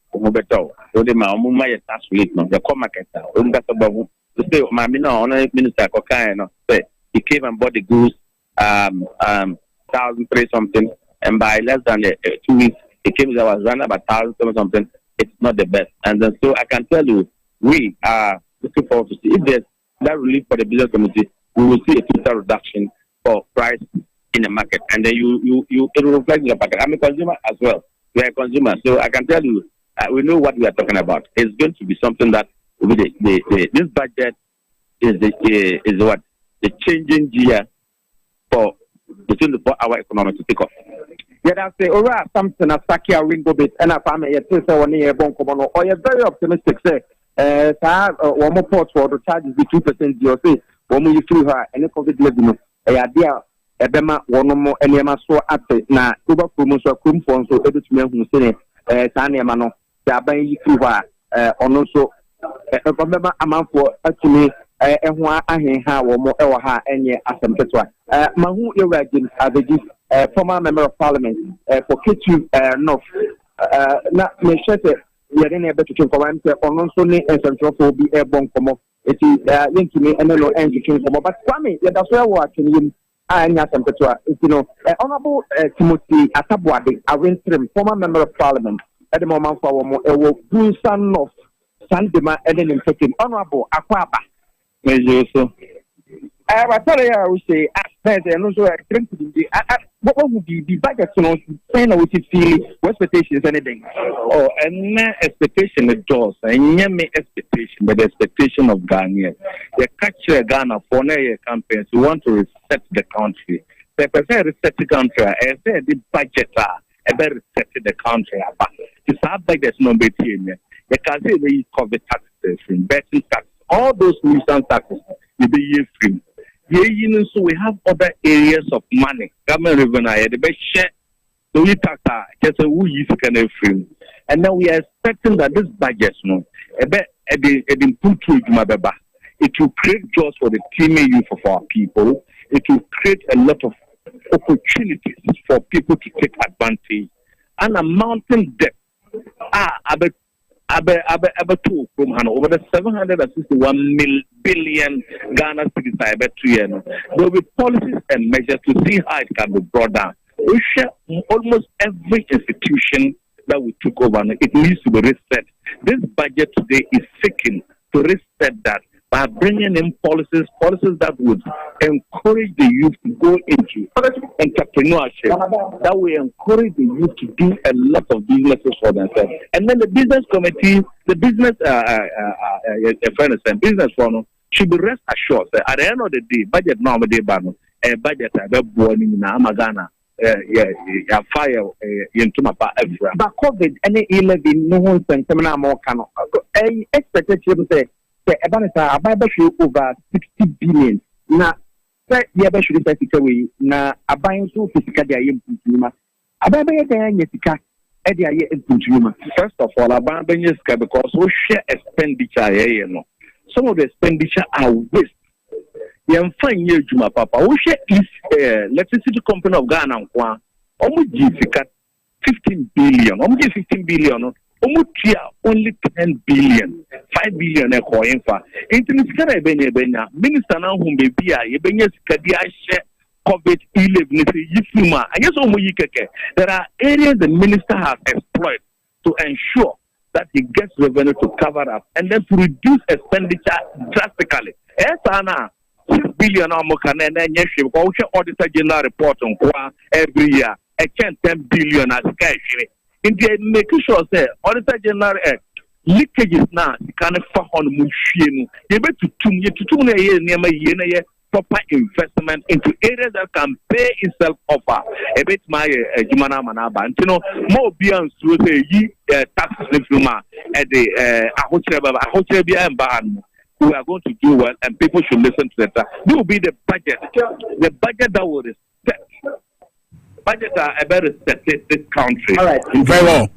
So the Mamma is actually not the market. To say, my minister Kokano say he came and bought the goods 1,003 something, and by less than 2 weeks, it came that was run about 1,000 something. It's not the best, and then, so I can tell you, we are looking forward to see if there's that relief for the business community. We will see a total reduction for price in the market, and then it will reflect in the market. I'm a consumer as well. We are a consumer, so I can tell you, we know what we are talking about. It's going to be something that will be this budget is what the changing gear for the 24-hour economy to take off. Yeah, that's the alright. Something a Sakia window bit, and I found it. Yes, 1 year bonkomono. Or you're very optimistic. Say, one more port for the charges be 2%. You say, one more through her, and the COVID living. A idea, a bema, one more, and you must so at it. Now, Uber promotion, Kum Fonso, able to me who say, Tanya Mano, they are buying you through her, on also Remember a man for actually ha wo ewa ha enye asempetwa mahu iragin abegi former member of parliament for K2 North na me shete yere na ebe tutu kowa mpe ono so ni ensentrofo bi ebon komo eti yentimi enelo enjikin komo but Kwame ya da so ya wo akenim anya asempetwa honorable Timothy Atabuade Awentrim former member of parliament at the moment for wo ewo Bunsan North Sandema eden infected honorable Akwaba so I tell you, I would say, and also drink what would be the budget to saying what you feel, what expectations, anything? Oh, and expectation is just, and me expectation, but the expectation of Ghana. The catch Ghana for a campaigns, we want to reset the country. The person reset the country, I said the budget are about resetting the country. It's our budget number 10. The country we cover taxes, betting tax. All those nuisance taxes will be year free. So we have other areas of money. Government revenue, the best share, the only tax just a who use can free. And now we are expecting that this budget, it will create jobs for the teeming youth of our people. It will create a lot of opportunities for people to take advantage. And a mountain debt, over the 761 billion Ghana cedis there will be policies and measures to see how it can be brought down. We share almost every institution that we took over. It needs to be reset. This budget today is seeking to reset that by bringing in policies that would encourage the youth to go into entrepreneurship, that will encourage the youth to do a lot of businesses for themselves. And then the business committee, the business business forum should be rest assured that at the end of the day, budget now a budget born in Ghana. Fire into my everywhere. But COVID, any 11 no one seminar more cannot. Expectation say about over 60 billion. Now, you should say away. Now, a buying so physical, they are improving. First of all, about because we share expenditure. Some of the expenditure are waste. You find your Juma Papa. We share is electricity company of Ghana. Almost 15 billion. Almost 15 billion. Only 10 billion, 5 billion. Minister now whom be COVID-19. There are areas the minister has exploited to ensure that he gets revenue to cover up and then to reduce expenditure drastically. 6 billion auditor general report on every year. 10 billion as cash. India making sure say auditor general leakages now can on machine. You bet to proper investment into areas that can pay itself offer. A bit my Jumana Manaba. And more beyond through the tax reform at the Ahochebia and Bahan. We are going to do well and people should listen to that. This will be the budget that will respect. Budget are about this country. All right. Very well.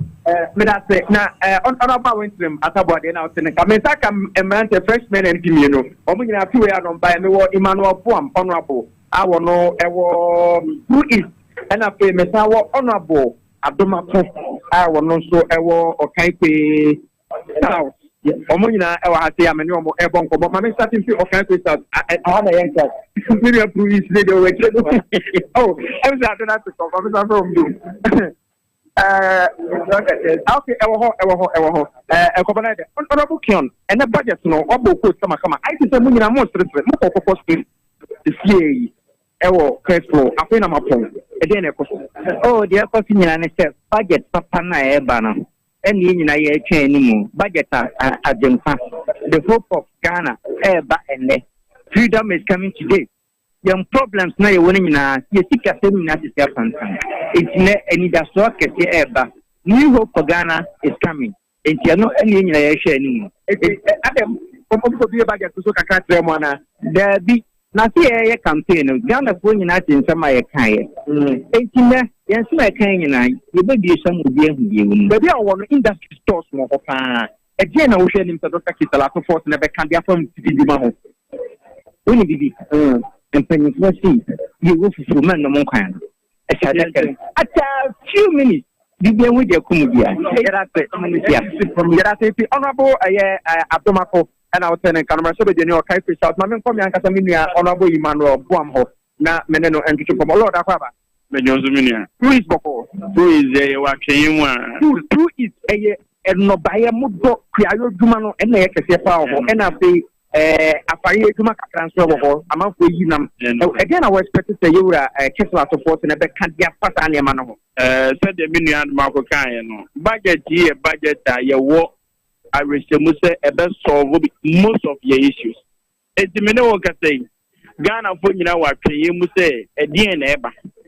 Now, honorable Wintrim, Atabuade, now, I mean, I come a man, a freshman, and give you know, only a few years on by me, Emmanuel Poam, honorable. I will know, who is, and I pay Messiah, honorable, Abdoma, I will know, so I will, okay, now. Omuna ewa hati ameni omo ebon ko but mama starting to okay start I want to enter really approve this video we oh I'm sorry not to come I'm from you okay ewo e ko bana de honorable kion and the budget no obo ko kama I think say munyina mo stress mo ko space see ewo cashflow afei na mapon e dey na ekoso oh dey ekoso nyina ne say budget papa na e ba na and in a chain budget the hope of Ghana and freedom is coming today. Young problems now you're winning you seek a seminar to self and it's any that's work ever. New hope for Ghana is coming. And you're not any in a share anymore. Adam, be about your Suka there be not a campaign. Ghana going out in some my kind. Yes, my kind and I, you may be some of them. But they are one industry stores more. again I will share him to Dr. Kisala to force never can be from Bibi. When you and penny you will for men no more kind. At a few minutes. Bibi with your Kumudia. Honorable Abdomako and our tenant Canada, so the New Kai South Mamma from Yankasaminia, Honorable Emmanuel Buamho, now Meneno and Bishop of Lord Aquaba. Who is Boko? Who is a Wakayuma? Who is a Nobaya Mudo, Kriayo Dumano, and the Ekasiapa, and I say, a fire to make a transfer of among Yinam. Again, I was expected to say you were a Kessler to force and a back can't get past any man. Said the million Marco Kayan. Budget year, budget, your war. I wish you must say a best solve most of your issues. It's the Minoka saying, Ghana for you know what you must say, a DNA.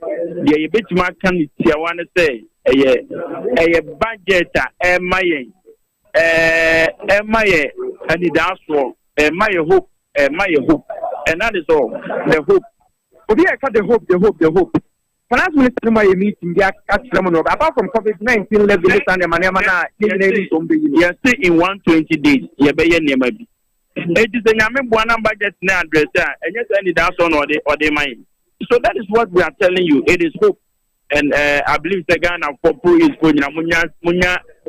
The bit my can I want to say, a budget, a my, and it asks for. My hope, and that is all. The hope. But here I cut the hope. Finance Minister, my meeting, apart from COVID-19 level, you are still in 120 days. You be your name. It is a name one budget now address, and yes, any that's on or they mind. So that is what we are telling you. It is hope, and I believe the Ghana for pro is going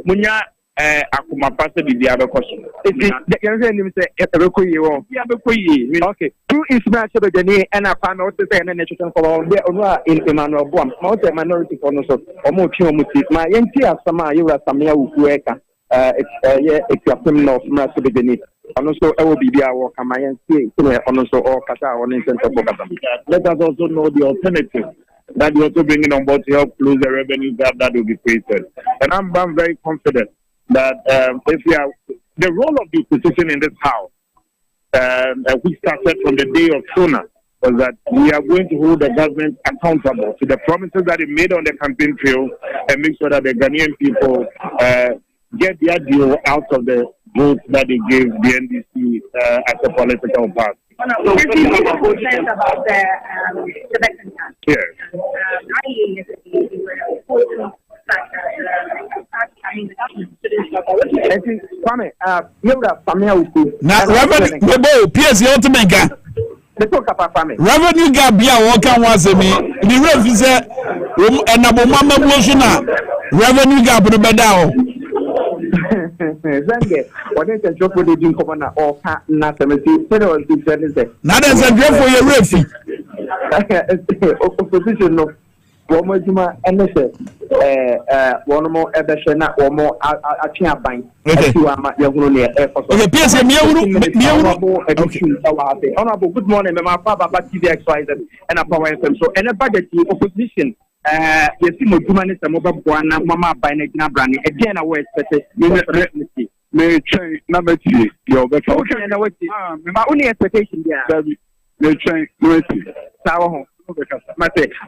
munya. Akuma pass the other question. The young say, okay. Who is match of the knee and I found out the same nation for in Emmanuel Buam, most minority for no so, or more Muti. My NT Sama, you are Samia Ukueka. It's a criminal of Master of the knee. And also, I will be there, or come and see, and also all Qatar or in Central Bogota. Let us also know the alternative that you also bringing on board to help close the revenue gap that will be created. And I'm very confident that if we are the role of the opposition in this house, we started from the day of Sona, was that we are going to hold the government accountable to the promises that it made on the campaign trail and make sure that the Ghanaian people get their deal out of the votes that they gave the NDC as a political party. So, about the yes. Now, Reverend P.S. Ultimate Revenue gap be a walking was a me. The ref is and a mama bloshuna. Revenue gap the bedao. What is the job with the Jim Commander or not? Now there's a job for your ref. Opposition no. One more Juma NSA, one more Ebeshana, one more Achia Bank. Okay, Honorable, good morning, my father, TV XYZ, and a power FM. So, and a budget opposition. You see, Mujuma is a mobile one, Mama by Negina Brani. Again, I was expected. May train number 2. Your better. Okay, and I was my only expectation there. May train number 2. Sour.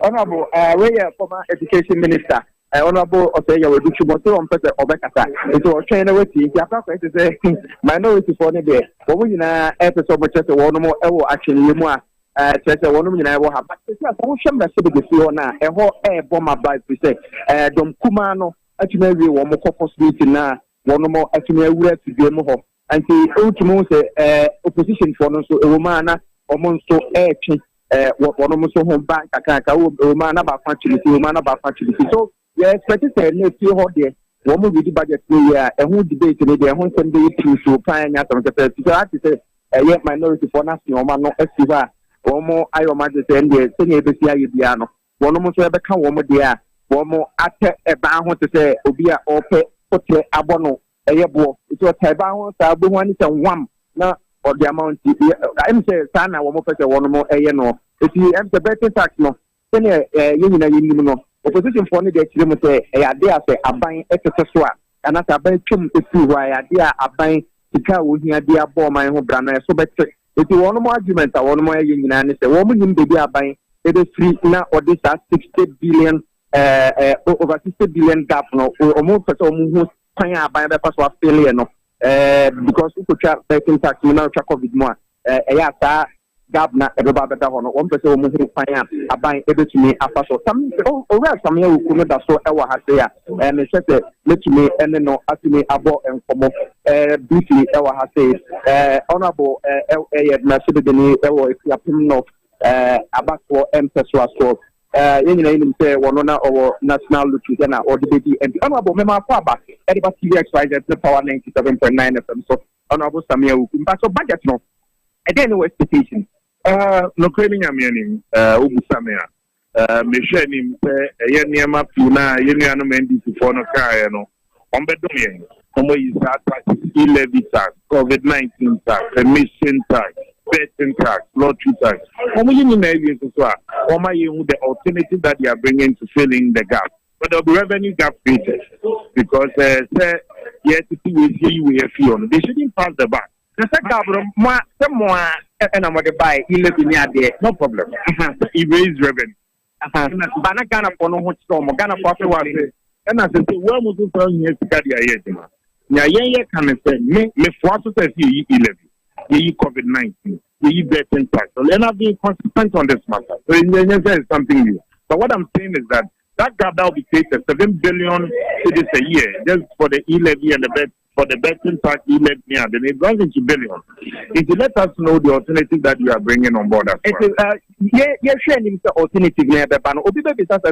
Honorable, we are former education minister. Honorable, okay, you will do Chumoto on Peter Obekasa. It's all train away. If you have to say minority for the day, but we in a episode of Chester, one more actually, you more. Chester, one woman I will have. But it's not some that should be the Fiona, a whole air bomber by to say, Dom Kumano, actually, one more corpus meeting now, one more actually, we have to be more. And the ultimate opposition for no so a woman or monster air. One almost home back, I can't go, man about facility, man about facility. So, yes, but it's a new few hot day. One will be the budget, and who debate today, and who send the issue to pioneer from the first. So, I have to say, yet minority for nothing, or man, no Estiva, or more Iron Majesty and the senior BCI Diano. One almost ever come one more dear, one more at a bound to say, Obia or pay, put abono, a yabo. It was a bound, so one is a one. Now, or the amount I'm saying, Sana, one more no. If you have the better tax, no, then you opposition for the extreme say, a day say, a buying excess and as a bank to see why a dear a buying to cow here, dear bomb my home brand. So, but if you want more argument, I want more union and say, woman in the buying, it is free now or this are 60 billion, over 60 billion gap, no, or more for some who's paying a buy the first failure, no. Because you could charge betting tax, you know, check of it more. governor everybody better on one person who move fire abang able to me after so some over some year who could so ever has there and they said let me and no assume about and come briefly ever has said honorable Mercedes Denis ever if you are of about for emphasis so in say one or national lieutenant or the baby and honorable member Faba everybody XYZ the power 97.9 FM so honorable Samuel but so budget no again no expectation no claiming a meaning Ubusamea Mishanim Yeniama Puna Yeniano Mendy for no car no on bedroom Homo is tax e-levy tax COVID-19 tax emission tax betting tax lottery tax Homo in areas as well Homo the alternative that they are bringing to fill in the gap but there will be revenue gap created because yes we have fee on they shouldn't pass the back. The second more and I'm going to buy 11 years no problem. He raised revenue. But I can't afford no storm. I can't afford one. And I said, well, was to tell you to carry a year. Now, can say, me force to say, you 11, you COVID-19, you betting tax. So let us be consistent on this matter. So, it's something new. But what I'm saying is that gap that will be created 7 billion cities a year just for the e-levy and the bet. For the betting tax, then it runs into billions. If you let us know the alternative that you are bringing on board as well. Yeah, sharing the alternative near the ban. Obi baby says,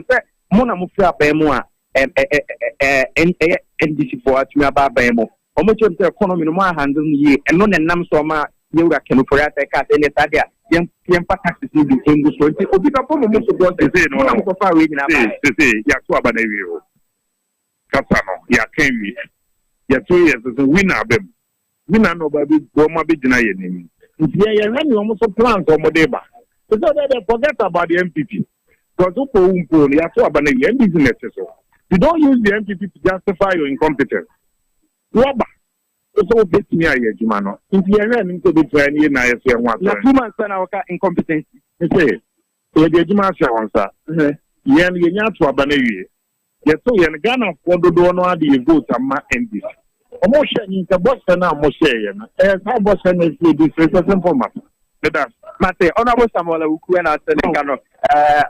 Mona Mufia Bemo and NDC for Tumaba Bemo. How much of the economy no more handle ye and non and Nam Soma, you can for a cat and a sadia, young taxes in the English. Obi Papo most of what they say, no, I'm so far reading about. They say, Yakuaba Nevio. Capano, Yakemi. 2 years as a winner, winner nobody go my big name. Yeah, you almost plans on Modeba. So they forget about the MPP. Because you have to abandon your business. You don't use the MPP to justify your incompetence. Robber. So bit me a Jumano. If you are into the training, and I say one. 2 months when I incompetence. You say, the Jumasha answer. Yen, you have to abandon you. Yes, so you're Ghana for the donor, the vote and my ending. Emotion in the Boston, I'm saying, as how Boston is the first format. Mate, honorable Samuel, who are not telling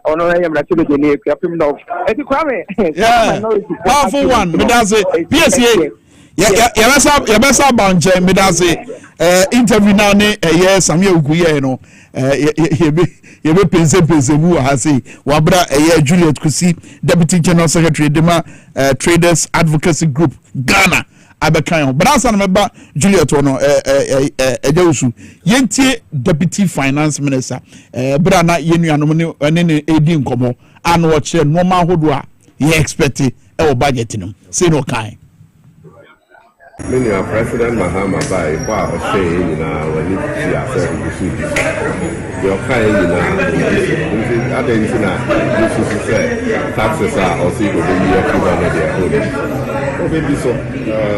honorable Mercedes Denis, Captain of Kwame. Yeah, powerful one, Medase, PSA. Yabasa Banje, Medase, interview now, yes, Samuel Guye, no, Yebe Pense Mu Hasi, Wabra, Juliet Kusi, Deputy General Secretary, Dema Traders Advocacy Group, Ghana. Abekayo but as remember Juliet ono Ejawusu yentie Deputy Finance Minister bra na yenuanom ne edi nkomo an wo che normal hodo a ye expect e o budget no say no kai Many President Mahama by wow say when it see ourselves your kind other this is say taxes are also go be here for their own maybe so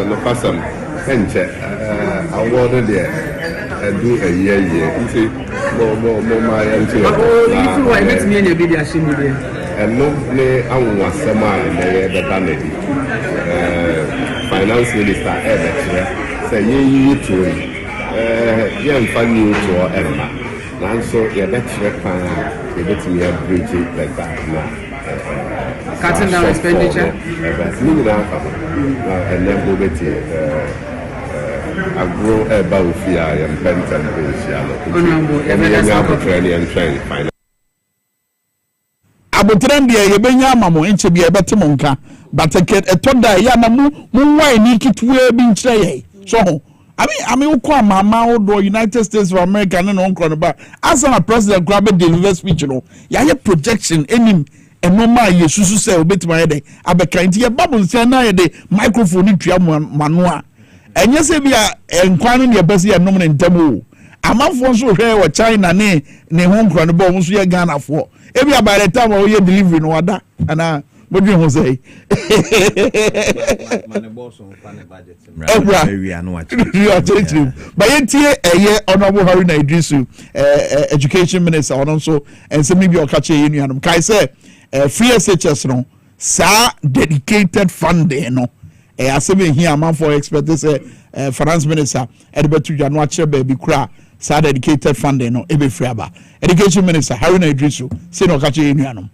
no person enche award there do a year you see more my enche if you let me in be the assembly and no ne anwa sama na the danedi finance minister say you to yan fan new to emma and so yeah that's repan you get me a bridge like that now cutting down expenditure and then go get I grow about fear and pent and Abotran dia yebenya amamo enche bia betemo nka bateket etonda ya na mu wai ni kitwe bi nchire ye so ho ami ukwa mama odo United States of America ne no nkro ba asana president grab deliver speech no ya ye projection enim enoma ye susu se obetima ye de abeka nti ye babble se na ye de microphone tua mano a enye se bia enkwanu ne bese ye nom ne ntamo amafo so hwe wo China ne ho nkro ne bo mo so ye Ghana fo ebi by the time we delivery no wada ana what do you say but yentie honorable Haruna Idrisu education minister on also and some maybe okache yenuanum kai say free SHS no sa dedicated funding no aseme here man for expect say finance minister edebetu dwa no akire ba bi kura sa dedicated funding no ebe free aba education minister Haruna Idrisu say no kache enuanom.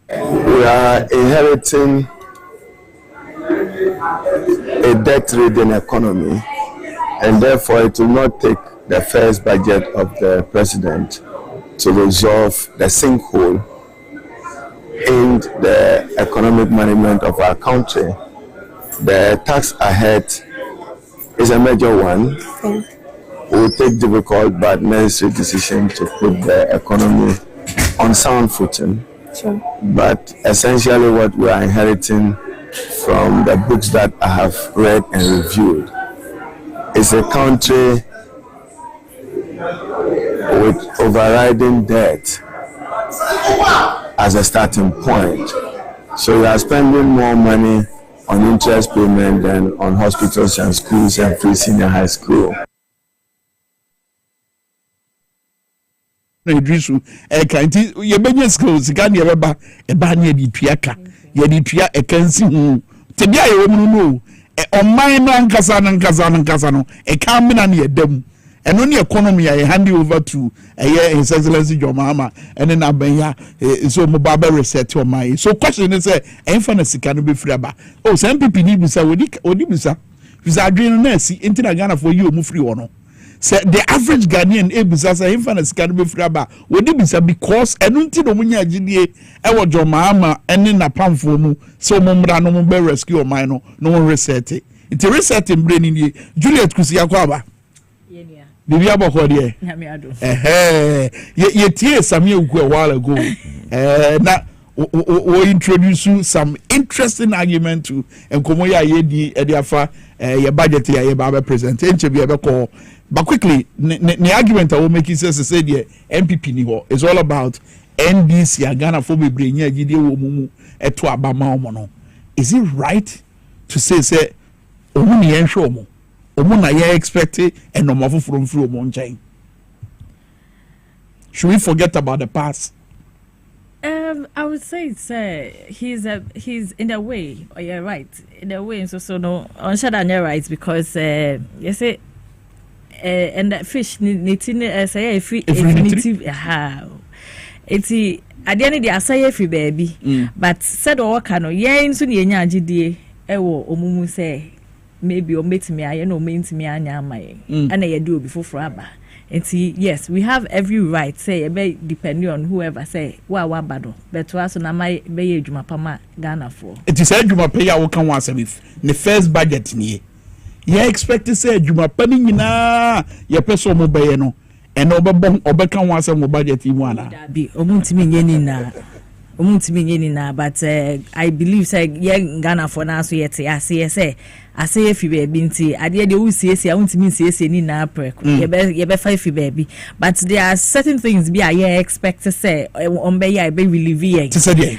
We are inheriting a debt-ridden economy, and therefore it will not take the first budget of the president to resolve the sinkhole in the economic management of our country. The tax ahead is a major one. We will take difficult but necessary decisions to put the economy on sound footing. Sure. But essentially what we are inheriting from the books that I have read and reviewed is a country with overriding debt as a starting point. So we are spending more money on interest payment than on hospitals and schools and free senior high school. Idrisu kanti ye benye skills kan ye beba e ba na di tuaka ye di tua e kansi hu te bia ye womu no oman no ankasa no e kan me na ne edam eno ne economy ya hand over to his excellency John Mahama ene na ban ya so mo ba reset oman so question is say enfa na sika no be free aba oh some people ni bisa odi bisa visa adwin na si intina Ghana for you mu free wono. Say the average Ghanaian ebisa say him na sika no be free aba wodi bisa because enunti no munya agidie e wo John Mahama ene na pamfo mu so mo mra no mo be rescue o man no reset it reset mbre ni Juliet Kusi Yakwaba yenia bibi aboko de na me ado ye tie Samuel Ugu a while ago na we introduce some interesting argument to enkomo ya ye di e afa ye budget ya ye ba present enche bi e be call. But quickly, the argument I will make is say the MPP ni ho is all about NDC Ghana for bring here gidi wo mumu eto abama omo. Is it right to say omu ni enhwe omo? Omu na ye expect and no more from omo nchen? Should we forget about the past? I would say he's in a way, or you're right, in a way, so no on you're right because you say and that fish need say free definitive it's at the end of the say free baby but said or can no yen so ne nya agidie e wo omumu say maybe o metimi aye no mentimi anya amaye and ye do before for aba. Yes, we have every right say depending on whoever say wa bado but was na my be adwuma pama Ghana for it is adwuma pay ya wo kan wa with the first budget ni ye expect to say adwuma pani nyina ye peso mo be no and obeka wa say mo budget mu ana bi omuntimi nyeni na but I believe say ye Ghana for na so yete say ase fi baby nti ade de usiesie awuntimi nsiesie ni na prek ye be five fi baby but there are certain things be I expect to say on be ya be relieve to say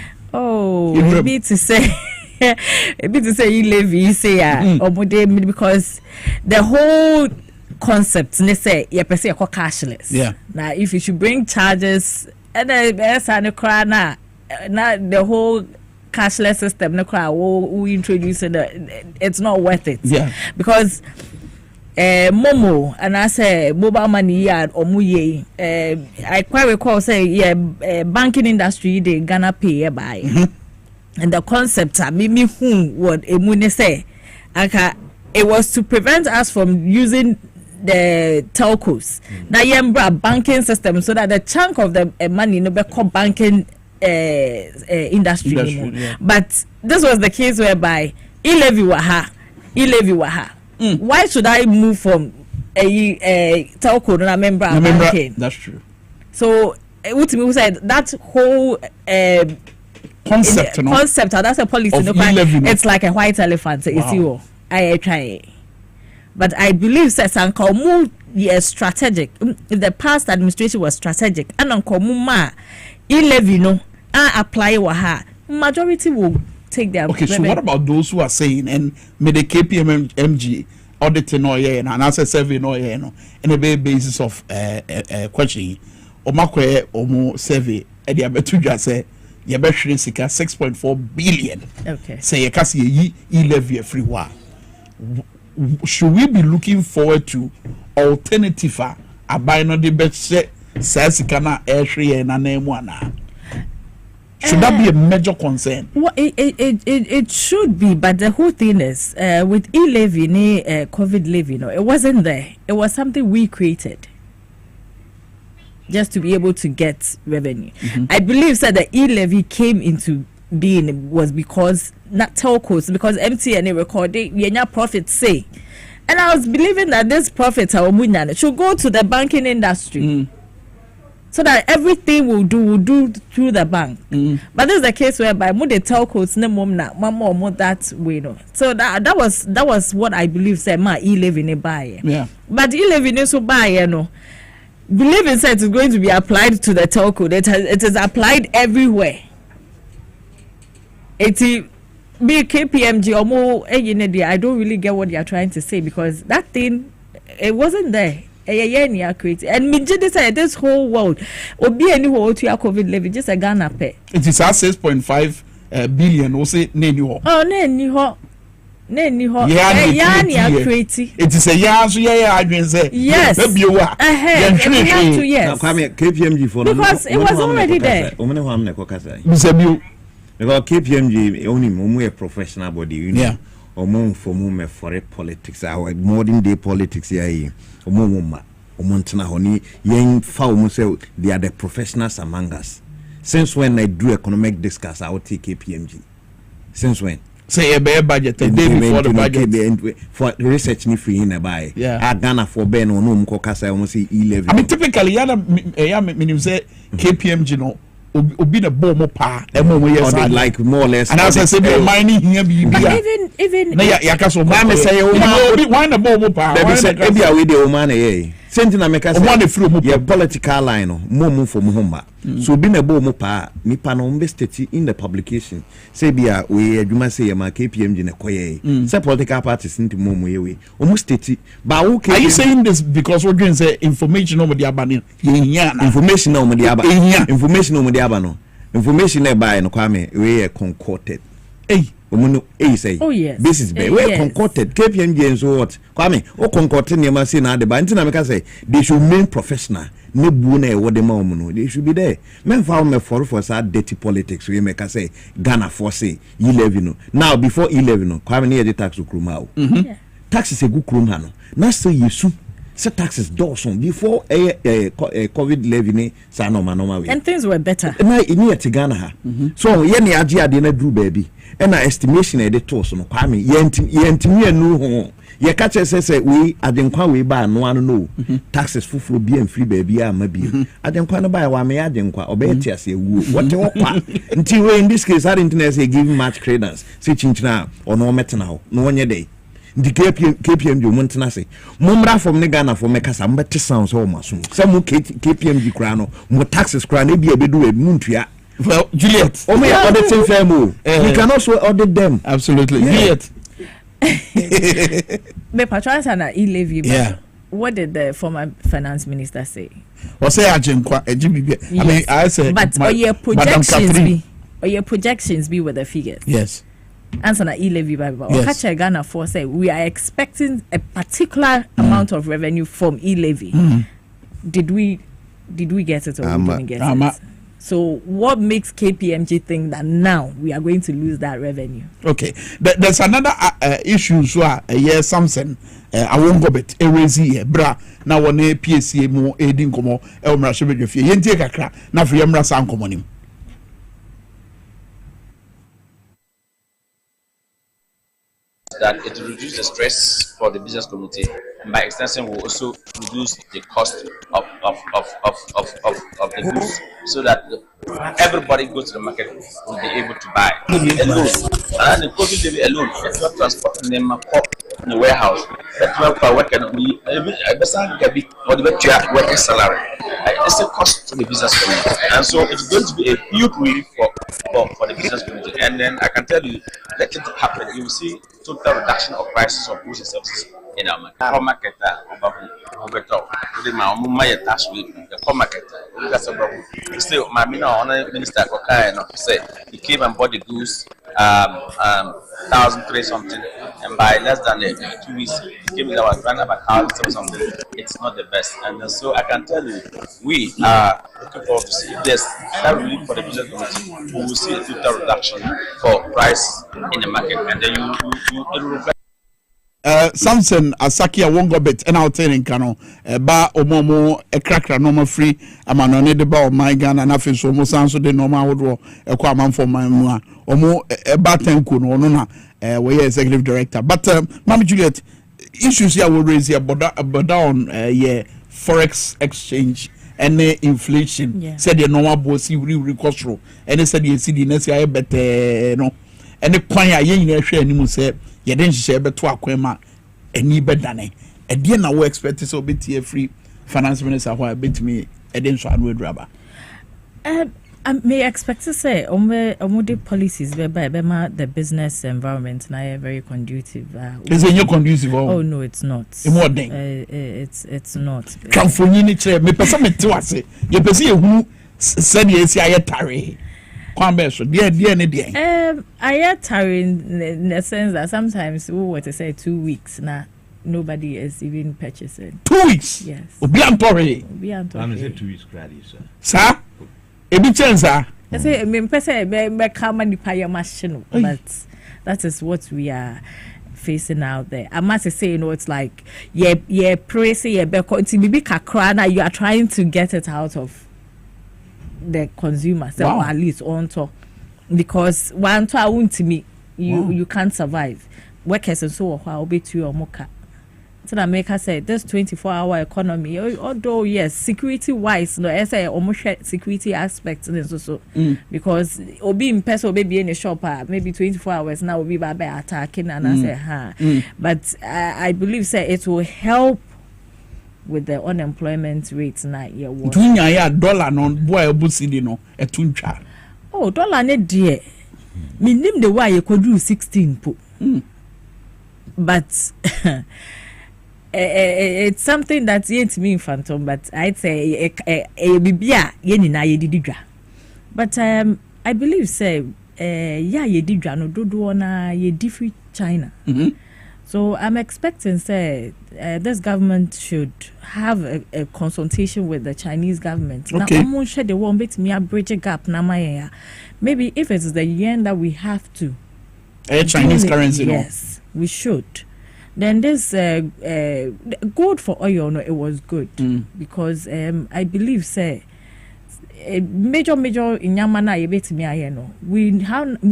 maybe to say you live say omude because the whole concept they say you per se cashless now if you should bring charges and the the whole cashless system we introduce it's not worth it because Momo and I say mobile money yard or muye I quite recall say banking industry they Ghana pay by and the concept me who what emune say it was to prevent us from using the telcos now yembra banking system so that the chunk of the money no be called banking industry anymore. But this was the case whereby e-levy waha. Why should I move from a telco to a member of banking? That's true. So who said that whole concept that's a policy it's like a white elephant. Wow. I try. But I believe that Sankomu is strategic. If the past administration was strategic, and Ankomuma e-levy no apply waha, majority will take their. Okay, so what about those who are saying and may the KPMG auditing or and answer survey no and a basis of question omakwe omo survey e dia betuja say ye be hwere sika 6.4 billion. Okay. Say ye kasi ye e-levy free wa. should we be looking forward to alternative abai no de be se sasika na ehwe na na emu ana? Should that be a major concern? Well, it should be, but the whole thing is with e-levy, COVID levy, no, it wasn't there. It was something we created just to be able to get revenue. I believe that the e-levy came into being was because not telcos, because MTN recorded your profit say, and I was believing that this profits should go to the banking industry. So that everything will do through the bank. But this is the case whereby more the telcos ne mom na more that way no. So that was what I believe said ma e-levy ne buy. Yeah. But e-levy ne so buy no. Believe in said it's going to be applied to the telco. It is applied everywhere. It be KPMG or more I don't really get what they are trying to say, because that thing it wasn't there. And me just say this whole world obi any whole to COVID levy just a Ghana pay. It is 6.5 billion o say na ni ho. Oh na ni ho. Yeah, creating. It is a year so adwen say. Yes. Maybe we have to, yes. Now Kwame, KPMG for because it was already there. Because KPMG only a professional body, you know. Yeah. Omo for me for politics, our modern day politics here. Omontana honi yen fa omo say they are the professionals among us. Since when I do economic discuss, I will take KPMG. Since when? Say a bare budget a day before the budget for research ni free in a buy. Yeah. I Ghana for Ben or no mkokasa almost say 11. I mean typically meaning say KPMG no obi the bomb pa like more or less. And as I say mining here be even na ya so ma say why the bomb pa why say e bia we dey o man eh sentina make say your political line no mo for mo so bi na bomb pa nipa no invest in the publication say bia we adwuma say ma KPMG na koye say political parties nti mo ye we o state ba wo are you saying this because we doing say information no dey aba information no dey aba information no dey aba no information e buy no Kwame we concocted say oh yes this is we concocted KPMG and so what Kwame o concocted near say na the ba nti na make say they should remain professional no bu na e wo dem no they should be there men found me for sad dirty politics we make say Ghana for say e-levy no now before e-levy no Kwame near the tax ukruma o taxes e good krum ha no na say yesu say taxes dawson before COVID levy ne sa normal way and things were better na near to Ghana ha so ye ne age ade na dru baby and estimation e dey to so no Kwame yentimi anu ho ye ka say we adenkwa we ba no anu no taxes fufuro bi en free baby ama bi adenkwa no ba wa me adenkwa obeti ase ewu what e okwa nti we in this case internet say give much credence say chinchina ono metena ho no onye dey the KPMG montana say mumra from ne Ghana for make some better sounds so maso some KPMG kra no mo taxes kra na bia bedu muntua well Juliet o me auditing firm we can also audit them absolutely Juliet me patrons and e-levy yeah what did the former finance minister say was say agenkwa ejibibi I mean I said but your projections be with the figures yes answer na e-levy Bible or catch Ghana for say we are expecting a particular amount of revenue from e-levy. Did we get it or we didn't get it? So what makes KPMG think that now we are going to lose that revenue? Okay, there's another issue so Samson I won't go bet erezi bra na wona PSA mo edin komo e o mra shebe fie yentie kakra na fie mra san komo nim that it will reduce the stress for the business community, and by extension will also reduce the cost of the goods, so that everybody goes to the market will be able to buy alone. And the COVID levy alone, it's not transporting them in the warehouse. That's why per worker we or the worker salary. It's a cost to the business community, and so it's going to be a huge relief for the business community. And then I can tell you, let it happen. You will see total reduction of prices of goods and services in our market. Our market, still, my minister said he came and bought the goods, 1,003 something, and by less than 2 weeks, it came with our grand account or something. It's not the best, and so I can tell you, we are looking forward to see if there's that relief for the business community. We will see a total reduction for price in the market, and then you it will reflect. Samson Asaki a wongo bit and out in Kano ba omomo a cracker normal free amano ne de ba o my Ghana and afin so mo sanso de normal woodro a kwaman for my mua omo a batten kuno no na we executive director but Mama Juliet issues here will raise here but down forex exchange and inflation said the normal boss you control and they said you see the next year better no and the kwanya yen hwe animu say ye den hye beto akwema ani bedane e de na we expect so beti free finance minister who betimi e den so anu adraba I may expect to say the policies whereby the business environment na very conducive. Is it conducive? Oh no, it's not. It's not. Transfoni ni chere me pesa me te wase. Ye pesa ye hu said ye si ayetare. Kwame so dear ne dear. Ayetare in the sense that sometimes we want to say 2 weeks now. Nobody is even purchasing. 2 weeks? Yes. Obi antore. I'm say 2 weeks credit, sir. Sir? Ebi chenza. I say me pese me kama ni pa machine, but that is what we are facing out there. I must say, it's like praise kakra, you are trying to get it out of the consumers, or at least on top, because one to won't me you can't survive. Workers and so on be to your mocha. So that make her say this 24-hour economy, although yes, security wise, no, I say almost security aspects and so because obi in person maybe in a shop maybe 24 hours now will be by attacking and I say but I believe say it will help with the unemployment rates now year one. $1 non boy obusidi no etuncha. Oh, dollar ne dear. Me name the way you could do 16 po. But it's something that's yet me phantom, but I'd say bibia yeni na yedidra. But I believe say yedidra no dodo na yedifi China. So I'm expecting say this government should have a consultation with the Chinese government. Okay. Now almost share the one bit me a bridge a gap na my maybe if it's the yen that we have to Chinese currency. Yes, we should. Then this gold for oil, no, it was good because I believe say major in Yamana we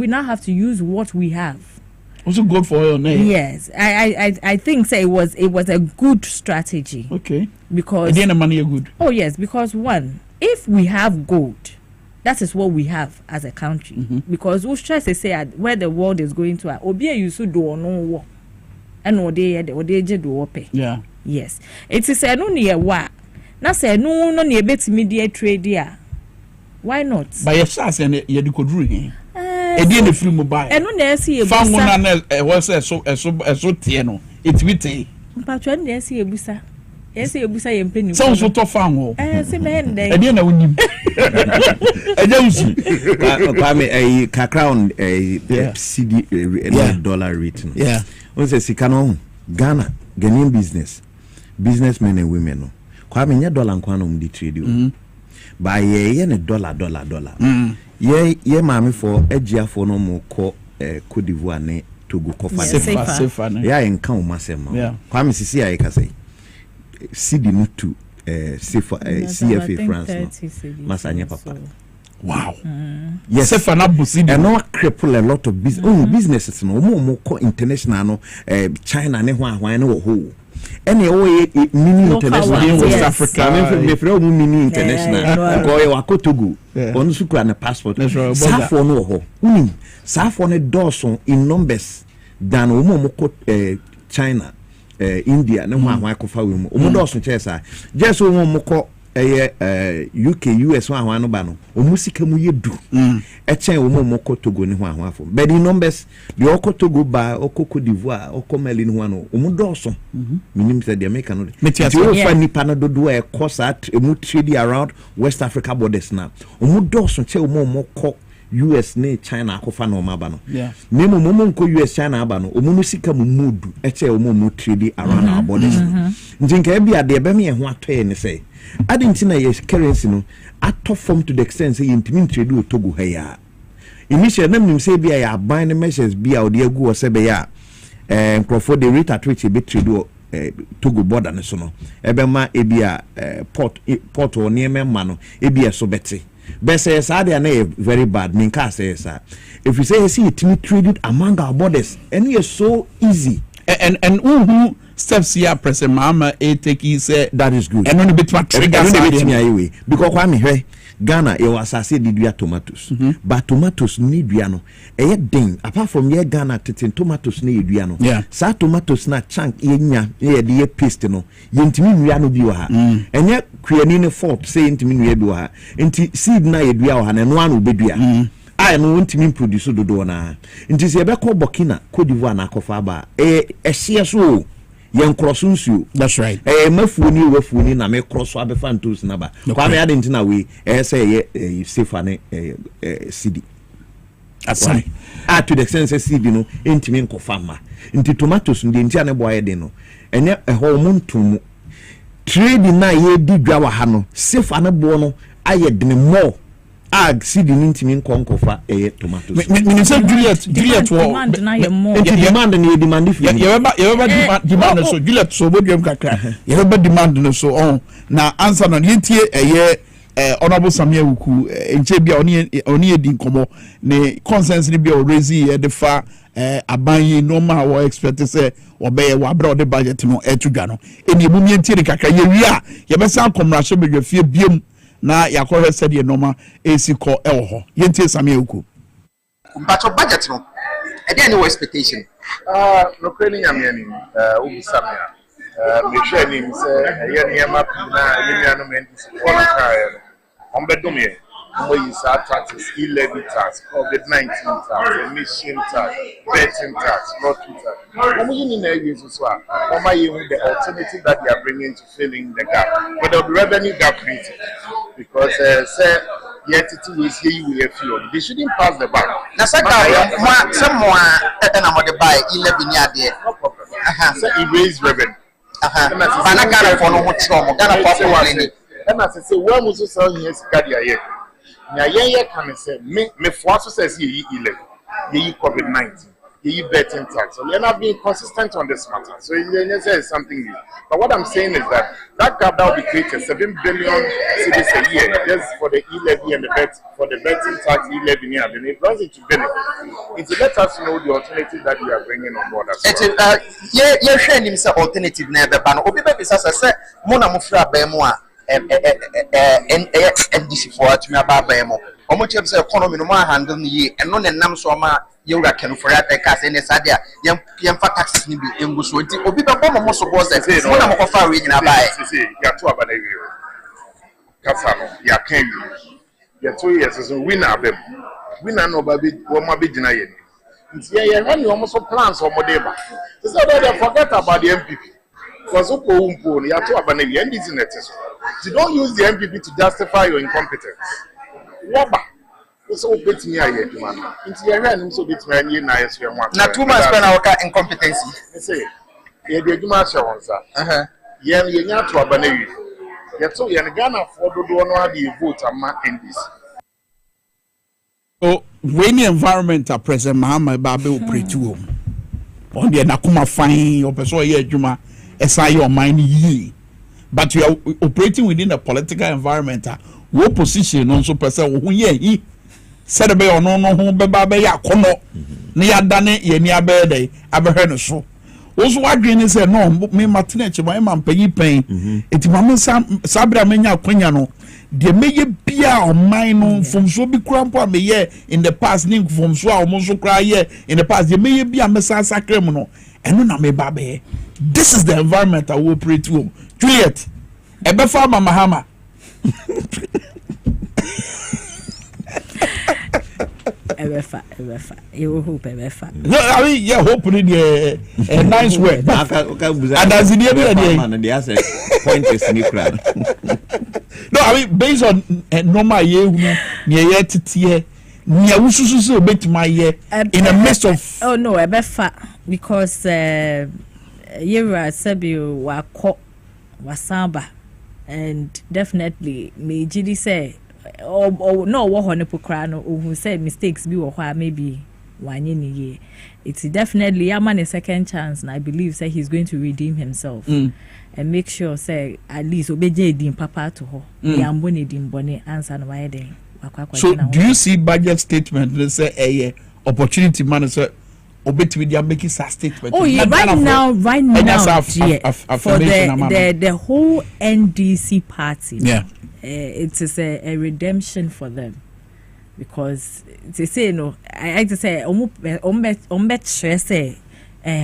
now have to use what we have. Also good for oil, no? Yes, I think say it was a good strategy. Okay. Because the money are good. Oh yes, because one, if we have gold, that is what we have as a country. Because we try to say where the world is going to, Obia you should do no war. And or they do pay. Yeah. Yes. It is a no near wa. Na say no near bet media trade there. Why not? By your sass and you could ruin. A dear free mobile. And no near see a found one was so tiano. It's witty. But when they see a busa. Yes, you busa and penny. Sounds so tough farm. See man. I didn't know him. I don't see. A crown a CD dollar written. Yeah. What's a Sikano Ghana Ghanaian businessmen and women. No, Kwame nya dollar quantum di trade you. By ye dollar. Ye mammy for Edgia for no more co Cote d'Ivoire ne Togo Kofa. Safer. Yeah, and count Massema. Yeah. Kwame Sisi I can say. CD not to safer CFA France. Masanya Papa. Wow. Yes, and no cripple a lot of business. Businesses no more international no China ne why no who. Any way mini international West Africa. Me mini international. Go wako Togo. On sukra na passport. Safo no ho. Safo ne doson in numbers than omo China, India ne why ko fa we mu. Omo doson chesa. Just omo ko UK US one no ba no omusika mu yedu echen omo ko Togo ni ho afo but the numbers the oko Togo ba oko Cote d'Ivoire oko Mali ni ho no omo doso minim say the American no the fa nipa no dodo e cost at emu trade around West Africa borders now omo doso che omo ko US ne China akofa na omaba no yeah nemo momo nko US China aba no omuno sika mu mood eche omo trade around our borders njinka bia de be me ho atoye ne say adentina yes currency no atop form to the extent say intimi trade o Togo ha ya initial nam nim say bia ya ban ne measures bia o de agu o se be ya nkrofo the rate at which e be trade o Togo border ne so no ebe ma ebia port o ne memma no ebia so beti but say say they are very bad Minkah says if you say you see it traded among our borders and it's so easy and who steps here President Mahama take say that is good and only bit what trigger because Kwame hwe Ghana you asase didua tomatoes but tomatoes need dua no e den apart from here Ghana titin tomatoes na dua no sa tomatoes na chunk yenya ye de paste no yentimi nwia no bi wa ha enye kwiani ne fault say yentimi nwia bi wa ha enti seed na ye dua wa ha na no anu bedua I no ntimi produce dodo na enti se be ko Burkina Cote d'Ivoire na kofa ba ehye so yen cross nsuo that's right mafuoni wafuoni na me cross abefa ntos na ba kwa me ade ntina we say safe ne cd asai to the sense cd no entimi nkofa ma nti tomatoes ndi ntia ne boye de no enye eho montum trade na ye di dwa wa ha no safe ne bo no aye de more cd ntimi nkonkofa tomatoes me say Juliet wo demand na ye more demand na ye demand if ye ba demand so Juliet so bodwem kakra ye ba demand no so na answer no yentie honorable Samuel Wuku enche bia oni edi nkomo ne consensus ni bia raise ye de fa aban normal wo expect say obey wa bra de budget no etudwa no eni emu yentie de kakra ye wi a ye be san commercial bedwafie biem na yakore said ye normal AC call elho yentie Samuel Wuku but your budget no e dey any expectation no kweli nyamiani ubi Samuel me share ni say ye niam na yemiano mendis for kai on bedom ye mo yi sa taxes levy tax COVID-19 tax emission tax betting tax lottery tax mo yi na use so a mo yi the alternative that they are bringing to filling the gap but the revenue gap created because say yet it is here we have few they shouldn't pass the bar na say some more na mo dey buy 11 year there no problem say it raise revenue bana Ghana for no ho tro mo Ghana for money and as I say we must sell here sika dia here na ye can say me for so say ye 11 ye COVID-19 ye betting tax so we are not being consistent on this matter so you say something new but what I'm saying is that gap that will be created 7 billion cedis a year just for the levy and the bet for the betting tax levy here then it runs into benefit it let us know the alternative that we are bringing on board as well ye share nim say alternative na be ba no obi be bisa say mo na mo fra ba mu a NDC for at me about Bamo. Omuch of the economy no more handle ye, and non and nam so ma yoga can for at the cast and Sadia, young taxes in English. Obi Bama most of us that say, one of far reading about Yatua Casano, Yakan. You're 2 years as a winner of them. Winner no baby, one more big denied. Yeah, you almost plans or Modeba. It's not that they forget about the MPP. Because you don't use the MPP to justify your incompetence. So bet me here, man. Into your hand, so bet me here, nice. Now 2 months when I work incompetency. I say, you do much on sir. Yeah, you're not to abandon you. Yet so you're Ghana for the one the vote among NDC. Oh, when the environment at President Mahama Babe operate to on the Nakuma fine or person here, Juma. Your mind ye, but you are operating within a political environment. What position also person who ye said about no who be ya kono near done ye near birthday. I've heard so. Also, what green is no me Martinez, my man pay pain. It's Mamma Sabra Mena Quiniano. The may be our mind from so be crampa me ye in the past, name from so almost cry ye in the past. There may be a message criminal. And no me babe. This is the environment I will operate to. Juliet, Ebefa Mahama. Ebefa. You hope Ebefa. No, I mean, yeah, hoping a nice way. And as in the other point is no, I mean, based on normal year, near yet, nia wususu se obetima ye in the midst of oh no ebefa because yera sabio wako wasamba and definitely me gidi say or no wo ho ne pokra no who say mistakes bi wo ho maybe wanye ni ye it's definitely a man a second chance and I believe say he's going to redeem himself and make sure say at least obeje din papa to ho yambo ne din bone answer no why den. So do you see budget statement they say opportunity man say obetimi they are making such statement? Oh yeah, right now for the whole NDC party. Yeah. It is a redemption for them because they say no I just say say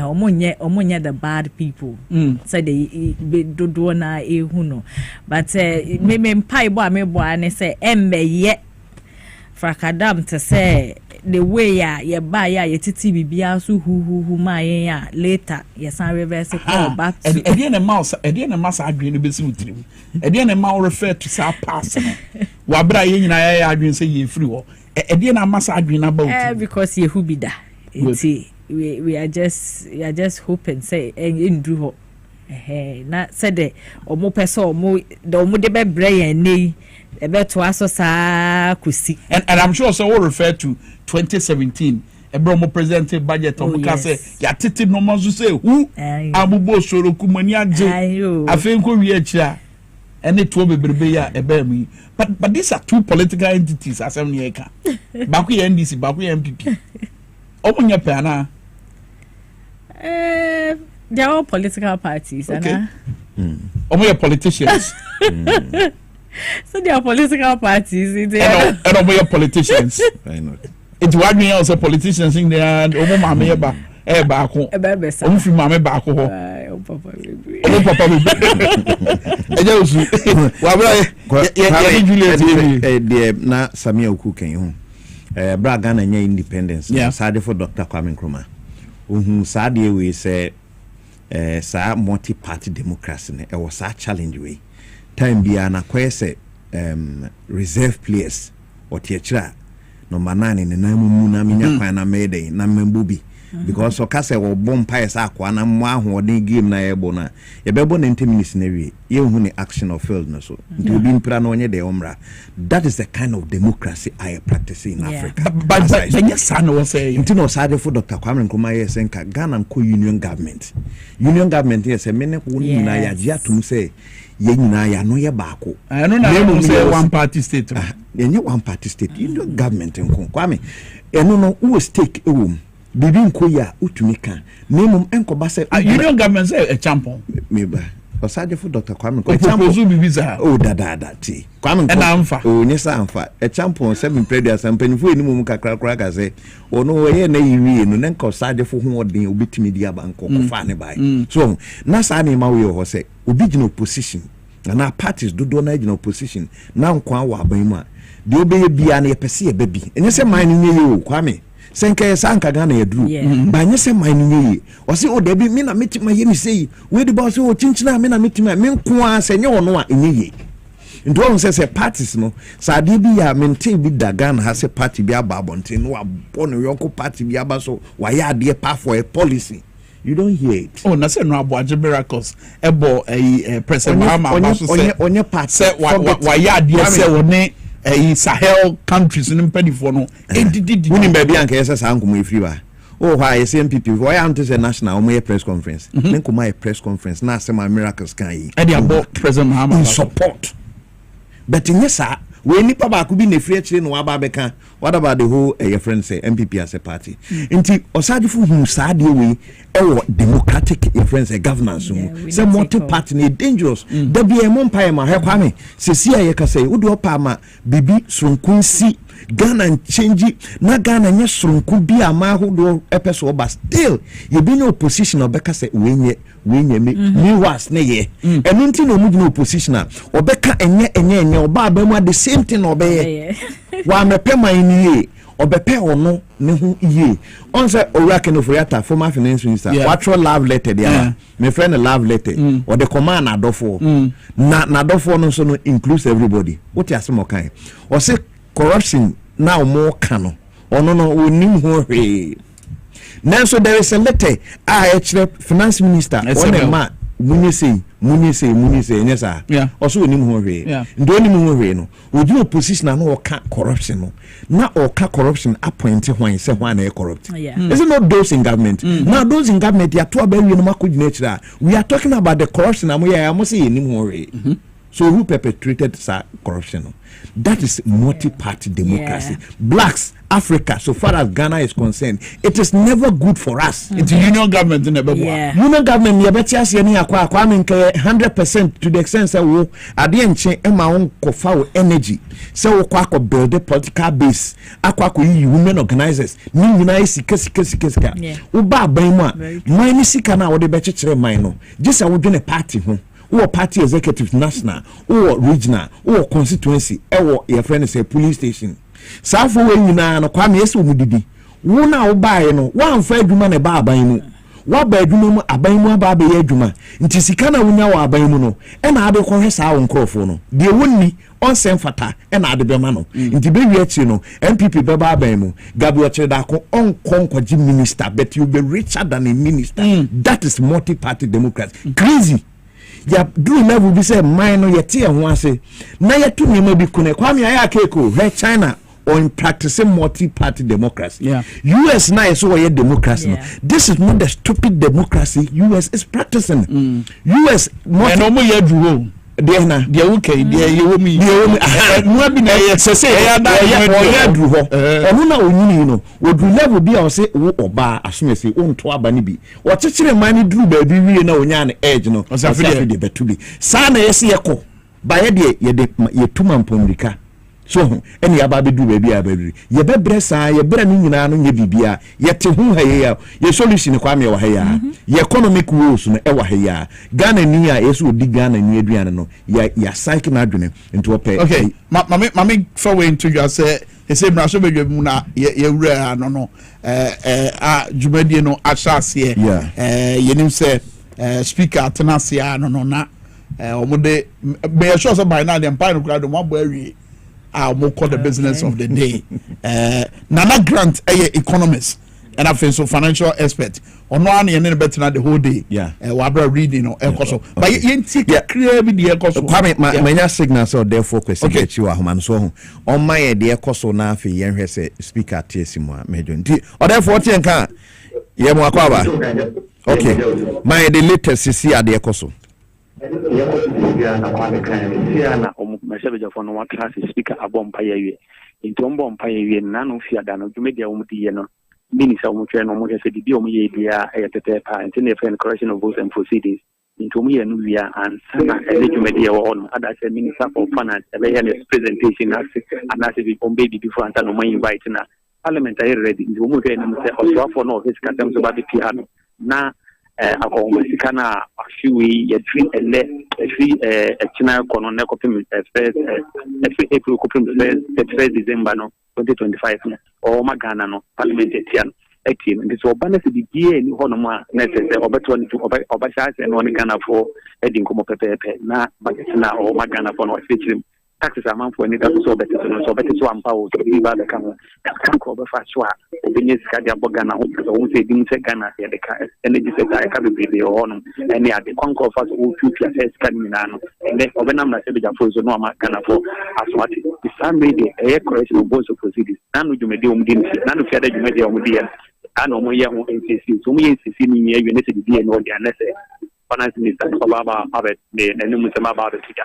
omonye the bad people so they do na ehuno but me mpai bo amebo ane say embe ye frakadam to say the way ye buy ya ye titi bibia so hu ma ya later ye san reverse call back to e na mouse adwen no besi mutrim e na ma refer to say pass wa bra ye nyina ya adwen say ye free ho e na mouse adwen about because ye hu bida we are just hoping say in do ho na said the omo person omo de be brain nei e be to aso sa kusi and I'm sure so will refer to 2017 Ebromo presented budget omuka say ya titi no manzo say who abubo soro kumani age afenko wi akira ene to bebrebe ya ebemu but these are two political entities asem ne eka baku ya NDC baku ya MPP omunya pe ana they are all political parties okay. Omunya politicians so they are political parties and omunya politicians I know it's what we also politicians in there omo mama eba baako omo fi mama baako ho papa eja osu wa bra ye Juliet de na Samia Oku kan ho bra Ghana nya independence sade for Dr. Kwame Nkrumah ohun sade we say sa multi party democracy ne was sa challenge we time bia na kwese reserve players otiechira no manane ne namu na minya kwan na mede na membubi because so kase wo bom pae sa akwa na mo ahoden game na ebo na ye bebo 90 minutes na wie ye hu ne action of field na so nti obi mpira na onye de omra. That is the kind of democracy I practice in Africa. But yes san was say nti no sade for Dr. Kwame Nkrumah yes enka Ghana nko union government yes mene woni na ya dia tum say ye nyina ya no ye baako no na say one party state yenye one party state union government nko Kwame eno no wo stake ewom bibi nko ya utumika nemum enkoba say union government say a champion meba osade for Dr. Kwame Nkrumah champion bibi za da ti Kwame Nkrumah amfa nyesa amfa a champion 7 predia sampanifo enimum kakra ka say ono ye na yiwie no nenka osade for ho odin obetimi dia banko ko fa ne bai so na sa ne ma we ho say obi gina opposition na parties dodo na gina opposition na nkwa wa aban mu a de obeye bia na yepese ye babi enye se man ni ye o Kwame senke sanka Ghana ya duru ba nye se man ni ye o se o debi me na metima ye ni sei we de ba so o chinchina me na metima me nko a se nye wono a enye ye ndo on se parties no sa de bi ya maintain bi da Ghana ha se party bi ababonte no abono yonko party bi aba so wa ya de pa for a policy. You don't hear it. Oh, na say no aboaje miracles. Ebo President Mahama so say onye part say wa ya de say woni Sahel countries in mpedifo no edididi woni ba bia nka yesa sa nkomo efiri ba oh why SMPP why am to say national o press conference men ko my press conference na say my miracles kan yi e dey about President Mahama in support but nyesa we nipa ba ku bi na free chire no wa ba beka what about the whole your friend say MPP as a party nti osadifo hu saade we e democratic influence governance say multi party na dangerous da bi e mo mpa ma he Kwame sesi aye ka say wo do pa ma bibi sonkunsi Ghana change na Ghana nye sonku bi ama hodo epeso ba still ye bi no opposition obeka say wenye me was na ye eno nti no mu opposition a obeka enye oba ba mu at the same thing obeye wa mepema ni ye obepe ono ne hu ye on say Owurake no Foriata former finance minister what love letter there my friend a love letter or the command adofo na adofo no so no includes everybody what you asemo kan or say corruption now more cano or no onim ho hwe nanso there is a letter finance minister on a ma munye say yes sir also onim ho hwe ndo onim ho hwe no oju opposition na oka corruption no na oka corruption appoint hwan say hwan na corrupt is it not those in government now those in government ya to abawi no makojina chira we are talking about the corruption am say onim ho hwe so who perpetrated corruption? That is multi-party democracy. Blacks, Africa, so far as Ghana is concerned, it is never good for us. It's union government in the union government. You bet yes, Kwame Minkah 100% to the extent that we at the end change my own kofa energy. So we build a political base. Akwa women organizers. Ni unite sika. Uba baima. Mine sika na ode beche chere mine. Just I would join a party home. Or party executive national or regional or constituency or your friend say police station. Safo we nyina no Kwame yeso mudidi. Wo na wo bae no wan fa adwuma na ba aban mu. Wa ba adwuma mu aban mu aba be adwuma. Nti sika na wonya wa aban mu no e na ade ko hwesa wo nkrofo no. De wonni onsem fata e na ade be ma no. Nti be wi achi no MPP be ba aban mu. Gabriel Chedako onkwaji minister but you be richer than a minister. That is multi-party democracy. Crazy. Ya do level be say mine no yete ho ase na yetu nyema bi kune Kwame aya keko he China on practicing multi-party democracy. US now is so democracy. This is not the stupid democracy US is practicing. US no more yedru there na there okay there you me no be na say yedru ho onu na onyini no wodu level bi a say wo oba asomese onto aba ni bi wo chechire mani dru ba bi wie na onya na edge no afi de betubi sa na yesi yeko ba ye de ye tuma mpomrika so eni aba be du ba bi abaduri ye bebre sa ye bra ni nyina no nye bibia ye te hu ha ye ya ye solution Kwame wa ha ya ye economic woes no e wa ha ya Ghana ni a yeso odi Ghana ni aduane no ya cycle na adwene into ope okay mama for we into you say ese bra so be mu na ye wura no jumadi no ashase ye nim say speaker tenasia no na omude be sure so by now the empire no kra do mo awie more call the business of the day. Nana Grant, economist, and I feel so financial expert. On one and better the whole day. Wabra reading or so. But you take a clear video. My signal so therefore question that you are human so on my dear Coso Nafi yen say speaker Tessimo Major. Or therefore can okay. My the latest CC at the Coso. na Kwame Minkah na message for no class speaker abompa yewe into ompa yewe na no fiada no dwumedia omdiye no minister omtwe no mo se bibia omoye bia eyetete pa into the correction of votes and proceedings into omoye no wia ansana dwumedia wo no ada say minister for finance ebe here presentation and as if ombe before anta no man invite na parliament are ready into omotwe no say oswa for no office katam so ba bi pia no na akoma sikana afiwi ye free china kono ne kopim first April kopim first December no 2025 no o magana no parliament etian etim ndi so bana se bibie ni hono ma na se obeto ni obasha se no ni Ghana for edin komo pepepe na magana o magana for no featuring taxes amount for any that so better so ampa o so bi ba the kan ko be fa so a obinye sika dia bogana ho se dim se Ghana ya de ka energy sector e ka be be ho no any ade konko fa so o future first kan ni na no and obenam na se be jafo so no ma Ghana for aswati the same way the correction of both proceedings nanu jumedi omdi na no fiada jumedi omdi ya ano mo ye ho NCC so mo ye NCC ni ye ne se bi no dia na se finance minister Obama abet ne nenu mutema ba be tika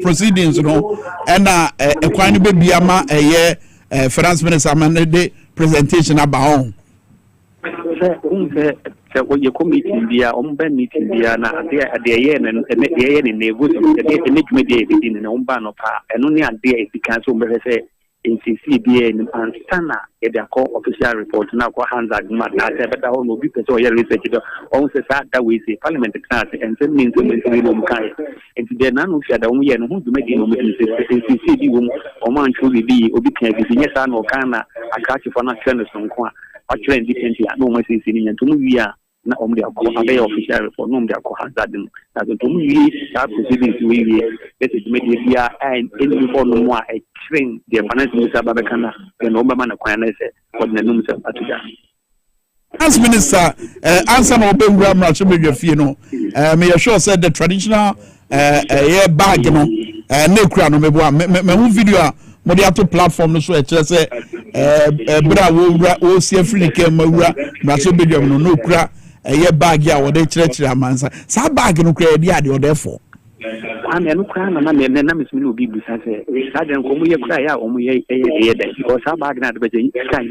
proceedings no and ekwan be biama finance minister man the presentation about say we committee bia omba meeting bia na ade ye ne nevu so de dwumedi e din na omba no pa eno ne ade e dikan so mbe say NCC bia ni ansana e de call official report na ko hands agreement na say better no bi person ye research do on say that we say parliament class and say means we no mkai and the na no fia da wo ye no hu dwumedi no meeting say NCC bi wo o man chuli bi obi kan bi nyesa na o kan na akachi for na trend so nko a actually different ya no mo say ni nto no wi a na ɔmo de akɔ abɛyɛ official report na ɔmo de akɔ hazard no na so ɔmo wie saa proceedings wie bɛsɛ dwumadie bia ɛni hɔ no mu a ɛkyerɛn deɛ finance minister ba bɛka na ɛna ɔbɛma no kwan na sɛ ɔde n'anum sɛ ato gya. Finance minister answer na ɔbɛwura mmarahyɛ badwa fie no me yɛ sure sɛ the traditional ɛyɛ bag no na ekura no meboa me video a mo de ato platform no so ɛkyerɛ sɛ bra wo si afiri ke mawura mmarahyɛ badwa no no okura ɛyɛ bag a wɔde kyerɛkyerɛ amansa saa bag no kura yɛde ade ɔde fo Kwame no kura na me na mesimi no obi busa sɛ saa den ko mo yɛ kura ya o mo yɛ da because saa bag na de bɛgye kan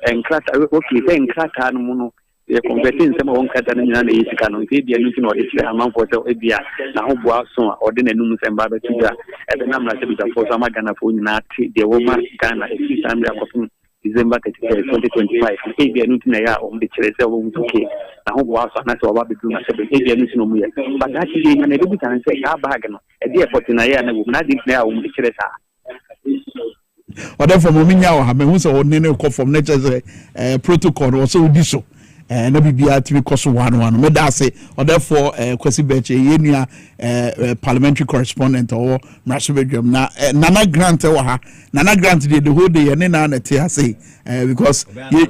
enkrata okay sɛ enkrata no mu no yɛ converting nsɛm a wɔn krata no nyinaa na yɛ sika no nti bia no ti na ɔde kyerɛ amanfo sɛ ebia na ho boa so a ɔde n'anum nsɛm ba bɛtu gya ɛbɛ na mmara sɛ bitafo so ama Ghana fo nyinaa te deɛ wɔma Ghana ɛfi samre akɔfo December 31, 2025 ebia no ti na ya ɔmo de kyerɛ sɛ wɔn okay na ho boa so na sɛ ɔba bedu na sɛ ebia no ti no mu yɛ but that is na ebi tan sɛ ka bag no ɛde ɛpɔte na yɛ na wo na de na ya ɔmo de kyerɛ saa ɔdɛ fam ominya wɔ ha mehu sɛ ɔne ne kɔ fam na kyerɛ sɛ protocol no ɔsɛ odi so na bibia timi kɔ so one me da ase ɔdɛ for kwasi beche yenua parliamentary correspondent ɔwɔ mmarahyɛ badwam na nana grant wɔ ha nana grant the whole day yɛne na te ase because ye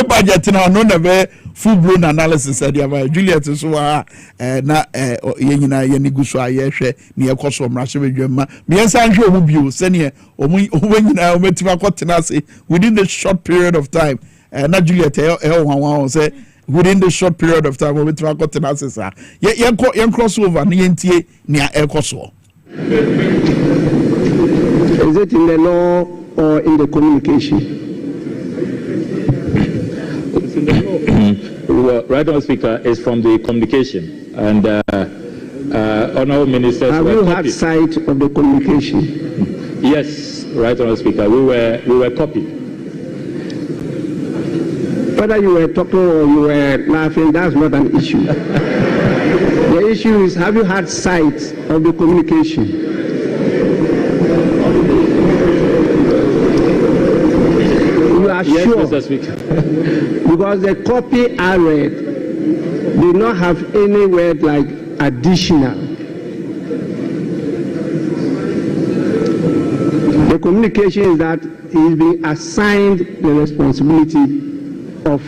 budget na no na be full blown analysis about Juliet so na ye nyina ye nigu so aye hwɛ ne ye kɔ so mmarahyɛ badwam ma me yɛnsa nhwɛ omu bio sɛne omu nyina ometima kɔtena ase within the short period of time na Juliet say within the short period of time we try to ase sa yen crossover na yentie na ekoso. Is it in the law or in the communication? It's in the law. Right on, Speaker, is from the communication and Honourable Ministers. Have you had sight of the communication? Yes, right on, Speaker. We were copied. Whether you were talking or you were laughing, that's not an issue. The issue is, have you had sight of the communication? You are yes, sure? Mr. Speaker. Because the copy I read did not have any word like additional. The communication is that he is being assigned the responsibility of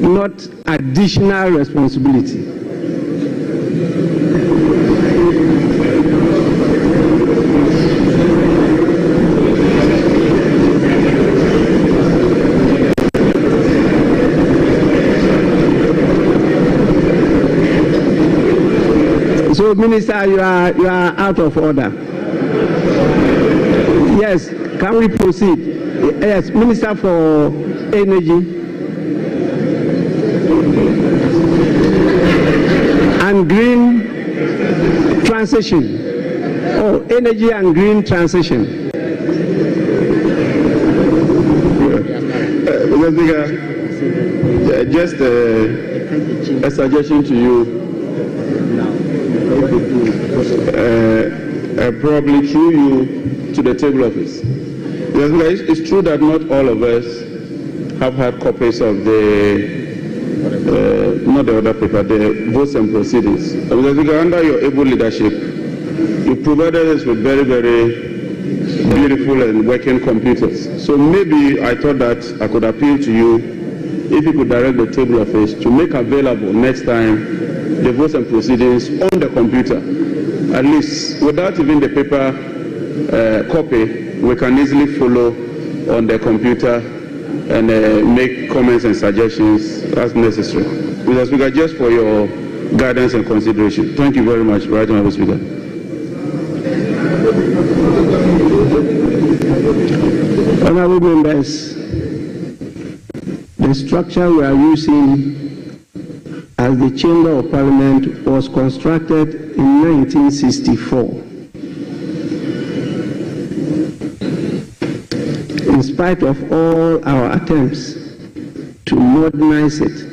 not additional responsibility. So, Minister, you are out of order. Yes, can we proceed? Yes, Minister for Energy and Green Transition. Oh, Energy and Green Transition. Mr. Speaker, just a suggestion to you. Probably through you to the table office. It's true that not all of us have had copies of not the other paper, the votes and proceedings. Because under your able leadership, you provided us with very, very beautiful and working computers. So maybe I thought that I could appeal to you if you could direct the table office to make available next time the votes and proceedings on the computer. At least without even the paper copy, we can easily follow on the computer and make comments and suggestions as necessary. Mr. Speaker, just for your guidance and consideration. Thank you very much, Right Honourable Speaker. Honourable members, the structure we are using as the Chamber of Parliament was constructed in 1964. In spite of all our attempts to modernize it,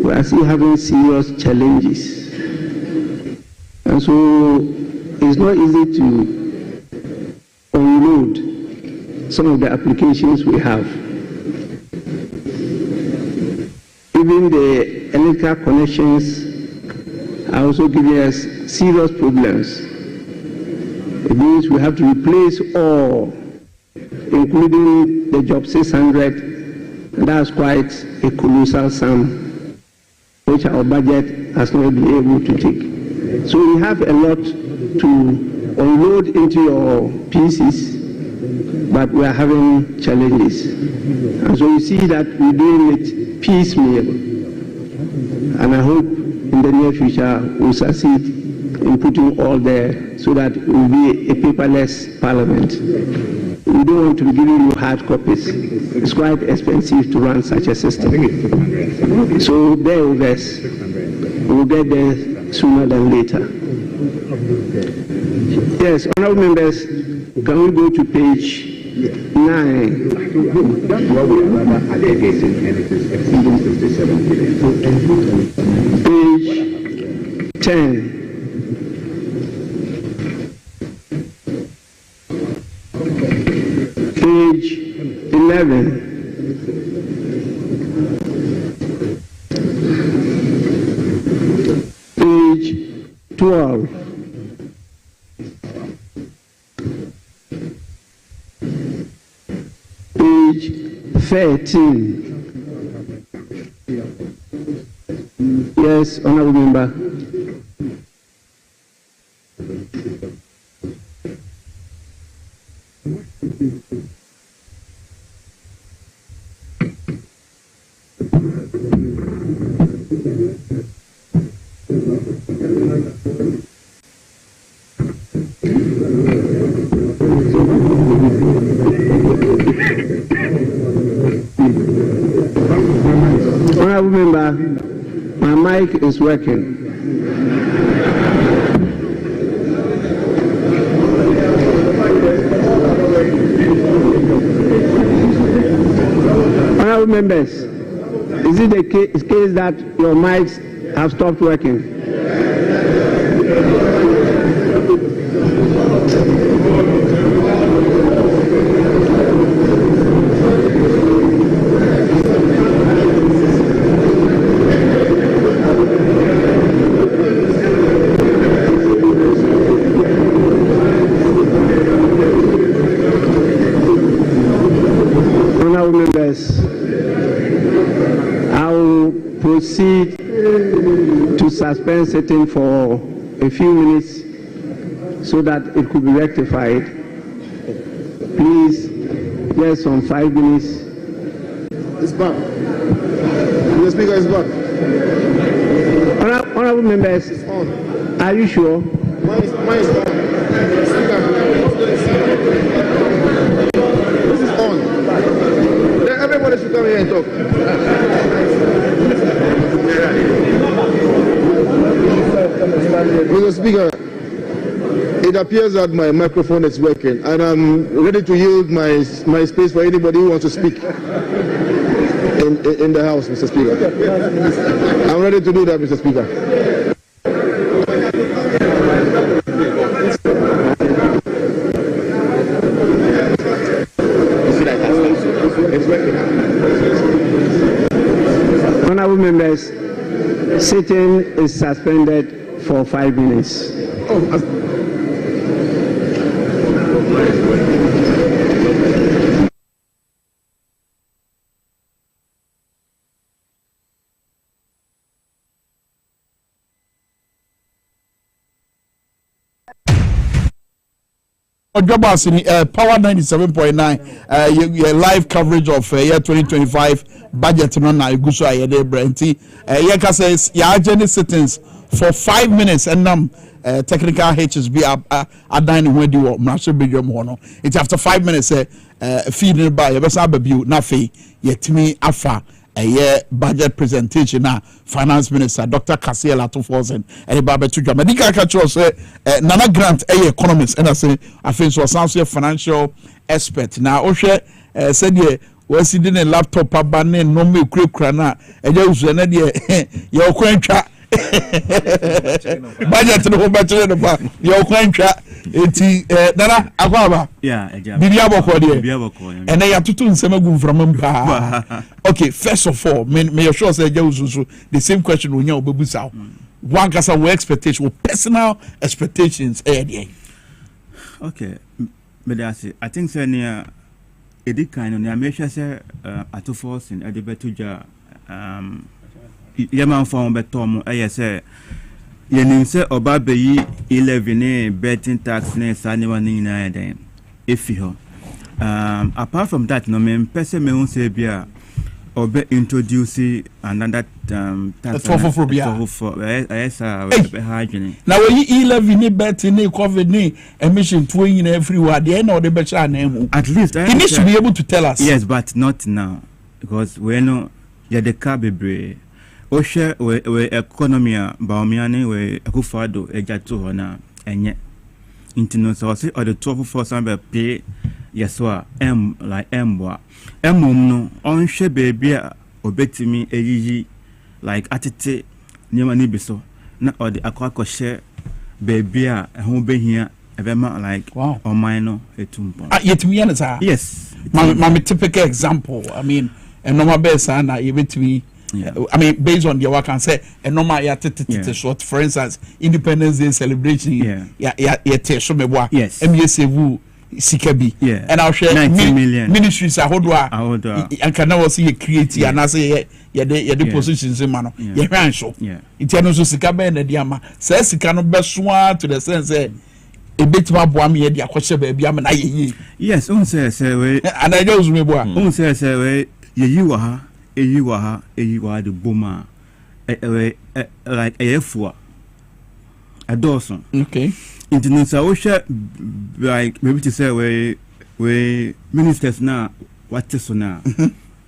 we are still having serious challenges. And so it's not easy to unload some of the applications we have. even the electrical connections are also giving us serious problems. It means we have to replace all, including the job 600, and that's quite a colossal sum, which our budget has not been able to take. So we have a lot to unload into your pieces, but we are having challenges. And so you see that we're doing it piecemeal. And I hope in the near future we'll succeed in putting all there so that it will be a paperless parliament. We don't want to be giving you hard copies. It's quite expensive to run such a system. So bear with us. We'll get there sooner than later. Yes, honorable members, can we go to page 9? Page 10. Page 11. Page 12. Page 13. Yes, honorable member. Honorable member, my mic is working. Honorable members, is it the case that your mics have stopped working? I will proceed to suspend sitting for a few minutes so that it could be rectified. Please, just some 5 minutes. It's back. The speaker is back. Honorable members, are you sure? Mine is on. This is on. Then everybody should come here and talk. Mr. Speaker, it appears that my microphone is working, and I'm ready to yield my space for anybody who wants to speak in the House, Mr. Speaker. I'm ready to do that, Mr. Speaker. Honorable members, sitting is suspended for 5 minutes. Dwaboase Power 97.9 your live coverage of year 2025 budget no na iguso ayede brenti ye ka says ya agenda sittings for 5 minutes and technical HSB adan when di wo mraso bedwam ho no it after 5 minutes feed by ye besa babiu na fe yetimi afa budget presentation na finance minister Dr. Kasiel Atoforsen baba to dwa medical catch say Nana Grant economist and I say I think so sounds financial expert na ohwe said ye was in a laptop abane no me kura na usu na de ye okwantwa budget no bachelor no pa your kwantwa eti dara akwaba bibi aboko de and ya tutu nsema gu from mpa okay first of all me sure say ja ususu the same question onya obebusa one kasa we expectation personal expectations okay but I think say near edi kind of near make sure say at force in edibetuja yaman for beto mo say yenim say oba beyi 11 betting tax ne saniwa ni na den efi ho apart from that no me person me won say bia obe introduce another tax for yes now we 11 ni betting ni covid ni emission 20 everywhere the end of the becha na emu at least he needs to be able to tell us yes but not now because we know ya the cabebre o share we economy baomiane we akufado ejato hona enye intino so say or the 12% pay yeswa like emwa emum no on hwe baby a obetimi eyiyi like atete nyema ni biso na or the akwa share baby a ho behia ebema like on mine no etumpo yetimi yana sa yes my typical example I mean and normal best and yebetimi I mean, based on your work, I can say a normal short. For instance, Independence Day celebration. Yes. MSU Sikabi. And I'll share 19 million ministries. I hold and can now see a creative and I say, the positions in manner. Yeah, show. It's also Sikabe and the Diama says he cannot best one to the sense. A bit more boy, the question baby. Yes, say, and I knows me boy. Say, you are. Eyiwa the boma like efua adoson okay intinsa o share like maybe to say we ministers now what is so now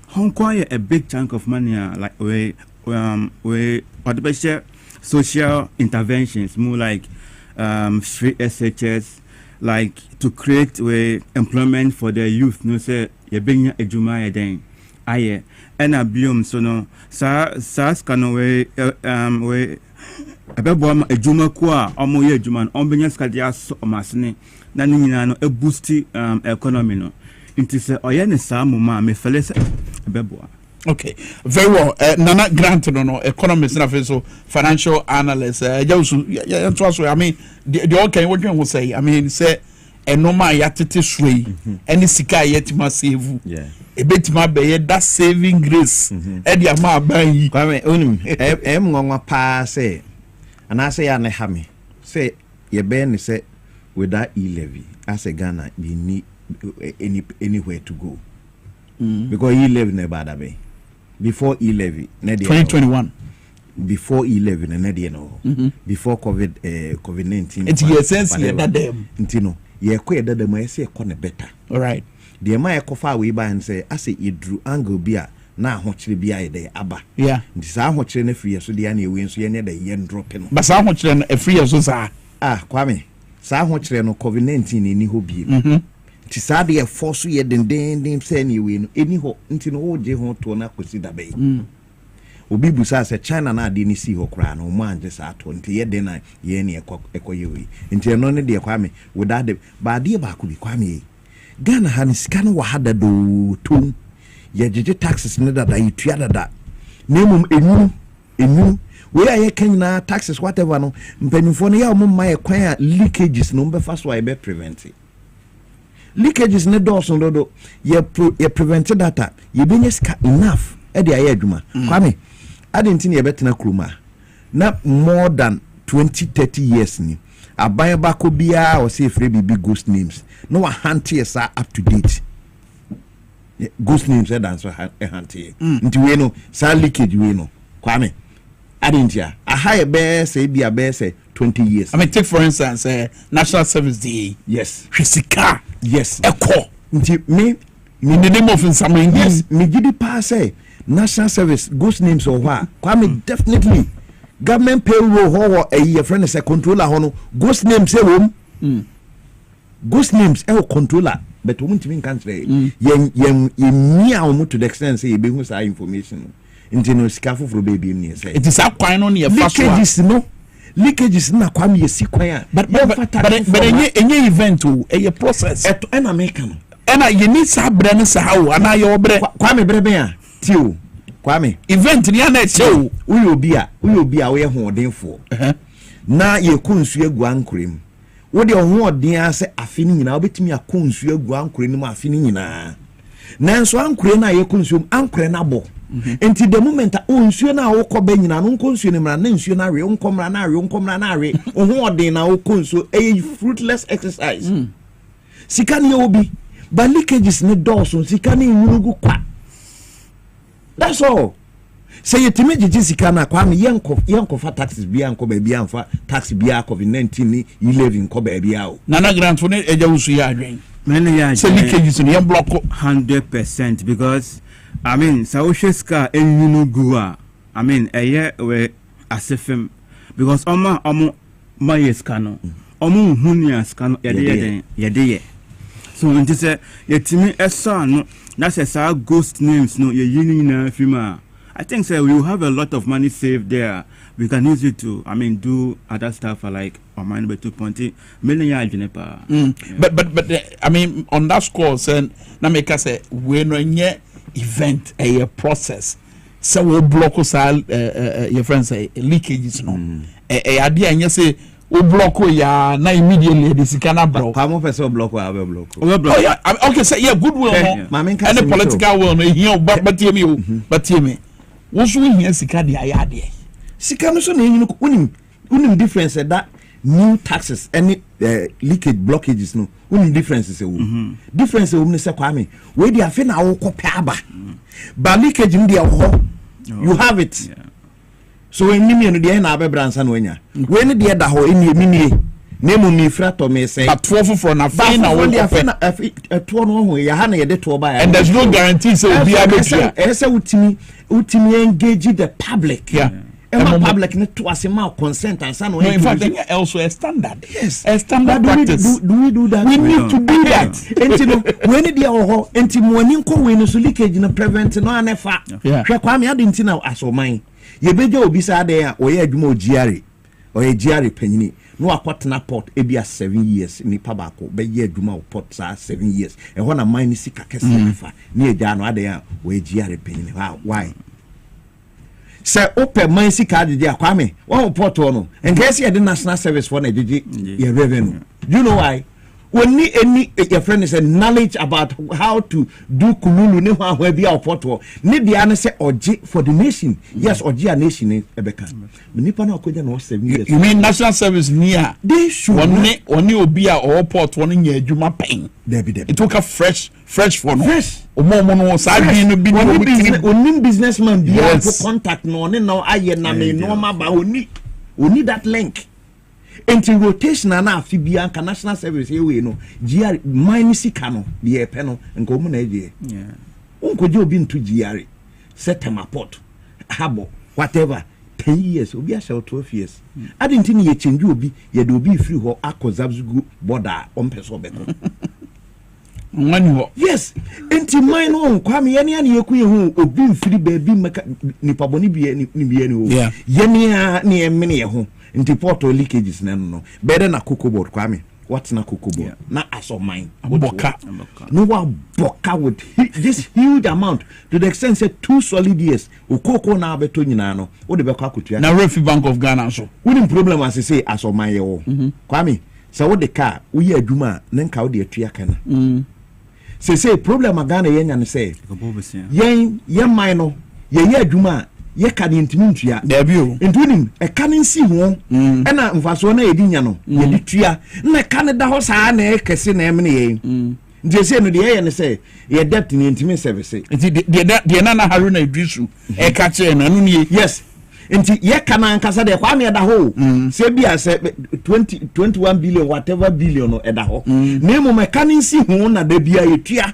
Hong Kong a big chunk of money like we what the best social interventions more like free SHS like to create employment for the youth no say you bring a juma then aye ena biom so no sa skano we abebo ma ejuma ko a omo ye ejuma no ombenya skadi aso masne na ni nyina no e boost economy no nti se oye ne sa moma me fele se abebo. Okay, very well. Nana Grant no economist na so financial analyst I mean the okay what you say I mean say enoma yatete sway any sika yetima save ebetima be that saving grace e dia ma ban yi Kwame onim ngonwa pa say ana say ya ne ha me say ye be ne say with that e-levy as a Ghana we need anywhere to go because e-levy never bad be before e-levy 2021 before 11 and before COVID-19 it's your sense that them ntino ye kwa dada ma yesi ekone better all right the ma ekofa we ba and say ase edru angle bia na ahochire bia ye dey aba nti sa ahochire na free so dia na ewe nso ye ne da ye drop no ba sa ahochire na free so sa Kwame sa ahochire no COVID-19 ni ho bie nti sa de force ye den say na ewe no eni ho nti no wo je ho to na kosi da be obi busa se China na ade ni si ho kra no mo anje sa to nti ye de na ye ne ekoye we nti no ne de Kwame without the ba de ba ku bi Kwame Ghana han sika no wa hada do to ye jeje taxes ne dada yitua dada nemum enyu we aye kanyina taxes whatever no mpanimfo no ya mo ma ye kwan a leakages no be fa so ay be prevent leakages ne do so do ye prevent data ye benye sika enough e de aye adwuma Kwame adinti ne betena kruma na more than 20-30 years ni aban bako bia o say free bibi ghost names no wa hante sa up to date ghost names e dance hante nti we no sa leakage we no Kwame adinti a high be say bia be say 20 years I mean take for instance National Service Day yes Fisika yes eko nti me in the name of something yes me gidi pa say National Service ghost names or what Kwame definitely government payroll ho a year friend is a controller hono ghost names say ghost names e controller but won't mean country yen to the extent say be who say information nti no sika foforo baby ni say it is a kwan no ne fa so leakages na kwa me yesi kwan a but enye event o a process eto na make no na you need sabre ne sa hawo ana ye obre kwa me brebe a ti o kwa me event ni ana che o uyo obi a we hodenfo na ye kunsu egu ankrem wo de hoden ase afi ni nyina obetimi akunsu egu ankrem mu afi ni nyina nanso ankure na ye kunsu ankure na bo enti the moment onsuo na wo kɔ ba nyina no nkonsuo ne mra na nsuo na awe nkomra na awe hoden na wo konsuo fruitless exercise sika ne obi ba leakages ne dawson sika ne nyurugu kwa that's all say yetime gigi sika na kwa me yenko fa taxes bia nko ba bia amfa tax bia COVID-19 ni 11 nko ba bia o nana grant for ne eja wusu ya adwen many ya say leakages ne block 100% because I mean Sausheska enyunugu I mean eye we asefem because omo mayeska no omo hunia ska no yede so nti say yetimi esa no na say sa ghost names no ye yini na fima I think say we will have a lot of money saved there. We can use it to, I mean, do other stuff like mine by 2.0 million. But I mean, on that score, say na make us say we no nye event a process. So we block us all. Your friends say leakages no. Idea and you say we block ya na immediately this kana block. Kwame person block we have block. Oh yeah, okay. Say yeah, good will no. Any political will no. Here, but hear me. What's we here sika de ayade sika no so na yin unim difference that new taxes any leakage blockages no unim differences difference we say Kwame we dey afi na wo kopia aba ba leakage ndi e ho you have it so when me no dey na abebransa no anya we ne dey da ho eni eminie nemu mi frato me say but for na fine na wo kopia to no ho ya ha na ye de to ba and there's no guarantee say obi abetia say utimi engage the public public ne to asema consent and san no in fact also a standard yes a standard practice do we do that we need to do that enti no when dey ho enti mo ani nko we no so leakage no prevent no anefa hwe Kwame ade enti na asoman ye beja obi sa ade a oye adwuma ogiare oye giare panyini no akotena port ebia 7 years ni pabako be ye adwuma port sa 7 years e ho na mine sika kese fa ni eja no ade a oye giare panyini why say open mine sika ade Kwame one port no enkese ye the national service for na jeje ye revenue do you know why when any your friend is a knowledge about how to do kululu ne ho bia opporto ne bia ne say oje for the nation yes oje a nation ebeka nipa na akoja na 7 years you mean national service near they should oni obi a oport won nya adwuma pen it took a fresh for no omo no sa adwin no bi oni businessman bia to contact no ne na aye na me no ma ba oni that link enti rotation na afi bia nka national service ewe no GR mine sika no de epe no nka omu na eje unkoje obi ntu GR setema port habo whatever 10 years obi a shall 12 years adinti ni ye change obi ye de obi free ho akozabzugu border ompeso beko mwani ho yes enti mine no Kwame ye ne ye kuye hu obi mfiri baby meka nipa boni bia ni bia ni o ye ne emene ye ho nti portal leakages no better na cocoa board Kwame what's na cocoa board na aso mine boka no wa boka with this huge amount to the extent say 2 solid years o cocoa na abeto nyina no wo de beko akotua na Refi Bank of Ghana so woni problem as say aso mine ye wo Kwame say wo de car wo ye adwuma na nka wo de atua kana say problem Ghana ye nya ne say yen mine no ye adwuma ye ka ni ntimi ntua da bio ntunim e ka ni nsi ho na mfaso na edi nya no ye di tua na ka ne da ho saa na e kese na em ne ye nje se no de ye ne se ye debt ni ntimi service nti de na Haruna Idrisu e ka che na no ni yes nti ye ka na nkasa de Kwame da ho se bia se 21 billion whatever billion no e da ho na mo me ka ni nsi ho na da bia ye tua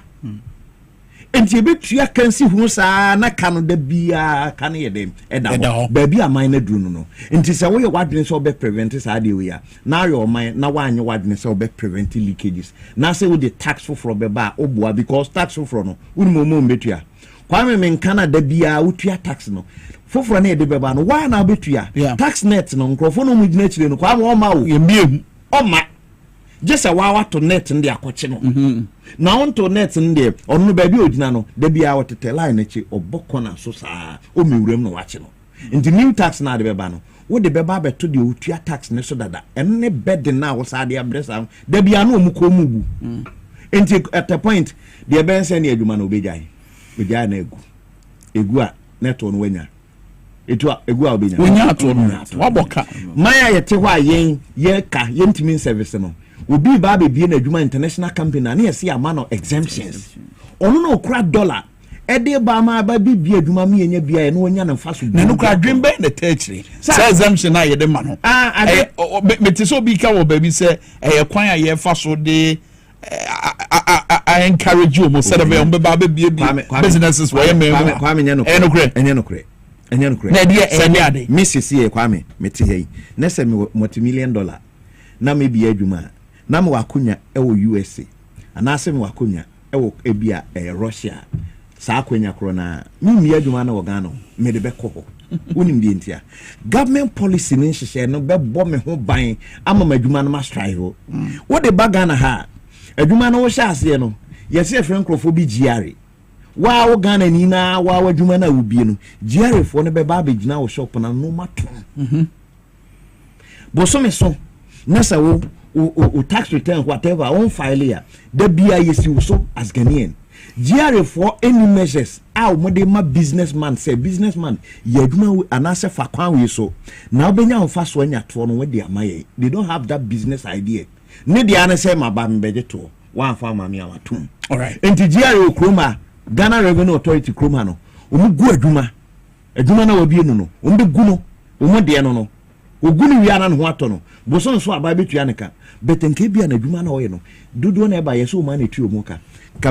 enti ebetua kansi hu saa na kanu da bia kan ye dem eda ba bia man na duru no enti se wo ye wadwene so be prevent saa de we ya na your man na wanye wadwene so be prevent leakages na se wo the tax for be ba oboa because tax for no wo mo betua Kwame Minkah da bia wotua tax no foforo na de beba no why na betua tax net no nkrofo no mu gina chire no Kwame o ma wo yemiem o ma just a wawa to net ndi akoche no na on to net ndi onu ba bi ogina no da bia wotete line echi oboko na so saa o mewuram no wache no ndi new tax na de beba no wo de beba beto de otua tax ne so dada enne bed na wo saa de abresa da bia no mu ko mu gu enti at a point de ben se na adwuma no obejai na egu a neto no wanya etu egu a obenya wonya ato no waboka maya yete hɔ a ye ka yentimi service no obi ba be na adwuma international company na yesi ama no exemptions ono no okra dollar ede ba ma ba bi adwuma me yenya bia no wonya na faso na no kra dwen be na techri say exemption na ye de ma no meti so bi ka wo ba bi say kwan a ye faso de I encourage you most of them businesses where Mrs. Kwame meti na se multi-million dollar na me bi adwuma na me wakonya USA ana se me wakonya ebia Russia sa akonya krona me adwuma na wogano me de beko ho unim di ntia government policy ni hye no be bo me ho ban ama madwuma no ma strive wo de bagana ha adwuma no wo hye ase no yesi efrenkrofo bi giare wa wo Ghana ni na wa adwuma na ubie no giare fo no be ba begina wo shop na no maton boso me so na sa wo tax return whatever on file ya da bia yesi wo so as Ghanaian giare for any measures how mo de ma businessman say businessman ye adwuma anase fa kwan we so na obenya on fa so anya to no we de amaye they don't have that business idea ne de ane say ma ba mbeje to one farm mami awatum all right enti giare okroma Ghana Revenue Authority kroma no omu gu adwuma na wabie no omu gu no omu de no ogu ni wiana no ho ato no boso so aba betua ne ka betenke bia na adwuma na oye no dodo na eba yeso ma na tuo mu ka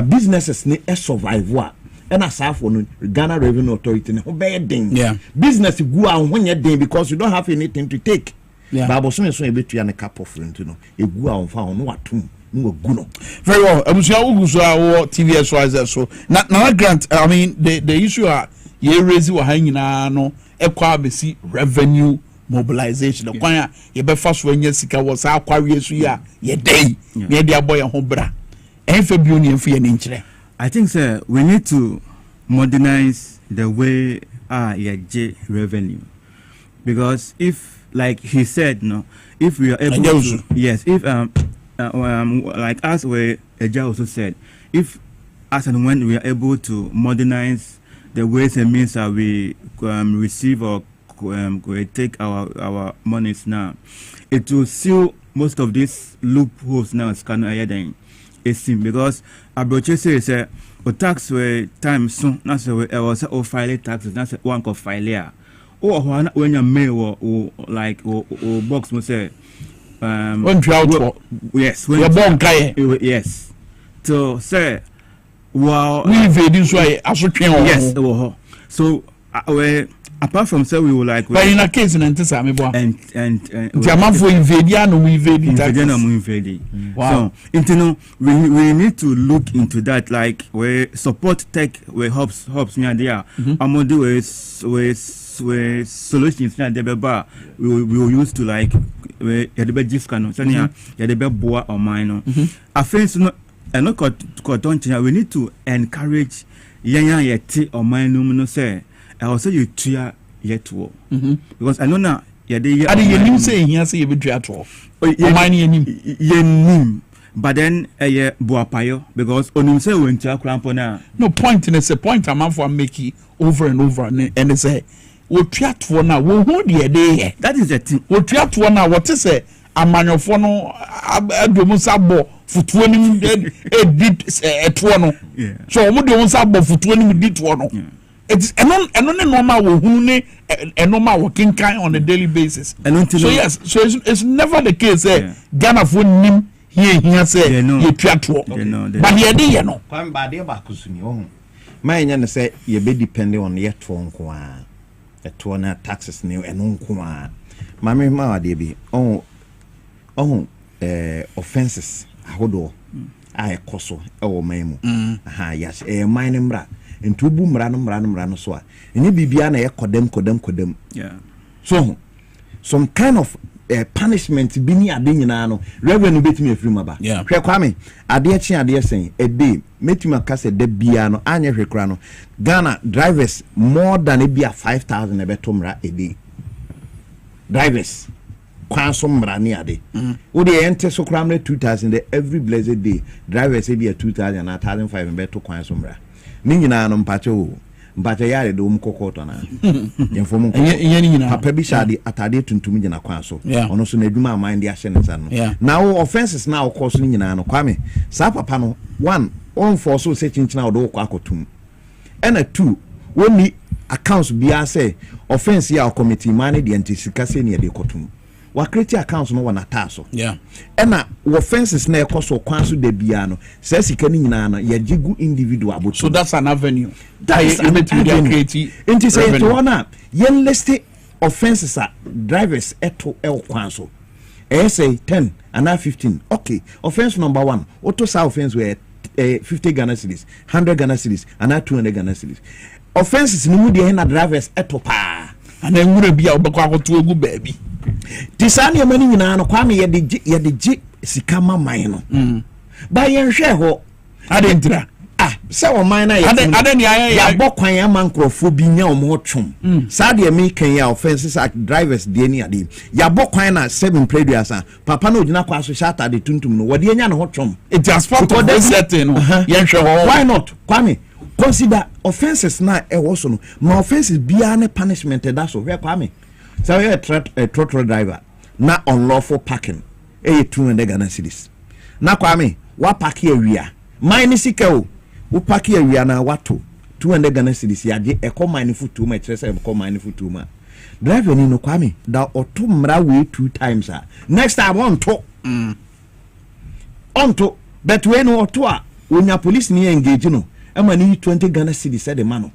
businesses ni survive a na safo no Ghana Revenue Authority ne ho be den business gu a ho nye den because you don't have anything to take babo so e betua ne ka pofrent no egu a on fa no watum very well. TVS so now grant. I mean the issue are ye raise you hanging no equabesi revenue mobilization. The kwanya ye be first when ye sika was aquari so ya ye day near their boy and hobra. I think sir we need to modernize the way ye revenue because if like he said no if we are able to if like as we Eja also said, if as and when we are able to modernize the ways and means that we receive or take our monies now, it will seal most of these loopholes now. Because Abroche says a tax way time soon. That's why I was file taxes. That's one of file. Or when you mail or like or box must say. When yes, when you're born, yes. So, sir, wow, we this way. Yes, so apart from say we will like. But in a case, in Antisami, and German for invadian, we invade. Wow. So, we need to look into that. Like we support tech, we helps me there. Among with solutions now we will use to like we the gifts can the boa or mine I think no and not we need to encourage young yet or mine no say I also you tria yet because I know now you say here say you be tria to mine but then boa payo because on say when to crampona no point in a point I'm for make over and over and say Otuato na wo hu de dey that is the thing otuato na what say amanyofo no adomu sabo futuo nim edit eto no so omo de won sabo futuo nim dit wo no it's eno ne normal wo hu ne normal wo kinkan on a daily basis so yes so it's never the case Ghana fo nim here say ye tuato but ye dey no kwam ba de ba kusuni wo my nya ne say ye be depend on ye to nko a eto na taxes ne eno nko a mame ma wa de bi offenses ahodo a ekoso e wo man mu yes mine mbra nti obu mmara no so a enye bibia na ye kodem yeah so some kind of punishment bi ni ade nyina no revenue betimi afiri maba hwe kwame ade chi ade sen a day metimi akase da bia no anye hwe kra no Ghana drivers more than a bia 5,000 ebeto mra a day drivers kwanso mra ni ade wo de ente so kra mra 2,000 every blessed day drivers e bia 2,000 na 1,500 beto kwanso mra ni nyina no mpache yare do mkokoto na yemfomu papa bi shade atade tuntum gina kwanso ono so na adwuma aman de ahye ne sa no na wo offenses na okoso ni nyina no Kwame sa papa no one on force se chinchina do kwa akotum ena two woni accounts bia say offense ya committee man de antisika se ne de kotum wa create accounts no wana taso ena offenses na ekoso kwanso de bia no se sika ni nyina no ya jigu individual abotu so that's an avenue that into say to one yen list offenses are drivers eto el kwanso say 10 and 15 okay offense number 1 auto sa offense were 50 Ghana cedis 100 Ghana cedis and 200 Ghana cedis offenses no mu de na drivers eto pa and enwure bia obekwa akoto egu baabi tisani amani nyina no Kwame ye de sika maman no ba yen hwe ho adentira se o man na ya bokwan ya mankrofo bi nya o mo twom sa de me kan ya offenses at drivers de ni ade ya bokwan na 7 previous papa na ogina kwa so shata de tuntum no wode nya no ho twom it has part of the setting yen hwe ho why not Kwame consider offenses na e wo so no ma offenses bia ne punishment da so hwe Kwame so you a trotro driver na unlawful parking 200 Ghana cedis na Kwame wa park awia mine sika o wo park awia na wato 200 Ghana cedis ya de eko mine futu ma kire say eko mine futu ma driver ni no Kwame da oto mra we 2 times next time onto but when oto a onya police ni engage no ama ni 20 Ghana cedis said the man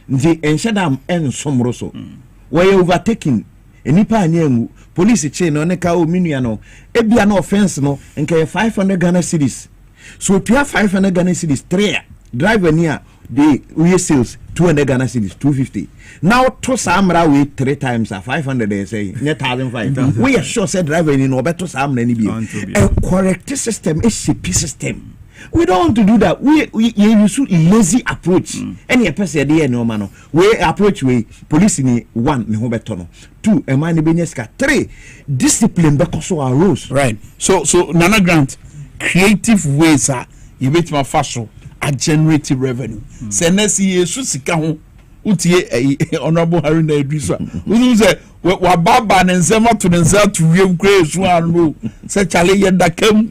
nti enshedam ensomro so we overtaking enipa anyangu police chain no ne ka o minua no ebia na offense no nke 500 Ghana cedis so to 500 Ghana cedis 3 driver near the we sales 200 Ghana cedis 250 now to samra we 3 times 500 they say 1,500 we are sure said driver ni no beto samra ni bi a correct system a CP system. We don't want to do that. We use lazy approach. Any person there no man. We approach we police ni 1 me ho beto no. 2 e man be nyeska. 3 discipline because so arose. Right. So Nana Grant creative ways are you bet my faso a generative revenue. Say next year so sika ho utie honorable Haruna Idrisa. We say wa baba na nsema to nsa to wiem kra so anu. Say chale yenda kam.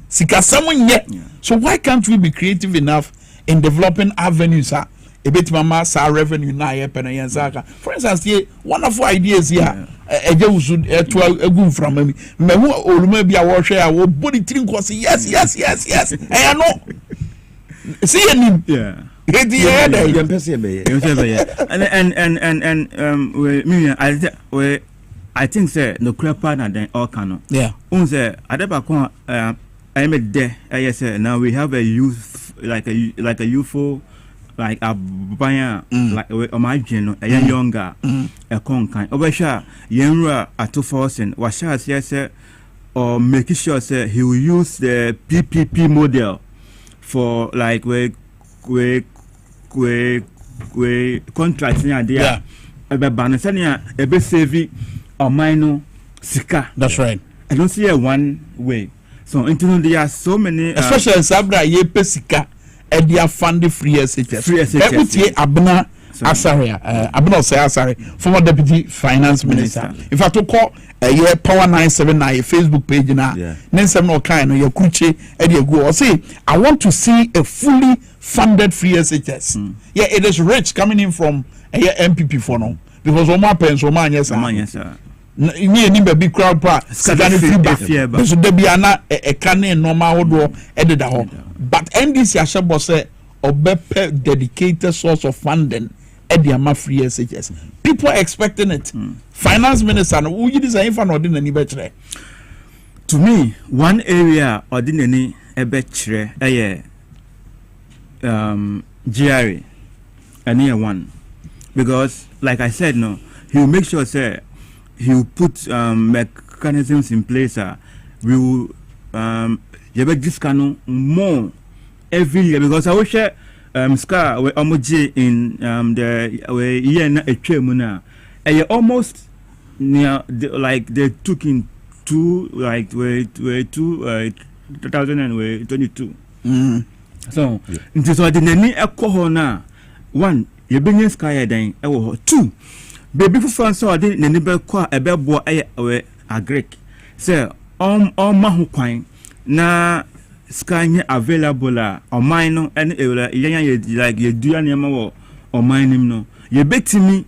Sika samunye. So why can't we be creative enough in developing avenues a bit mama sa revenue na ye pena yensaka. For instance, here wonderful ideas here. Eje usu to egu from me. Me hu oluma bia wo hwe a wo body trin ko say yes. I know. See him. Yeah. And I think say no crapa na den all cano. Yeah. Unse adeba I am there. Yes, now we have a youth like a youthful like a buyer like my general a younger a concan. Oversha Yenra at 2,000 was yes or making sure say he will use the PPP model for like we contracts near there. Ebe banisania ebe saving or minor sika. That's right. I don't see a one way. So until there are so many especially Sabra ye pesika e dia fund free SHS. Ebutie Abna Asare Abna Asare former deputy finance minister. If I to call ye power 979 Facebook page na nensem no kind no ye kuche e dey go or say I want to see a fully funded free SHS. Yeah, it is rich coming in from MPP for now because o ma pen so ma anyesa. Ni baby crowd pa sakani free so there be ana e kane normal wodo ededa ho but NDC ashebo say obepe dedicated source of funding ediama free SHS people are expecting it. Finance minister no wo yidi say infa no de nani be kire to me one area ordinary ebe kire GRA and here one, because like I said, no, he will make sure say he will put mechanisms in place. We will you bet this can more every year, because I wish Scar we omoji in the year na echemuna almost near like they took in 2022. So nti so the nani ekọ na one ye benye Scar den ewo two baby for so the nani be kwa ebebo agrek say ma ho kwan na Scar nye available oman no and like ye dua nema wo oman nim no ye betimi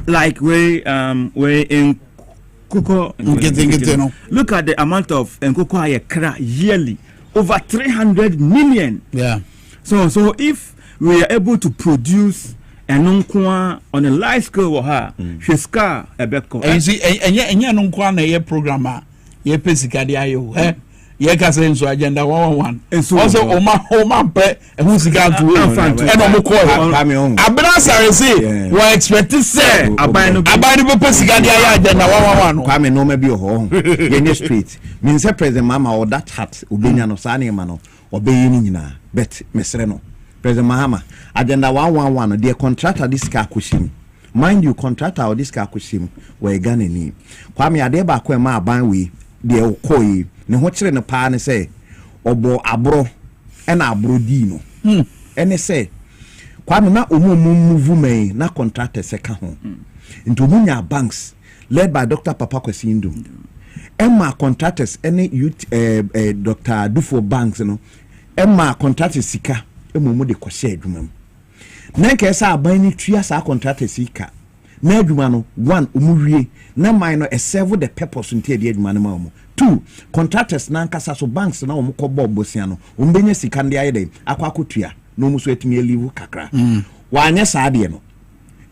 like we in Cocoa, look at the amount of Cocoa yearly, over 300 million. Yeah. So if we are able to produce an on a large scale with her, she's Scar a beko. And you see, and ye programmer, ye basically ayo, ye can so agenda 111. And so also Oma pe who's going to and Abra say we expected say abaido basically agenda 111. Kwame no me bi ho ye street mean say President Mahama or that hat obenya no sa na no obeyi ni nyina bet mesre no President Mahama agenda 111 the contractor this car kushim mind you contractor or this car kushim we Ghana ni Kwame ade ba ko ma aban we de okoyi ne ho kire ne pa ne say obo abro e na abro di no ene say Kwame na move me na contractor se ka ho into munya banks led by Dr. Papa Kwesindo Emma contractors any youth Dr. Dufo banks no Emma contractors sika emu de kwose adwuma na ke sa aban ni tua sa contractors sika na adwuma no one umuwie na mine no serve the purpose ntia de adwuma no ma mu two contractors na nkasa so banks na omo kɔbɔ bosia no ombenya sika ndi ayede akwakotua no mu so etimi elivu kakra wanye sa ade no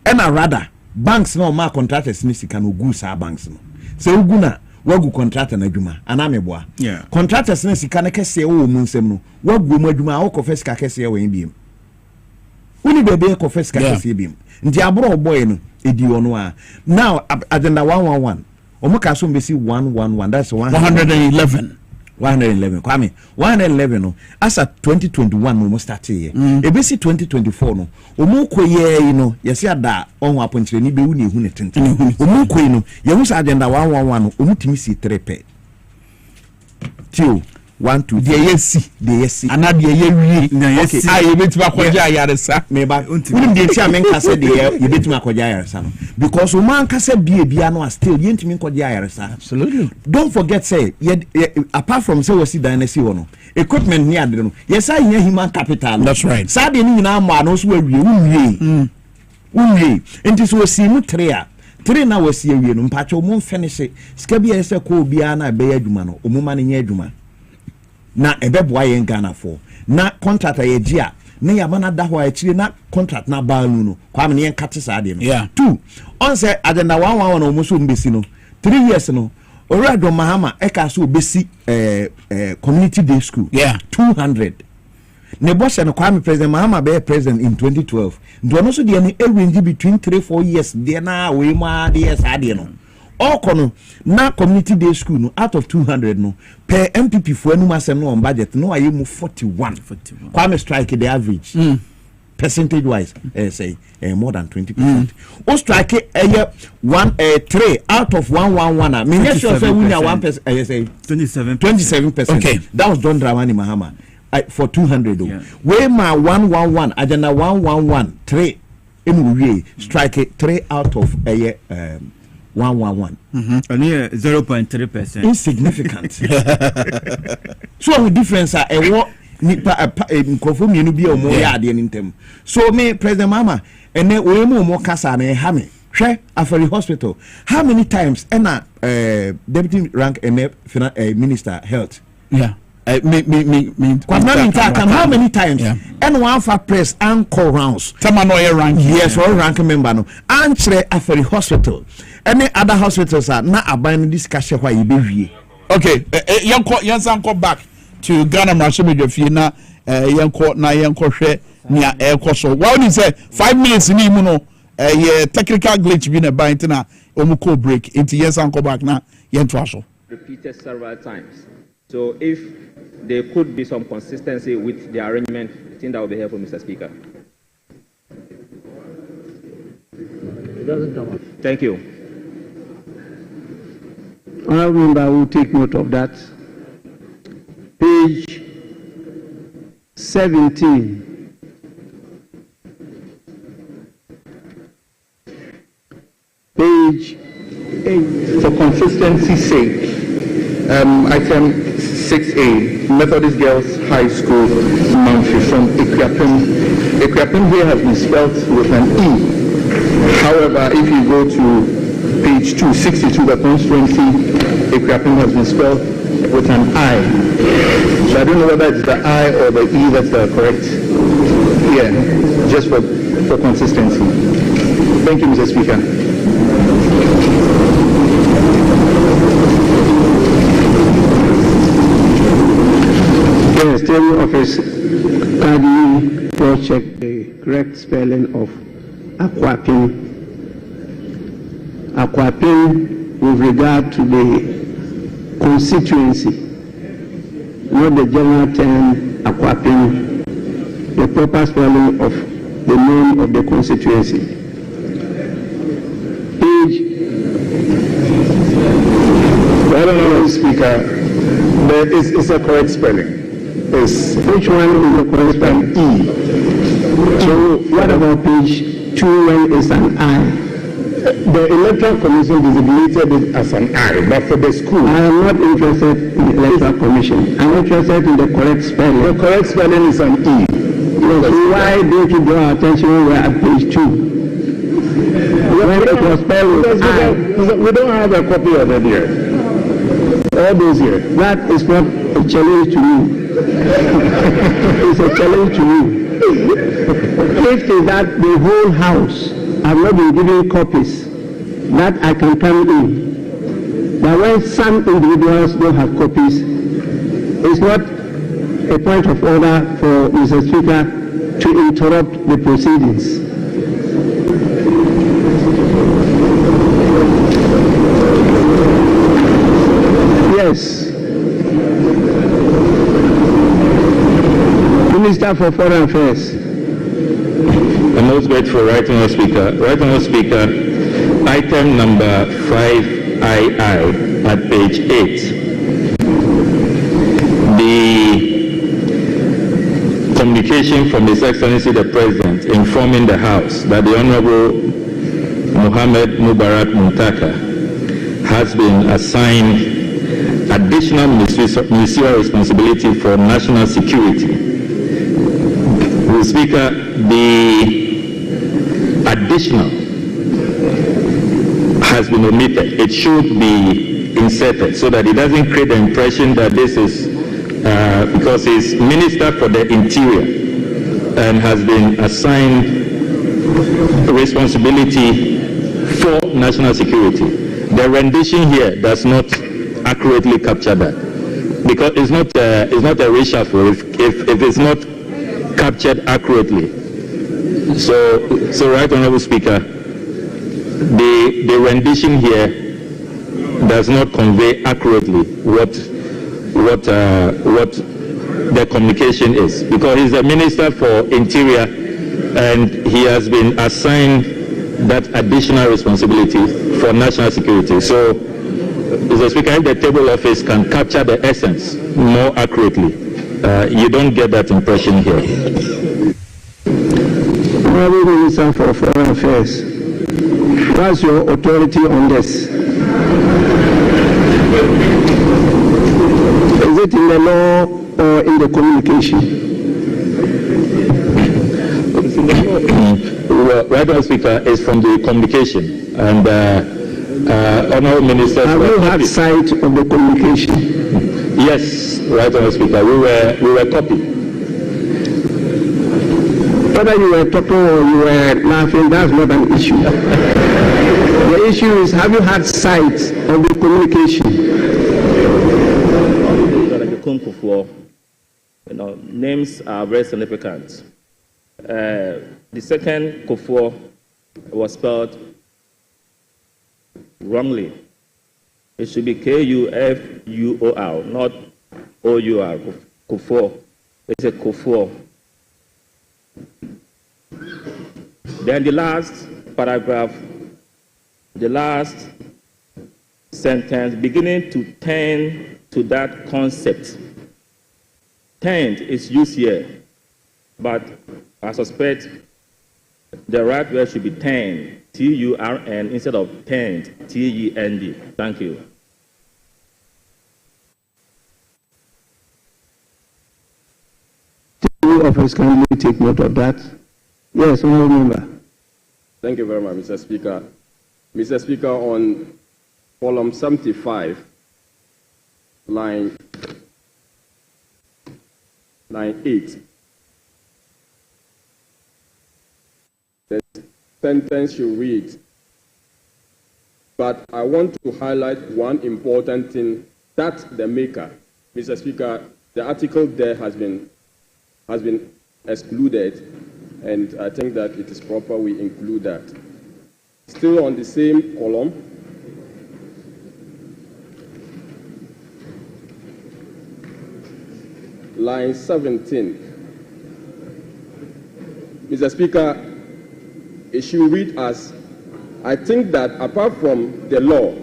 ena rather banks na omo contractors ni sika no gu sa banks no se ugu na wagu contractor na adwuma anameboa contractors na sika na kese wo mu nsem no wagu mu adwuma wo ko fesika kese we biem uni bebe ko fesika kese biem ndi abro boy no edi ono a now agenda 111 omuka so mbesi 111 that's 111 Kwame 111 no asa 2021 no start here ebesi 2024 no omuko ye no yesi ada onwa aponchire ni be wu ne hu ne tenten omuko no ye hu agenda 111 no omutimi si 3 pe tio 1 2 de yesi ana de ye wi na yesi ye betima akwaja ayaresa meba unim de tia menka se de ye betima akwaja ayaresa no because o man ka se bia no still ye ntimi akwaja ayaresa absolutely don't forget say apart from say we see dynasty no equipment ni ade no yes I hear human capital that's right sa de ni nyina ma no so awie enti so si mu 3 na wasi awie no mpacho mo finish sika bia ese ko bia na be adwuma no omuma ne nya adwuma na ebeboa ye Ghana for na contractor ye dia na ya bana da ho a chire na contract na balu no Kwame ne nkate sa ade no two on say agenda 111 no mo so mbesi no 3 years no Oredo Mahama eka so obesi community day school 200 ne bossa no Kwame President Mahama be president in 2012 ndo no so de ne range between 3-4 years de na we ma de years ade no okono na community day school no out of 200 no per MPP for anu masem no on budget no aye mu 41 Kwame strike the average percentage wise say more than 20%. O strike 3 out of 111 me yes sure say we are 1% say 27%. Okay, that was John Dramani Mahama for 200 though. We ma 111 agenda 111 3 emu strike 3 out of 111 and here 0.3% insignificant. So the difference are nipa microphone mienu bi o mo ya ade ntem so me President Mahama ene we mo kasa na ha me hwe Afari hospital how many times ena deputy rank ene minister health how many times and one for press and call rounds rank yes or rank member no antre Afari hospital any other hospitals are na aban discussion why you be okay yanko back to Ghana Marshal Fina yɛnkɔ na yɛnkɔhwɛ nea ɛkɔ so wa ni sɛ 5 minutes ni mu no technical glitch bi na ban tina omuko break into yes and go back na yento aso repeated several times. So if there could be some consistency with the arrangement, I think that would be helpful, Mr. Speaker. It doesn't come up. Thank you. Honourable member, I will take note of that. Page 17. Page 8. For consistency's sake, item 6A, Methodist Girls High School, Manfi from Equiapim. Equiapim here has been spelled with an E. However, if you go to page 262, the constituency, Equiapim has been spelled with an I. So I don't know whether it's the I or the E that's the correct. Yeah, just for consistency. Thank you, Mr. Speaker. Yes, Table Office, kindly cross-check the correct spelling of Aquapin. Aquapin with regard to the constituency, not the general term Aquapin, the proper spelling of the name of the constituency. Page. I don't know, Speaker, but it's a correct spelling. Which one is the correct spelling? E. So what about page 2 when it's an I? The Electoral Commission designated it as an I, but for the school. I am not interested in the Electoral Commission. I'm interested in the correct spelling. The correct spelling is an E. Yes, so why don't you draw attention when we're at page 2? When it was spelled with I. We don't have a copy of it here. All those here. That is not a challenge to me. It's a challenge to me. If it is that the whole house have not been given copies, that I can come in. But when some individuals don't have copies, it's not a point of order for Mr. Speaker to interrupt the proceedings. Yes. Minister for Foreign Affairs. I'm most grateful, Right Honourable Speaker. Right Honourable Speaker, item number 5II at page 8. The communication from His Excellency the President informing the House that the Honourable Mohammed Mubarak Muntaka has been assigned additional ministerial responsibility for national security. Mr. Speaker, the additional has been omitted. It should be inserted so that it doesn't create the impression that this is because he's Minister for the Interior and has been assigned responsibility for national security. The rendition here does not accurately capture that because it's not a reshuffle if it's not captured accurately. So Right Honourable Speaker, the rendition here does not convey accurately what the communication is, because he's the Minister for Interior and he has been assigned that additional responsibility for national security. So, Mr. Speaker, if the table office can capture the essence more accurately, you don't get that impression here. Honourable Minister for Foreign Affairs, what's your authority on this? Is it in the law or in the communication? Well, Right Honourable Speaker, is from the communication, and Honourable Minister. Have you had sight of the communication? Yes, Right Honourable Speaker, we were copied. Whether you were talking or you were laughing, that's not an issue. The issue is, have you had sight of the communication? names are very significant. The second Kufuor was spelled wrongly. It should be Kufuor, not Our. Kufuor. It's a Kufuor. Then the last paragraph, the last sentence, beginning to tend to that concept. Tend is used here, but I suspect the right word should be tend, Turn, instead of tend, Tend. Thank you. Two officers kindly take note of that. Yes, honourable member. Thank you very much, Mr. Speaker. Mr. Speaker, on column 75, line 8, the sentence you read, but I want to highlight one important thing that the maker, Mr. Speaker, the article there has been excluded, and I think that it is proper we include that. Still on the same column, line 17. Mr. Speaker, it should read as, I think that apart from the law,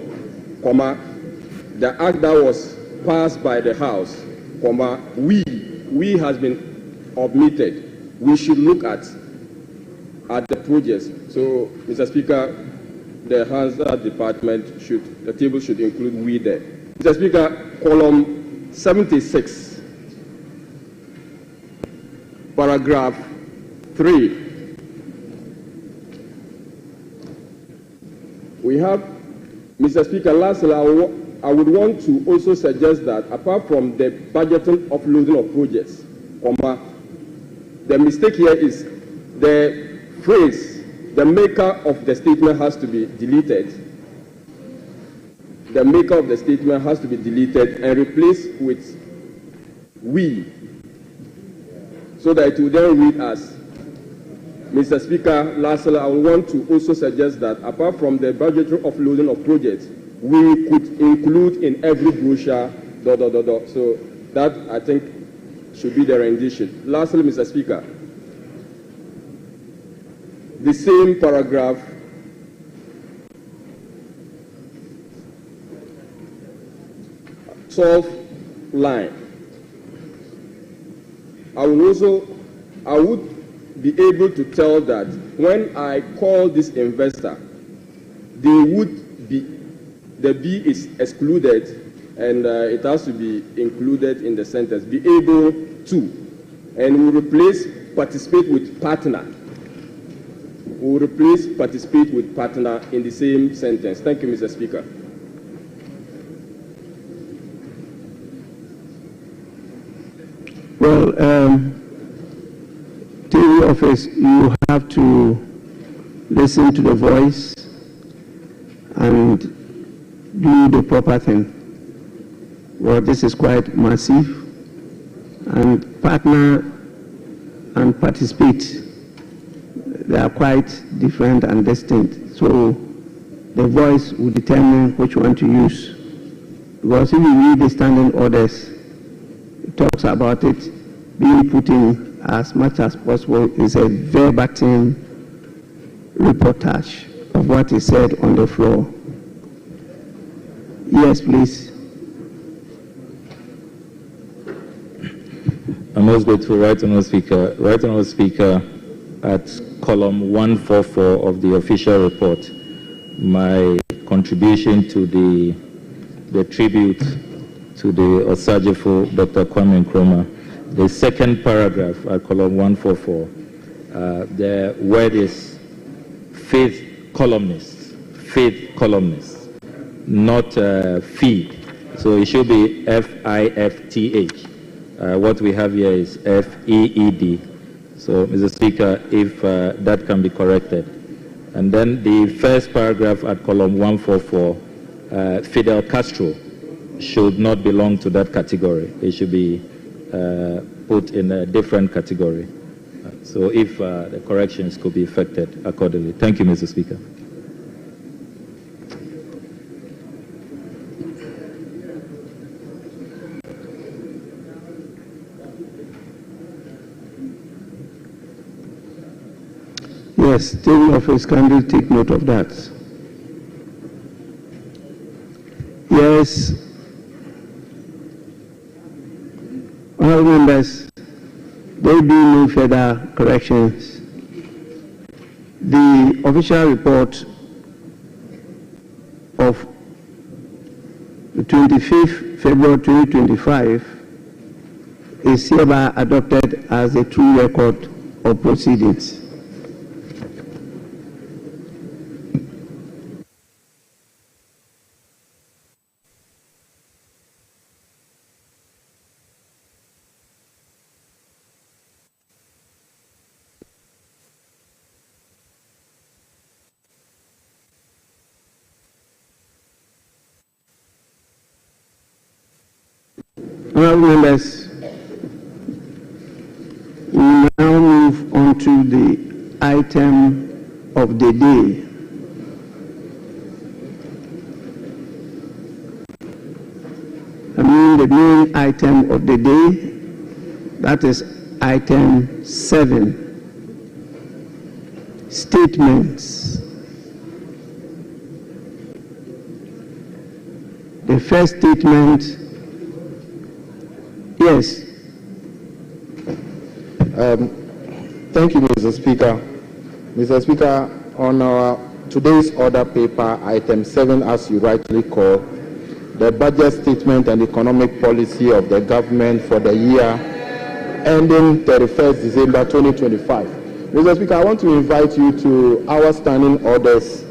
the act that was passed by the House, we has been omitted. We should look at the projects. So, Mr. Speaker, the Hazard Department the table should include we there. Mr. Speaker, column 76, paragraph 3. We have, Mr. Speaker, lastly, I would want to also suggest that apart from the budgeting offloading of projects, the mistake here is the phrase, the maker of the statement has to be deleted. The maker of the statement has to be deleted and replaced with we, so that it will then read as, Mr. Speaker, lastly, I want to also suggest that apart from the budgetary offloading of projects, we could include in every brochure, ... So that, I think, should be the rendition. Lastly, Mr. Speaker, the same paragraph, twelfth line. I would be able to tell that when I call this investor, the B is excluded, and it has to be included in the sentence, be able to, and we replace participate with partner. We will replace participate with partner in the same sentence. Thank you, Mr. Speaker. Well, TV office, you have to listen to the voice and do the proper thing. Well, this is quite massive, and partner and participate, they are quite different and distinct. So the voice will determine which one to use. Because if you read the standing orders, it talks about it being put in as much as possible. It's a verbatim reportage of what is said on the floor. Yes, please. I'm most grateful, Right Honourable Speaker. Right Honourable Speaker, at column 144 of the official report, my contribution to the tribute to the Osajifo Dr. Kwame Nkrumah, the second paragraph at column 144, the word is faith columnists, not feed. So it should be FIFTH. What we have here is FEED. So, Mr. Speaker, if that can be corrected. And then the first paragraph at column 144, Fidel Castro should not belong to that category. It should be put in a different category. So if the corrections could be effected accordingly. Thank you, Mr. Speaker. Yes, table of office, kindly take note of that. Yes, all members, there will be no further corrections. The official report of the 25th February 2025 is hereby adopted as a true record of proceedings. Honourable members, we now move on to the item of the day. I mean the main item of the day, that is item 7, statements. The first statement. Yes. Thank you, Mr. Speaker. Mr. Speaker, on our today's order paper, item 7, as you rightly call, the budget statement and economic policy of the government for the year ending 31st December 2025. Mr. Speaker, I want to invite you to our standing orders,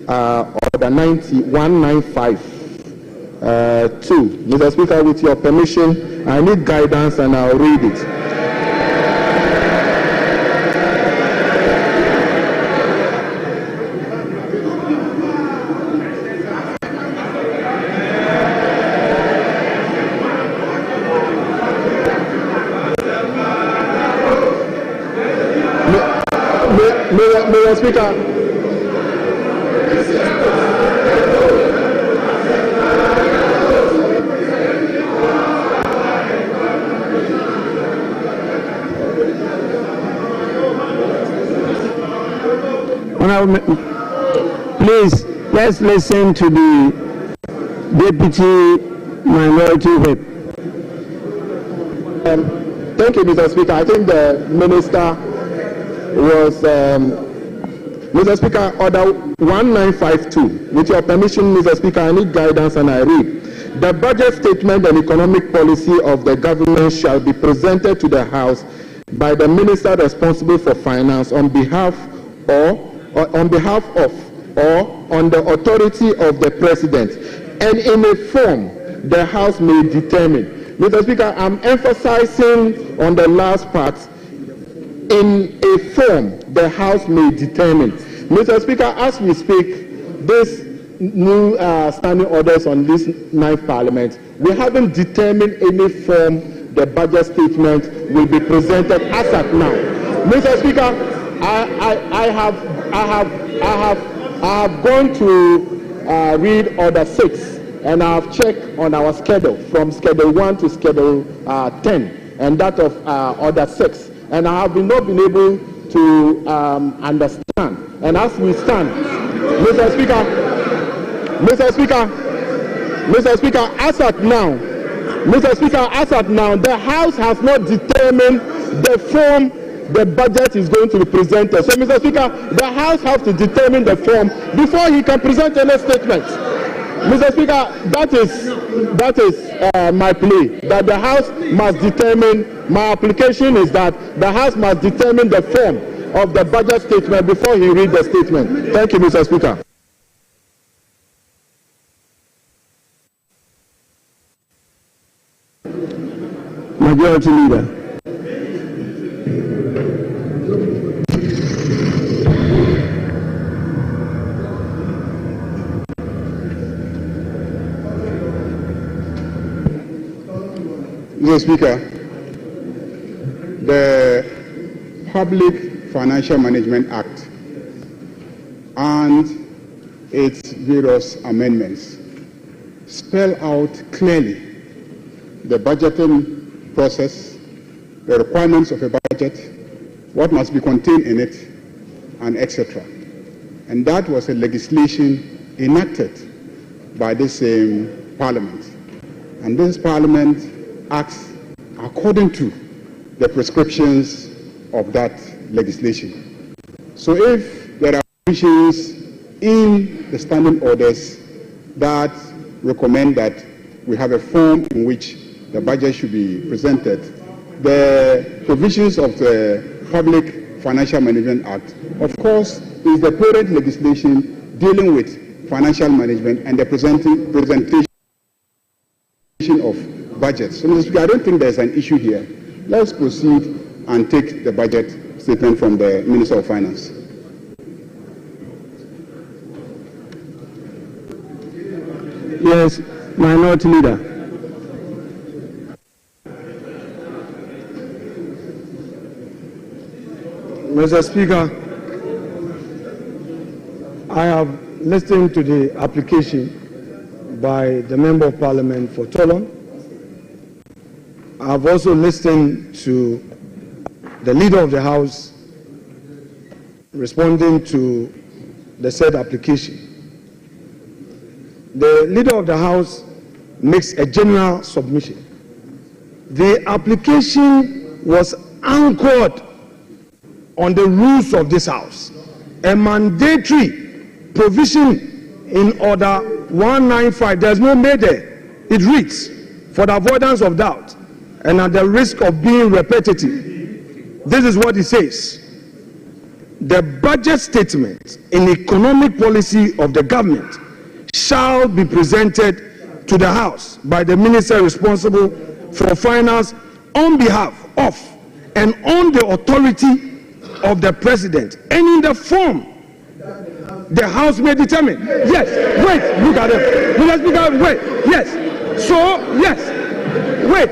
order 195. 2. Mr. Speaker, with your permission, I need guidance and I'll read it. Mr. Speaker. Please, let's listen to the Deputy Minority Whip. Thank you, Mr. Speaker. I think the Minister was, Mr. Speaker, order 1952. With your permission, Mr. Speaker, I need guidance and I read. The budget statement and economic policy of the government shall be presented to the House by the Minister responsible for finance on behalf of or on the authority of the President, and in a form the House may determine. Mr. Speaker, I'm emphasizing on the last part, in a form the House may determine. Mr. Speaker, as we speak, this new standing orders on this 9th Parliament, we haven't determined any form the budget statement will be presented as at now. Mr. Speaker, I have gone to read order 6, and I have checked on our schedule from schedule 1 to schedule 10, and that of order 6, and I have not been able to understand. And as we stand, Mr. Speaker, as at now, the House has not determined the form the budget is going to be presented. So, Mr. Speaker, the House has to determine the form before he can present any statement. Mr. Speaker, that is my plea, that the House must determine, my application is that the House must determine the form of the budget statement before he reads the statement. Thank you, Mr. Speaker. Majority Leader. Mr. Speaker, the Public Financial Management Act and its various amendments spell out clearly the budgeting process, the requirements of a budget, what must be contained in it, and etc. And that was a legislation enacted by this same Parliament. And this Parliament acts according to the prescriptions of that legislation. So if there are provisions in the standing orders that recommend that we have a form in which the budget should be presented, the provisions of the Public Financial Management Act, of course, is the parent legislation dealing with financial management and the presentation of budgets. So, Mr. Speaker, I don't think there's an issue here. Let's proceed and take the budget statement from the Minister of Finance. Yes, Minority Leader. Mr. Speaker, I have listened to the application by the Member of Parliament for Tolon. I have also listened to the Leader of the House responding to the said application. The Leader of the House makes a general submission. The application was anchored on the rules of this House. A mandatory provision in Order 195, there's no made there. It reads, for the avoidance of doubt and at the risk of being repetitive, this is what it says. The budget statement in economic policy of the government shall be presented to the House by the Minister responsible for finance on behalf of and on the authority of the President, and in the form the House may determine. Yes, wait, look at it. Mr. Speaker, wait, yes. So, yes, wait.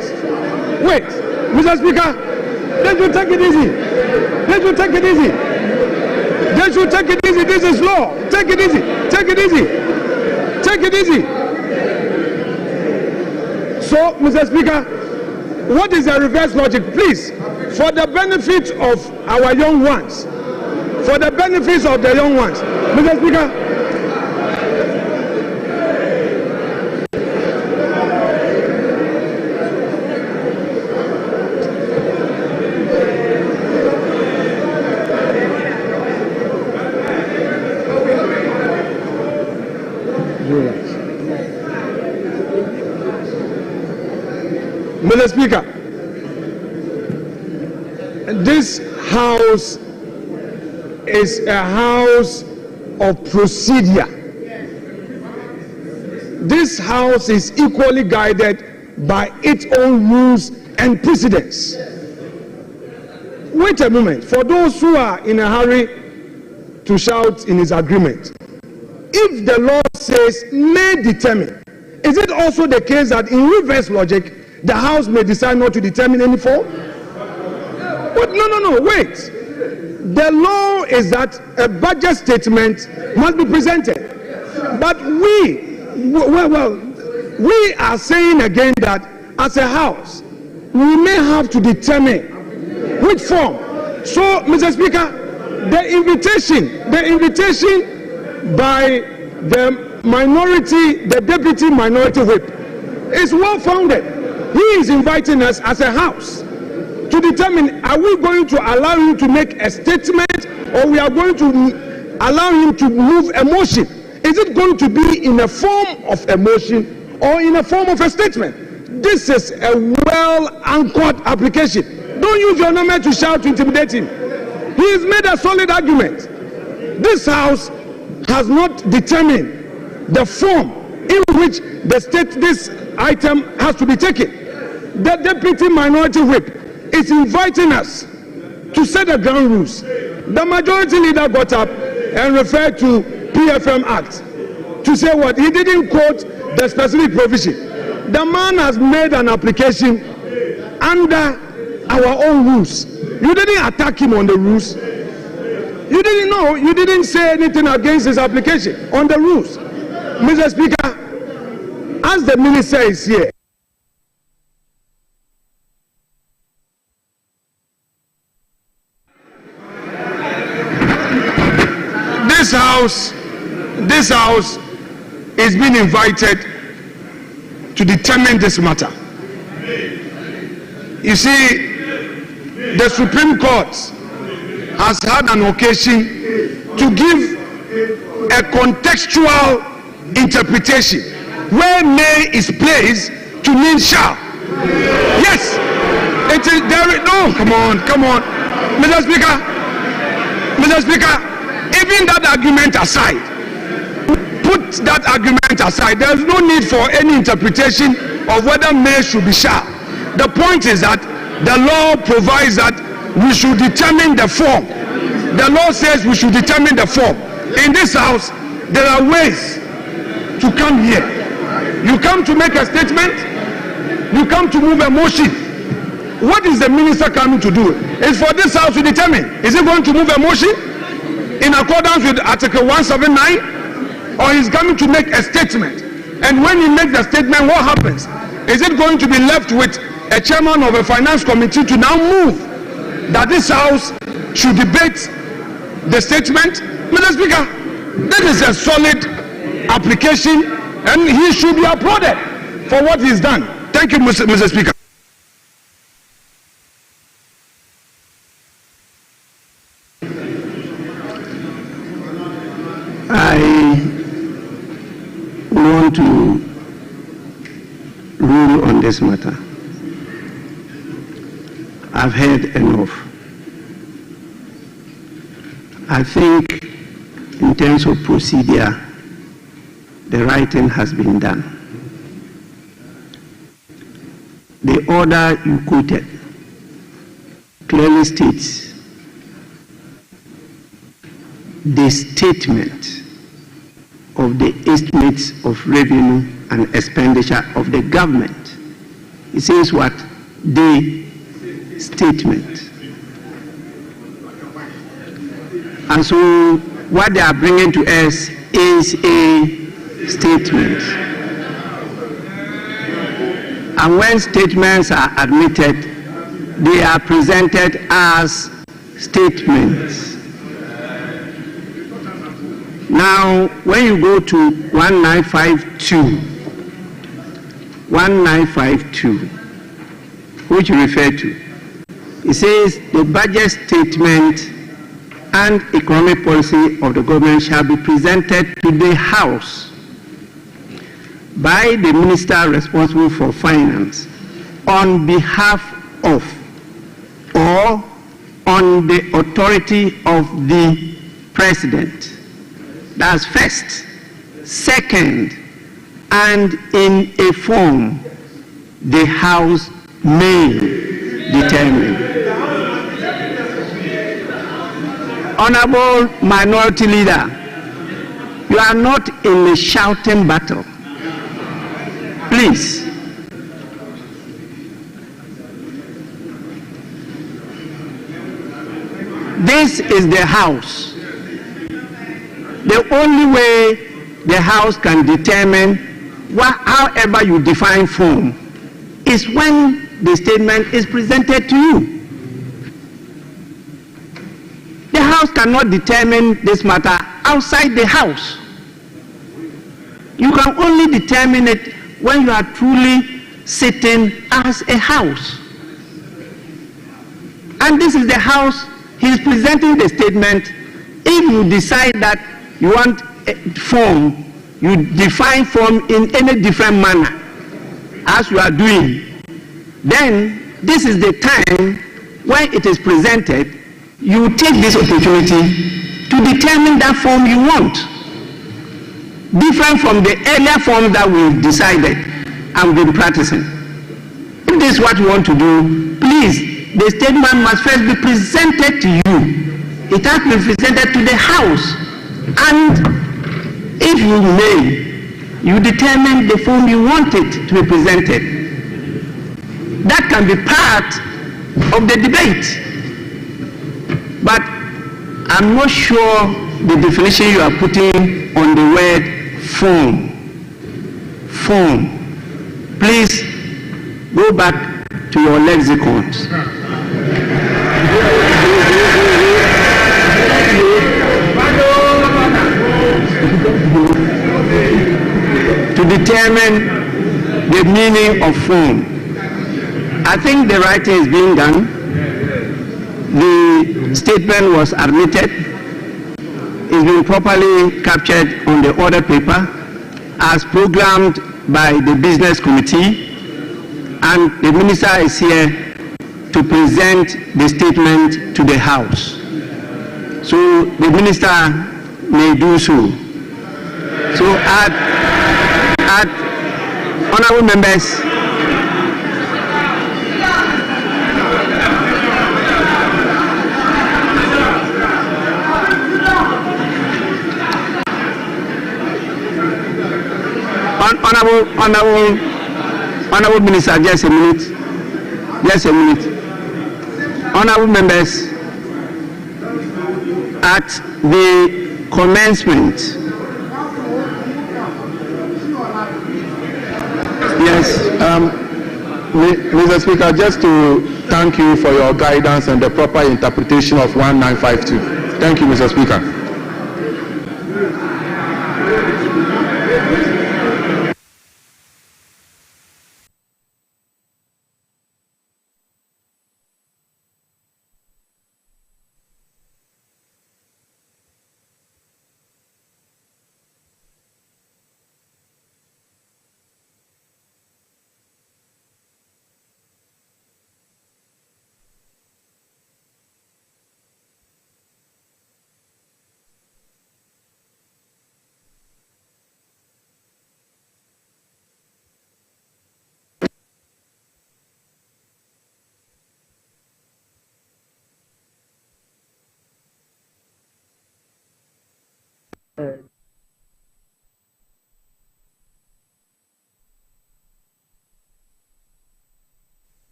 Mr. Speaker, they should take it easy. They should take it easy. They should take it easy. This is law. Take it easy. Take it easy. Take it easy. So, Mr. Speaker, what is the reverse logic? Please, for the benefit of our young ones, for the benefits of the young ones, Mr. Speaker, Mr. Speaker, this House is a house of procedure. This House is equally guided by its own rules and precedents. Wait a moment. For those who are in a hurry to shout in his agreement, if the law says may determine, is it also the case that in reverse logic, the House may decide not to determine any form? But no, wait. The law is that a budget statement must be presented. But we are saying again that as a House, we may have to determine which form. So, Mr. Speaker, the invitation by the minority, the deputy minority whip, is well founded. He is inviting us as a House to determine, are we going to allow him to make a statement, or we are going to allow him to move a motion? Is it going to be in a form of a motion or in a form of a statement? This is a well-anchored application. Don't use your number to shout to intimidate him. He has made a solid argument. This House has not determined the form in which this item has to be taken. The deputy minority whip is inviting us to set the ground rules. The majority leader got up and referred to PFM Act to say what? He didn't quote the specific provision. The man has made an application under our own rules. You didn't attack him on the rules. You didn't know. You didn't say anything against his application on the rules. Mr. Speaker, as the minister is here, this house is being invited to determine this matter. You see, the Supreme Court has had an occasion to give a contextual interpretation where may is placed to mean shall. Yes, it is there. No, come on, Mr. Speaker, even that argument aside, put that argument aside. There is no need for any interpretation of whether may should be shall. The point is that the law provides that we should determine the form. The law says we should determine the form. In this house, there are ways to come here. You come to make a statement, you come to move a motion. What is the minister coming to do? It's for this house to determine. Is he going to move a motion in accordance with Article 179? Or he's coming to make a statement? And when he makes the statement, what happens? Is it going to be left with a chairman of a finance committee to now move that this house should debate the statement? Mr. Speaker, this is a solid application and he should be applauded for what he's done. Thank you, Mr. Speaker. I want to rule on this matter. I've heard enough. I think in terms of procedure, the right thing has been done. The order you quoted clearly states the statement of the estimates of revenue and expenditure of the government. It says what? The statement. And so what they are bringing to us is a statement. And when statements are admitted, they are presented as statements. Now, when you go to 1952, which you refer to, it says the budget statement and economic policy of the government shall be presented to the House by the minister responsible for finance on behalf of or on the authority of the president. That's first. Second, and in a form the House may determine. Honorable Minority Leader, you are not in a shouting battle. Please. This is the House. The only way the House can determine however you define form is when the statement is presented to you. The House cannot determine this matter outside the House. You can only determine it when you are truly sitting as a House. And this is the House. He is presenting the statement. If you decide that you want a form, you define form in any different manner as you are doing, then this is the time when it is presented, you take this opportunity to determine that form you want, different from the earlier form that we've decided and been practicing. If this is what you want to do, please, the statement must first be presented to you. It has to be presented to the House. And if you may, you determine the form you want it to be presented. That can be part of the debate. But I'm not sure the definition you are putting on the word form. Form. Please go back to your lexicons. To determine the meaning of form. I think the writing is being done. The statement was admitted. It's been properly captured on the order paper as programmed by the business committee, and the minister is here to present the statement to the House. So the minister may do so. So honorable members, honorable minister, just a minute. Honorable members, at the commencement, yes, Mr. Speaker, just to thank you for your guidance and the proper interpretation of 1952. Thank you, Mr. Speaker.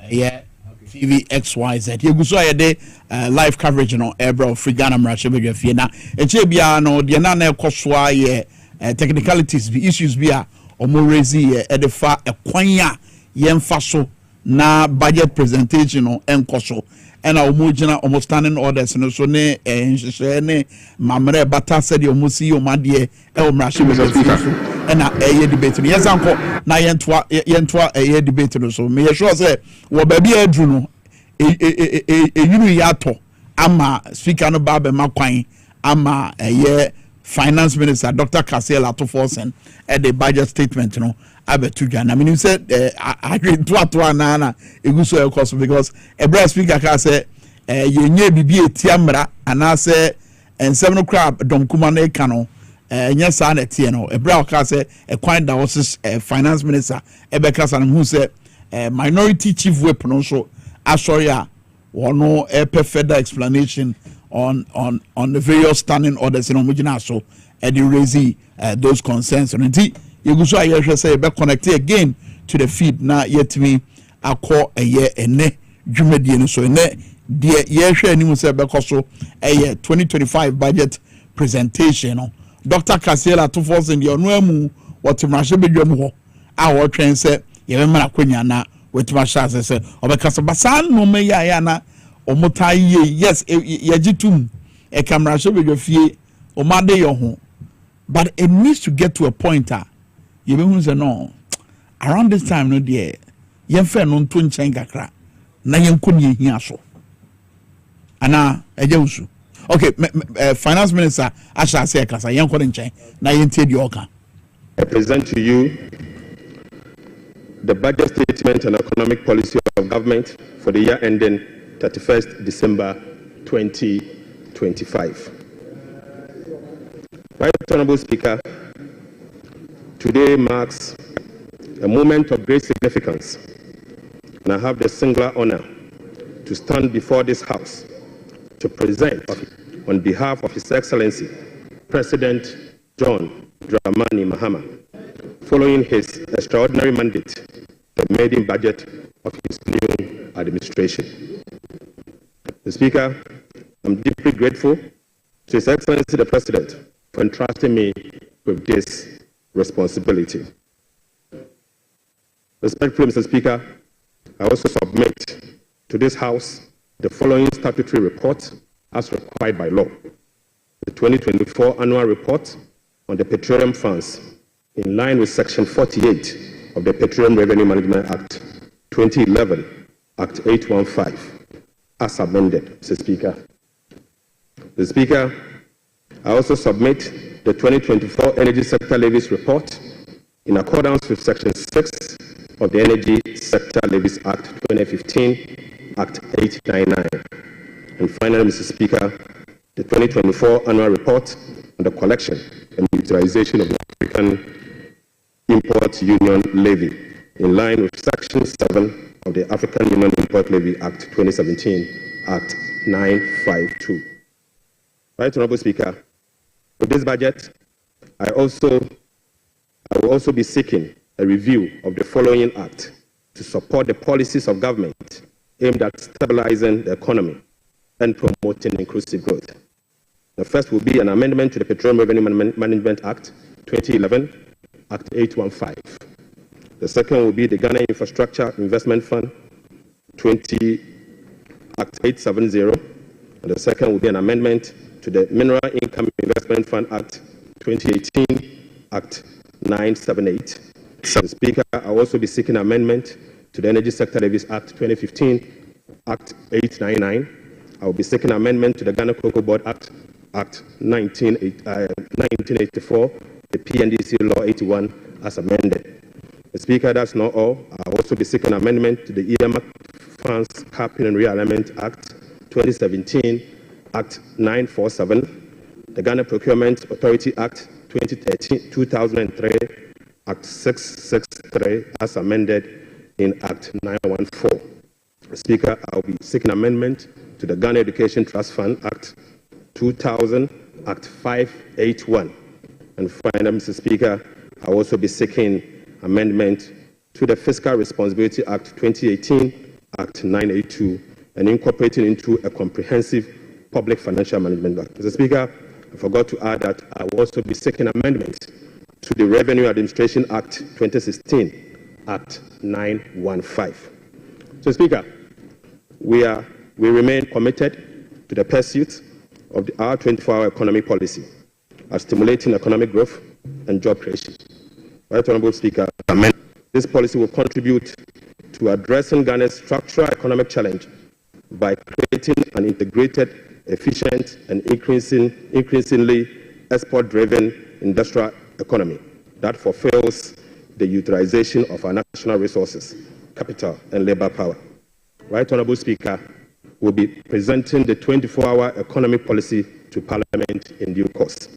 Yeah, TV XYZ. You go so ayede live coverage no ebro free Ghana mrashe be fie na eche bia no de na na ekoso aye technicalities be issues bia omo raise edefa ekwan a yemfa so na budget presentation no enkoso ena omo gina omo standing orders no so ne nhwehwe ne mamre bata said omo si omade e omrashe be fie ena eye debate no yesanko na yentoa eye debate no so me sure say wo ba bia adru no eyunu yato ama speaker no ba be makwan ama eye finance minister Dr. Kasiel Atoforsen at the budget statement no abetu dwa na menim say agree to na eguso ekoso because ebra speaker ka say yenye bibi etiamra ana say ensem no crab domkuma na eka no yes and etie no ebra ka say ekwan da was finance minister ebeka san who say minority chief whip no so asoria wono further explanation on the various standing orders in omugina so and you raise those concerns and you go so I say be connect again to the feed na yet me akọ eye ene dwumadi no so ene de ye hwe anim say be koso eye 2025 budget presentation no Dr. Kasiela to force in the onuamu what mrashe bedwam ho a wo twen say ye be mara kwanya na wetima sha say obekasa basan no me ya na omutai yes yajitum e camera show be fie omade yo ho but it needs to get to a point you be say no around this time no there yemfa no nto nchen kakra na yenkoni hia so ana ejewusu okay finance minister asha say kasa yenkoni nchen na yentie di oka I present to you the budget statement and economic policy of government for the year ending 31st December 2025. Right Honorable Speaker, today marks a moment of great significance, and I have the singular honor to stand before this House to present on behalf of His Excellency, President John Dramani Mahama, following his extraordinary mandate, the maiden budget of his new administration. Mr. Speaker, I'm deeply grateful to His Excellency the President for entrusting me with this responsibility. Respectfully, Mr. Speaker, I also submit to this House the following statutory report as required by law. The 2024 annual report on the petroleum funds in line with Section 48 of the Petroleum Revenue Management Act 2011, Act 815, as amended, Mr. Speaker. Mr. Speaker, I also submit the 2024 Energy Sector Levies Report in accordance with Section 6 of the Energy Sector Levies Act 2015, Act 899. And finally, Mr. Speaker, the 2024 Annual Report on the collection and utilization of the African Import Union Levy in line with Section 7 of the African Union Import Levy Act 2017, Act 952. Right, Honorable Speaker, with this budget, I will also be seeking a review of the following act to support the policies of government aimed at stabilizing the economy and promoting inclusive growth. The first will be an amendment to the Petroleum Revenue Management Act 2011, Act 815. The second will be the Ghana Infrastructure Investment Fund 20, Act 870. And the second will be an amendment to the Mineral Income Investment Fund Act 2018, Act 978. Mr. Speaker, I will also be seeking amendment to the Energy Sector Levies Act 2015, Act 899. I will be seeking amendment to the Ghana Cocoa Board Act 1984, the PNDC Law 81 as amended. Mr. Speaker, that's not all. I will also be seeking amendment to the earmark Funds Capping and Realignment Act 2017, Act 947, the Ghana Procurement Authority Act 2003, Act 663 as amended in Act 914. Speaker, I will be seeking amendment to the Ghana Education Trust Fund Act 2000, Act 581. And finally, Mr. Speaker, I will also be seeking amendment to the Fiscal Responsibility Act 2018, Act 982, and incorporating into a comprehensive public financial management act. Mr. Speaker, I forgot to add that I will also be seeking amendment to the Revenue Administration Act 2016, Act 915. So, Speaker, we remain committed to the pursuit of our 24-hour economy policy of stimulating economic growth and job creation. Right, Honorable Speaker, this policy will contribute to addressing Ghana's structural economic challenge by creating an integrated, efficient, and increasingly export-driven industrial economy that fulfills the utilization of our national resources, capital, and labor power. Right, Honorable Speaker, will be presenting the 24-hour economy policy to Parliament in due course.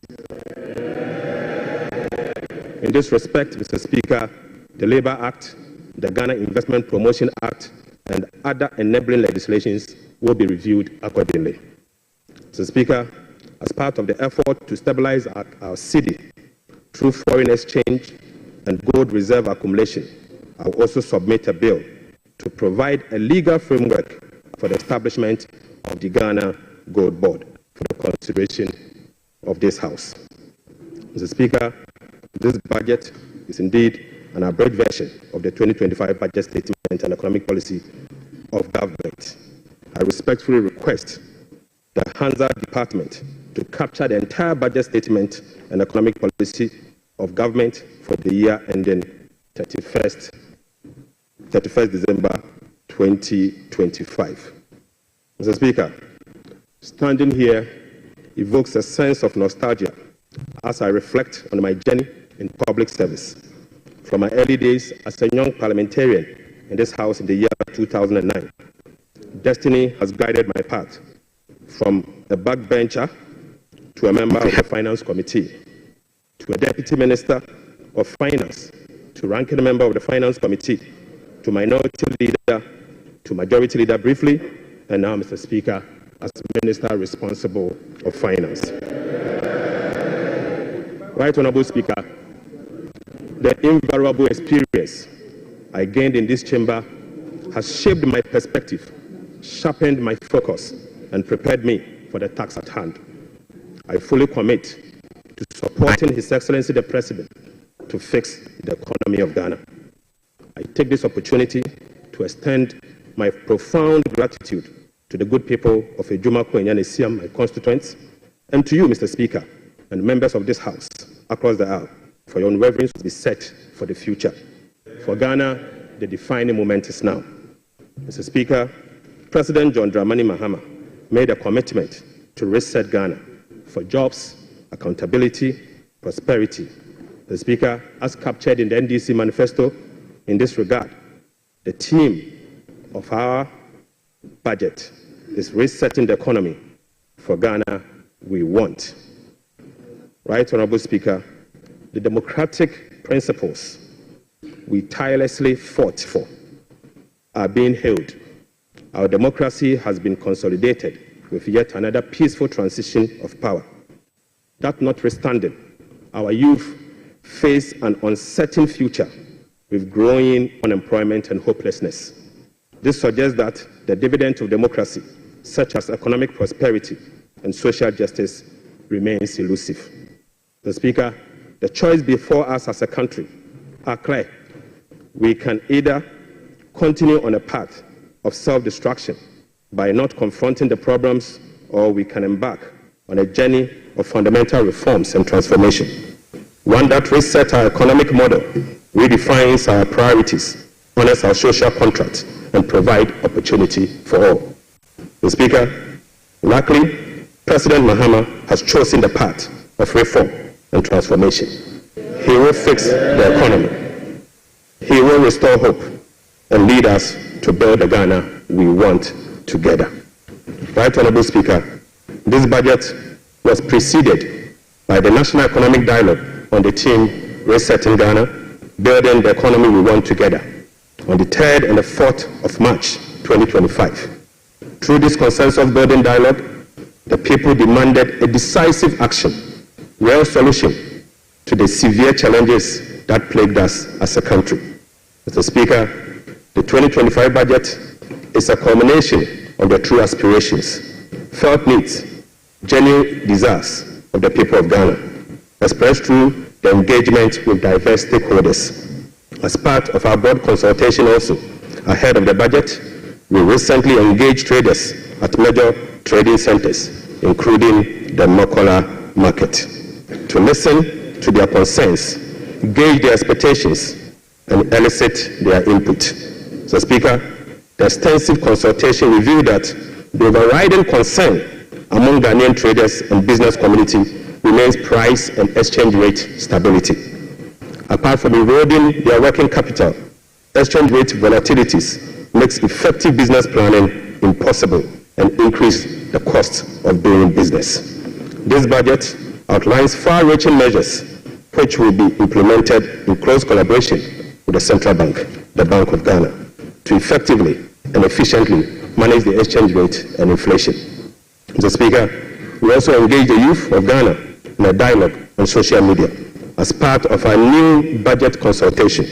In this respect, Mr. Speaker, the Labour Act, the Ghana Investment Promotion Act, and other enabling legislations will be reviewed accordingly. Mr. Speaker, as part of the effort to stabilize our cedi through foreign exchange and gold reserve accumulation, I will also submit a bill to provide a legal framework for the establishment of the Ghana Gold Board for the consideration of this House. Mr. Speaker, this budget is indeed an abridged version of the 2025 budget statement and economic policy of government. I respectfully request the Hansa Department to capture the entire budget statement and economic policy of government for the year ending 31st December 2025. Mr. Speaker, standing here evokes a sense of nostalgia as I reflect on my journey in public service. From my early days as a young parliamentarian in this House in the year 2009, destiny has guided my path from a backbencher to a member of the Finance Committee, to a Deputy Minister of Finance, to ranking member of the Finance Committee, to Minority Leader, to Majority Leader briefly, and now, Mr. Speaker, as Minister responsible of finance. Right Honorable Speaker, the invaluable experience I gained in this chamber has shaped my perspective, sharpened my focus, and prepared me for the task at hand. I fully commit to supporting His Excellency the President to fix the economy of Ghana. I take this opportunity to extend my profound gratitude to the good people of Ejumako and Yanesiam, my constituents, and to you, Mr. Speaker, and members of this House across the aisle, for your unwavering to be set for the future. For Ghana, the defining moment is now. Mr. Speaker, President John Dramani Mahama made a commitment to reset Ghana for jobs, accountability, prosperity. The Speaker, as captured in the NDC manifesto, in this regard, the theme of our budget is resetting the economy for Ghana we want. Right, Honorable Speaker, the democratic principles we tirelessly fought for are being held. Our democracy has been consolidated with yet another peaceful transition of power. That notwithstanding, our youth face an uncertain future with growing unemployment and hopelessness. This suggests that the dividend of democracy, such as economic prosperity and social justice, remains elusive. Mr. Speaker, the choice before us as a country are clear. We can either continue on a path of self-destruction by not confronting the problems, or we can embark on a journey of fundamental reforms and transformation, one that resets our economic model, redefines our priorities, honors our social contract, and provide opportunity for all. Mr. Speaker, luckily, President Mahama has chosen the path of reform and transformation. He will fix the economy. He will restore hope and lead us to build the Ghana we want together. Right Honorable Speaker, this budget was preceded by the National Economic Dialogue on the theme Resetting Ghana, Building the Economy We Want Together, on the 3rd and the 4th of March 2025. Through this consensus building dialogue, the people demanded a decisive action, real solution to the severe challenges that plagued us as a country. Mr. Speaker, the 2025 budget is a culmination of the true aspirations, felt needs, genuine desires of the people of Ghana, expressed through the engagement with diverse stakeholders. As part of our broad consultation also, ahead of the budget, we recently engaged traders at major trading centers, including the Mokola market, to listen to their concerns, gauge their expectations, and elicit their input. So, Speaker, the extensive consultation revealed that the overriding concern among Ghanaian traders and business community remains price and exchange rate stability. Apart from eroding their working capital, exchange rate volatilities makes effective business planning impossible and increase the cost of doing business. This budget outlines far-reaching measures which will be implemented in close collaboration with the Central Bank, the Bank of Ghana, to effectively and efficiently manage the exchange rate and inflation. Mr. Speaker, we also engage the youth of Ghana in a dialogue on social media as part of our new budget consultation.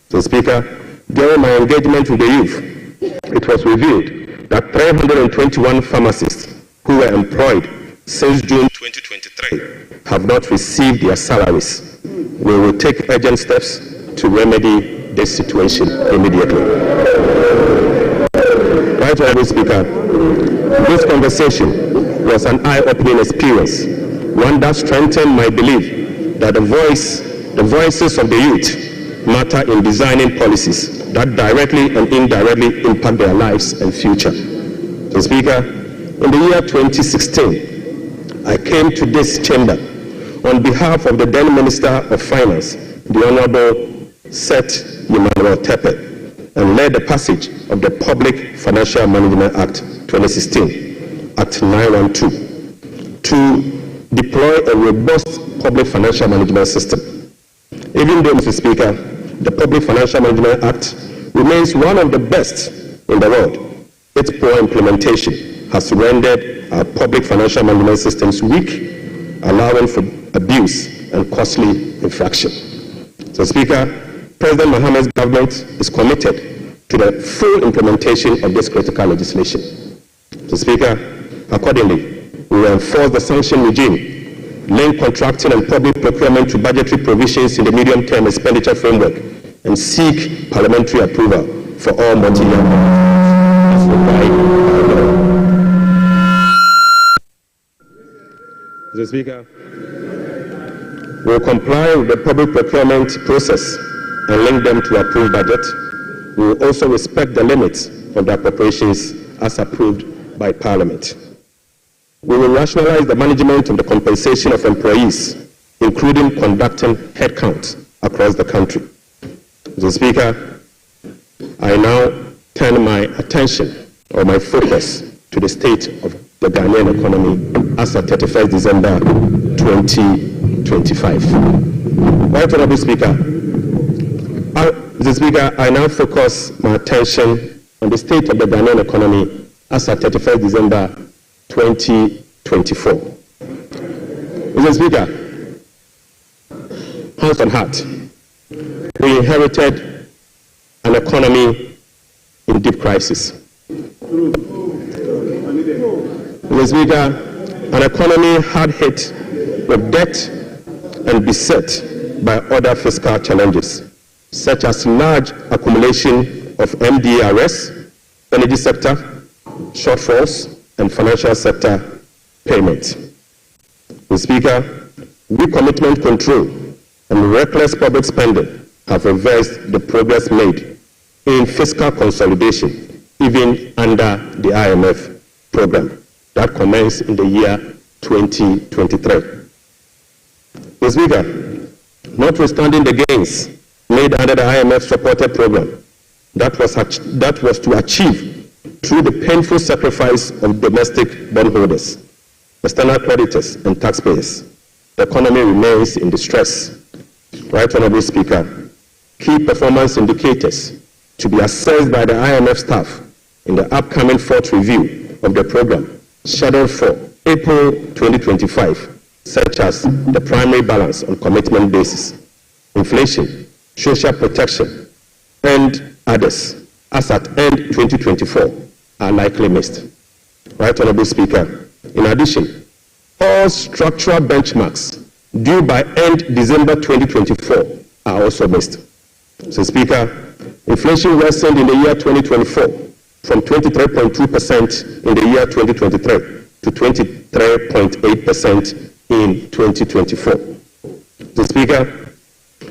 Mr. Speaker, during my engagement with the youth, it was revealed that 321 pharmacists who were employed since June 2023 have not received their salaries. We will take urgent steps to remedy this situation immediately. Right Honorable Speaker, this conversation was an eye-opening experience, one that strengthened my belief that the voices of the youth matter in designing policies that directly and indirectly impact their lives and future. Mr. Speaker, in the year 2016, I came to this chamber on behalf of the then Minister of Finance, the Honorable Seth Emmanuel Tepe, and led the passage of the Public Financial Management Act 2016, Act 912, to deploy a robust public financial management system. Even though, Mr. Speaker, the Public Financial Management Act remains one of the best in the world, its poor implementation has rendered our public financial management systems weak, allowing for abuse and costly infraction. So, Speaker, President Mohammed's government is committed to the full implementation of this critical legislation. So, Speaker, accordingly, we will enforce the sanction regime, link contracting and public procurement to budgetary provisions in the medium-term expenditure framework, and seek parliamentary approval for all multi-year as required by law. Mr. Speaker, we will comply with the public procurement process and link them to approved budget. We will also respect the limits of the appropriations as approved by Parliament. We will rationalize the management of the compensation of employees, including conducting headcount across the country. Mr. Speaker, I now turn my attention or my focus to the state of the Ghanaian economy as at 31st December 2025. Right, Honorable Speaker. Mr. Speaker, I now focus my attention on the state of the Ghanaian economy as at 31st December 2024. Mr. Speaker, hands on heart, we inherited an economy in deep crisis. Mr. Speaker, an economy hard hit with debt and beset by other fiscal challenges, such as large accumulation of MDRs, energy sector, shortfalls, and financial sector payments. Mr. Speaker, weak commitment control and reckless public spending have reversed the progress made in fiscal consolidation, even under the IMF program that commenced in the year 2023. Mr. Speaker, notwithstanding the gains made under the IMF-supported program that was to achieve through the painful sacrifice of domestic bondholders, external creditors, and taxpayers, the economy remains in distress. Right, Honorable Speaker, key performance indicators to be assessed by the IMF staff in the upcoming fourth review of the program, scheduled for April 2025, such as the primary balance on commitment basis, inflation, social protection, and others, as at end 2024, are likely missed. Right, Honorable Speaker. In addition, all structural benchmarks due by end December 2024 are also missed. So, Speaker, inflation worsened in the year 2024 from 23.2% in the year 2023 to 23.8% in 2024. So, Speaker,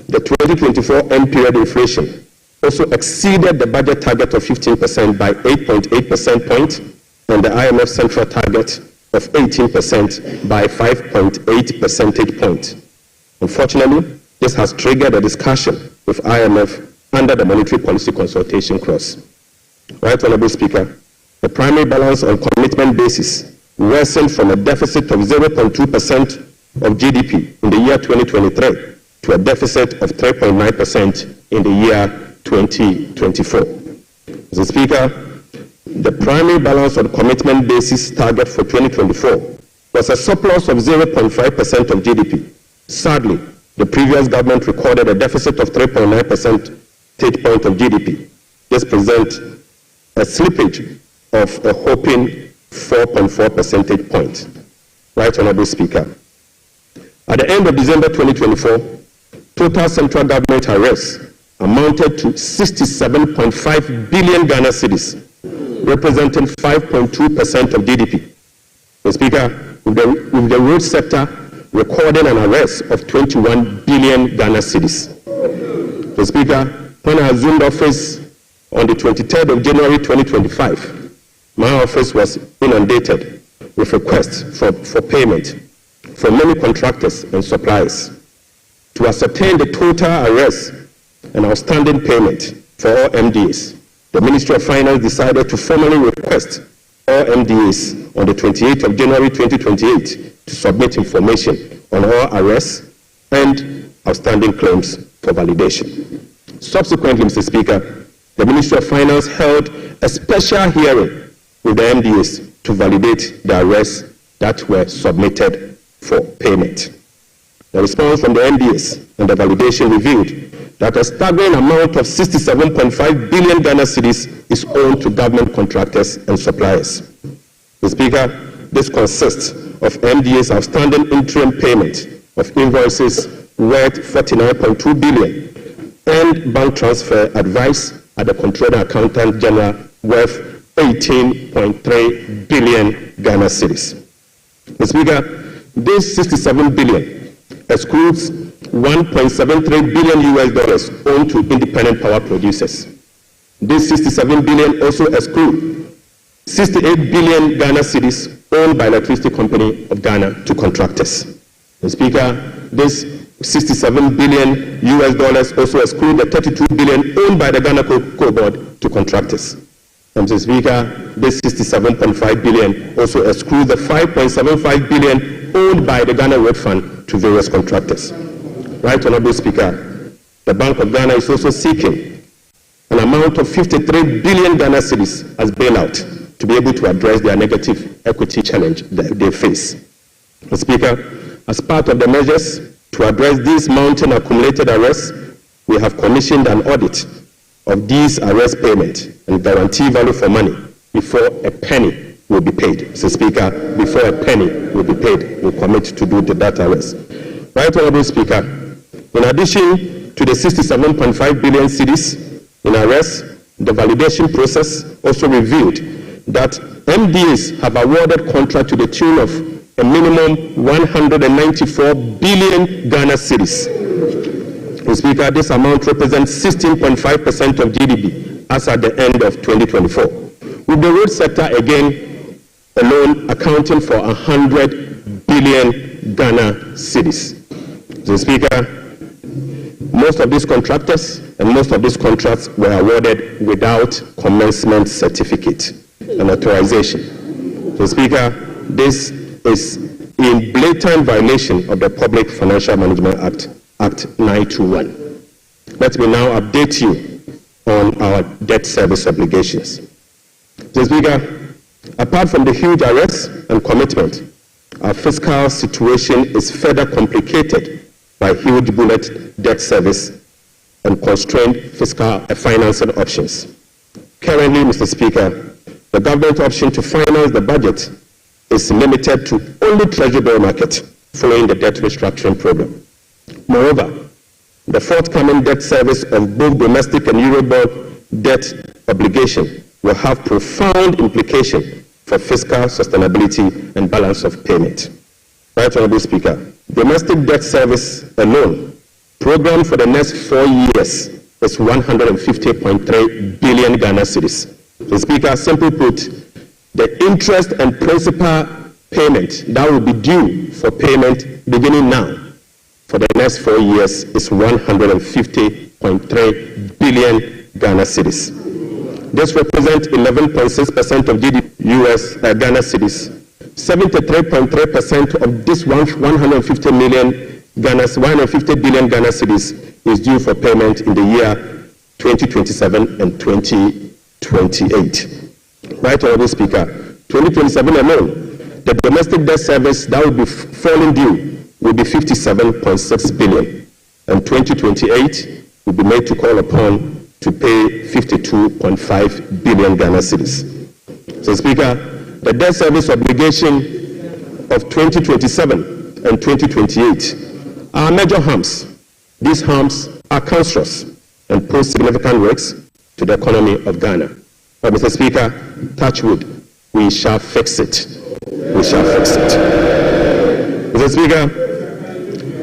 the 2024 end period inflation also exceeded the budget target of 15% by 8.8 percentage points and the IMF central target of 18% by 5.8 percentage points. Unfortunately, this has triggered a discussion with IMF under the monetary policy consultation clause. Right, Honorable Speaker, the primary balance on commitment basis worsened from a deficit of 0.2% of GDP in the year 2023 to a deficit of 3.9% in the year 2024. Mr. Speaker, the primary balance on commitment basis target for 2024 was a surplus of 0.5% of GDP. Sadly, the previous government recorded a deficit of 3.9 percentage point of GDP. This presents a slippage of a whopping 4.4 percentage points. Right, Honorable Speaker. At the end of December 2024, total central government arrests amounted to 67.5 billion Ghana cedis, representing 5.2% of GDP. Mr. Speaker, with the road sector recording an arrest of 21 billion Ghana cedis. Mr. Speaker, when I assumed office on the 23rd of January 2025, my office was inundated with requests for payment from many contractors and suppliers. To ascertain the total arrests and outstanding payment for all MDAs, the Ministry of Finance decided to formally request all MDAs on the 28th of January 2028 to submit information on all arrests and outstanding claims for validation. Subsequently, Mr. Speaker, the Ministry of Finance held a special hearing with the MDAs to validate the arrests that were submitted for payment. The response from the MDAs and the validation revealed that a staggering amount of 67.5 billion Ghana cedis is owed to government contractors and suppliers. Mr. Speaker, this consists of MDA's outstanding interim payment of invoices worth 49.2 billion and bank transfer advice at the Comptroller Accountant General worth 18.3 billion Ghana cedis. Mr. Speaker, this 67 billion excludes 1.73 billion US dollars owed to independent power producers. This 67 billion also excludes 68 billion Ghana cedis owned by Electricity Company of Ghana to contractors. Mr. Speaker, this 67 billion US dollars also excludes the 32 billion owned by the Ghana Coal Board to contractors. Mr. Speaker, this 67.5 billion also excludes the 5.75 billion owned by the Ghana Road Fund to various contractors. Right Honorable Speaker, the Bank of Ghana is also seeking an amount of 53 billion Ghana cedis as bailout to be able to address their negative equity challenge that they face. Mr. Speaker, as part of the measures to address these mounting accumulated arrests, we have commissioned an audit of these arrest payment and guarantee value for money before a penny will be paid. Mr. Speaker, before a penny will be paid, we commit to do that arrest. Right Honorable Speaker, in addition to the 67.5 billion cedis in arrests, the validation process also revealed that MDAs have awarded contract to the tune of a minimum 194 billion Ghana cedis. Mr. Speaker, this amount represents 16.5% of GDP as at the end of 2024. With the road sector again alone accounting for 100 billion Ghana cedis. Mr. Speaker, most of these contractors and most of these contracts were awarded without commencement certificate and authorization. Mr. Speaker, this is in blatant violation of the Public Financial Management Act 921. Let me now update you on our debt service obligations. Mr. Speaker, apart from the huge arrests and commitment, our fiscal situation is further complicated by huge bullet debt service and constrained fiscal financing options. Currently, Mr. Speaker, the government option to finance the budget is limited to only treasury bill market following the debt restructuring program. Moreover, the forthcoming debt service of both domestic and Eurobond debt obligation will have profound implications for fiscal sustainability and balance of payment. Right Honorable Speaker, domestic debt service alone, programmed for the next 4 years, is 150.3 billion Ghana cedis. The Speaker, simply put, the interest and principal payment that will be due for payment beginning now for the next 4 years is 150.3 billion Ghana cedis. This represents 11.6% of GDP US Ghana cedis. 73.3% of this 150 billion Ghana cedis is due for payment in the year 2027 and 2028. Right Honorable Speaker, 2027 alone, the domestic debt service that will be falling due will be 57.6 billion, and 2028 will be made to call upon to pay 52.5 billion Ghana cedis. So, Speaker, the debt service obligation of 2027 and 2028 are major harms. These harms are cancerous and pose significant risks to the economy of Ghana. But, Mr. Speaker, touch wood, we shall fix it. We shall fix it. Mr. Speaker,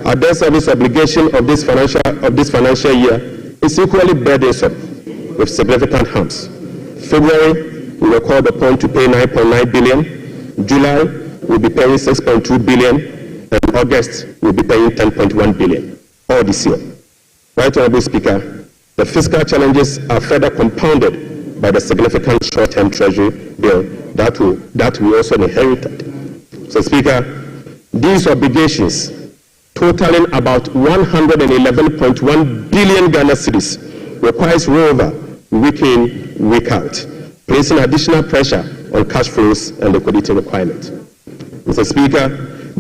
our debt service obligation of this financial year is equally burdensome with significant harms. February, we were called upon to pay 9.9 billion. July, we'll be paying 6.2 billion. And August, we'll be paying 10.1 billion, all this year. Right Honorable Speaker, the fiscal challenges are further compounded by the significant short-term treasury bill that we also inherited. So, Speaker, these obligations, totaling about 111.1 billion Ghana cedis, requires rollover week in, week out, placing additional pressure on cash flows and liquidity requirements. Mr. Speaker,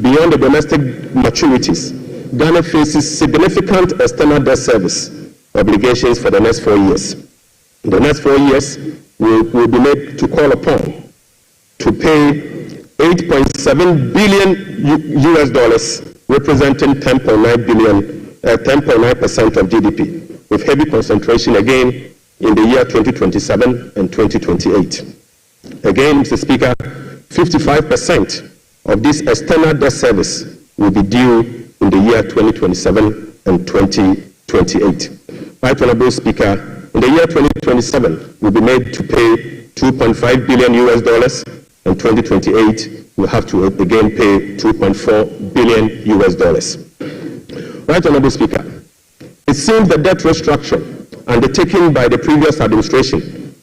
beyond the domestic maturities, Ghana faces significant external debt service obligations for the next 4 years. In the next 4 years, we will be made to call upon to pay $8.7 billion US dollars, representing 10.9% of GDP, with heavy concentration again in the year 2027 and 2028. Again, Mr. Speaker, 55% of this external debt service will be due in the year 2027 and 2028. Right Honorable Speaker, in the year 2027, we'll be made to pay $2.5 billion US dollars, and 2028, we'll have to again pay $2.4 billion US dollars. Right Honorable Speaker, it seems the debt restructure undertaken by the previous administration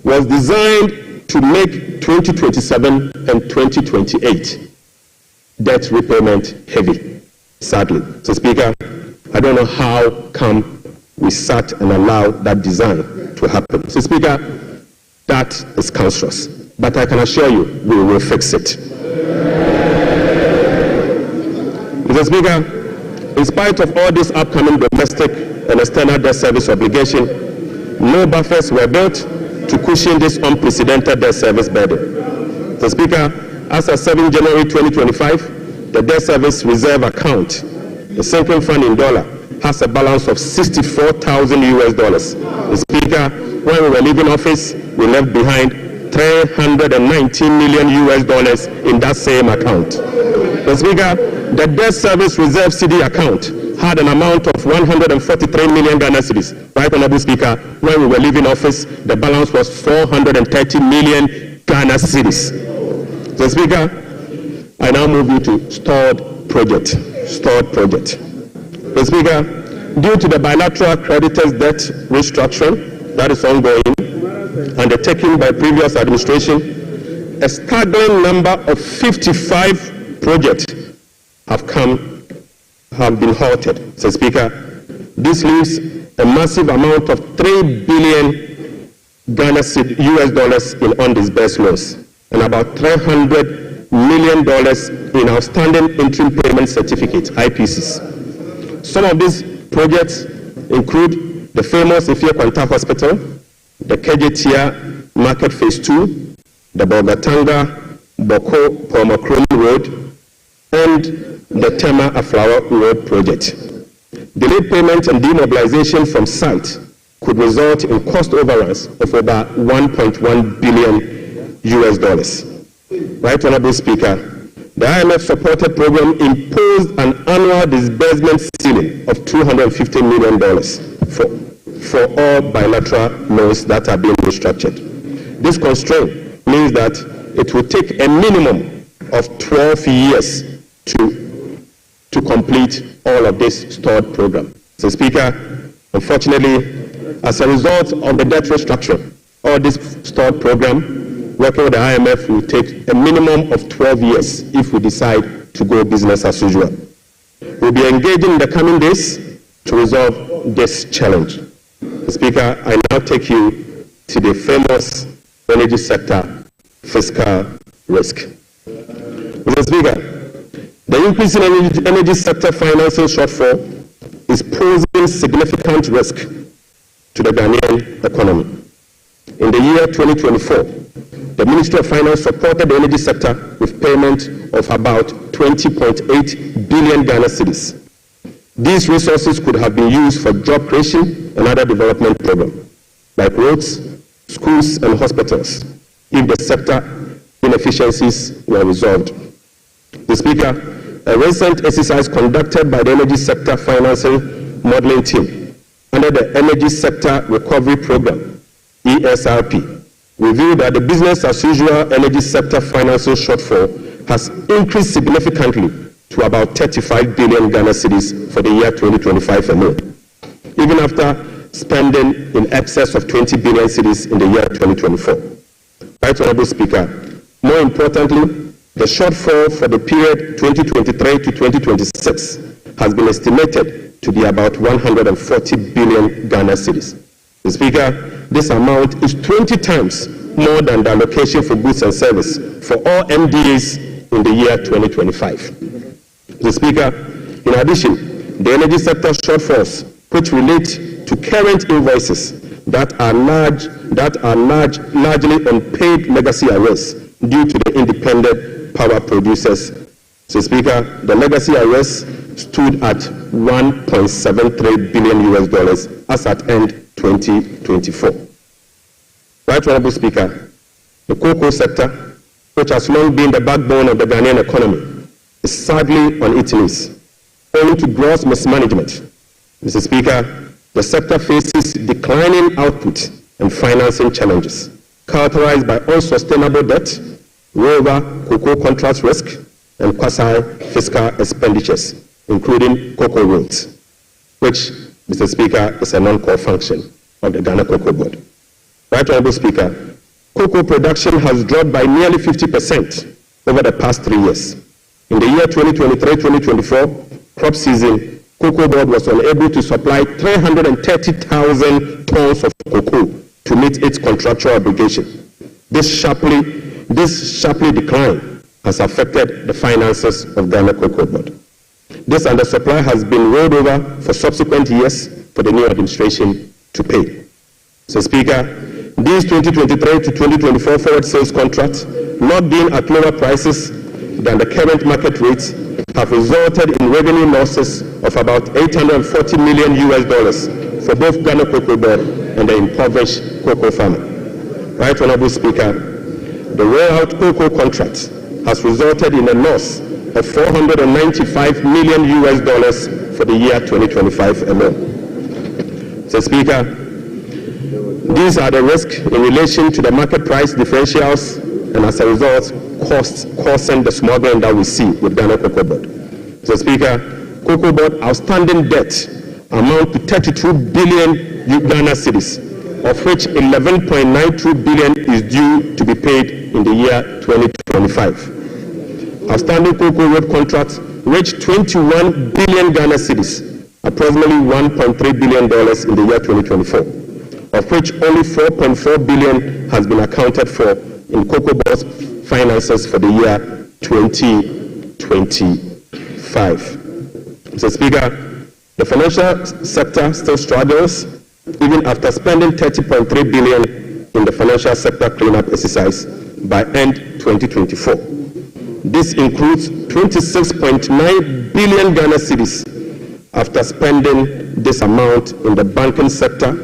was designed to make 2027 and 2028 debt repayment heavy. Sadly, Mr. Speaker, I don't know how come we sat and allowed that design to happen. Mr. Speaker, that is cancerous, but I can assure you we will fix it. Mr. Speaker, in spite of all this upcoming domestic and external debt service obligation, no buffers were built to cushion this unprecedented debt service burden. Mr. Speaker, as of 7 January 2025, the debt service reserve account, the sinking fund in dollar, has a balance of $64,000 US dollars. Mr. Speaker, when we were leaving office, we left behind $319 million US dollars in that same account. Mr. Speaker, the debt service reserve CD account had an amount of 143 million Ghana cedis. Right Honorable Speaker, when we were leaving office, the balance was 430 million Ghana cedis. Mr. Speaker, I now move you to stored project. Mr. Speaker, due to the bilateral creditors' debt restructuring that is ongoing, undertaken by previous administration, a staggering number of 55 projects have been halted. Mr. Speaker, this leaves a massive amount of 3 billion Ghana US dollars in undisbursed loans and about $300 million in outstanding interim payment certificates, IPCs. Some of these projects include the famous Ifia Kwanta Hospital, the Kejetia Market Phase 2, the Bogatanga Boko Pomokrom Road, and the Tema Aflawa Road project. Delayed payment and demobilization from site could result in cost overruns of about 1.1 billion US dollars. Right Honorable Speaker, the IMF-supported program imposed an annual disbursement ceiling of $250 million for all bilateral loans that are being restructured. This constraint means that it will take a minimum of 12 years to complete all of this stored program. So, Speaker, unfortunately, as a result of the debt restructure, all this stored program, working with the IMF will take a minimum of 12 years if we decide to go business as usual. We'll be engaging in the coming days to resolve this challenge. Speaker, I now take you to the famous energy sector fiscal risk. Mr. Speaker, the increase in energy sector financing shortfall is posing significant risk to the Ghanaian economy. In the year 2024, the Ministry of Finance supported the energy sector with payment of about 20.8 billion Ghana cedis. These resources could have been used for job creation and other development programs, like roads, schools, and hospitals, if the sector inefficiencies were resolved. The Speaker, a recent exercise conducted by the Energy Sector Financing Modeling Team under the Energy Sector Recovery Program, ESRP, revealed that the business as usual energy sector financing shortfall has increased significantly to about 35 billion Ghana cedis for the year 2025 alone, even after spending in excess of 20 billion cedis in the year 2024. Right Honorable Speaker, more importantly, the shortfall for the period 2023 to 2026 has been estimated to be about 140 billion Ghana cedis. The Speaker, this amount is 20 times more than the allocation for goods and service for all MDAs in the year 2025. Mr. Speaker, in addition, the energy sector shortfalls, which relate to current invoices that are largely unpaid legacy arrears due to the independent power producers. Mr. Speaker, the legacy arrears stood at $1.73 billion as at end 2024. Right, Honorable Speaker, the cocoa sector, which has long been the backbone of the Ghanaian economy, is sadly on its knees, owing to gross mismanagement. Mr. Speaker, the sector faces declining output and financing challenges, characterized by unsustainable debt, rover cocoa contract risk, and quasi-fiscal expenditures, including cocoa roads, which, Mr. Speaker, is a non-core function of the Ghana Cocoa Board. Right, Honorable Speaker, cocoa production has dropped by nearly 50% over the past 3 years. In the year 2023-2024 crop season, Cocoa Board was unable to supply 330,000 tons of cocoa to meet its contractual obligation. This sharply decline has affected the finances of Ghana Cocoa Board. This undersupply has been rolled over for subsequent years for the new administration to pay. So, Speaker, these 2023 to 2024 forward sales contracts, locked in at lower prices than the current market rates, have resulted in revenue losses of about $840 million for both Ghana Cocoa Board and the impoverished cocoa farmer. Right, Honorable Speaker, the rollout cocoa contract has resulted in a loss of $495 million for the year 2025 alone. So, Speaker, these are the risks in relation to the market price differentials and, as a result, costs causing the smuggling that we see with Ghana Cocoa Board. So, Speaker, Cocoa Board outstanding debt amount to 32 billion Ghana cedis, of which 11.92 billion is due to be paid in the year 2025. Outstanding cocoa road contracts reached 21 billion Ghana cedis, approximately $1.3 billion in the year 2024, of which only 4.4 billion has been accounted for in Cocoa Board's finances for the year 2025. Mr. Speaker, the financial sector still struggles even after spending 30.3 billion in the financial sector cleanup exercise by end 2024. This includes 26.9 billion Ghana cedis after spending this amount in the banking sector.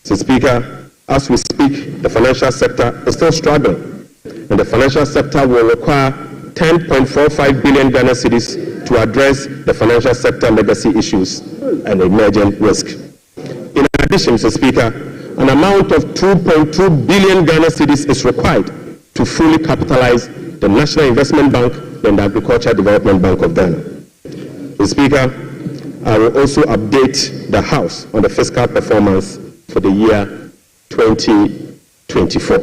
Mr. Speaker, as we speak, the financial sector is still struggling, and the financial sector will require 10.45 billion Ghana cedis to address the financial sector legacy issues and emerging risk. In addition, Mr. Speaker, an amount of 2.2 billion Ghana cedis is required to fully capitalize the National Investment Bank and the Agricultural Development Bank of Ghana. Mr. Speaker, I will also update the House on the fiscal performance for the year 2024.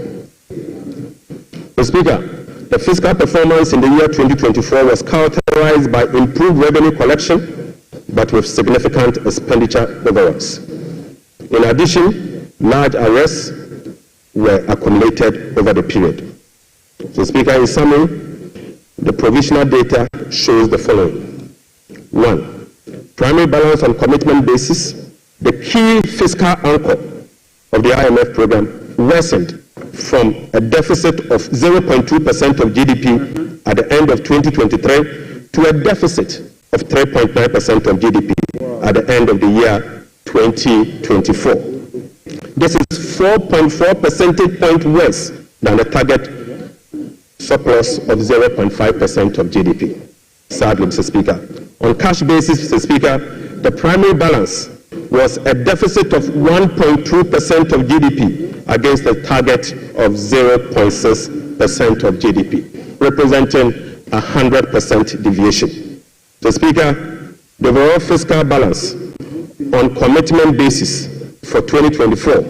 Mr. Speaker, the fiscal performance in the year 2024 was characterized by improved revenue collection, but with significant expenditure overruns. In addition, large arrests were accumulated over the period. So, Speaker, in summary, the provisional data shows the following. 1. Primary balance on commitment basis, the key fiscal anchor of the IMF program, worsened from a deficit of 0.2% of GDP at the end of 2023 to a deficit of 3.9% of GDP at the end of the year 2024. This is 4.4 percentage points worse than the target surplus of 0.5% of GDP. Sadly, Mr. Speaker. On cash basis, Mr. Speaker, the primary balance was a deficit of 1.2% of GDP against a target of 0.6% of GDP, representing 100% deviation. Mr. Speaker, the overall fiscal balance on commitment basis for 2024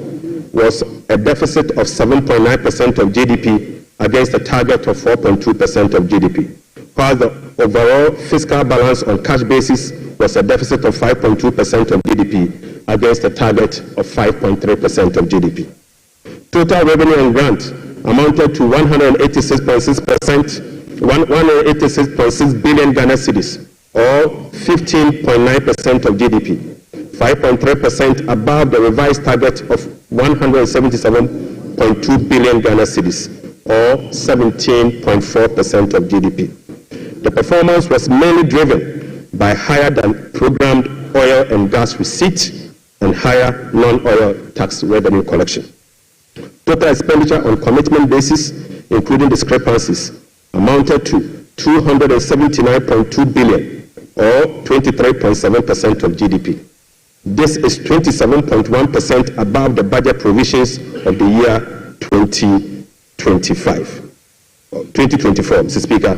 was a deficit of 7.9% of GDP against a target of 4.2% of GDP, while the overall fiscal balance on cash basis was a deficit of 5.2% of GDP against a target of 5.3% of GDP. Total revenue and grant amounted to 186.6 billion Ghana cedis, or 15.9% of GDP, 5.3% above the revised target of 177.2 billion Ghana cedis, or 17.4% of GDP. The performance was mainly driven by higher than programmed oil and gas receipts and higher non-oil tax revenue collection. Total expenditure on commitment basis, including discrepancies, amounted to 279.2 billion, or 23.7% of GDP. This is 27.1% above the budget provisions of the year 2024, Mr. Speaker.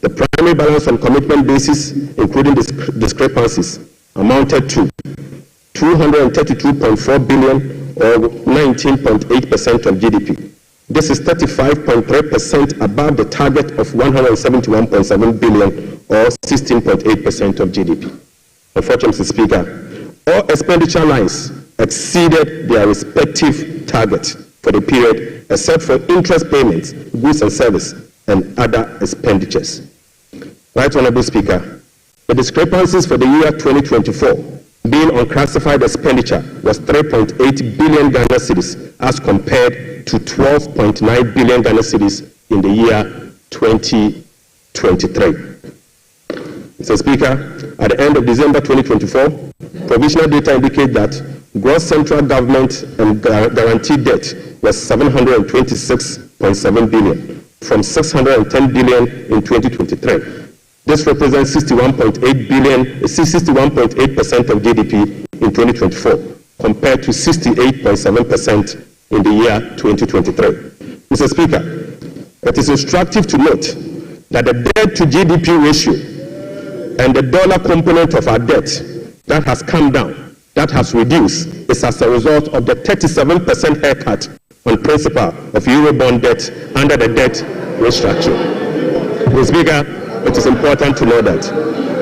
The primary balance on commitment basis, including discrepancies, amounted to 232.4 billion, or 19.8% of GDP. This is 35.3% above the target of 171.7 billion, or 16.8% of GDP. Unfortunately, Mr. Speaker, all expenditure lines exceeded their respective targets for the period, except for interest payments, goods and service, and other expenditures. Right Honorable Speaker, the discrepancies for the year 2024 being unclassified expenditure was 3.8 billion Ghana cedis as compared to 12.9 billion Ghana cedis in the year 2023. Mr. Speaker, at the end of December 2024, provisional data indicate that gross central government and guaranteed debt was 726.7 billion from 610 billion in 2023. This represents 61.8% of GDP in 2024, compared to 68.7% in the year 2023. Mr. Speaker, it is instructive to note that the debt to GDP ratio and the dollar component of our debt that has come down, that has reduced, is as a result of the 37% haircut on principal of Eurobond debt under the debt restructure. Mr. Speaker, it is important to know that.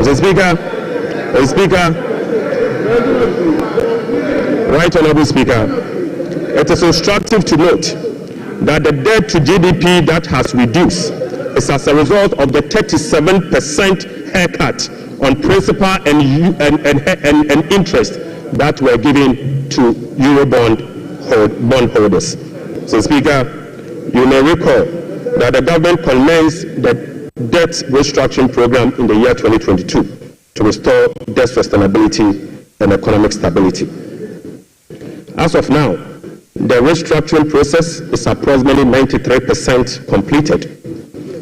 Mr. Speaker, Right Honorable Speaker, it is instructive to note that the debt to GDP that has reduced is as a result of the 37% haircut on principal and interest that were given to Eurobond bondholders. So, Speaker, you may recall that the government commenced the debt restructuring program in the year 2022 to restore debt sustainability and economic stability. As of now, the restructuring process is approximately 93% completed.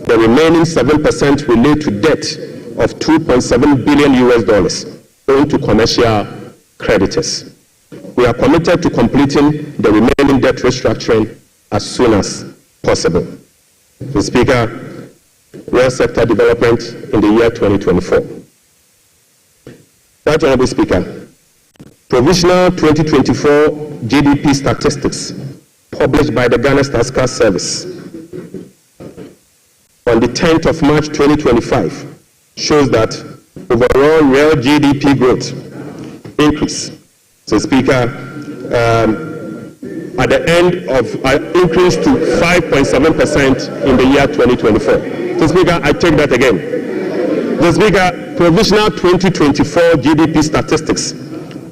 The remaining 7% relate to debt of $2.7 billion owing to commercial creditors. We are committed to completing the remaining debt restructuring as soon as possible. Mr. Speaker, real sector development in the year 2024. Right Honorable Speaker, provisional 2024 GDP statistics published by the Ghana Statistical Service on the 10th of March 2025 shows that overall real GDP growth increase. So, Speaker, at the end of increase to 5.7% in the year 2024. So, Speaker, I take that again. So, Speaker, provisional 2024 GDP statistics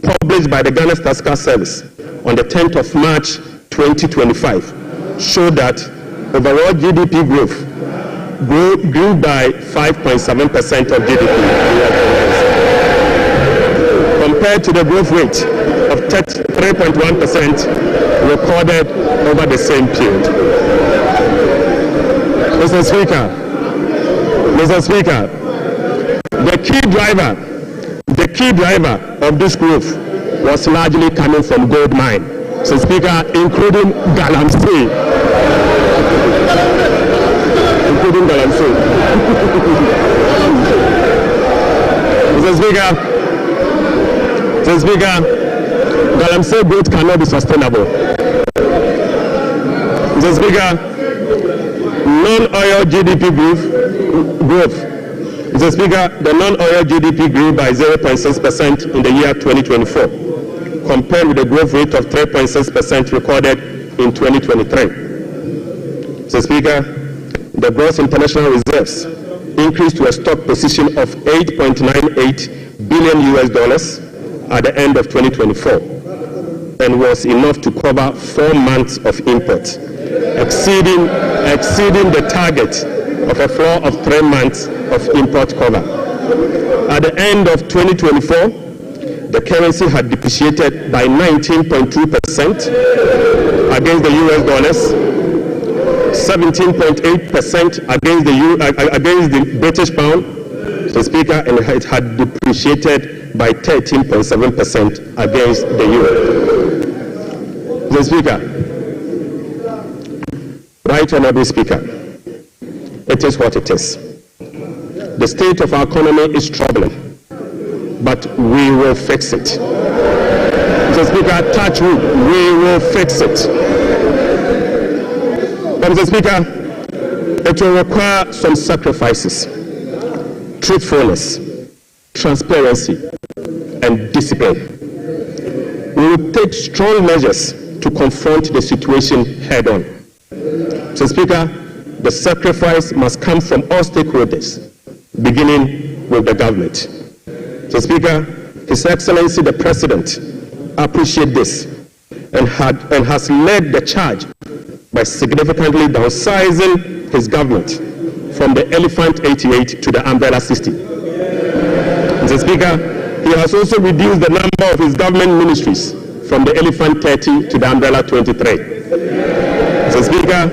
published by the Ghana Statistical Service on the 10th of March 2025 show that overall GDP growth grew by 5.7% of GDP compared to the growth rate of 3.1% recorded over the same period. Mr. Speaker, the key driver of this growth was largely coming from gold mine. So, Speaker, including Galamsey. Mr. Speaker, Galamsey growth cannot be sustainable. Mr. Speaker, non-oil GDP growth. Mr. Speaker, the non-oil GDP grew by 0.6% in the year 2024, compared with the growth rate of 3.6% recorded in 2023. Mr. Speaker, the gross international reserves increased to a stock position of $8.98 billion at the end of 2024 and was enough to cover 4 months of imports, exceeding the target of a floor of 3 months of import cover. At the end of 2024, the currency had depreciated by 19.2% against the US dollars, 17.8% against the British pound, Mr. Speaker, and it had depreciated by 13.7% against the euro. Mr. Speaker, Right Honourable Speaker, it is what it is. The state of our economy is troubling, but we will fix it. Mr. Speaker, touch wood, we will fix it. But Mr. Speaker, it will require some sacrifices, truthfulness, transparency, and discipline. We will take strong measures to confront the situation head on. Mr. Speaker, the sacrifice must come from all stakeholders, beginning with the government. Mr. Speaker, His Excellency the President appreciates this and has led the charge by significantly downsizing his government from the Elephant 88 to the Umbrella 60. Mr. Speaker, he has also reduced the number of his government ministries from the Elephant 30 to the Umbrella 23. Mr. Speaker,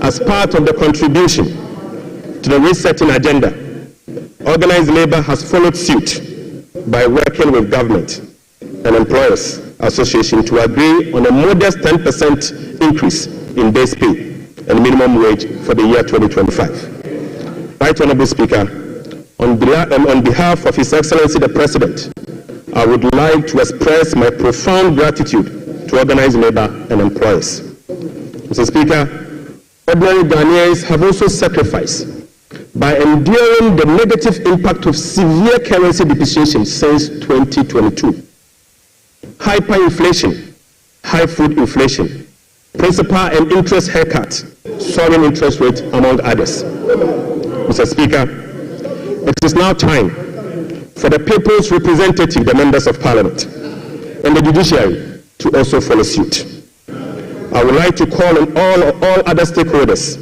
as part of the contribution to the resetting agenda, organized labor has followed suit by working with government and employers association to agree on a modest 10% increase in base pay and minimum wage for the year 2025. Right Honourable Speaker, on behalf of His Excellency the President, I would like to express my profound gratitude to organized labor and employers. Mr. Speaker, ordinary Ghanaians have also sacrificed by enduring the negative impact of severe currency depreciation since 2022. Hyperinflation, high food inflation, principal and interest haircuts, soaring interest rates, among others. Mr. Speaker, it is now time for the people's representative, the members of parliament, and the judiciary to also follow suit. I would like to call on all other stakeholders,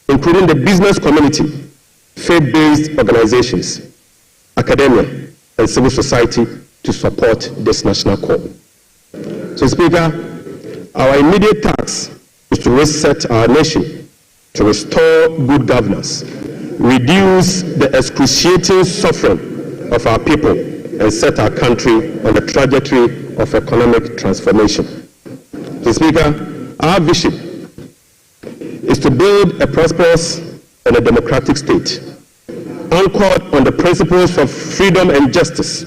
including the business community, faith-based organizations, academia, and civil society to support this national call. So, Speaker, our immediate task is to reset our nation, to restore good governance, reduce the excruciating suffering of our people, and set our country on the trajectory of economic transformation. So, Speaker, our vision is to build a prosperous and a democratic state, anchored on the principles of freedom and justice,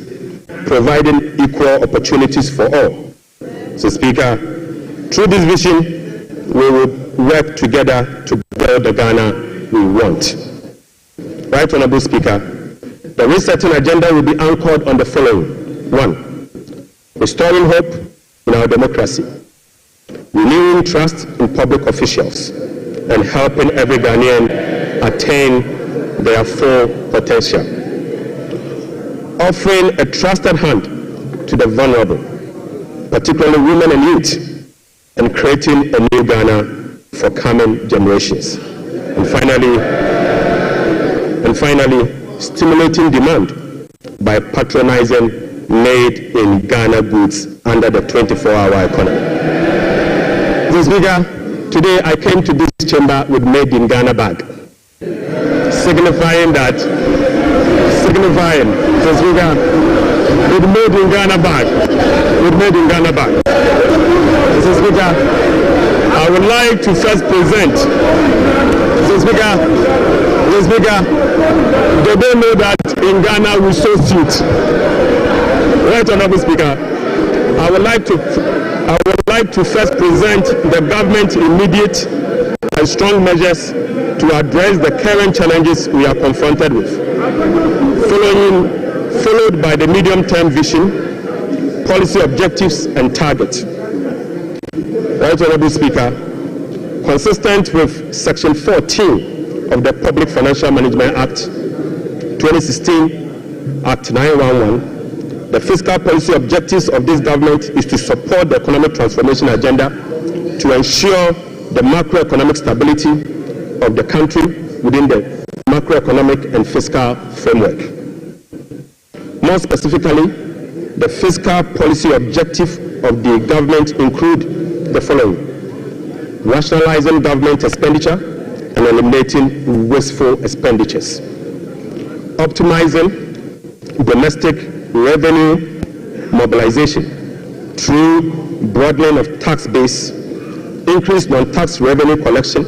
providing equal opportunities for all. So, Speaker, through this vision, we will work together to build the Ghana we want. Right Honourable Speaker, the resetting agenda will be anchored on the following. 1. Restoring hope in our democracy, renewing trust in public officials, and helping every Ghanaian attain their full potential. Offering a trusted hand to the vulnerable, particularly women and youth, and creating a new Ghana for coming generations. And finally, stimulating demand by patronizing made in Ghana goods under the 24-hour economy. Mr. Speaker, today I came to this chamber with made in Ghana bag, signifying, Mr. Speaker, with made in Ghana bag, Mr. Speaker, I would like to first present, Mr. Speaker, they don't know that in Ghana we sew suit. Right Honourable Speaker, I would like to first present the government's immediate and strong measures to address the current challenges we are confronted with, followed by the medium-term vision, policy objectives and targets. Right Honourable Speaker, Consistent with Section 14 of the Public Financial Management Act 2016, Act 911, the fiscal policy objectives of this government is to support the economic transformation agenda to ensure the macroeconomic stability of the country within the macroeconomic and fiscal framework. More specifically, the fiscal policy objective of the government include the following: rationalizing government expenditure and eliminating wasteful expenditures, optimizing domestic revenue mobilization through broadening of tax base, increased non-tax revenue collection,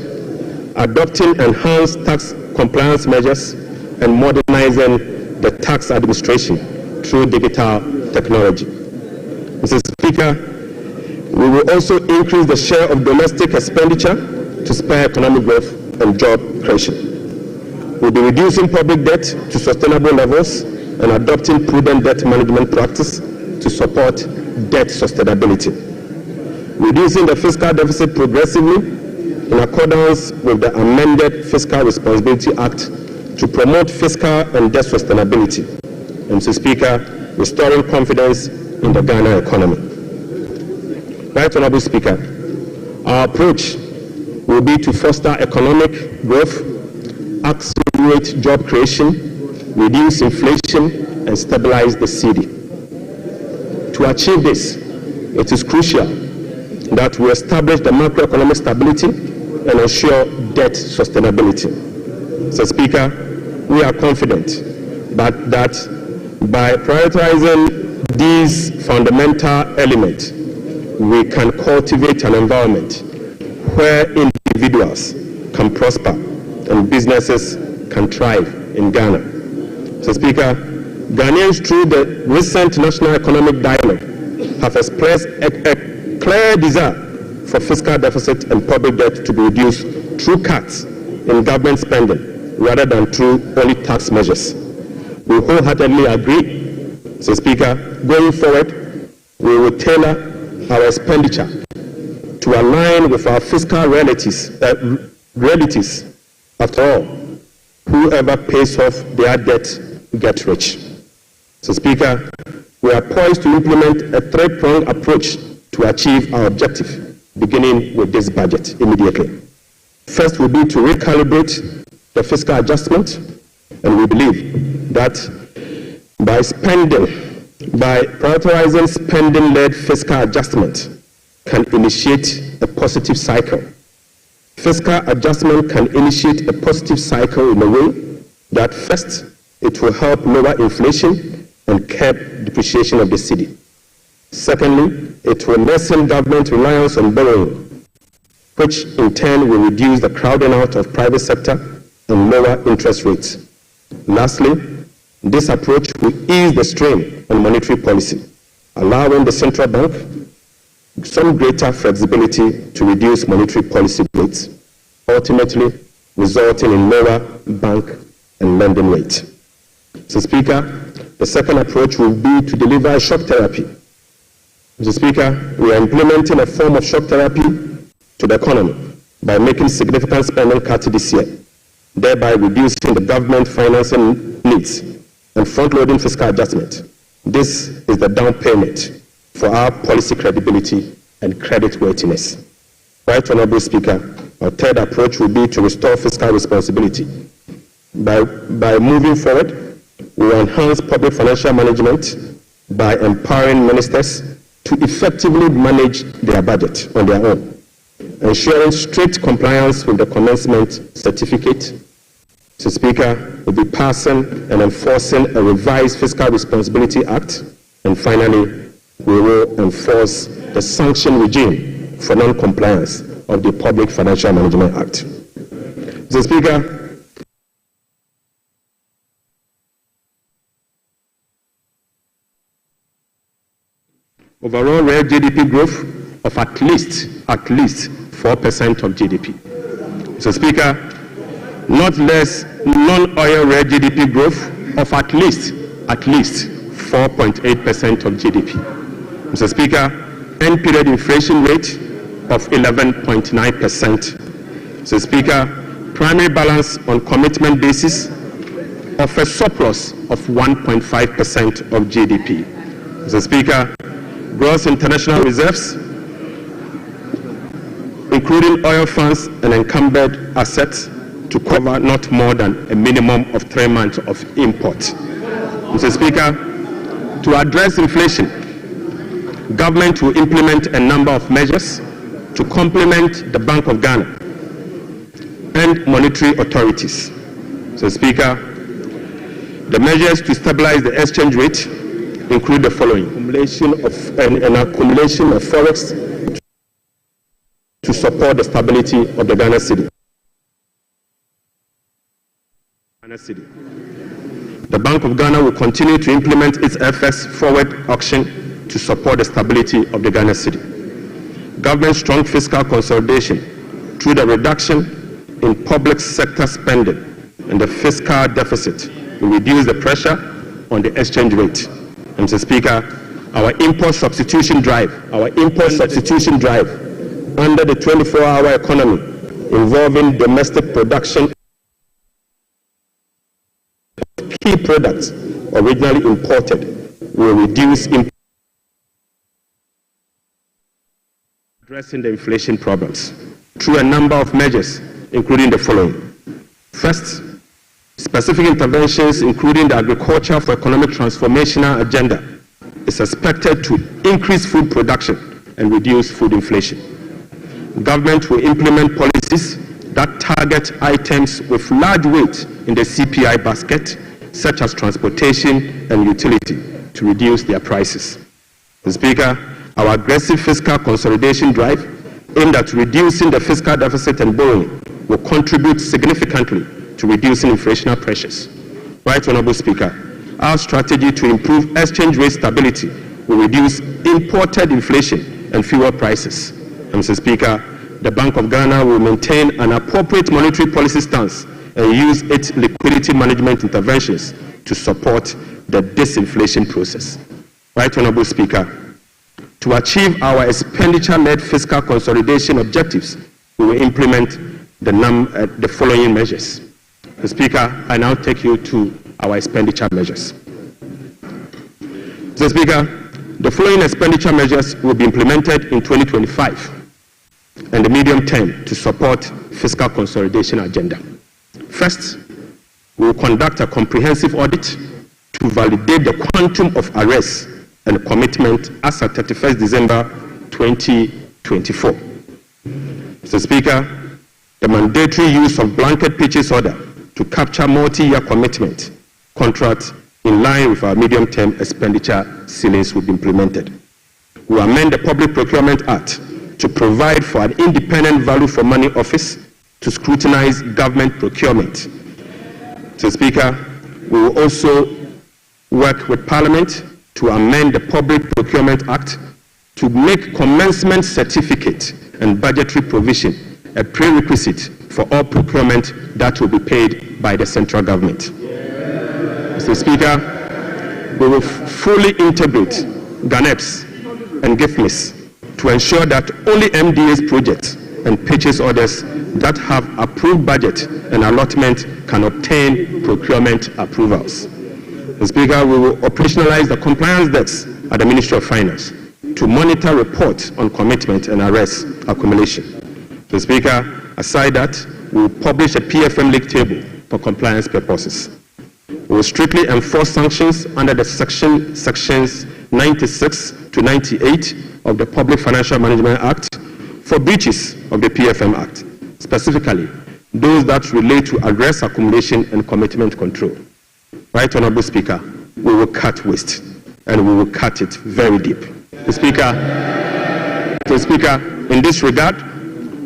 adopting enhanced tax compliance measures, and modernizing the tax administration through digital technology. Mr. Speaker, we will also increase the share of domestic expenditure to spur economic growth and job creation. We'll be reducing public debt to sustainable levels and adopting prudent debt management practice to support debt sustainability. Reducing the fiscal deficit progressively in accordance with the amended Fiscal Responsibility Act to promote fiscal and debt sustainability. And Mr. Speaker, restoring confidence in the Ghana economy. Right Honorable Speaker, our approach will be to foster economic growth, accelerate job creation, reduce inflation, and stabilize the cedi. To achieve this, it is crucial that we establish the macroeconomic stability and ensure debt sustainability. Mr. Speaker, we are confident that by prioritizing these fundamental elements, we can cultivate an environment where individuals can prosper and businesses can thrive in Ghana. Mr. Speaker, Ghanaians through the recent National Economic Dialogue have expressed a clear desire for fiscal deficit and public debt to be reduced through cuts in government spending rather than through only tax measures. We wholeheartedly agree. Mr. Speaker, going forward, we will tailor our expenditure to align with our fiscal realities. After all, whoever pays off their debt gets rich. Mr. Speaker, we are poised to implement a three-pronged approach to achieve our objective, beginning with this budget immediately. First will be to recalibrate the fiscal adjustment, and we believe that by prioritizing spending-led fiscal adjustment can initiate a positive cycle. Fiscal adjustment can initiate a positive cycle in a way that first, it will help lower inflation and curb depreciation of the cedi. Secondly, it will lessen government reliance on borrowing, which in turn will reduce the crowding out of private sector and lower interest rates. Lastly, this approach will ease the strain on monetary policy, allowing the central bank some greater flexibility to reduce monetary policy rates, ultimately resulting in lower bank and lending rates. Mr. Speaker, the second approach will be to deliver a shock therapy. Mr. Speaker, we are implementing a form of shock therapy to the economy by making significant spending cuts this year, thereby reducing the government financing needs and front-loading fiscal adjustment. This is the down payment for our policy credibility and creditworthiness. Right Honorable Speaker, our third approach will be to restore fiscal responsibility. By moving forward, we will enhance public financial management by empowering ministers to effectively manage their budget on their own, ensuring strict compliance with the commencement certificate. Mr. Speaker, we'll be passing and enforcing a revised Fiscal Responsibility Act, and finally, we will enforce the sanction regime for non-compliance of the Public Financial Management Act. Mr. Speaker, overall real GDP growth of at least 4% of GDP. Mr. Speaker, not less non-oil real GDP growth of at least 4.8% of GDP. Mr. Speaker, end period inflation rate of 11.9% Mr. Speaker, primary balance on commitment basis of a surplus of 1.5% of GDP. Mr. Speaker, gross international reserves, including oil funds and encumbered assets, to cover not more than a minimum of 3 months of import. Mr. Speaker, to address inflation, government will implement a number of measures to complement the Bank of Ghana and monetary authorities. Mr. Speaker, the measures to stabilize the exchange rate include the following: an accumulation of forex to support the stability of the Ghana cedi. The Bank of Ghana will continue to implement its FX forward auction to support the stability of the Ghana cedi. Government strong fiscal consolidation through the reduction in public sector spending and the fiscal deficit will reduce the pressure on the exchange rate. And Mr. Speaker, our import substitution drive under the 24-hour economy involving domestic production key products originally imported will reduce addressing the inflation problems through a number of measures, including the following. First, specific interventions, including the Agriculture for Economic Transformational Agenda, is expected to increase food production and reduce food inflation. Government will implement policies that target items with large weight in the CPI basket, such as transportation and utility, to reduce their prices. Mr. Speaker, our aggressive fiscal consolidation drive aimed at reducing the fiscal deficit and borrowing will contribute significantly to reducing inflationary pressures. Right Honorable Speaker, our strategy to improve exchange rate stability will reduce imported inflation and fuel prices. And Mr. Speaker, the Bank of Ghana will maintain an appropriate monetary policy stance and use its liquidity management interventions to support the disinflation process. Right Honorable Speaker, to achieve our expenditure-led fiscal consolidation objectives, we will implement the following measures. Mr. Speaker, I now take you to our expenditure measures. Mr. Speaker, the following expenditure measures will be implemented in 2025 and the medium term to support fiscal consolidation agenda. First, we will conduct a comprehensive audit to validate the quantum of arrests and commitment as at 31st December 2024. Mr. Speaker, the mandatory use of blanket purchase order to capture multi-year commitment contracts in line with our medium-term expenditure ceilings will be implemented. We will amend the Public Procurement Act to provide for an independent value for money office to scrutinize government procurement. Mr. Speaker, we will also work with Parliament to amend the Public Procurement Act to make commencement certificate and budgetary provision a prerequisite for all procurement that will be paid by the central government. Mr. Speaker, we will fully integrate GANEPS and GIFMIS to ensure that only MDA's projects and purchase orders that have approved budget and allotment can obtain procurement approvals. Mr. Speaker, we will operationalize the compliance desks at the Ministry of Finance to monitor reports on commitment and arrest accumulation. Mr. Speaker, aside that, we will publish a PFM league table for compliance purposes. We will strictly enforce sanctions under the sections 96 to 98 of the Public Financial Management Act for breaches of the PFM Act, specifically those that relate to arrest accumulation and commitment control. Right Honorable Speaker, we will cut waste and we will cut it very deep. Mr. Speaker, in this regard,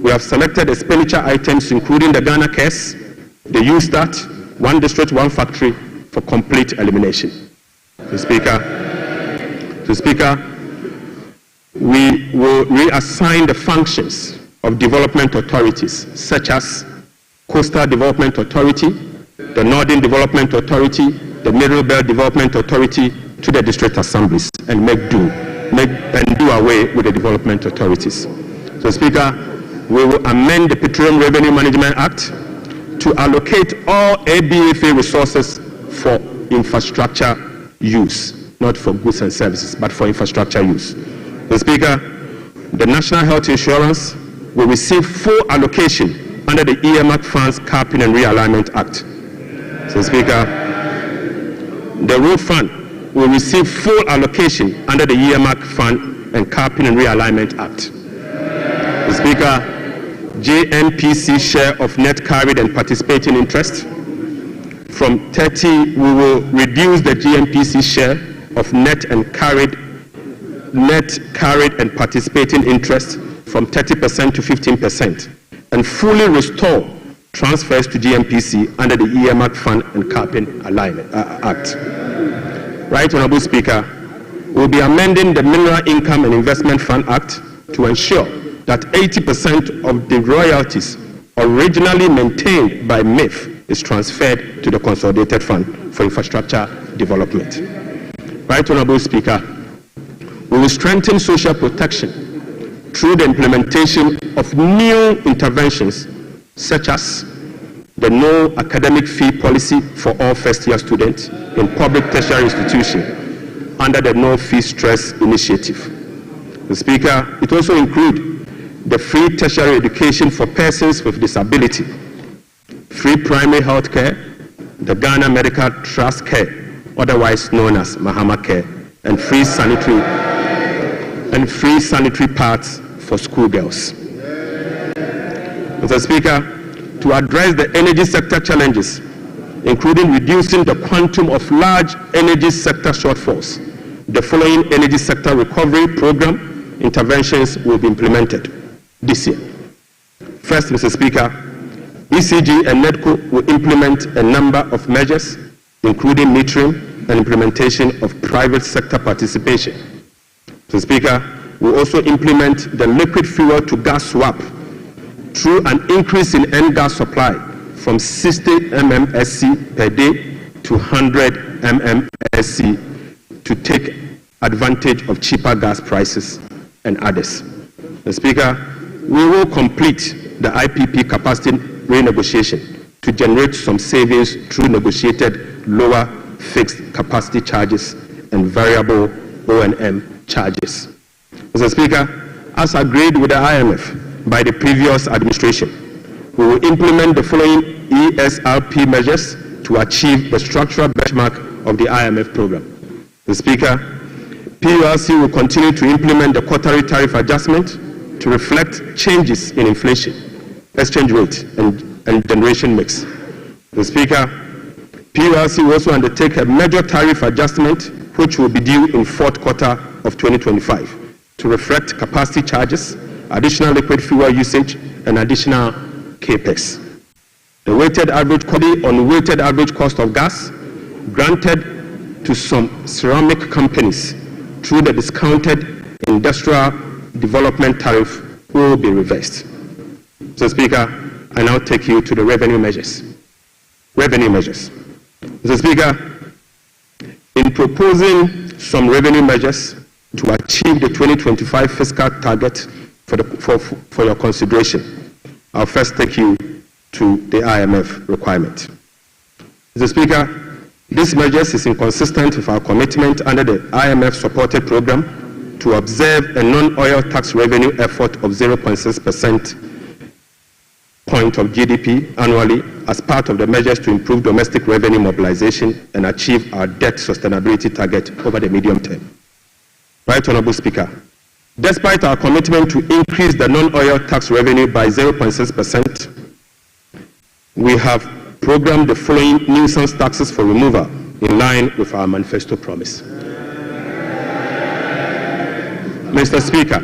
we have selected expenditure items including the Ghana Cares, the USTAT, One District, One Factory for complete elimination. Mr. Speaker, we will reassign the functions of development authorities such as Coastal Development Authority, the Northern Development Authority, the Middle Belt Development Authority to the district assemblies and do away with the development authorities. So Speaker, we will amend the Petroleum Revenue Management Act to allocate all ABFA resources for infrastructure use, not for goods and services, but for infrastructure use. Mr. Speaker, the National Health Insurance will receive full allocation under the earmark funds capping and realignment act. Mr. Speaker, the road fund will receive full allocation under the earmark fund and capping and realignment act. Mr. Speaker, JNPC share of net carried and participating interest from 30, we will reduce the JNPC share of net carried and participating interest from 30% to 15% and fully restore transfers to GMPC under the earmark fund and capping alignment act. Right, Honorable Speaker, we'll be amending the Mineral Income and Investment Fund Act to ensure that 80% of the royalties originally maintained by MIF is transferred to the Consolidated Fund for Infrastructure Development. Right, Honorable Speaker, we will strengthen social protection through the implementation of new interventions such as the no academic fee policy for all first-year students in public tertiary institutions under the No Fee Stress Initiative. Mr. Speaker, it also includes the free tertiary education for persons with disability, free primary health care, the Ghana Medical Trust Care, otherwise known as Mahama Care, and free sanitary pads for schoolgirls. Mr. Speaker, to address the energy sector challenges, including reducing the quantum of large energy sector shortfalls, the following energy sector recovery program interventions will be implemented this year. First, Mr. Speaker, ECG and NEDCO will implement a number of measures, including metering and implementation of private sector participation. Mr. Speaker, we'll also implement the liquid fuel to gas swap through an increase in N gas supply from 60 mmSC per day to 100 mmSC to take advantage of cheaper gas prices and others. Mr. Speaker, we will complete the IPP capacity renegotiation to generate some savings through negotiated lower fixed capacity charges and variable O&M charges. Mr. Speaker, as agreed with the IMF by the previous administration, we will implement the following ESRP measures to achieve the structural benchmark of the IMF program. Mr. Speaker, PURC will continue to implement the quarterly tariff adjustment to reflect changes in inflation, exchange rate, and generation mix. Mr. Speaker, PURC will also undertake a major tariff adjustment which will be due in fourth quarter of 2025 to reflect capacity charges, additional liquid fuel usage, and additional capex. The weighted average cost of gas granted to some ceramic companies through the discounted industrial development tariff will be reversed. Mr. Speaker, I now take you to the revenue measures. Mr. Speaker, in proposing some revenue measures to achieve the 2025 fiscal target for your consideration, I'll first take you to the IMF requirement. Mr. Speaker, this measures is inconsistent with our commitment under the IMF-supported program to observe a non-oil tax revenue effort of 0.6% point of GDP annually as part of the measures to improve domestic revenue mobilization and achieve our debt sustainability target over the medium term. Right, Honorable Speaker, despite our commitment to increase the non-oil tax revenue by 0.6%, we have programmed the following nuisance taxes for removal in line with our manifesto promise. Mr. Speaker,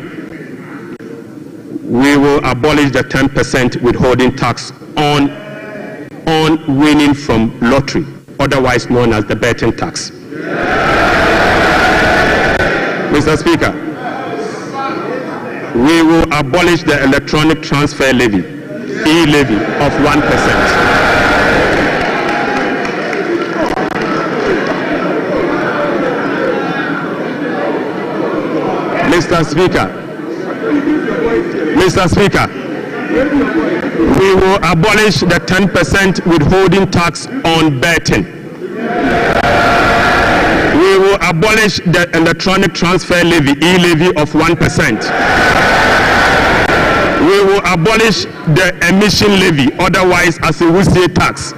we will abolish the 10% withholding tax on winning from lottery, otherwise known as the betting tax. Mr. Speaker, we will abolish the electronic transfer levy, e-levy of 1%. Mr. Speaker, We will abolish the 10% withholding tax on betting. We will abolish the electronic transfer levy, e-levy of 1%. We will abolish the emission levy, otherwise as a Wusie tax.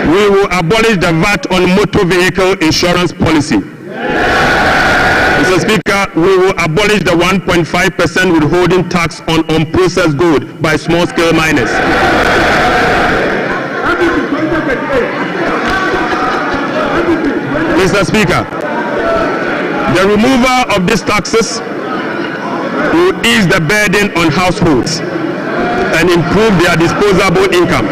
We will abolish the VAT on motor vehicle insurance policy. Mr. Speaker, we will abolish the 1.5% withholding tax on unprocessed gold by small-scale miners. Mr. Speaker, the removal of these taxes will ease the burden on households and improve their disposable income.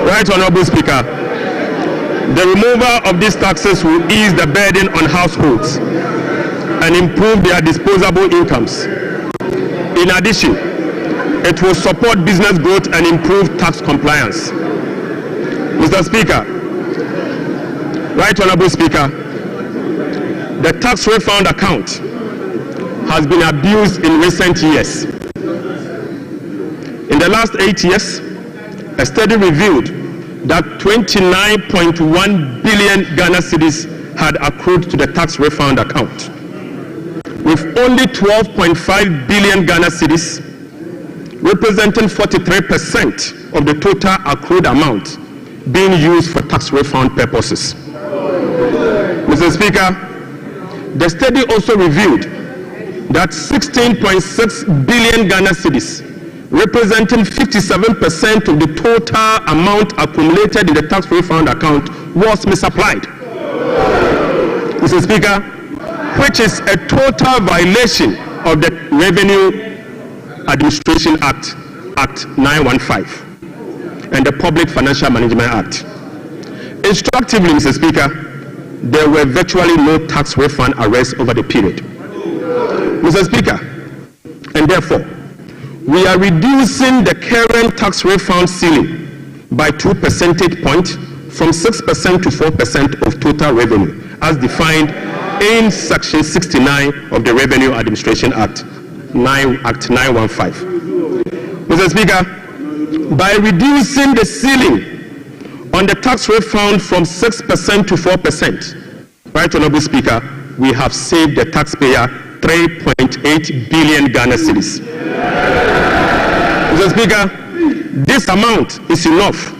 Right, Honorable Speaker, the removal of these taxes will ease the burden on households and improve their disposable incomes. In addition, it will support business growth and improve tax compliance. Mr. Speaker, Right Honorable Speaker, the tax refund account has been abused in recent years. In the last 8 years, a study revealed that 29.1 billion Ghana cedis had accrued to the tax refund account, with only 12.5 billion Ghana cedis, representing 43% of the total accrued amount, being used for tax refund purposes. Mr. Speaker, the study also revealed that 16.6 billion Ghana cedis, representing 57% of the total amount accumulated in the tax refund account, was misapplied. Mr. Speaker, which is a total violation of the Revenue Administration Act, Act 915, and the Public Financial Management Act. Instructively, Mr. Speaker, there were virtually no tax refund arrests over the period. Mr. Speaker, and therefore, we are reducing the current tax refund ceiling by 2 percentage points from 6% to 4% of total revenue, as defined in Section 69 of the Revenue Administration Act, Act 915. Mr. Speaker, by reducing the ceiling on the tax refund from 6% to 4%, Right Honorable Speaker, we have saved the taxpayer 3.8 billion Ghana cedis. Mr. Speaker, this amount is enough.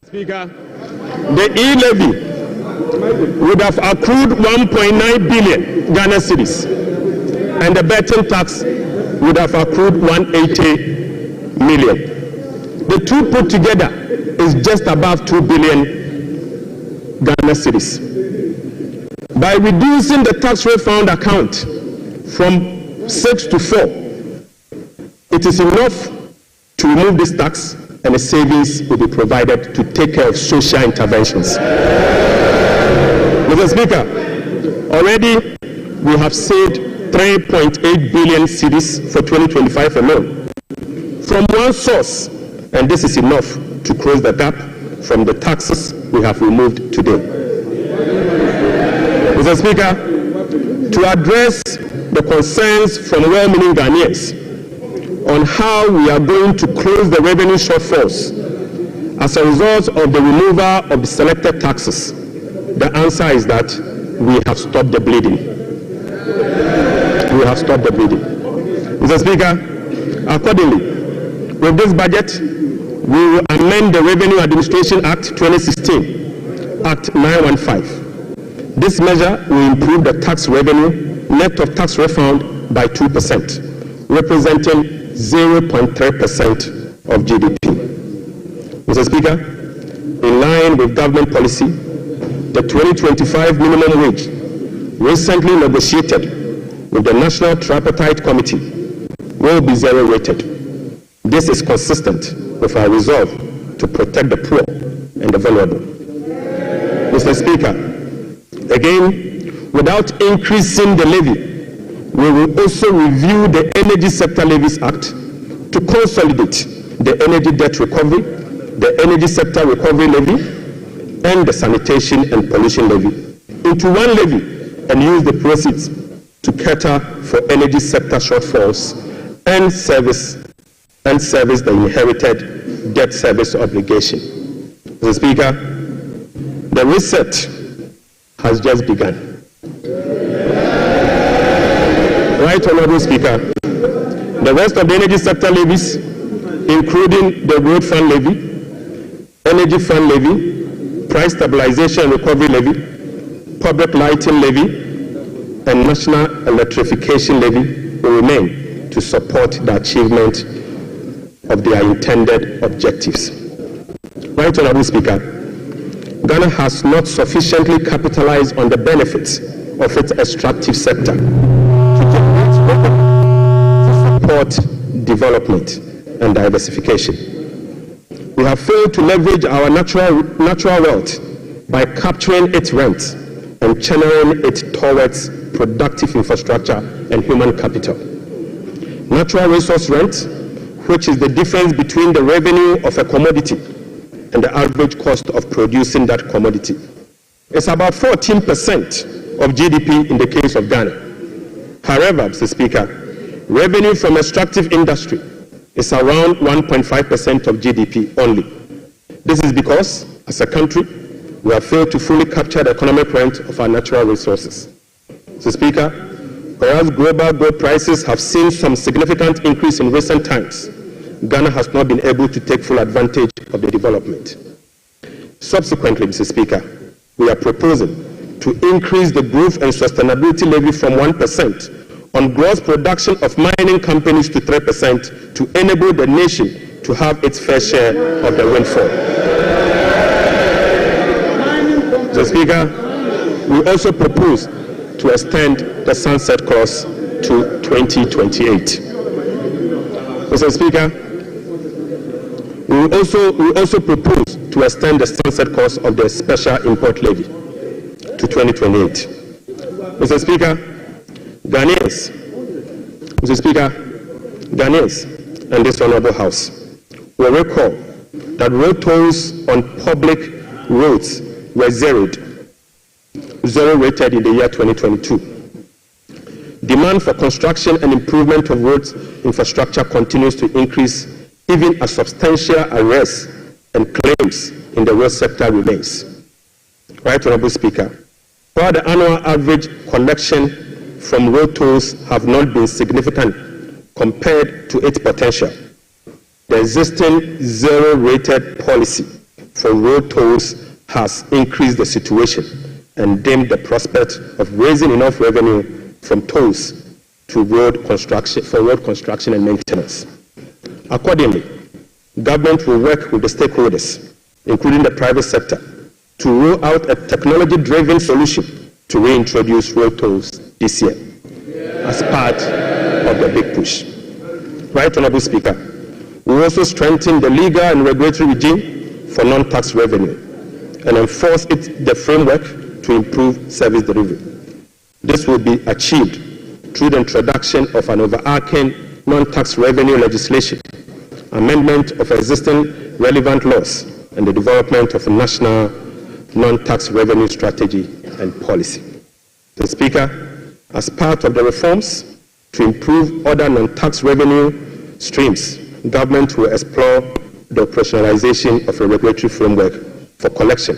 Speaker, the e-levy would have accrued 1.9 billion Ghana cedis, and the betting tax would have accrued 180 million. The two put together is just above 2 billion Ghana cedis. By reducing the tax refund account from 6 to 4, it is enough to remove this tax, and a savings will be provided to take care of social interventions. Mr. Speaker, already we have saved 3.8 billion cedis for 2025 alone from one source, and this is enough to close the gap from the taxes we have removed today. Mr. Speaker, to address the concerns from well-meaning Ghanaians on how we are going to close the revenue shortfalls as a result of the removal of the selected taxes, the answer is that we have stopped the bleeding. We have stopped the bleeding. Mr. Speaker, accordingly, with this budget, we will amend the Revenue Administration Act 2016, Act 915. This measure will improve the tax revenue net of tax refund by 2%, representing 0.3% of GDP. Mr. Speaker, in line with government policy, the 2025 minimum wage recently negotiated with the National Tripartite Committee will be zero rated. This is consistent with our resolve to protect the poor and the vulnerable. Mr. Speaker, again, without increasing the levy, we will also review the Energy Sector Levies Act to consolidate the energy debt recovery the Energy Sector Recovery Levy, and the Sanitation and Pollution Levy into one levy and use the proceeds to cater for energy sector shortfalls and service the inherited debt service obligation. Mr. Speaker, the reset has just begun. Right, Honorable Speaker, the rest of the energy sector levies, including the Road Fund Levy, Energy Fund Levy, Price Stabilization and Recovery Levy, Public Lighting Levy, and National Electrification Levy will remain to support the achievement of their intended objectives. Right, Honorable Speaker, Ghana has not sufficiently capitalized on the benefits of its extractive sector to support development and diversification. We have failed to leverage our natural wealth by capturing its rent and channeling it towards productive infrastructure and human capital. Natural resource rent, which is the difference between the revenue of a commodity and the average cost of producing that commodity, is about 14% of GDP in the case of Ghana. However, Mr. Speaker, revenue from extractive industry is around 1.5% of GDP only. This is because, as a country, we have failed to fully capture the economic rent of our natural resources. Mr. Speaker, whereas global gold prices have seen some significant increase in recent times, Ghana has not been able to take full advantage of the development. Subsequently, Mr. Speaker, we are proposing to increase the growth and sustainability levy from 1% on gross production of mining companies to 3% to enable the nation to have its fair share of the windfall. Mr. Speaker, we also propose to extend the sunset clause to 2028. Mr. Speaker, we also propose to extend the sunset clause of the special import levy to 2028. Mr. Speaker, Ghanaians and this Honorable House will recall that road tolls on public roads were zero rated in the year 2022. Demand for construction and improvement of roads infrastructure continues to increase even as substantial arrests and claims in the road sector remains. Right, Honorable Speaker, while the annual average collection from road tolls have not been significant compared to its potential, the existing zero-rated policy for road tolls has increased the situation and dimmed the prospect of raising enough revenue from tolls to road construction and maintenance. Accordingly, government will work with the stakeholders, including the private sector, to roll out a technology-driven solution to reintroduce road tolls this year as part of the big push. Right, Honorable Speaker, we will also strengthen the legal and regulatory regime for non-tax revenue and enforce the framework to improve service delivery. This will be achieved through the introduction of an overarching non-tax revenue legislation, amendment of existing relevant laws, and the development of a national non-tax revenue strategy and policy. Mr. Speaker, as part of the reforms to improve other non-tax revenue streams, government will explore the operationalization of a regulatory framework for collection,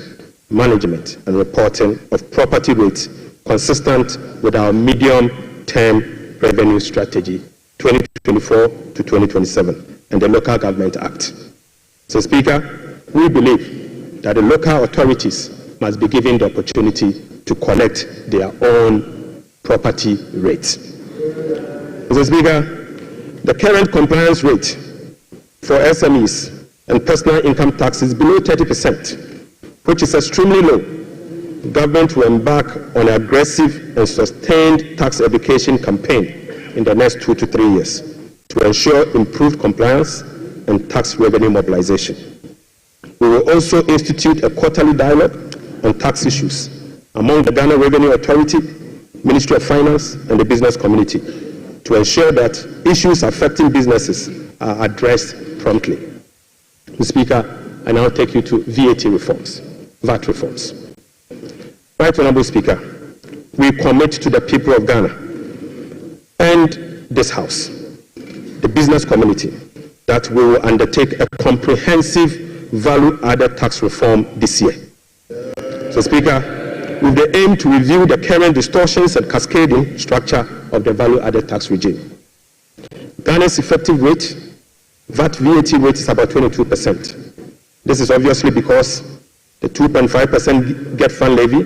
management, and reporting of property rates consistent with our medium-term revenue strategy 2024 to 2027 and the Local Government Act. So, Speaker, we believe that the local authorities must be given the opportunity to collect their own property rates. Mr. Speaker, the current compliance rate for SMEs and personal income tax is below 30%, which is extremely low. Government will embark on an aggressive and sustained tax education campaign in the next 2 to 3 years to ensure improved compliance and tax revenue mobilization. We will also institute a quarterly dialogue on tax issues among the Ghana Revenue Authority, Ministry of Finance, and the business community to ensure that issues affecting businesses are addressed promptly. Mr. Speaker, I now take you to VAT reforms, VAT reforms. Right Honorable Speaker, we commit to the people of Ghana and this House, the business community, that we will undertake a comprehensive value-added tax reform this year. So, Speaker, with the aim to review the current distortions and cascading structure of the value-added tax regime. Ghana's effective rate, VAT rate is about 22%. This is obviously because the 2.5% Get Fund levy,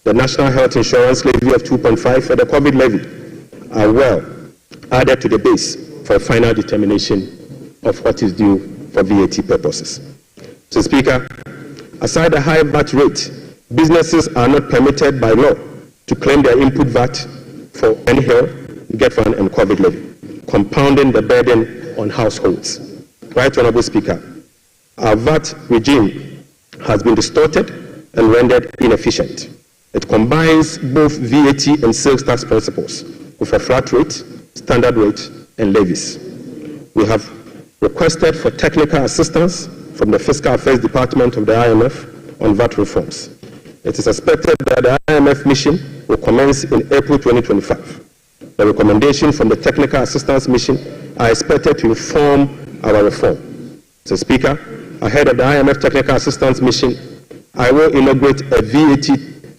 the National Health Insurance levy of 2.5%, and the COVID levy are well added to the base for a final determination of what is due for VAT purposes. So, Speaker, aside the high VAT rate, businesses are not permitted by law to claim their input VAT for NHIL, Get Fund, and COVID levy, compounding the burden on households. Right Honorable Speaker, our VAT regime has been distorted and rendered inefficient. It combines both VAT and sales tax principles with a flat rate, standard rate, and levies. We have requested for technical assistance from the Fiscal Affairs Department of the IMF on VAT reforms. It is expected that the IMF mission will commence in April 2025. The recommendations from the Technical Assistance Mission are expected to inform our reform. So, Speaker, ahead of the IMF Technical Assistance Mission, I will inaugurate a VAT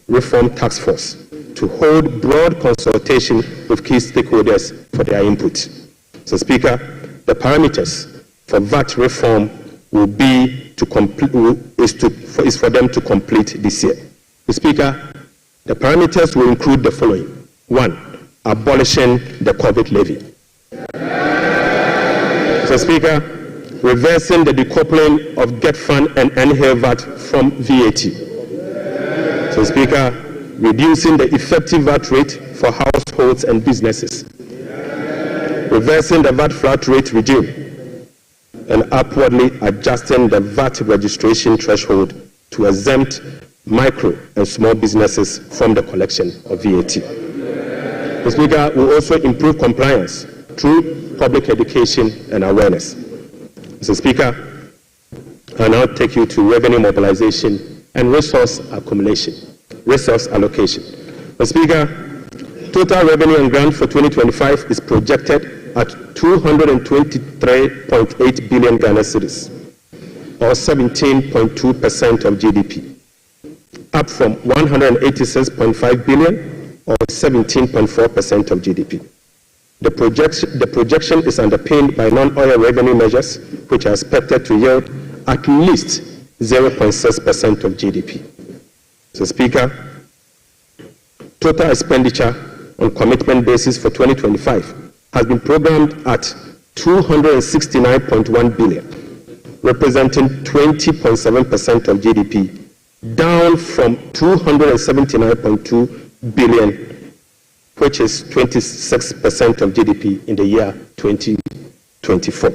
reform task force to hold broad consultation with key stakeholders for their input. So, Speaker, the parameters for VAT reform will be to complete, is for them to complete this year. So, Speaker, the parameters will include the following. 1, abolishing the COVID levy. So, Speaker, reversing the decoupling of Get Fund and NHIL VAT from VAT. So, Speaker, reducing the effective VAT rate for households and businesses. Reversing the VAT flat rate regime and upwardly adjusting the VAT registration threshold to exempt micro and small businesses from the collection of VAT. The Speaker will also improve compliance through public education and awareness. Mr. Speaker, I now take you to revenue mobilization and resource allocation. Mr. Speaker, total revenue and grant for 2025 is projected at 223.8 billion Ghana cedis, or 17.2% of GDP, up from 186.5 billion, or 17.4% of GDP. The projection is underpinned by non-oil revenue measures, which are expected to yield at least 0.6% of GDP. So, Speaker, total expenditure on commitment basis for 2025 has been programmed at 269.1 billion, representing 20.7% of GDP, down from 279.2 billion, which is 26% of GDP in the year 2024.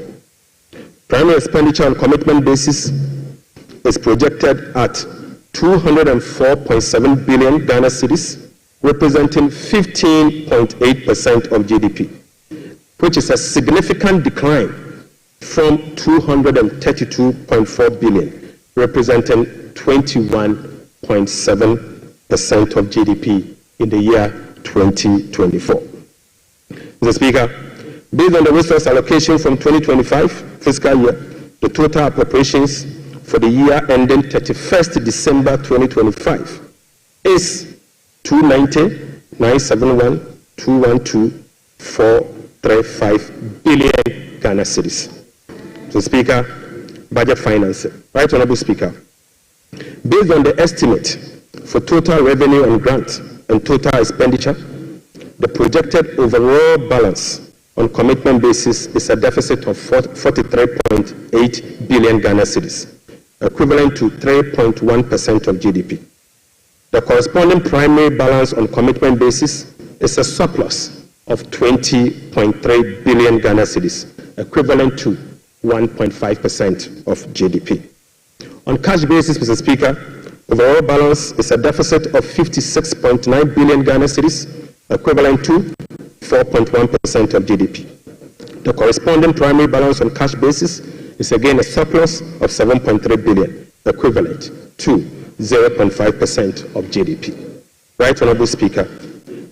Primary expenditure on commitment basis is projected at 204.7 billion Ghana cedis, representing 15.8% of GDP, which is a significant decline from 232.4 billion, representing 21.7% of GDP in the year 2024. Mr. Speaker, based on the resource allocation from 2025 fiscal year, the total appropriations for the year ending 31st December 2025 is 290,971,212,435 billion Ghana cedis. So, Speaker, budget financing. Right Honorable Speaker, based on the estimate for total revenue and grant and total expenditure, the projected overall balance on commitment basis is a deficit of 43.8 billion Ghana cedis, equivalent to 3.1% of GDP. The corresponding primary balance on commitment basis is a surplus of 20.3 billion Ghana cedis, equivalent to 1.5% of GDP. On cash basis, Mr. Speaker, overall balance is a deficit of 56.9 billion Ghana cedis, equivalent to 4.1% of GDP. The corresponding primary balance on cash basis is again a surplus of 7.3 billion, equivalent to 0.5% of GDP. Right, Honorable Speaker,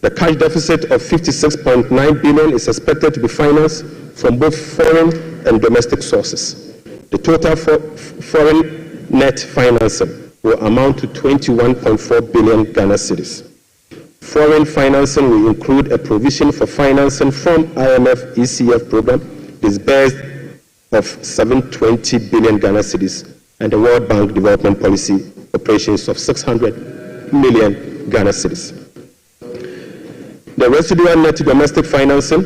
the cash deficit of 56.9 billion is expected to be financed from both foreign and domestic sources. The total foreign net financing will amount to 21.4 billion Ghana cedis. Foreign financing will include a provision for financing from IMF ECF program disbursed of 720 billion Ghana cedis and the World Bank Development Policy operations of 600 million Ghana cedis. The residual net domestic financing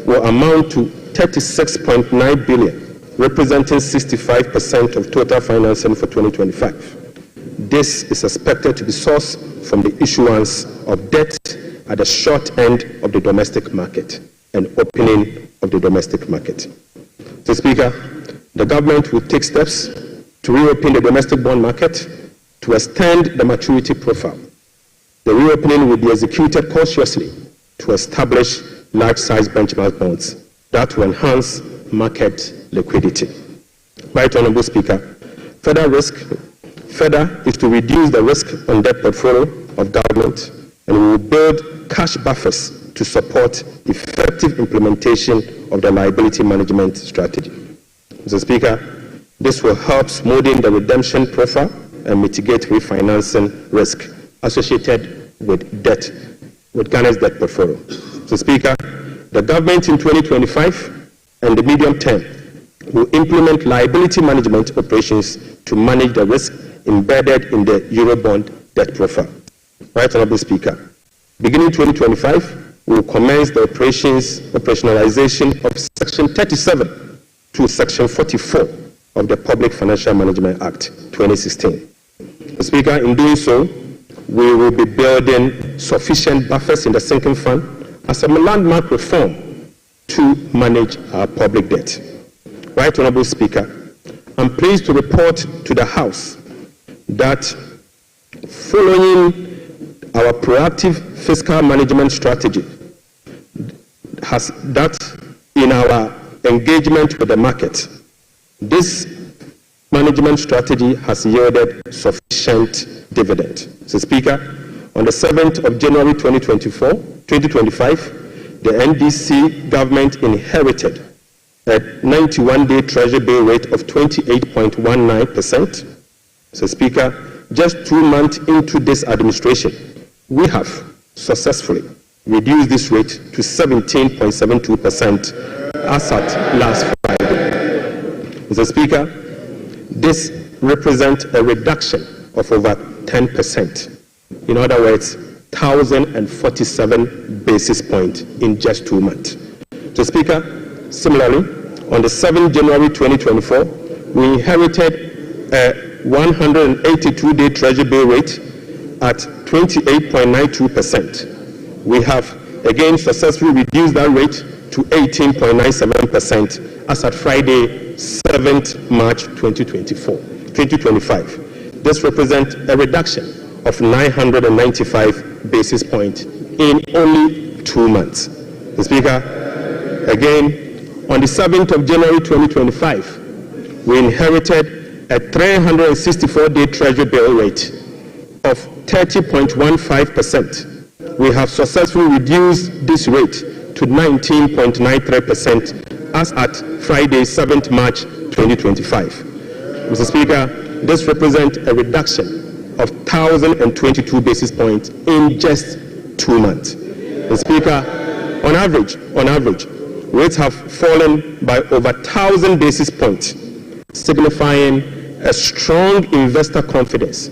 will amount to 36.9 billion, representing 65% of total financing for 2025. This is expected to be sourced from the issuance of debt at the short end of the domestic market and opening of the domestic market. Mr. Speaker, the government will take steps to reopen the domestic bond market to extend the maturity profile. The reopening will be executed cautiously to establish large-size benchmark bonds that will enhance market liquidity. Right, Honorable Speaker, further is to reduce the risk on debt portfolio of government, and we will build cash buffers to support effective implementation of the liability management strategy. Mr. Speaker, this will help smoothing the redemption profile and mitigate refinancing risk associated with Ghana's debt portfolio. Mr. Speaker, the government in 2025 and the medium term will implement liability management operations to manage the risk embedded in the Eurobond debt profile. Right, Honorable Speaker, beginning 2025, we will commence the operationalization of Section 37 to Section 44 of the Public Financial Management Act 2016. Mr. Speaker, in doing so, we will be building sufficient buffers in the sinking fund as a landmark reform to manage our public debt. Right, Honorable Speaker, I'm pleased to report to the House that following our proactive fiscal management strategy, in our engagement with the market, this management strategy has yielded sufficient dividend. Mr. Speaker, on the 7th of January 2025, the NDC government inherited a 91-day treasury bill rate of 28.19%. Mr. Speaker, just 2 months into this administration, we have successfully reduced this rate to 17.72% as at last Friday. Mr. Speaker, this represents a reduction of over 10%. In other words, 1,047 basis points in just 2 months. Mr. Speaker, similarly, on the 7th January 2024, we inherited a 182-day treasury bill rate at 28.92%. We have again successfully reduced that rate to 18.97% as at Friday, 7th March 2025. This represents a reduction of 995 basis points in only 2 months. Mr. Speaker, again, on the 7th of January 2025, we inherited a 364-day treasury bill rate of 30.15%. We have successfully reduced this rate to 19.93% as at Friday, 7th March 2025. Mr. Speaker, this represents a reduction of 1,022 basis points in just 2 months. Mr. Speaker, on average, rates have fallen by over 1,000 basis points, signifying a strong investor confidence,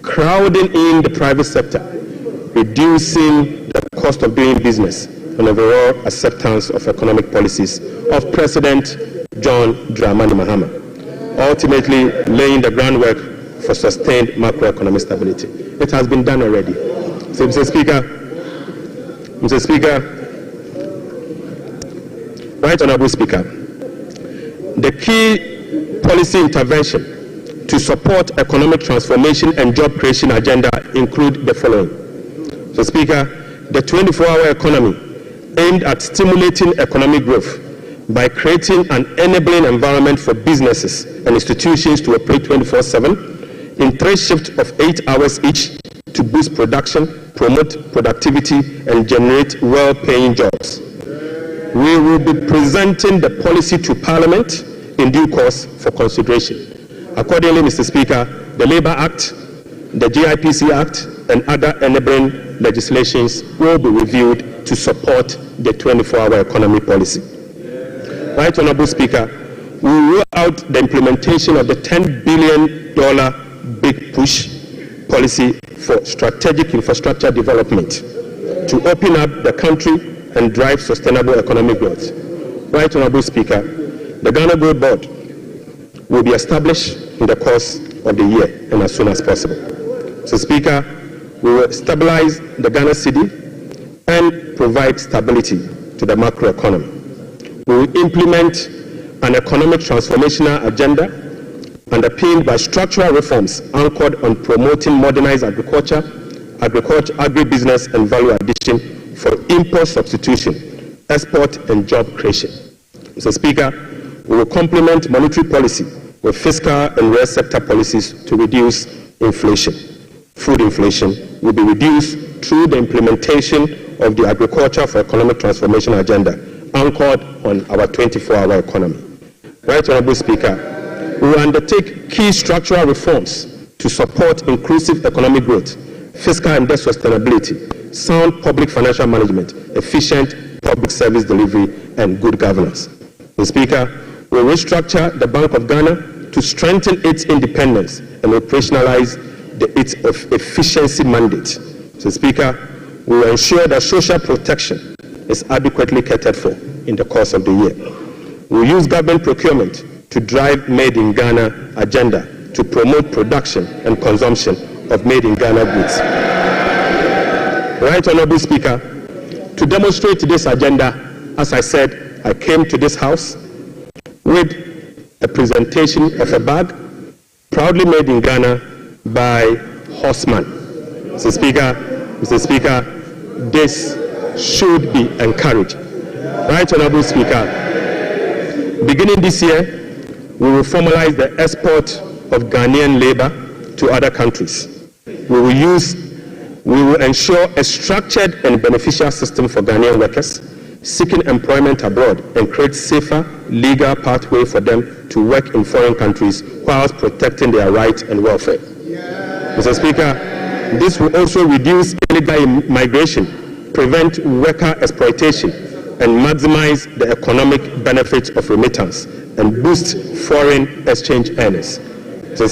crowding in the private sector, reducing the cost of doing business, and overall acceptance of economic policies of President John Dramani Mahama, ultimately laying the groundwork for sustained macroeconomic stability. It has been done already. So, Mr. Speaker, Right Honorable Speaker, the key policy intervention to support economic transformation and job creation agenda include the following. So, Speaker, the 24-hour economy aimed at stimulating economic growth by creating an enabling environment for businesses and institutions to operate 24/7 in 3 shifts of 8 hours each to boost production, promote productivity, and generate well-paying jobs. We will be presenting the policy to Parliament in due course for consideration. Accordingly, Mr. Speaker, the Labour Act, the GIPC Act, and other enabling legislations will be reviewed to support the 24-hour economy policy. Right, Honourable Speaker, we will roll out the implementation of the $10 billion Big Push policy for strategic infrastructure development to open up the country and drive sustainable economic growth. Right, Honourable Speaker, the Ghana Gold Board will be established in the course of the year and as soon as possible. So, Speaker, we will stabilize the Ghana cedi and provide stability to the macroeconomy. We will implement an economic transformational agenda underpinned by structural reforms anchored on promoting modernized agriculture, agribusiness, and value addition for import substitution, export, and job creation. Mr. Speaker, we will complement monetary policy with fiscal and real sector policies to reduce inflation. Food inflation will be reduced through the implementation of the Agriculture for Economic Transformation agenda anchored on our 24-hour economy. Right, Honourable Speaker, we will undertake key structural reforms to support inclusive economic growth, fiscal and debt sustainability, sound public financial management, efficient public service delivery, and good governance. Mr. Speaker, we will restructure the Bank of Ghana to strengthen its independence and operationalize its efficiency mandate. Mr. Speaker, we will ensure that social protection is adequately catered for in the course of the year. We will use government procurement to drive Made in Ghana agenda to promote production and consumption of Made in Ghana goods. Right, Honourable Speaker, to demonstrate this agenda, as I said, I came to this House with a presentation of a bag proudly made in Ghana by Horseman. Mr. Speaker, this should be encouraged. Right, Honourable Speaker, beginning this year, we will formalize the export of Ghanaian labor to other countries. We will ensure a structured and beneficial system for Ghanaian workers seeking employment abroad and create safer legal pathway for them to work in foreign countries whilst protecting their rights and welfare. Mr. Speaker, this will also reduce illegal migration, prevent worker exploitation, and maximize the economic benefits of remittance and boost foreign exchange earners. Mr.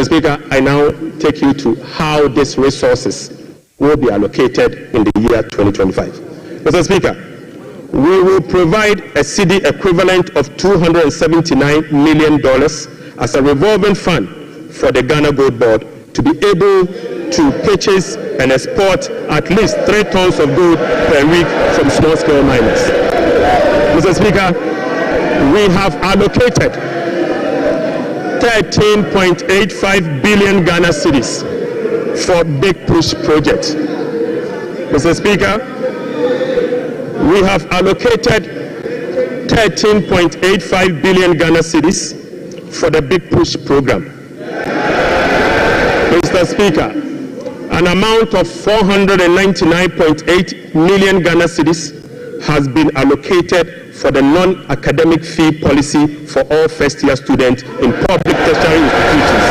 Speaker, I now take you to how these resources will be allocated in the year 2025. Mr. Speaker, we will provide a cedi equivalent of $279 million as a revolving fund for the Ghana Gold Board to be able to purchase and export at least 3 tons of gold per week from small-scale miners. Mr. Speaker, we have allocated 13.85 billion Ghana cedis for Big Push project. Mr. Speaker, we have allocated 13.85 billion Ghana cedis for the Big Push program. Mr. Speaker, an amount of 499.8 million Ghana cedis has been allocated for the non-academic fee policy for all first-year students in public tertiary institutions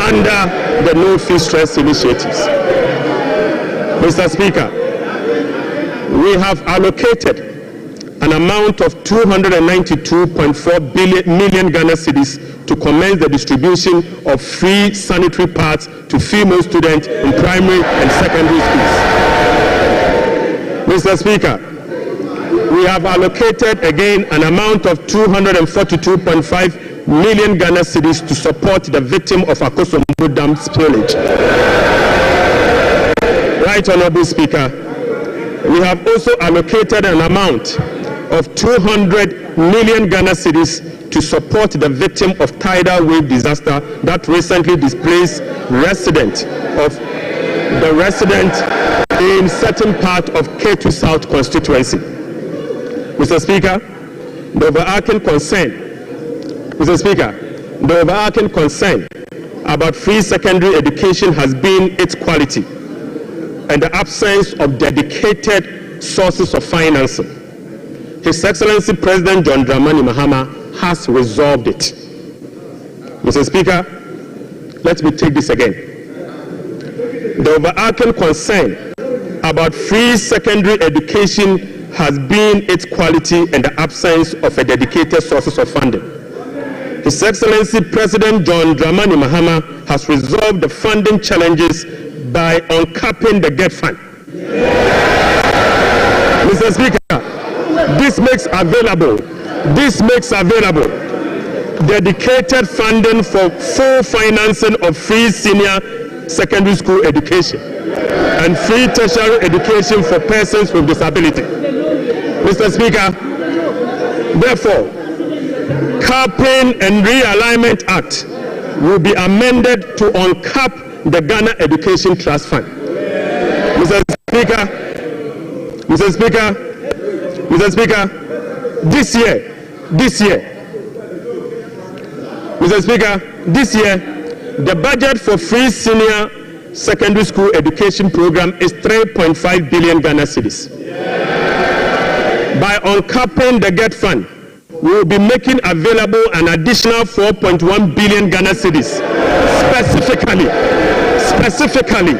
under the No Fee Stress initiatives. Mr. Speaker, we have allocated an amount of 292.4 million Ghana cedis to commence the distribution of free sanitary pads to female students in primary and secondary schools. Mr. Speaker, we have allocated again an amount of 242.5 million Ghana cedis to support the victim of Akosombo Dam spillage. Right, Honourable Speaker, we have also allocated an amount of 200 million Ghana cedis to support the victim of tidal wave disaster that recently displaced resident in certain part of K2 South constituency. Mr. Speaker, the overarching concern about free secondary education has been its quality and the absence of dedicated sources of financing. His Excellency President John Dramani Mahama has resolved it. Mr. Speaker, let me take this again. The overarching concern about free secondary education has been its quality and the absence of a dedicated sources of funding. His Excellency President John Dramani Mahama has resolved the funding challenges by uncapping the GET fund. Mr. Speaker, this makes available dedicated funding for full financing of free senior secondary school education and free tertiary education for persons with disability. Mr. Speaker, therefore, Capping and Realignment Act will be amended to uncap the Ghana Education Trust Fund. Mr. Speaker, this year, the budget for free senior secondary school education program is 3.5 billion Ghana cedis. By uncapping the GET fund, we will be making available an additional 4.1 billion Ghana cedis specifically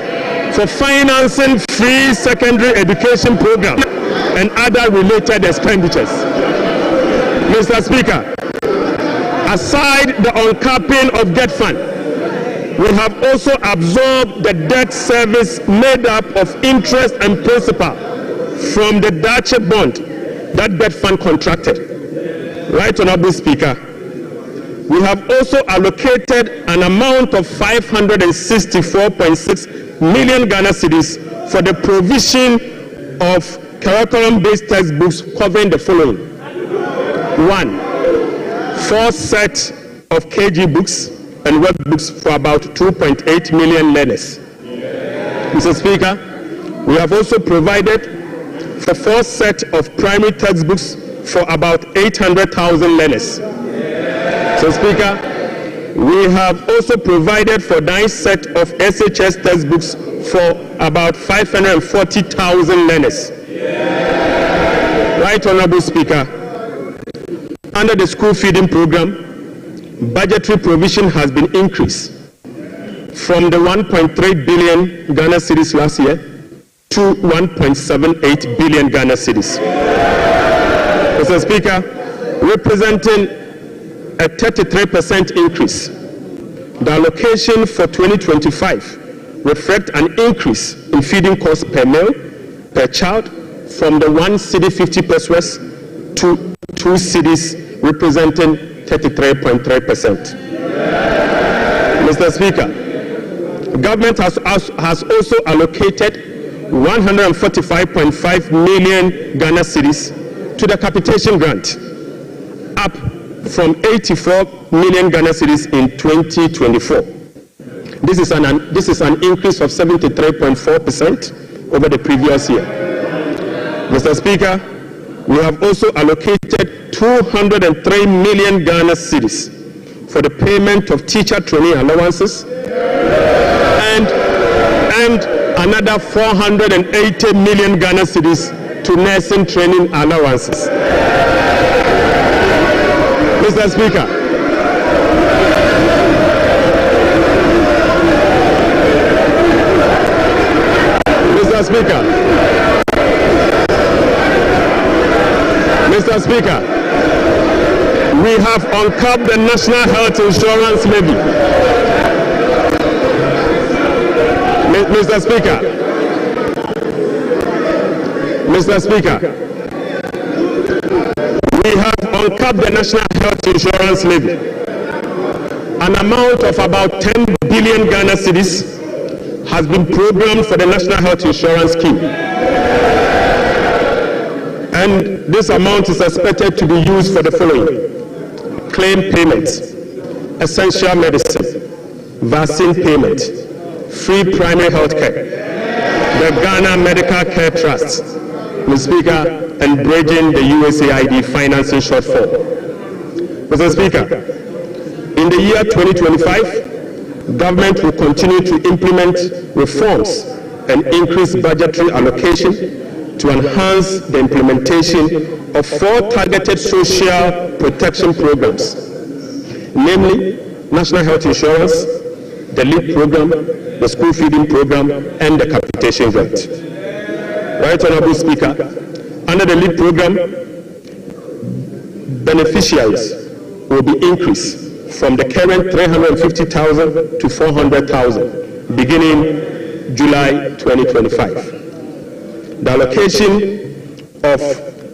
for financing free secondary education program and other related expenditures. Mr. Speaker, aside the uncapping of GET fund, we have also absorbed the debt service made up of interest and principal from the Dache bond that GET fund contracted. Right, Honorable Speaker, we have also allocated an amount of 564.6 million Ghana cedis for the provision of curriculum-based textbooks covering the following. 1. 4 sets of KG books and workbooks for about 2.8 million learners. Mr. Speaker, we have also provided for 4 sets of primary textbooks for about 800,000 learners. Mr. Speaker, we have also provided for 9 sets of SHS textbooks for about 540,000 learners. Right, Honorable Speaker, under the school feeding program, budgetary provision has been increased from the 1.3 billion Ghana cedis last year to 1.78 billion Ghana cedis. Mr. Speaker, representing a 33% increase, the allocation for 2025 reflects an increase in feeding costs per meal, per child, from the 1 cedi 50 pesos to 2 cedis, representing 33.3%. Mr. Speaker, government has also allocated 145.5 million Ghana cedis to the capitation grant, up from 84 million Ghana cedis in 2024. This is an increase of 73.4% over the previous year. Mr. Speaker, we have also allocated 203 million Ghana cedis for the payment of teacher training allowances and another 480 million Ghana cedis to nursing training allowances. Mr. Speaker, Mr. Speaker, we have uncapped the National Health Insurance Levy. Mr. Speaker, we have uncapped the National Health Insurance Levy. An amount of about 10 billion Ghana cedis has been programmed for the National Health Insurance Scheme. And this amount is expected to be used for the following: claim payments, essential medicine, vaccine payment, free primary health care, the Ghana Medical Care Trust, Mr. Speaker, and bridging the USAID financing shortfall. Mr. Speaker, in the year 2025, government will continue to implement reforms and increase budgetary allocation to enhance the implementation of 4 targeted social protection programs, namely National Health Insurance, the LEAP program, the school feeding program, and the capitation rate. Right, Honorable Speaker, under the LEAP program, beneficiaries will be increased from the current 350,000 to 400,000 beginning July 2025. The allocation of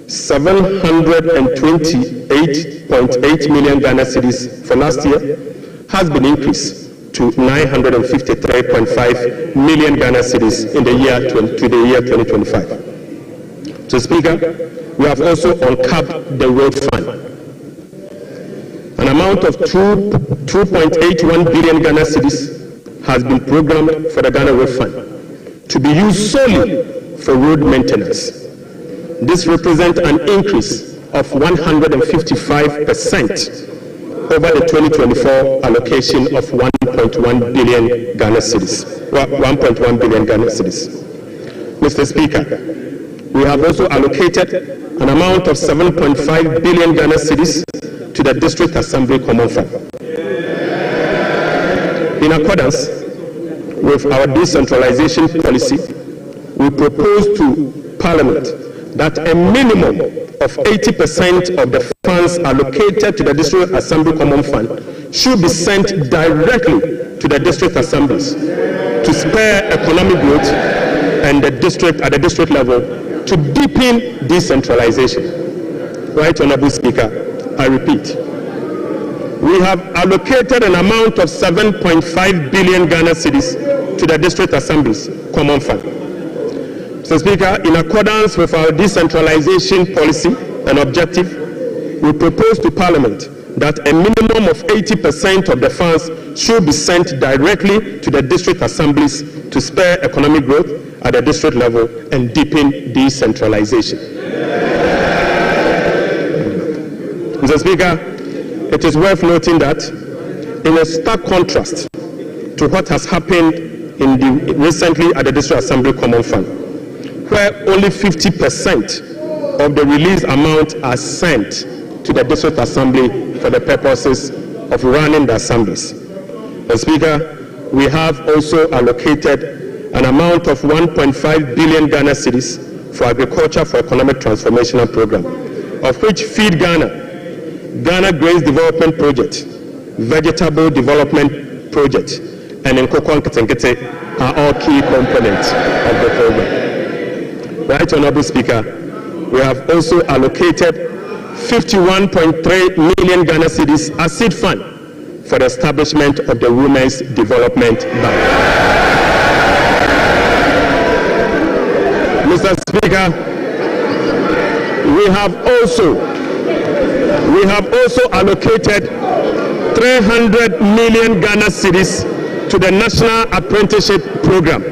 728.8 million Ghana cedis for last year has been increased to 953.5 million Ghana cedis in the year 2025. So, Speaker, we have also uncapped the road fund. An amount of 2.81 billion Ghana cedis has been programmed for the Ghana Road Fund to be used solely for road maintenance. This represents an increase of 155% over the 2024 allocation of 1.1 billion Ghana cedis. 1.1 billion Ghana cedis. Mr. Speaker, we have also allocated an amount of 7.5 billion Ghana cedis to the District Assembly Common Fund. In accordance with our decentralization policy, we propose to Parliament that a minimum of 80% of the funds allocated to the District Assembly Common Fund should be sent directly to the district assemblies to spur economic growth and at the district level to deepen decentralization. Right, Honorable Speaker, I repeat, we have allocated an amount of 7.5 billion Ghana cedis to the district assemblies common fund. So, Speaker, in accordance with our decentralization policy and objective, we propose to Parliament that a minimum of 80% of the funds should be sent directly to the district assemblies to spur economic growth at the district level and deepen decentralization. Mr. Speaker, it is worth noting that in a stark contrast to what has happened recently at the District Assembly Common Fund, where only 50% of the released amount are sent to the District Assembly for the purposes of running the assemblies. Mr. Speaker, we have also allocated an amount of 1.5 billion Ghana cedis for Agriculture for Economic Transformational Program, of which Feed Ghana, Ghana Grains Development Project, Vegetable Development Project, and Nkoko Nketenkete are all key components of the program. Right, Honorable Speaker, we have also allocated 51.3 million Ghana cedis as seed fund for the establishment of the Women's Development Bank. Mr. Speaker, we have also allocated 300 million Ghana cedis to the National Apprenticeship Program.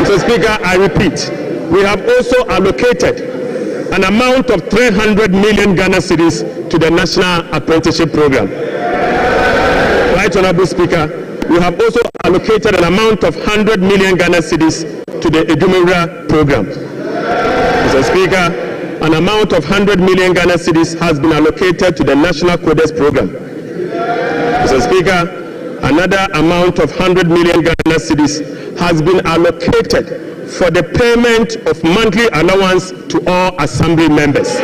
Mr. Speaker, I repeat, we have also allocated an amount of 300 million Ghana cedis to the National Apprenticeship Program. Right, Honorable Speaker, we have also allocated an amount of 100 million Ghana cedis to the Edumura Program. Mr. Speaker, an amount of 100 million Ghana cedis has been allocated to the National Codes Program. Mr. Speaker, another amount of 100 million Ghana cedis has been allocated for the payment of monthly allowance to all assembly members.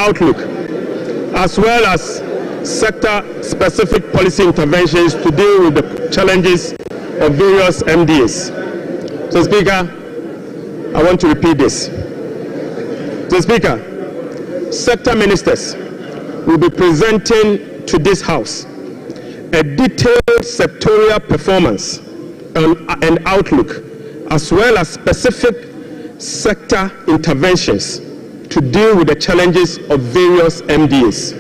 outlook, as well as sector-specific policy interventions to deal with the challenges of various MDAs. So, Speaker, I want to repeat this. So, Speaker, sector ministers will be presenting to this House a detailed sectorial performance and outlook, as well as specific sector interventions to deal with the challenges of various MDAs.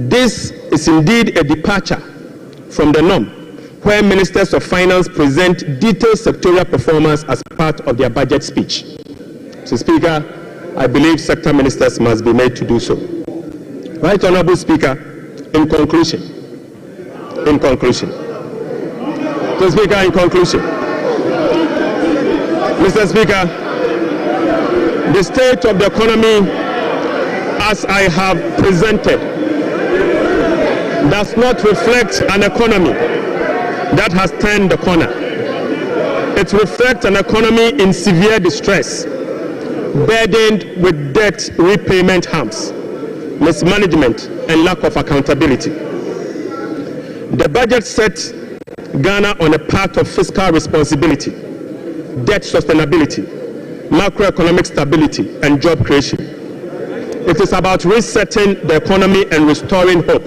This is indeed a departure from the norm, where ministers of finance present detailed sectorial performance as part of their budget speech. So, Speaker, I believe sector ministers must be made to do so. Right Honorable Speaker, in conclusion, so, Speaker, in conclusion, Mr. Speaker, the state of the economy, as I have presented, does not reflect an economy that has turned the corner. It reflects an economy in severe distress, burdened with debt repayment harms, mismanagement, and lack of accountability. The budget sets Ghana on a path of fiscal responsibility, debt sustainability, macroeconomic stability, and job creation. It is about resetting the economy and restoring hope.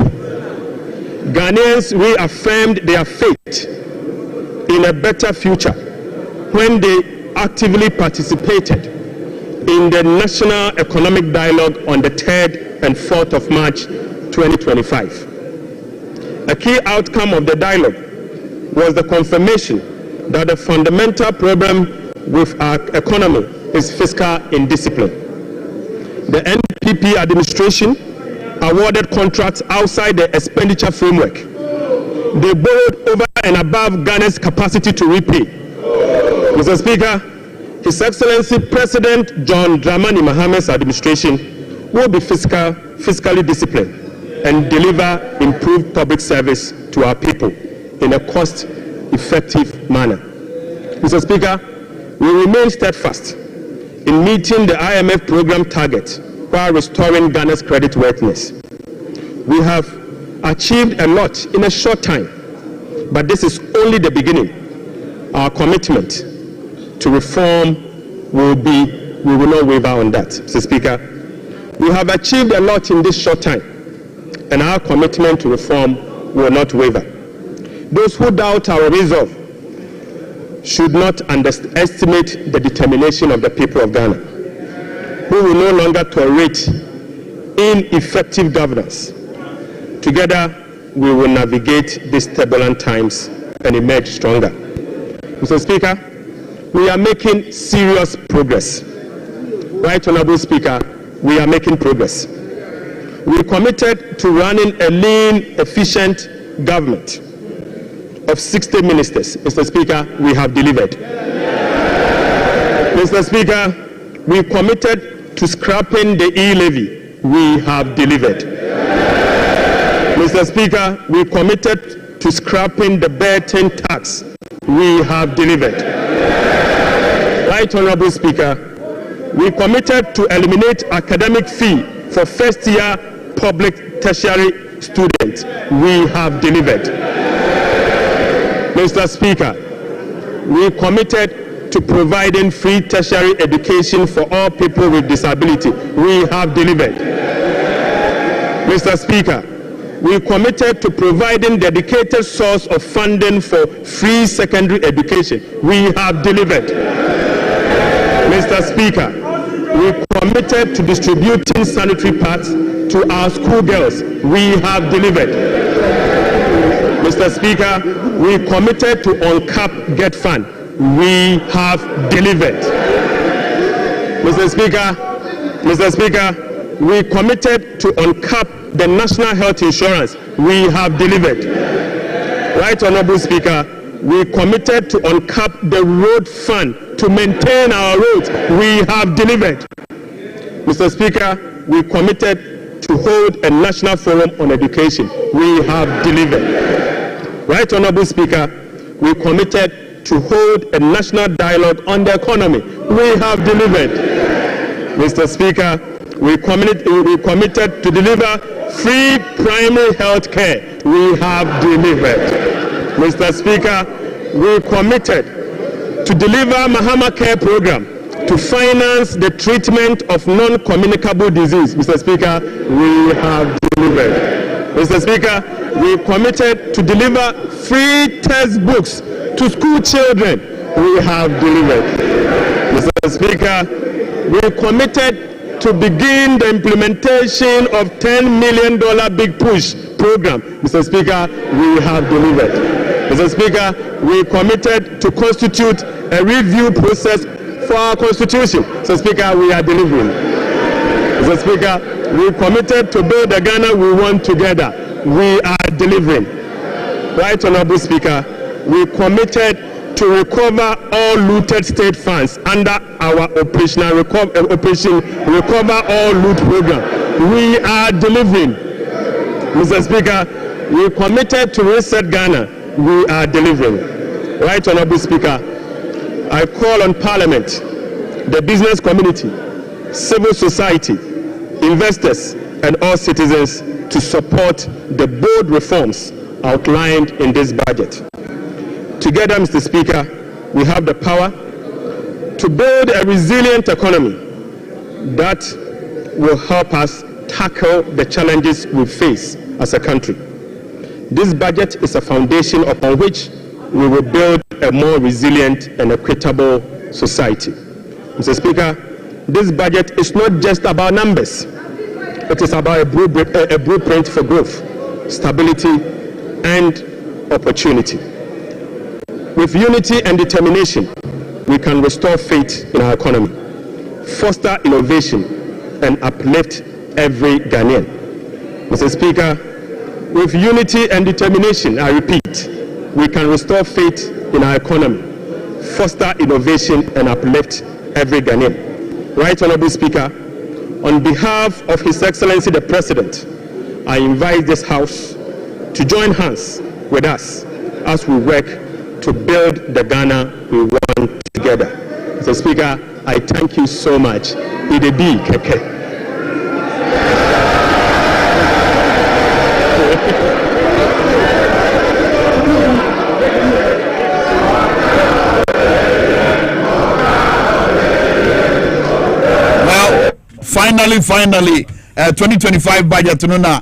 Ghanaians reaffirmed their faith in a better future when they actively participated in the National Economic Dialogue on the 3rd and 4th of March 2025. A key outcome of the dialogue was the confirmation that the fundamental problem with our economy is fiscal indiscipline. The NPP administration awarded contracts outside the expenditure framework. They borrowed over and above Ghana's capacity to repay. Mr. Speaker, His Excellency President John Dramani Mahamad's administration will be fiscally disciplined and deliver improved public service to our people in a cost-effective manner. Mr. Speaker, we remain steadfast in meeting the IMF program target while restoring Ghana's creditworthiness. We have achieved a lot in a short time, but this is only the beginning. Our commitment to reform we will not waver on that, Mr. Speaker. We have achieved a lot in this short time, and our commitment to reform will not waver. Those who doubt our resolve should not underestimate the determination of the people of Ghana, who will no longer tolerate ineffective governance. Together, we will navigate these turbulent times and emerge stronger. Mr. Speaker, we are making serious progress. Right Honorable Speaker, we are making progress. We are committed to running a lean, efficient government of 60 ministers. Mr. Speaker, we have delivered. Mr. Speaker, we committed to scrapping the e-levy. We have delivered. Mr. Speaker, we committed to scrapping the burden tax. We have delivered. Right Honorable Speaker, we committed to eliminate academic fee for first-year public tertiary students. We have delivered. Mr. Speaker, we committed to providing free tertiary education for all people with disability. We have delivered. Mr. Speaker, we committed to providing dedicated source of funding for free secondary education. We have delivered. Mr. Speaker, we committed to distributing sanitary pads to our schoolgirls. We have delivered. Mr. Speaker, we committed to uncap get fund. We have delivered. Mr. Speaker, we committed to uncap the national health insurance. We have delivered. Right Honorable Speaker, we committed to uncap the road fund to maintain our roads. We have delivered. Mr. Speaker, we committed to hold a national forum on education. We have delivered. Right Honorable Speaker, we committed to hold a national dialogue on the economy. We have delivered. Mr. Speaker, we committed to deliver free primary health care. We have delivered. Mr. Speaker, we committed to deliver Mahama Care Program to finance the treatment of non-communicable disease. Mr. Speaker, we have delivered. Mr. Speaker, we committed to deliver free textbooks to school children. We have delivered. Mr. Speaker, we committed to begin the implementation of $10 million Big Push program. Mr. Speaker, we have delivered. Mr. Speaker, we committed to constitute a review process for our constitution. Mr. Speaker, we are delivering. Mr. Speaker, we committed to build the Ghana we want together. We are delivering. Right, Honorable Speaker, we committed to recover all looted state funds under our Operation Recover All Loot program. We are delivering. Mr. Speaker, we committed to reset Ghana. We are delivering. Right, Honorable Speaker, I call on Parliament, the business community, civil society, investors, and all citizens to support the bold reforms outlined in this budget. Together, Mr. Speaker, we have the power to build a resilient economy that will help us tackle the challenges we face as a country. This budget is a foundation upon which we will build a more resilient and equitable society. Mr. Speaker, this budget is not just about numbers. It is about a blueprint for growth, stability, and opportunity. With unity and determination, we can restore faith in our economy, foster innovation, and uplift every Ghanaian. Mr. Speaker, with unity and determination, I repeat, we can restore faith in our economy, foster innovation, and uplift every Ghanaian. Right, Honorable Speaker, on behalf of His Excellency the President, I invite this House to join hands with us as we work to build the Ghana we want together. Mr. Speaker, I thank you so much. Idebi Keke. Finally, 2025 budget no na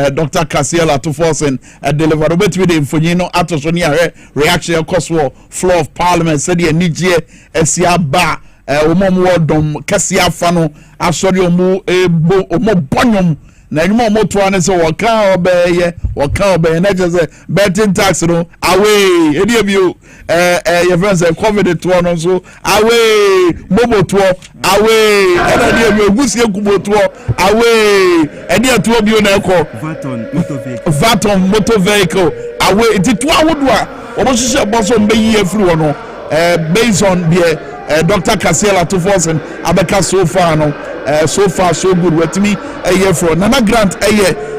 Dr. Kasiel Atuforsen delivered with the infonino atosonia reaction cost war floor of parliament said the nije esia ba omo dom kasia fano asori omo bonyom na nyuma omo to ane se waka obeye na je say betting tax no away any of you your friends say covid to no so away mobo to away any of you gusie kubo to away any to bi na ekọ vaton motor vehicle away it to awodwa omo hye boso mbe yi afiri wo no based on the Dr. Kasiel Atuforsen abeka so far no so far so good wetimi eye for Nana Grant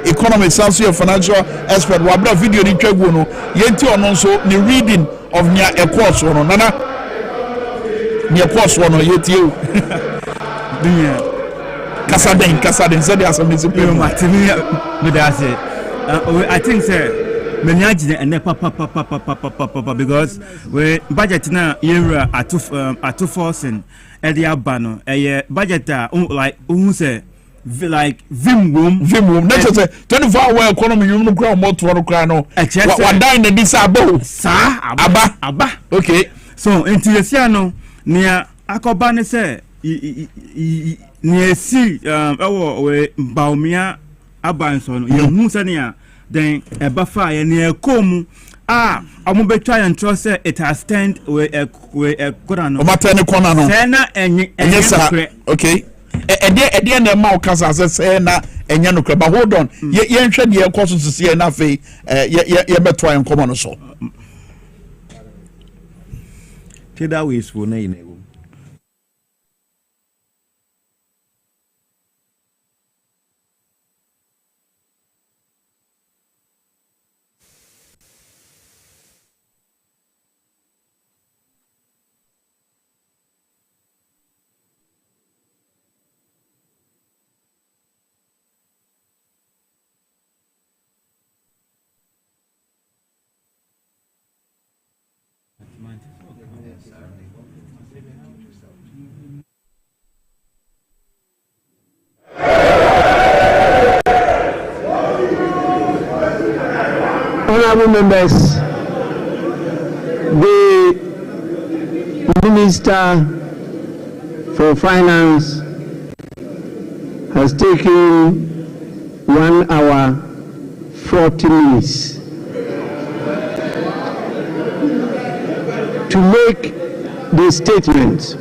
economic socio financial expert wa bra video ni twegu no yenti ono so ni reading of nya course no Nana nya course no yeti o dunya kasaden said as some discipline matimi me da say I think say menyaji and papa because we budget na year Atuforsen the abano budget like say like vim room next say 24-hour economy you no ground more to no what dying the disable sa aba okay so into the no near akoba ne say near see we baumia abanso no ye hu say near then a buffer and near come I'm be try and trust it has turned with a corner no sena and yes okay e dey na ma okasa say na enya no but hold on ye nhwe de course to see na fe ye betwa en come no so that way is for na ine Honorable members, the Minister for Finance has taken 1 hour 40 minutes to make the statement.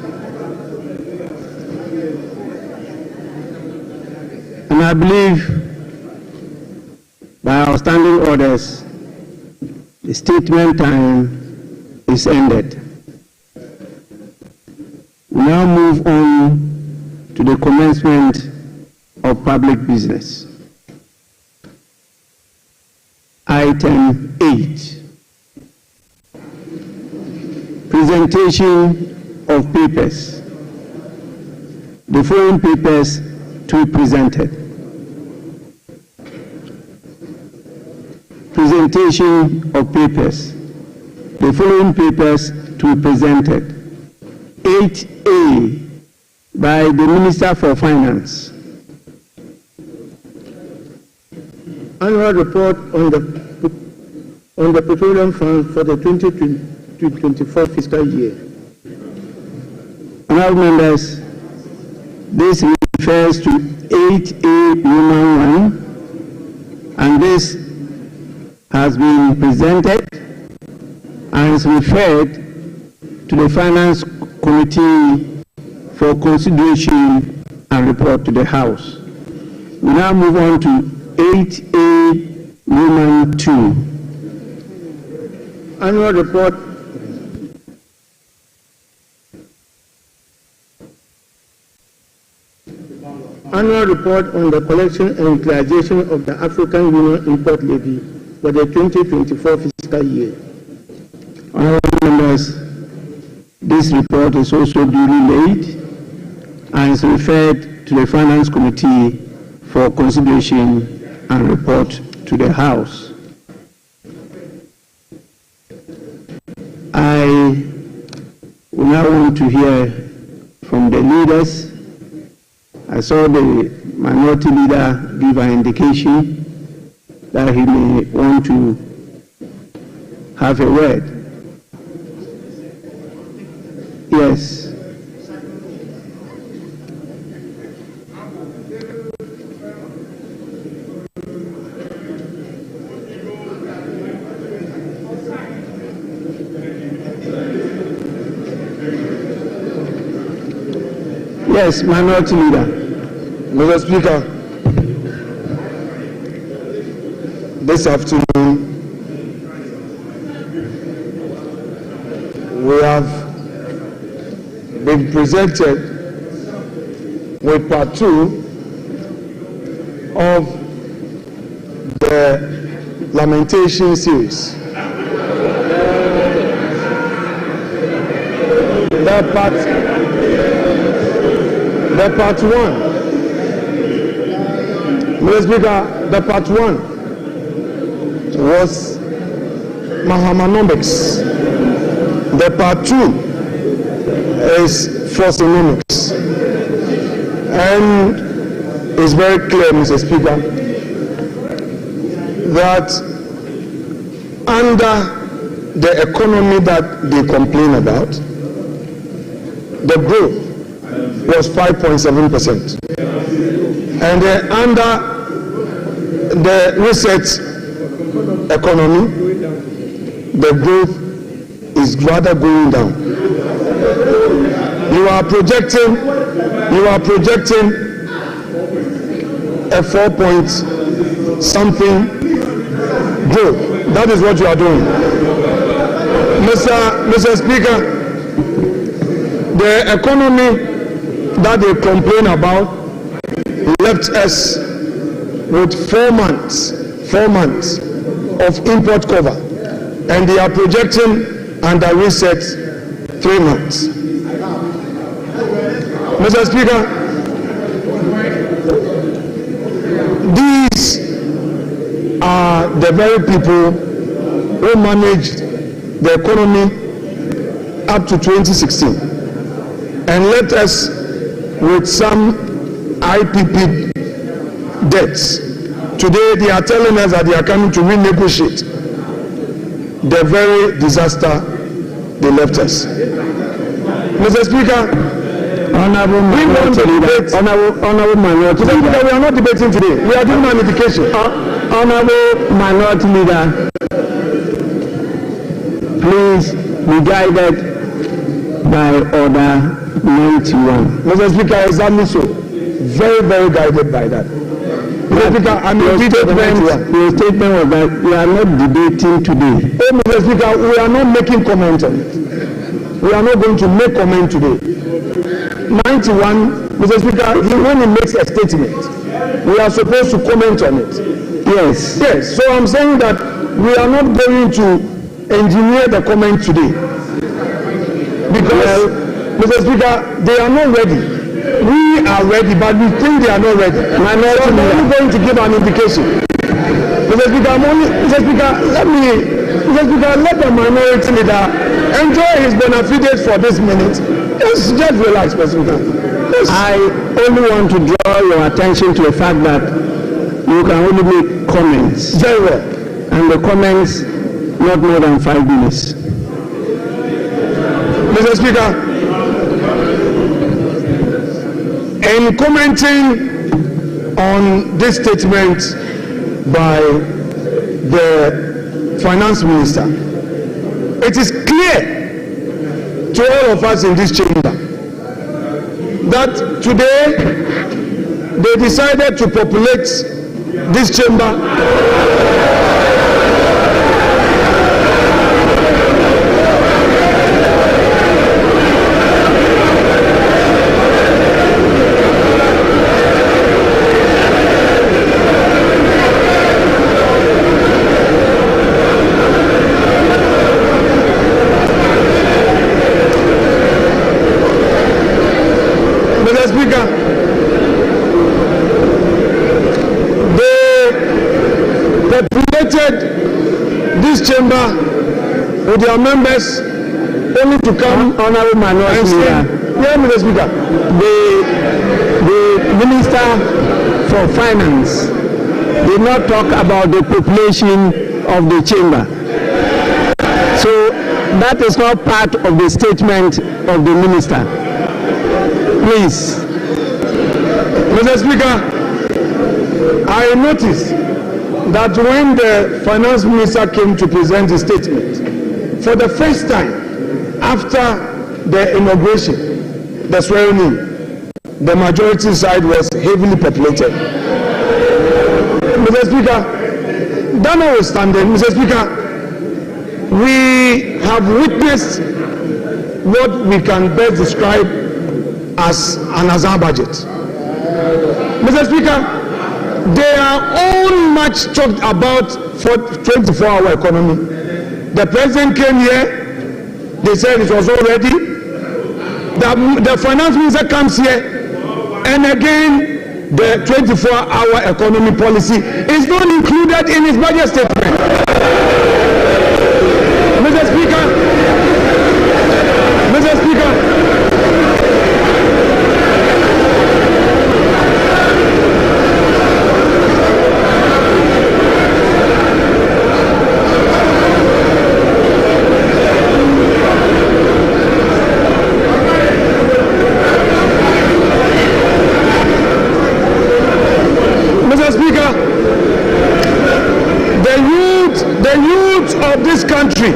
And I believe by our standing orders, the statement time is ended. We now move on to the commencement of public business. Item 8. Presentation of papers. The following papers to be presented. Presentation of papers. The following papers to be presented. 8A by the Minister for Finance. Annual report on the petroleum fund for the 2024 fiscal year. Honourable members, this refers to 8A Roman 1, and this has been presented and is referred to the Finance Committee for consideration and report to the House. We now move on to 8A Roman 2. Annual report on the collection and utilization of the African Union import levy for the 2024 fiscal year. Honourable members, this report is also duly laid and is referred to the Finance Committee for consideration and report to the House. I will now want to hear from the leaders. I saw the minority leader give an indication that he may want to have a word. Yes. Yes, minority leader. Mr. Speaker, this afternoon we have been presented with part 2 of the lamentation series. The part 1, Mr. Speaker, the part 1 was Mahamanomics. The part 2 is Forcenomics. And it's very clear, Mr. Speaker, that under the economy that they complain about, the growth was 5.7%. And under the research economy, the growth is rather going down. You are projecting a 4-point-something growth. That is what you are doing. Mr. Speaker, the economy that they complain about left us with 4 months of import cover, and they are projecting under reset 3 months. Mr. Speaker, these are the very people who managed the economy up to 2016 and left us with some IPP debts. Today they are telling us that they are coming to renegotiate the very disaster they left us. Mr. Speaker, Honorable Minority Leader, Honorable Minority Leader, we are not debating today. We are doing magnification. Honorable Minority Leader, please be guided by Order 91. Mr. Speaker, exactly so. Very, very guided by that. Mr. Speaker, your statement was that we are not debating today. Oh, Mr. Speaker, we are not making comment on it. We are not going to make comment today. 91, Mr. Speaker, when he makes a statement, we are supposed to comment on it. Yes. Yes. So I'm saying that we are not going to engineer the comment today. Because, Mr. Speaker, they are not ready. We are ready, but we think they are not ready. So I'm only going to give an indication. Mr. Speaker, let the minority leader enjoy his benefits for this minute. Just relax, Mr. Speaker. I only want to draw your attention to the fact that you can only make comments. Very well. And the comments not more than 5 minutes. Mr. Speaker, in commenting on this statement by the finance minister, it is clear to all of us in this chamber that today they decided to populate this chamber this chamber with their members only to come Honorable Minority Leader. Yeah, Mr. Speaker. The Minister for Finance did not talk about the population of the chamber. So that is not part of the statement of the minister. Please. Mr. Speaker, I noticed that when the finance minister came to present his statement, for the first time after the inauguration, the swearing in, the majority side was heavily populated. Mr. Speaker, that notwithstanding, Mr. Speaker, we have witnessed what we can best describe as an Azar budget. Mr. Speaker, they are all much talked about for 24-hour economy. The president came here, they said it was all ready. The finance minister comes here, and again, the 24-hour economy policy is not included in his budget statement. Mr. Speaker, of this country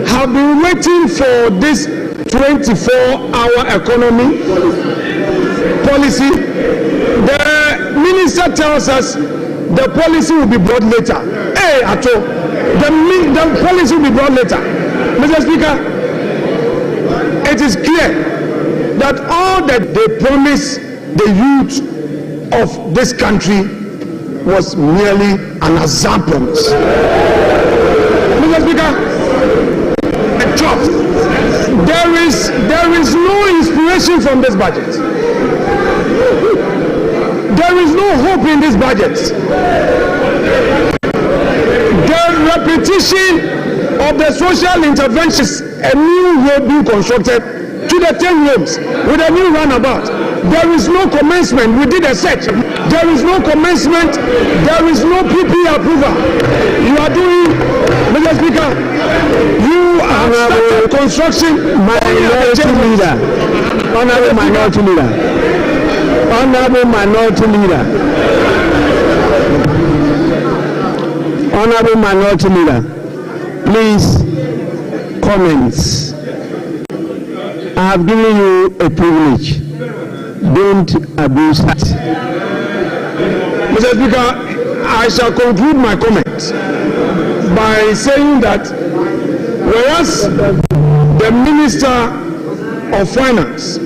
have been waiting for this 24-hour economy policy. The minister tells us the policy will be brought later. Hey, Ato, the policy will be brought later. Mr. Speaker, it is clear that all that they promised the youth of this country was merely an Azar promise. Mr. Speaker, a job. There is no inspiration from this budget. There is no hope in this budget. The repetition of the social interventions, a new road being constructed to the 10 homes with a new runabout. There is no commencement. We did a search. There is no commencement. There is no PP approval. You are doing, Mr. Speaker, you are started construction. Minority leader. Honorable minority leader. Honorable minority leader. Honorable minority leader. Please, comments. I have given you a privilege. Don't abuse it. Mr. Speaker, I shall conclude my comment by saying that whereas the Minister of Finance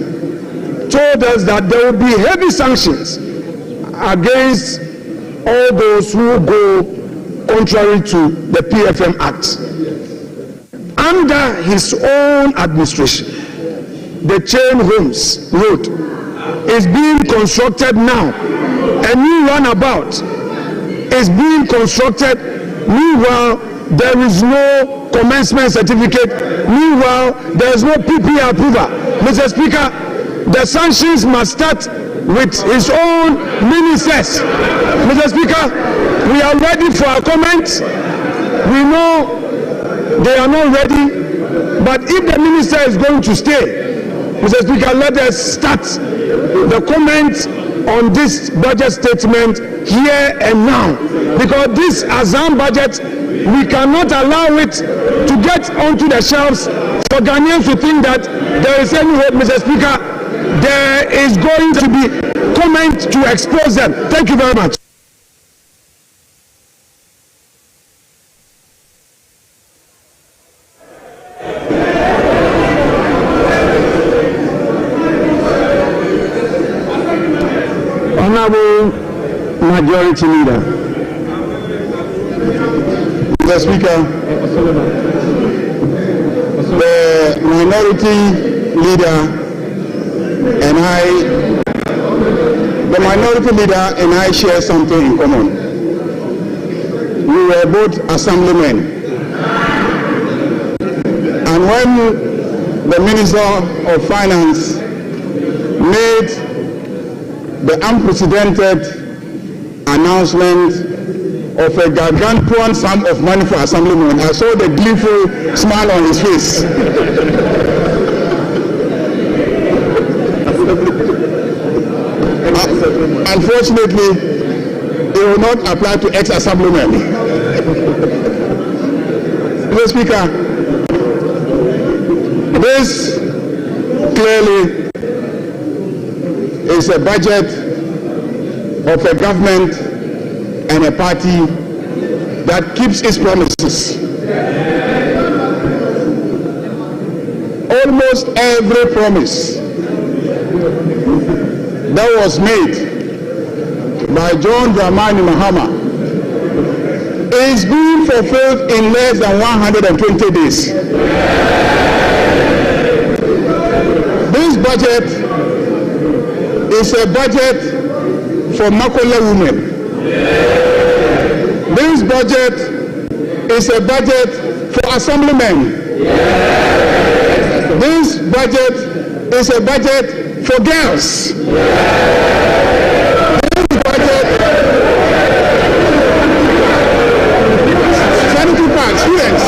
told us that there will be heavy sanctions against all those who go contrary to the PFM Act, under his own administration, the Chain Homes Road is being constructed now. A new runabout is being constructed. Meanwhile, there is no commencement certificate. Meanwhile, there is no PP approval. Mr. Speaker, the sanctions must start with his own ministers. Mr. Speaker, we are ready for our comments. We know they are not ready, but if the minister is going to stay, Mr. Speaker, let us start the comment on this budget statement here and now, because this Azam budget, we cannot allow it to get onto the shelves for Ghanaians to think that there is any hope. Mr. Speaker, there is going to be comment to expose them. Thank you very much. Honorable Majority Leader. Mr. Speaker, the minority leader and I share something in common. We were both assemblymen. And when the Minister of Finance made the unprecedented announcement of a gargantuan sum of money for assemblymen, I saw the gleeful smile on his face. Unfortunately, it will not apply to ex-assemblymen. Mr. Speaker, this clearly is a budget of a government and a party that keeps its promises. Almost every promise that was made by John Dramani Mahama is being fulfilled in less than 120 days. This budget is a budget for Makola women. This budget is a budget for assemblymen. This budget is a budget for girls. This budget, sanitary pads, students,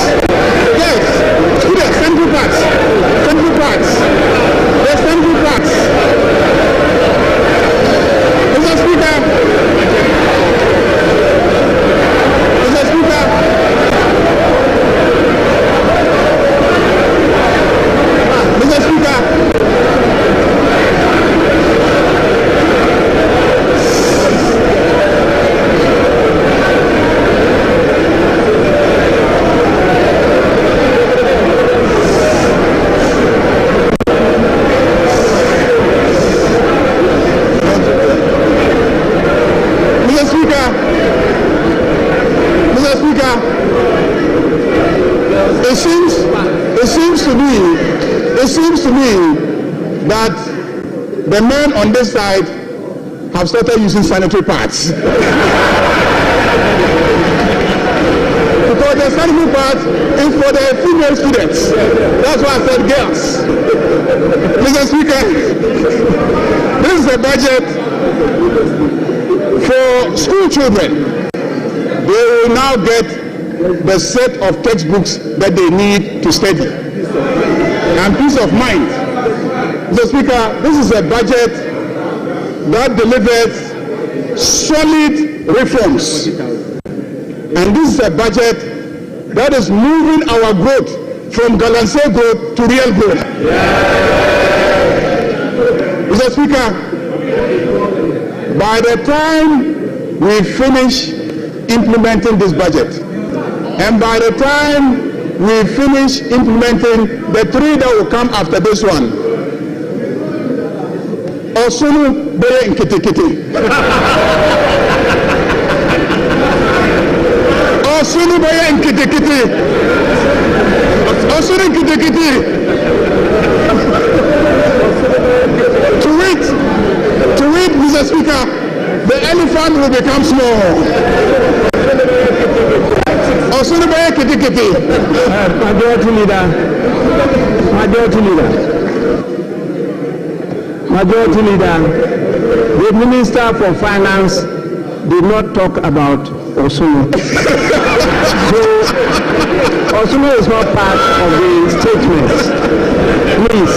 yes, students, sanitary pads, yes, sanitary pads. Mr. Speaker, it seems to me that the men on this side have started using sanitary pads. Because the sensible part is for the female students. That's why I said girls. Mr. Speaker, this is a budget for school children. They will now get the set of textbooks that they need to study. And peace of mind. Mr. Speaker, this is a budget that delivers solid reforms. And this is a budget that is moving our growth from Galamsey growth to real growth. Mr. Speaker, by the time we finish implementing this budget, and by the time we finish implementing the three that will come after this one, Osunu beye nkitikiti. Osunu beye nkitikiti. Osunu nkitikiti. To read, Mr. Speaker, the elephant will become small. Osunu beye nkitikiti. Majority Leader, the Minister for Finance did not talk about Osunu. So, Osunu is not part of the statement. Please.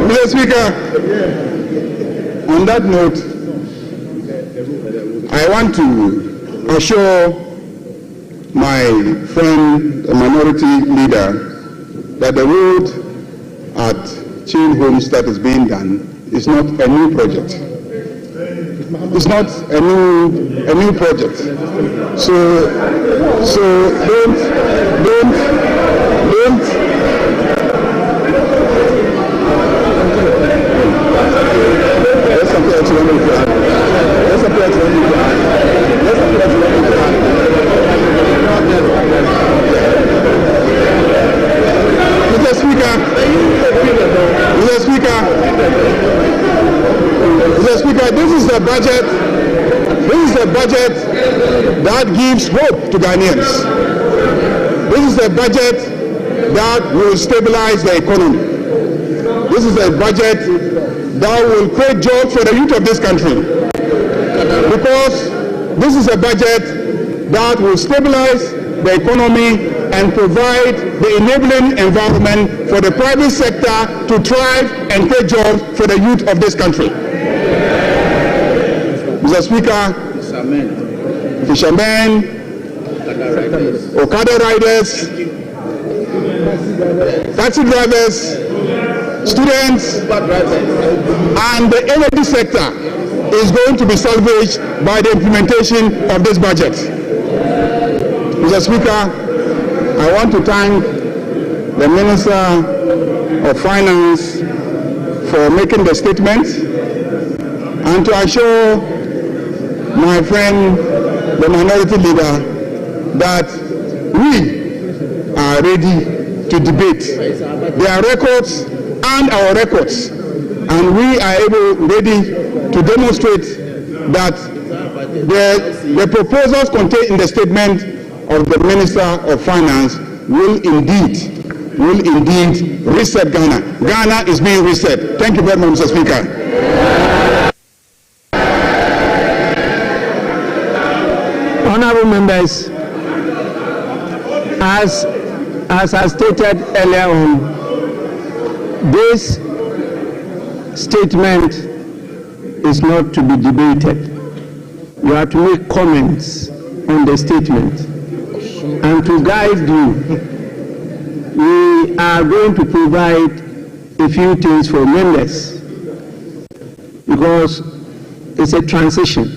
Mr. Speaker, on that note, I want to assure my friend, the minority leader, that the road at Child Homes that is being done is not a new project. It's not a new project. So don't. Let's compare to one. Mr. Speaker, this is a budget that gives hope to Ghanaians. This is a budget that will stabilize the economy. This is a budget that will create jobs for the youth of this country. Because this is a budget that will stabilize the economy and provide the enabling environment for the private sector to thrive and create jobs for the youth of this country. Mr. Speaker, fishermen, Okada riders, taxi drivers, students, and the energy sector is going to be salvaged by the implementation of this budget. Mr. Speaker, I want to thank the Minister of Finance for making the statement and to assure my friend, the minority leader, that we are ready to debate their records and our records, and we are ready to demonstrate that the proposals contained in the statement of the Minister of Finance will indeed reset Ghana. Ghana is being reset. Thank you very much, Mr. Speaker. Honorable members, as I stated earlier on, this statement is not to be debated. You have to make comments on the statement. And to guide you, we are going to provide a few things for members because it's a transition.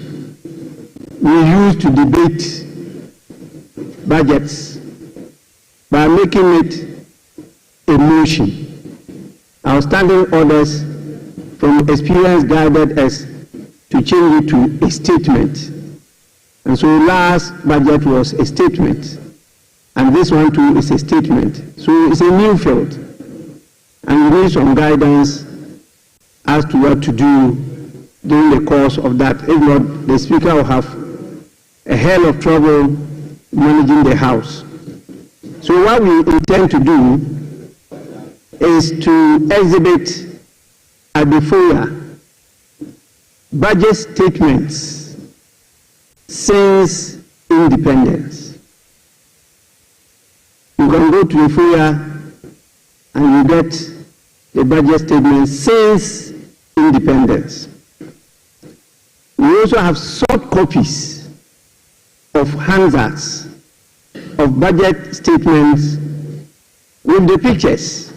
We used to debate budgets by making it a motion. Our standing orders from experience guided us to change it to a statement. And so last budget was a statement. And this one too is a statement. So it's a new field. And we need some guidance as to what to do during the course of that. If not, the Speaker will have a hell of trouble managing the House. So what we intend to do is to exhibit at the foyer budget statements since independence. You can go to the foyer and you get the budget statements since independence. We also have soft copies of handouts of budget statements with the pictures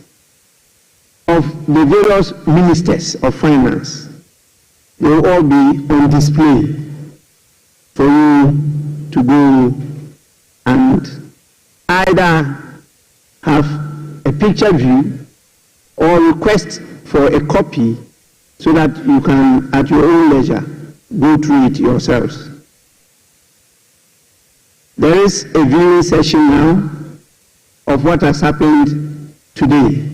of the various ministers of finance. They will all be on display for you to go and either have a picture view or request for a copy so that you can, at your own leisure, go through it yourselves. There is a viewing session now of what has happened today,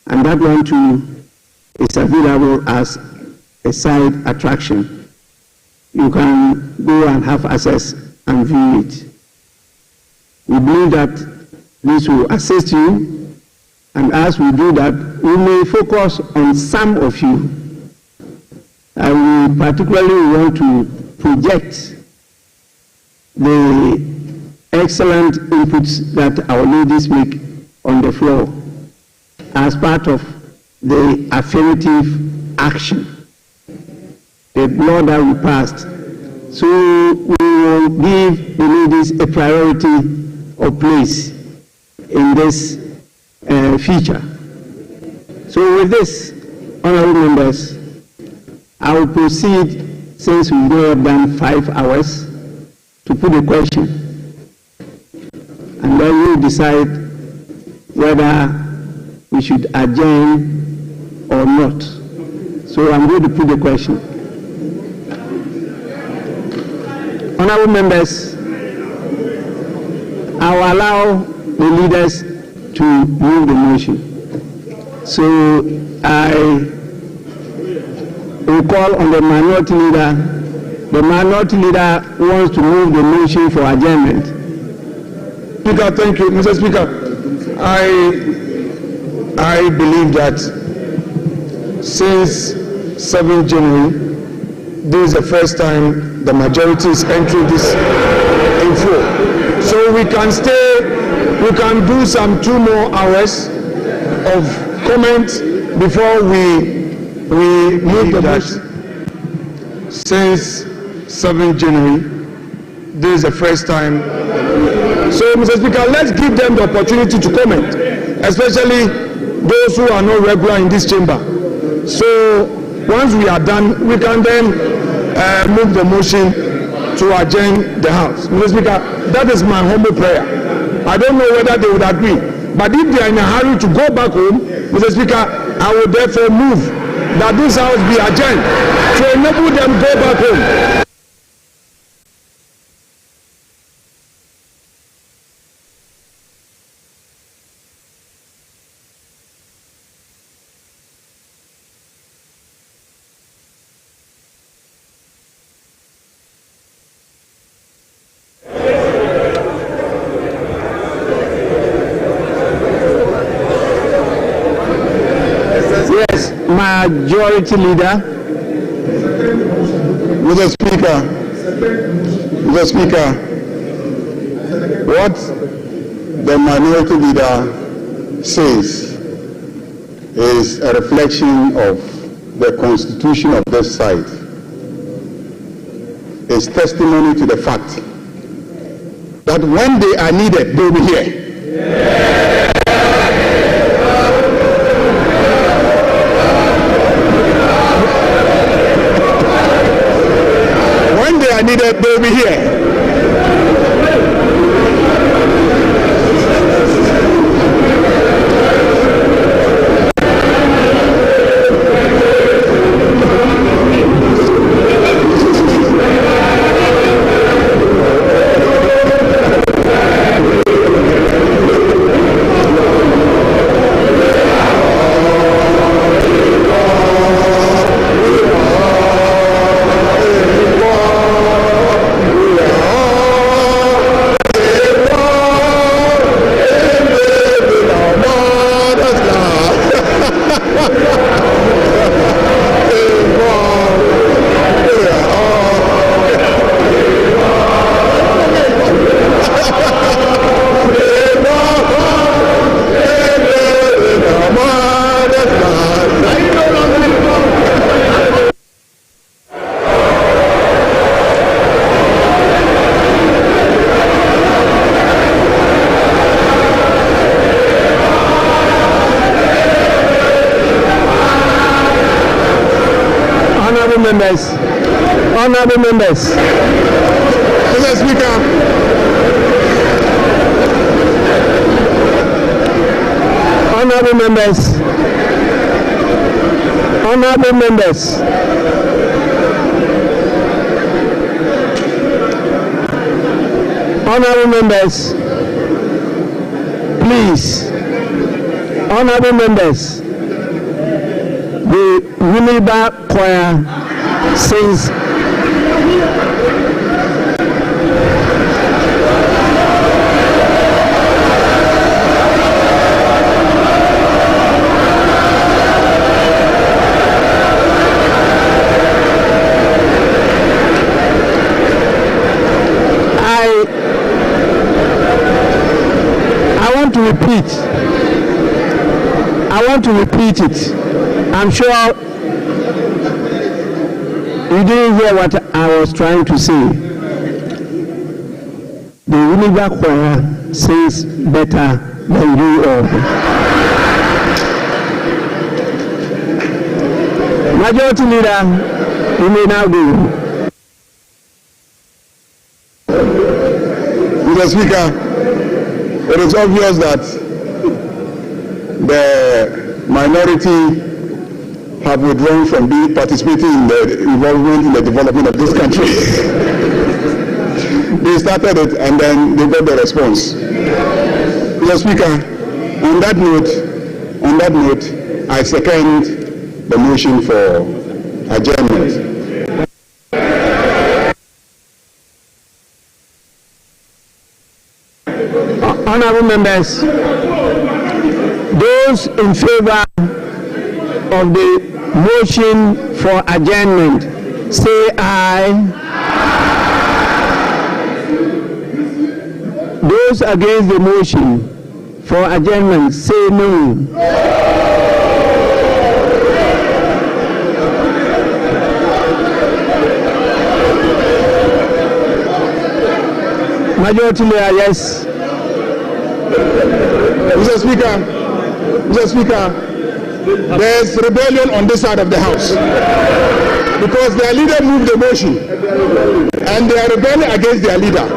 and that one too is available as a side attraction. You can go and have access and view it. We believe that this will assist you, and as we do that, we may focus on some of you, and we particularly want to project the excellent inputs that our ladies make on the floor as part of the affirmative action, the law that we passed. So we will give the ladies a priority or place in this feature. So with this, honorable members, I will proceed, since we have done 5 hours, to put a question. And then we'll decide whether we should adjourn or not. So I'm going to put the question. Honorable members, I will allow the leaders to move the motion. So I will call on the minority leader. The minority leader wants to move the motion for adjournment. Speaker, thank you. Mr. Speaker, I believe that since 7th January, this is the first time the majority is entering this info. So we can do some 2 more hours of comment before we move the motion. Since 7th January, this is the first time. So, Mr. Speaker, let's give them the opportunity to comment, especially those who are not regular in this chamber. So, once we are done, we can then move the motion to adjourn the House. Mr. Speaker, that is my humble prayer. I don't know whether they would agree, but if they are in a hurry to go back home, Mr. Speaker, I will therefore move that this House be adjourned to enable them go back home. Majority leader. Mr. Speaker, what the minority leader says is a reflection of the constitution of this side. It's testimony to the fact that when they are needed, they will be here. When they are needed, they will be here. members, honorable members. Mr. Speaker. Honorable members, honorable members, honorable members, please, honorable members, the Winneba choir says I want to repeat it. I'm sure you didn't hear what I was trying to say. The Winneba choir sings better than you all. Majority Leader, you may now go. Mr. Speaker, it is obvious that the minority have withdrawn from participating in the involvement in the development of this country. They started it and then they got the response. Mr. Speaker, on that note, I second the motion for adjournment. Honorable members, those in favor of the motion for adjournment, say aye. Those against the motion for adjournment, say no. Majority Leader, yes. Mr. Speaker, there's rebellion on this side of the House because their leader moved the motion and they are rebelling against their leader.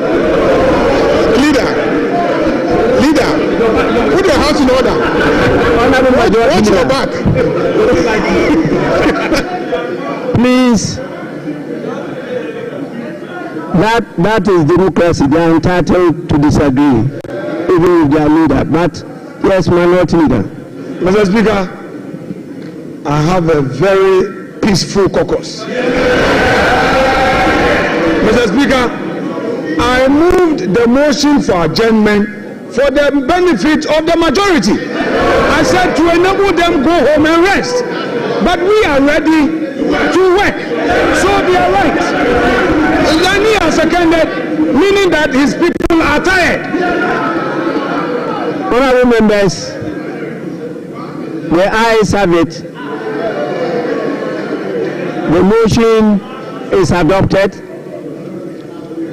Leader, put your house in order. Watch your back. Please. That is democracy. They are entitled to disagree, even with their leader. But yes, minority leader. Mr. Speaker, I have a very peaceful caucus. Mr. Speaker, I moved the motion for adjournment for the benefit of the majority. I said to enable them go home and rest. But we are ready to work. So they are right. Lani has seconded, meaning that his people are tired. Honorable members, the ayes have it. The motion is adopted.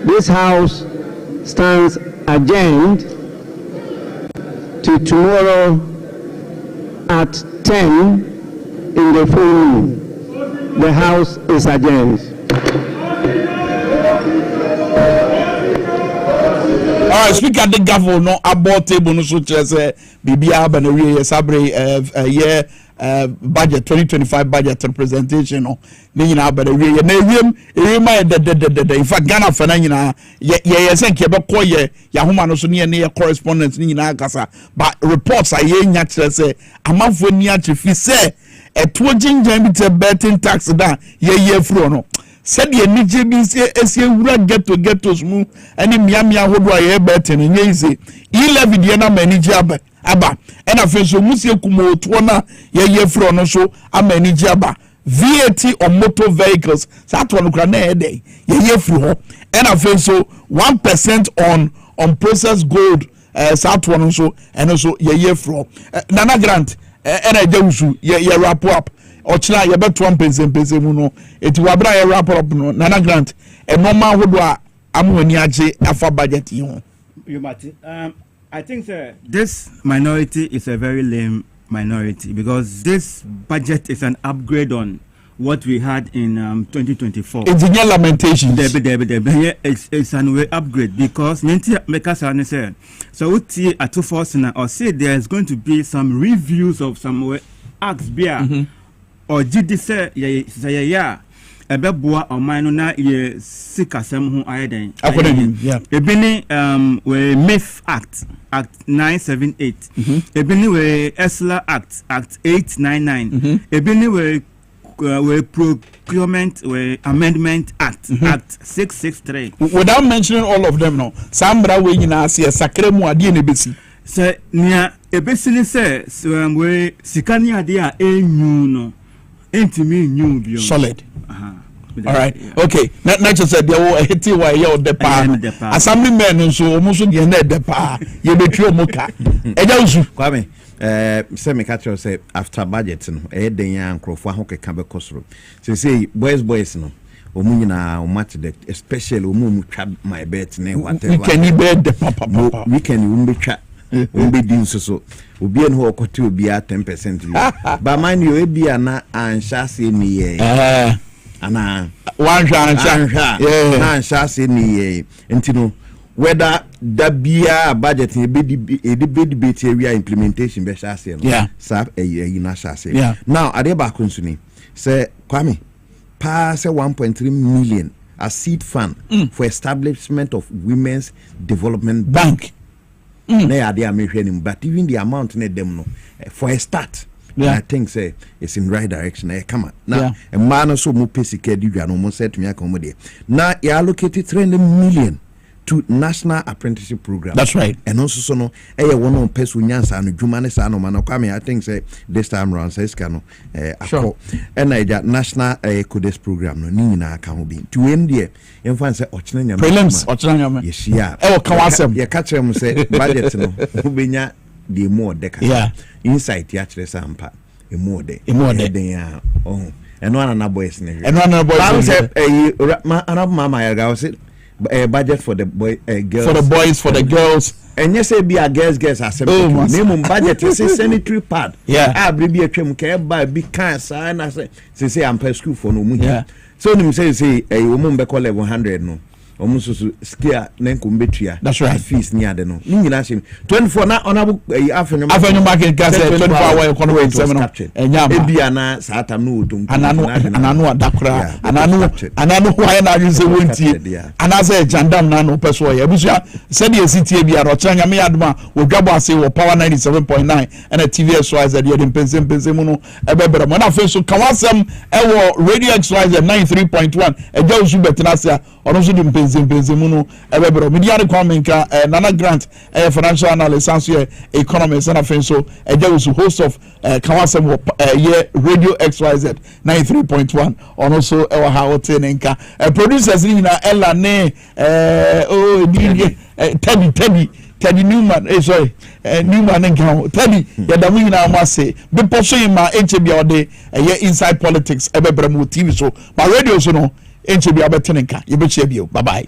This House stands adjourned to tomorrow at 10 in the full moon. The House is adjourned. All right, speaker the gavel no about table no so say bibia ba na wie sabre year budget 2025 budget representation no ni nyina ba na wie na ewiem ma de in fact Ghana fa na nyina ye say ke be koye ya homa no so ne correspondence ni nyina kasa but reports aye nya kire say amanfo ni a chifi say eto jinjan bi te betting tax da ye fro no said the nije bi esi wura ghettos mu ani miamia hodo aye betting nye ise levy de na manage aba and afenso musie kumo to na ye fro no so amanage aba VAT on motor vehicles that one kra na e dey ye fro ho and afenso 1% on processed gold that one so and also ye fro nana grant and I jawusu ye wrap up ochina ye beto mpese mu no eti wabra ye wrap up no nana grant e normal hodo a amwani age afa budget yi ho you mati I think this minority is a very lame minority because this budget is an upgrade on what we had in 2024. It's in your lamentation. It's an way upgrade because so what at 2 force now or say there's going to be some reviews of some acts beer or did say yeah ebeboa omano na ye sikasem ho ayeden ebini we myth act 978 ebini we esla act 899 ebini we procurement we amendment act 663 without mentioning all of them no sambra we nyina se sakra mu ade ne besi se nia ebesi ni se we sikani ade a enyu no entimi nyu bio solid. All right. Okay. Not just said there were a hit why you the pa. Assemblymen so almost the net the pa. You be true moka. Eja Kwame, say me catch you say after budget no den yan krofo ahoke ka be kosoro. Say boys no. Omu nyina o match the especially omu twa my bet ne whatever. We can bet the papa. We can umbe twa. Umbe din so. Obi en ho okote obi a 10%. But mind you ebia na ansha se ni ye. Ana one answer na answer say ni entino whether that bia budget e be debate area implementation be share say no sap na share say now ade ba ko nsuni say Kwame pass 1.3 million as seed fund for establishment of women's development bank na ade amehwe nim but even the amount na dem no for a start I think say it's in right direction. Come on. Now, a man so mu pesike di no mo set me accommodate. Now, you allocated 300 million to national apprenticeship program. That's right. And also so no one on person nyansa no dwuma ne sa no man Kwame I think say this time around say no akọ and national codes program no ni nyina aka ho bi. To end there, em fan say ochina nyama. Prelims ochina nyama. Yes ya. E wo kan wasem. Ye catch them say budget no ubenya the more deka insight ya kire sampa e more de den ya and one another boys ne and one another boys say another mama ya ga say budget for the boy girls for the boys for the girls and yes say be a girls asem name budget say sanitary pad abri bi atwam ka e ba bi kan sa na say am per school for no mu so nim say wo mu be call 100 no omususu skia nenkum betua that's right fees ni ade no ni nyina shim 24 na honorable afenyo market gas 24 hour economy seminar enyama ebia na satam no otum ananu adakura ananu why na you say wonti anase jandam na no peso ya busia said ye city ebia ro chanya me aduma wo dwabo ase wo power 97.9 and a TV XYZ ye dem pense mu no ebebere mo na feso kawasem ewo radio XYZ 93.1 eja usu betina sia ono so dem pense mu no ebebere media Kwame Minkah Nana Grant financial analyst and so economist and afenso eja usu host of kawasem ye radio XYZ 93.1 ono so ewa ha otenenka producers ni na Ella ne Teddy Newman Newman nkan Teddy ya da mu na amase be poso ma enchebia ode ye inside politics ebebere mu TV so ma radio so no enchebia betenenka ye be chebia bye bye.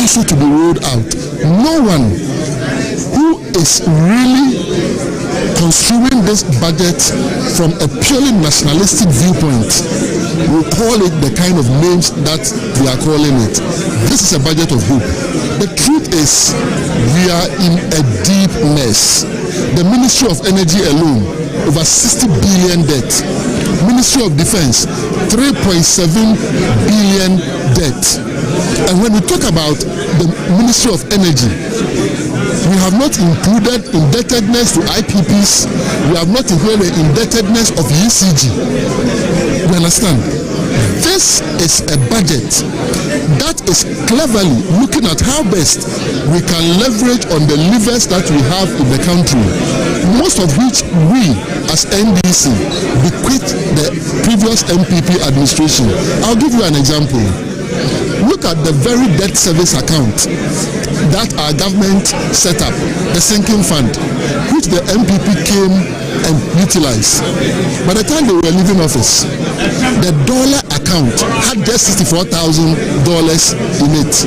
also to be rolled out. No one who is really construing this budget from a purely nationalistic viewpoint will call it the kind of names that we are calling it. This is a budget of hope. The truth is, we are in a deep mess. The Ministry of Energy alone, over 60 billion debt. Ministry of Defense, 3.7 billion debt. And when we talk about the Ministry of Energy, we have not included indebtedness to IPPs. We have not included the indebtedness of ECG. You understand? This is a budget that is cleverly looking at how best we can leverage on the levers that we have in the country, most of which we as NDC bequeathed the previous MPP administration. I'll give you an example. Look at the very debt service account that our government set up, the sinking fund, which the MPP came and utilized. By the time they were leaving office, the dollar account had just $64,000 in it.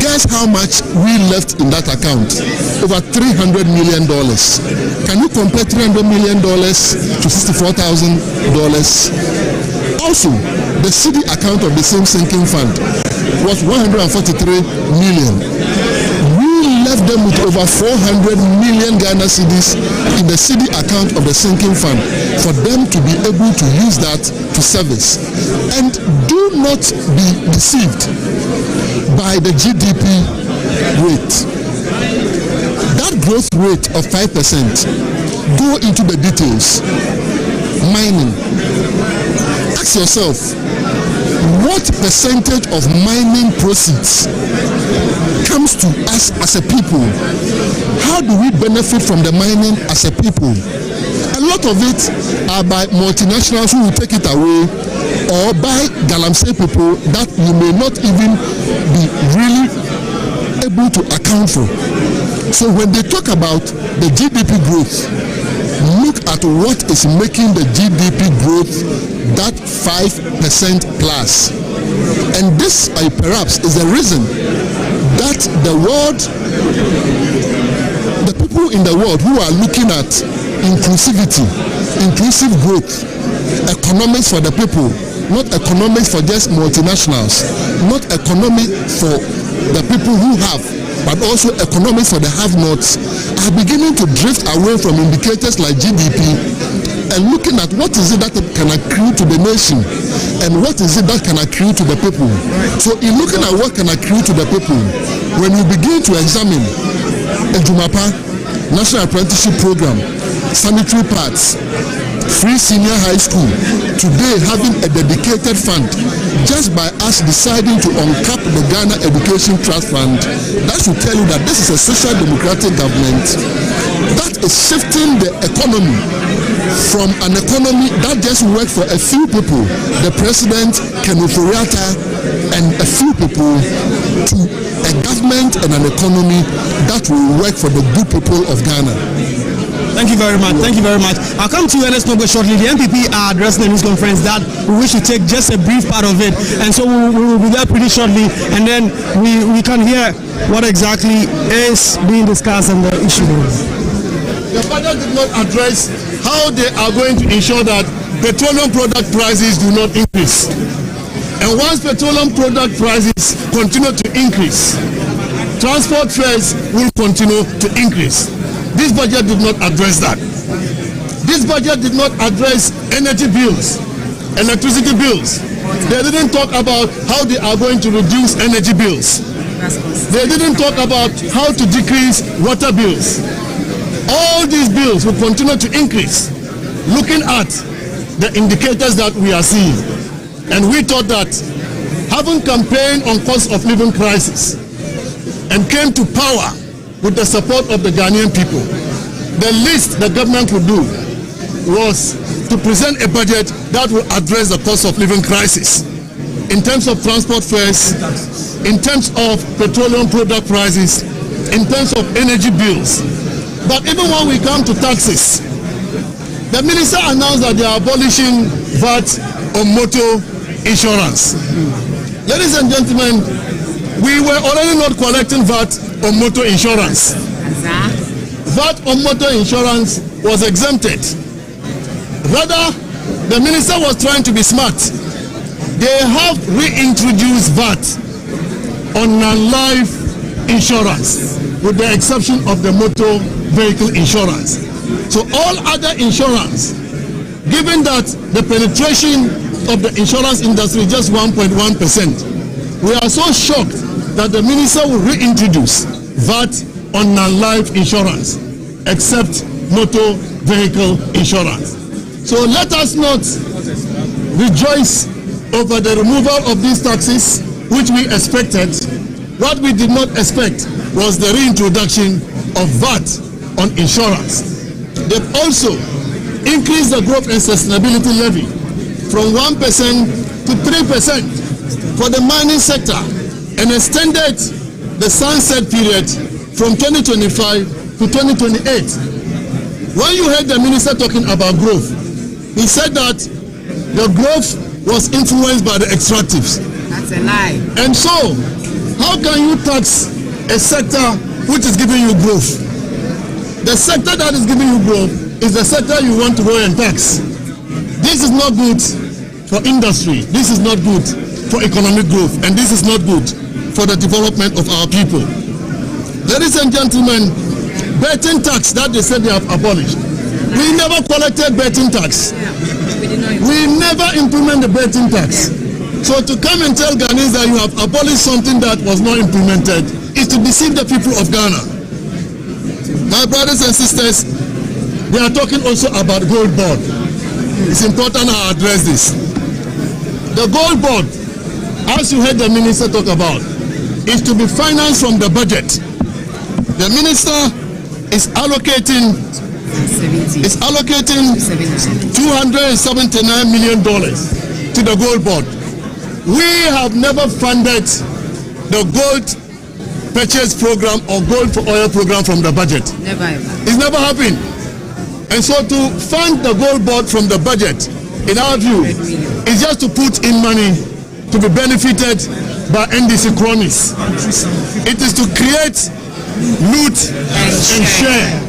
Guess how much we left in that account? Over $300 million. Can you compare $300 million to $64,000? Also, the CD account of the same sinking fund was 143 million. We left them with over 400 million Ghana cedis in the CD account of the sinking fund for them to be able to use that to service. And do not be deceived by the GDP rate. That growth rate of 5%, go into the details. Mining. Ask yourself, what percentage of mining proceeds comes to us as a people? How do we benefit from the mining as a people? A lot of it are by multinationals who will take it away, or by galamsey people that you may not even be really able to account for. So when they talk about the GDP growth, look at what is making the GDP growth that 5% plus. And this perhaps is the reason that the world, the people in the world who are looking at inclusivity, inclusive growth, economics for the people, not economics for just multinationals, not economics for the people who have, but also economics for the have-nots, are beginning to drift away from indicators like GDP and looking at what is it that can accrue to the nation and what is it that can accrue to the people. So in looking at what can accrue to the people, when we begin to examine a Jumapa National Apprenticeship Program, sanitary pads, free senior high school, today having a dedicated fund, just by us deciding to uncap the Ghana Education Trust Fund, that should tell you that this is a social democratic government that is shifting the economy from an economy that just works for a few people, the president, Kenuforiata, and a few people, to a government and an economy that will work for the good people of Ghana. Thank you very much. Thank you very much. I'll come to you, Ernest Noble, shortly. The NPP are addressing the news conference that we wish to take just a brief part of it, and so we will be there pretty shortly, and then we can hear what exactly is being discussed and the issue. The budget did not address how they are going to ensure that petroleum product prices do not increase. And once petroleum product prices continue to increase, transport fares will continue to increase. This budget did not address that. This budget did not address energy bills, electricity bills. They didn't talk about how they are going to reduce energy bills. They didn't talk about how to decrease water bills. All these bills will continue to increase, looking at the indicators that we are seeing. And we thought that having campaigned on cost of living crisis and came to power with the support of the Ghanaian people, the least the government would do was to present a budget that will address the cost of living crisis in terms of transport fares, in terms of petroleum product prices, in terms of energy bills. But even when we come to taxes, the minister announced that they are abolishing VAT on motor insurance. Ladies and gentlemen, we were already not collecting VAT on motor insurance. VAT on motor insurance was exempted. Rather, the minister was trying to be smart. They have reintroduced VAT on non-life insurance, with the exception of the motor vehicle insurance. So all other insurance, given that the penetration of the insurance industry is just 1.1%, we are so shocked that the minister will reintroduce VAT on non-life insurance, except motor vehicle insurance. So let us not rejoice over the removal of these taxes, which we expected. What we did not expect was the reintroduction of VAT on insurance. They've also increased the growth and sustainability levy from 1% to 3% for the mining sector and extended the sunset period from 2025 to 2028. When you heard the minister talking about growth, he said that the growth was influenced by the extractives. That's a lie. And so, how can you tax a sector which is giving you growth? The sector that is giving you growth is the sector you want to go and tax. This is not good for industry. This is not good for economic growth. And this is not good for the development of our people. Ladies and gentlemen, betting tax that they said they have abolished. We never collected betting tax. We never implement the betting tax. So to come and tell Ghanaians that you have abolished something that was not implemented is to deceive the people of Ghana. My brothers and sisters, they are talking also about gold board. It's important I address this. The gold board, as you heard the minister talk about, is to be financed from the budget. The minister is allocating $279 million to the gold board. We have never funded the gold purchase program or gold for oil program from the budget. Never ever. It's never happened. And so to fund the gold board from the budget, in our view, is just to put in money to be benefited by NDC cronies. It is to create loot and share.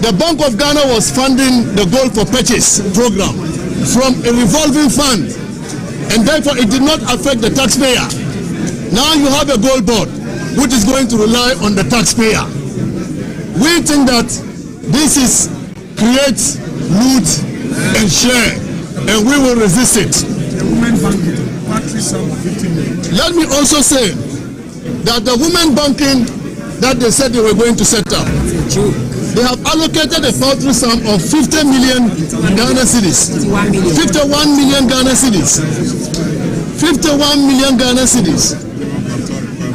The Bank of Ghana was funding the gold for purchase program from a revolving fund, and therefore it did not affect the taxpayer. Now you have a gold board which is going to rely on the taxpayer. We think that this is create loot and share, and we will resist it. Let me also say that the women banking that they said they were going to set up, they have allocated a paltry sum of 50 million Ghana cedis. 51 million Ghana cedis. 51 million Ghana cedis.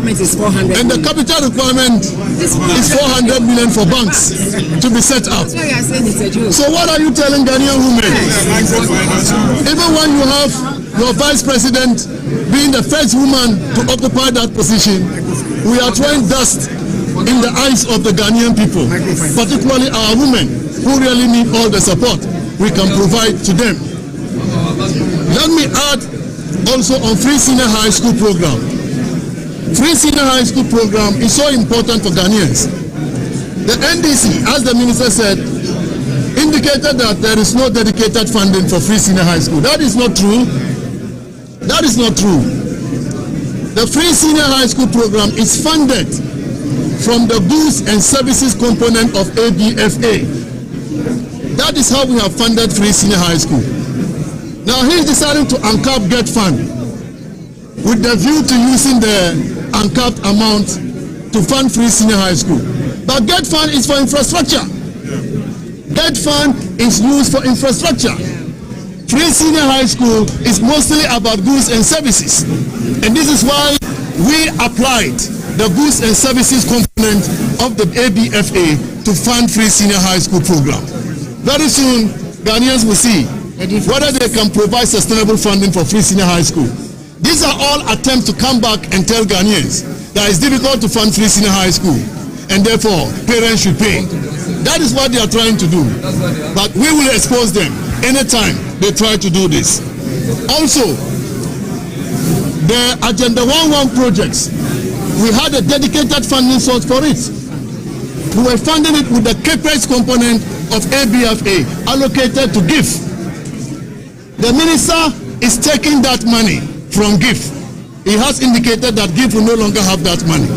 And the capital requirement is 400 million for banks to be set up. So what are you telling Ghanaian women? Even when you have your vice president being the first woman to occupy that position, we are throwing dust in the eyes of the Ghanaian people, particularly our women who really need all the support we can provide to them. Let me add also on free senior high school program. Free senior high school program is so important for Ghanaians. The NDC, as the minister said, indicated that there is no dedicated funding for free senior high school. That is not true. That is not true. The free senior high school program is funded from the goods and services component of ABFA. That is how we have funded free senior high school. Now he is deciding to uncap GET fund with the view to using the uncapped amount to fund free senior high school. But GET fund is for infrastructure. GET fund is used for infrastructure. Free senior high school is mostly about goods and services. And this is why we applied the goods and services component of the ABFA to fund free senior high school program. Very soon, Ghanaians will see whether they can provide sustainable funding for free senior high school. These are all attempts to come back and tell Ghanaians that it's difficult to fund free senior high school, and therefore parents should pay. That is what they are trying to do. But we will expose them anytime they try to do this. Also, the Agenda 11 projects we had a dedicated funding source for it. We were funding it with the capex component of ABFA allocated to GIF. The minister is taking that money from GIF. He has indicated that GIF will no longer have that money,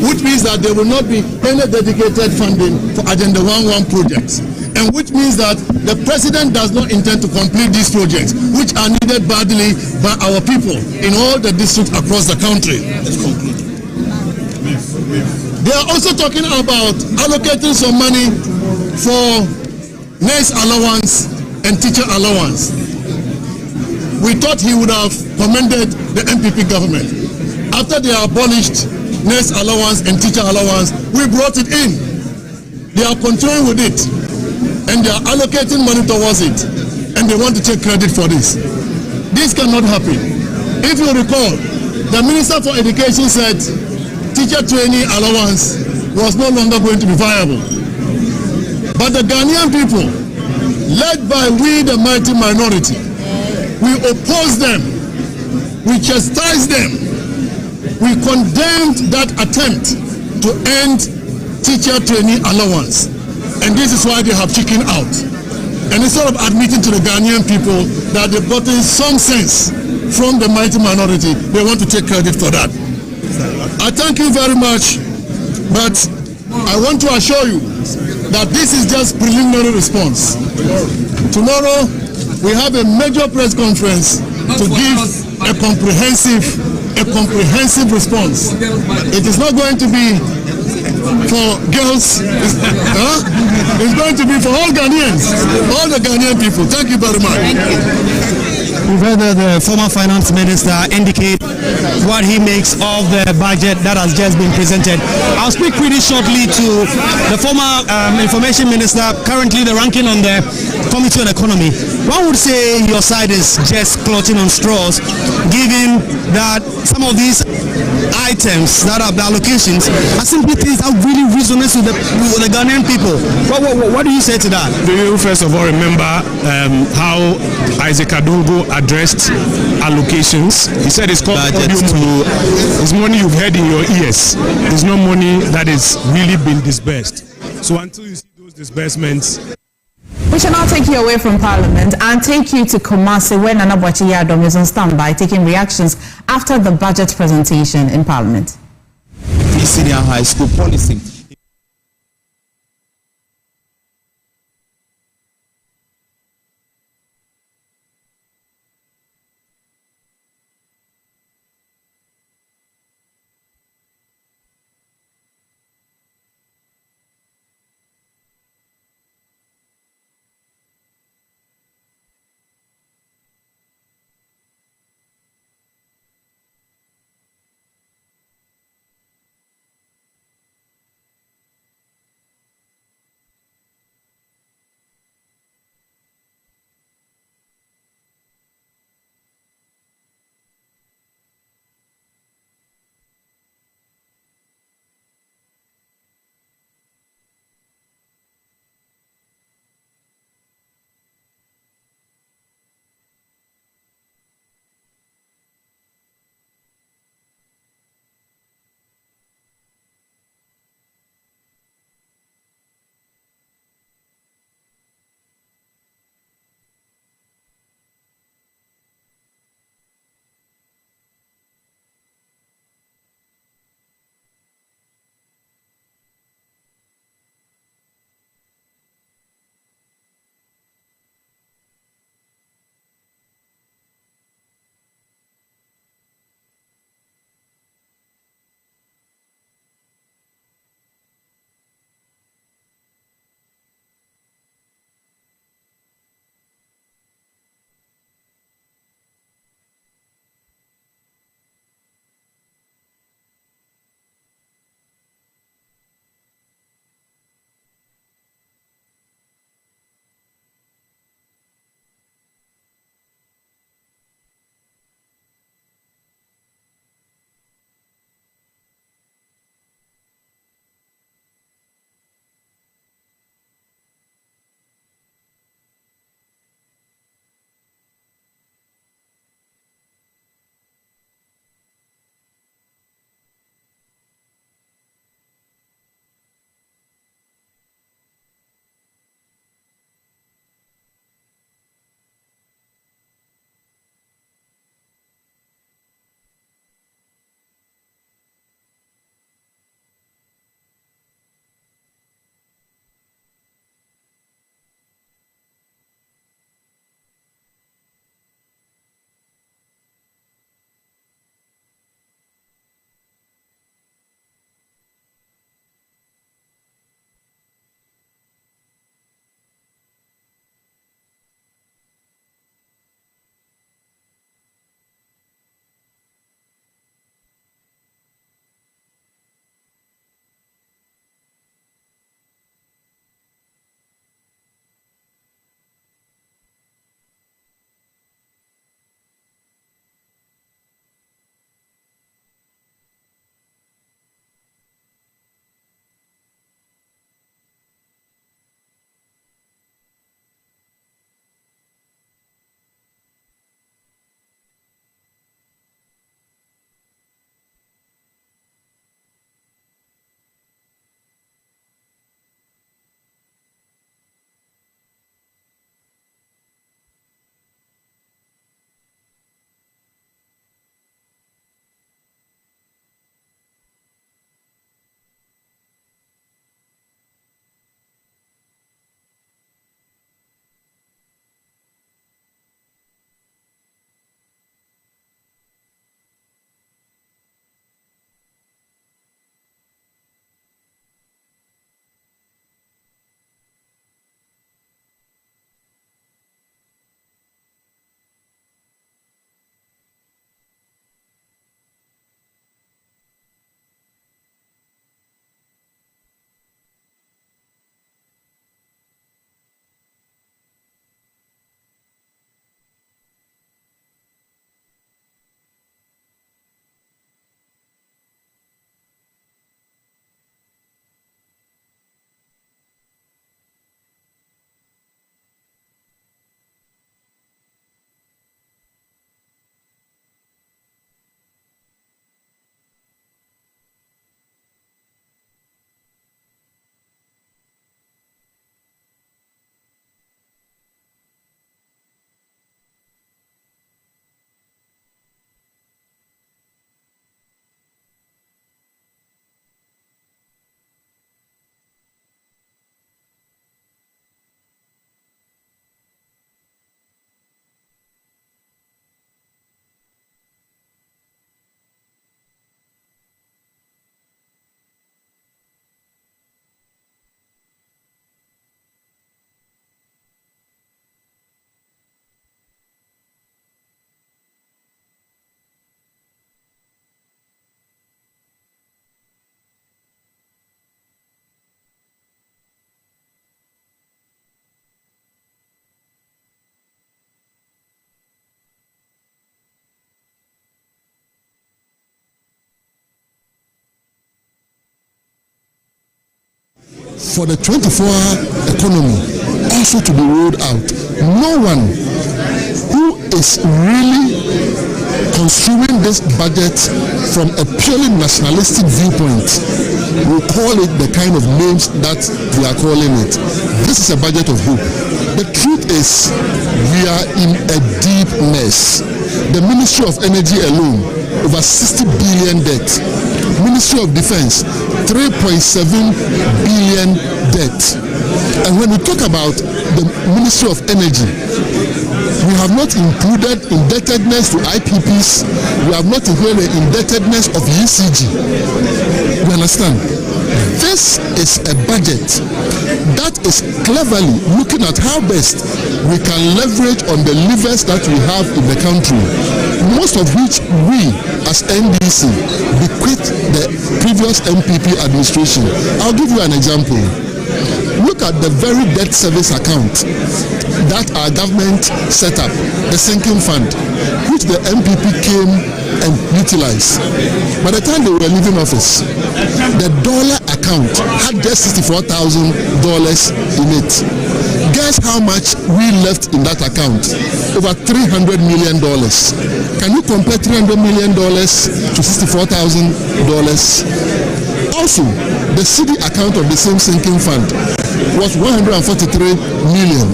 which means that there will not be any dedicated funding for Agenda 11 projects, and which means that the president does not intend to complete these projects, which are needed badly by our people in all the districts across the country. They are also talking about allocating some money for nurse allowance and teacher allowance. We thought he would have commended the MPP government. After they abolished nurse allowance and teacher allowance, we brought it in. They are continuing with it, and they are allocating money towards it, and they want to take credit for this. This cannot happen. If you recall, the Minister for Education said teacher training allowance was no longer going to be viable. But the Ghanaian people, led by we the mighty minority, we opposed them, we chastised them, we condemned that attempt to end teacher training allowance. And this is why they have chickened out. And instead of admitting to the Ghanaian people that they've gotten some sense from the mighty minority, they want to take credit for that. I thank you very much, but I want to assure you that this is just preliminary response. Tomorrow, we have a major press conference to give a comprehensive response. It is not going to be for girls, it's going to be for all Ghanaians, all the Ghanaian people. Thank you very much. We've heard the former finance minister indicate what he makes of the budget that has just been presented. I'll speak pretty shortly to the former information minister, currently the ranking on the Committee on Economy. One would say your side is just clutching on straws, given that some of these items that are the allocations are simply things that really resonate with the Ghanaian people. What do you say to that? Do you first of all remember how Isaac Adungo addressed allocations? He said it's called it's money you've heard in your ears. It's not money that is really been disbursed. So until you see those disbursements. We shall now take you away from Parliament and take you to Kumasi, where Nana Boakye Yadom is on standby, taking reactions after the budget presentation in Parliament. Senior high school policy. for the 24-hour economy also to be rolled out. No one who is really construing this budget from a purely nationalistic viewpoint will call it the kind of names that we are calling it. This is a budget of hope. The truth is, we are in a deep mess. The Ministry of Energy alone, over 60 billion debt. Ministry of Defense, 3.7 billion debt. And when we talk about the Ministry of Energy, we have not included indebtedness to IPPs. We have not included the indebtedness of ECG. You understand? This is a budget that is cleverly looking at how best we can leverage on the levers that we have in the country, most of which we as NDC bequeathed the previous MPP administration. I'll give you an example. Look at the very debt service account that our government set up, the sinking fund, which the MPP came and utilized. By the time they were leaving office, the dollar account had just $64,000 in it. Guess how much we left in that account? Over $300 million. Can you compare $300 million to $64,000? Also, the CD account of the same sinking fund was 143 million.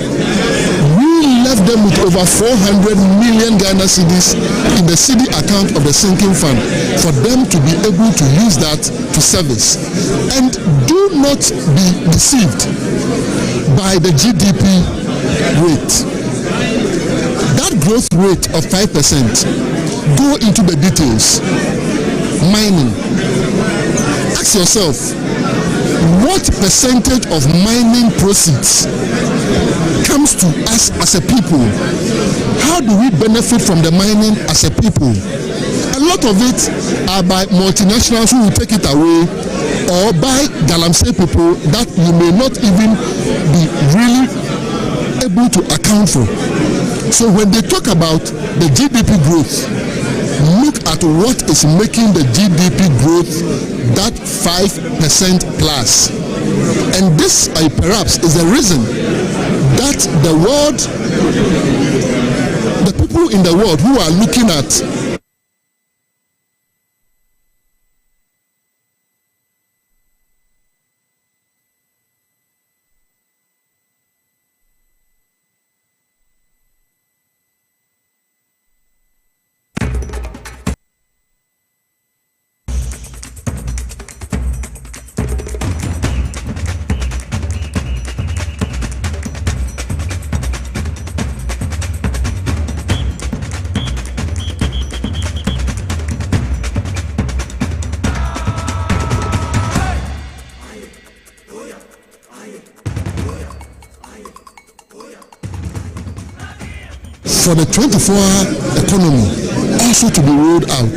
We left them with over 400 million Ghana cedis in the CD account of the sinking fund for them to be able to use that to service. And do not be deceived by the GDP rate. That growth rate of 5%, go into the details. Mining. Ask yourself, what percentage of mining proceeds comes to us as a people? How do we benefit from the mining as a people? A lot of it are by multinationals who will take it away, or by galamsey people that you may not even be really able to account for. So when they talk about the GDP growth, look at what is making the GDP growth that 5% plus. And this perhaps is the reason that the world, the people in the world who are looking at for the 24-hour economy also to be rolled out.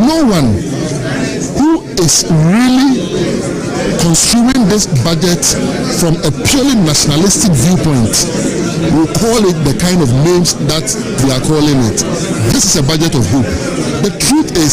No one who is really construing this budget from a purely nationalistic viewpoint will call it the kind of names that we are calling it. This is a budget of hope. The truth is,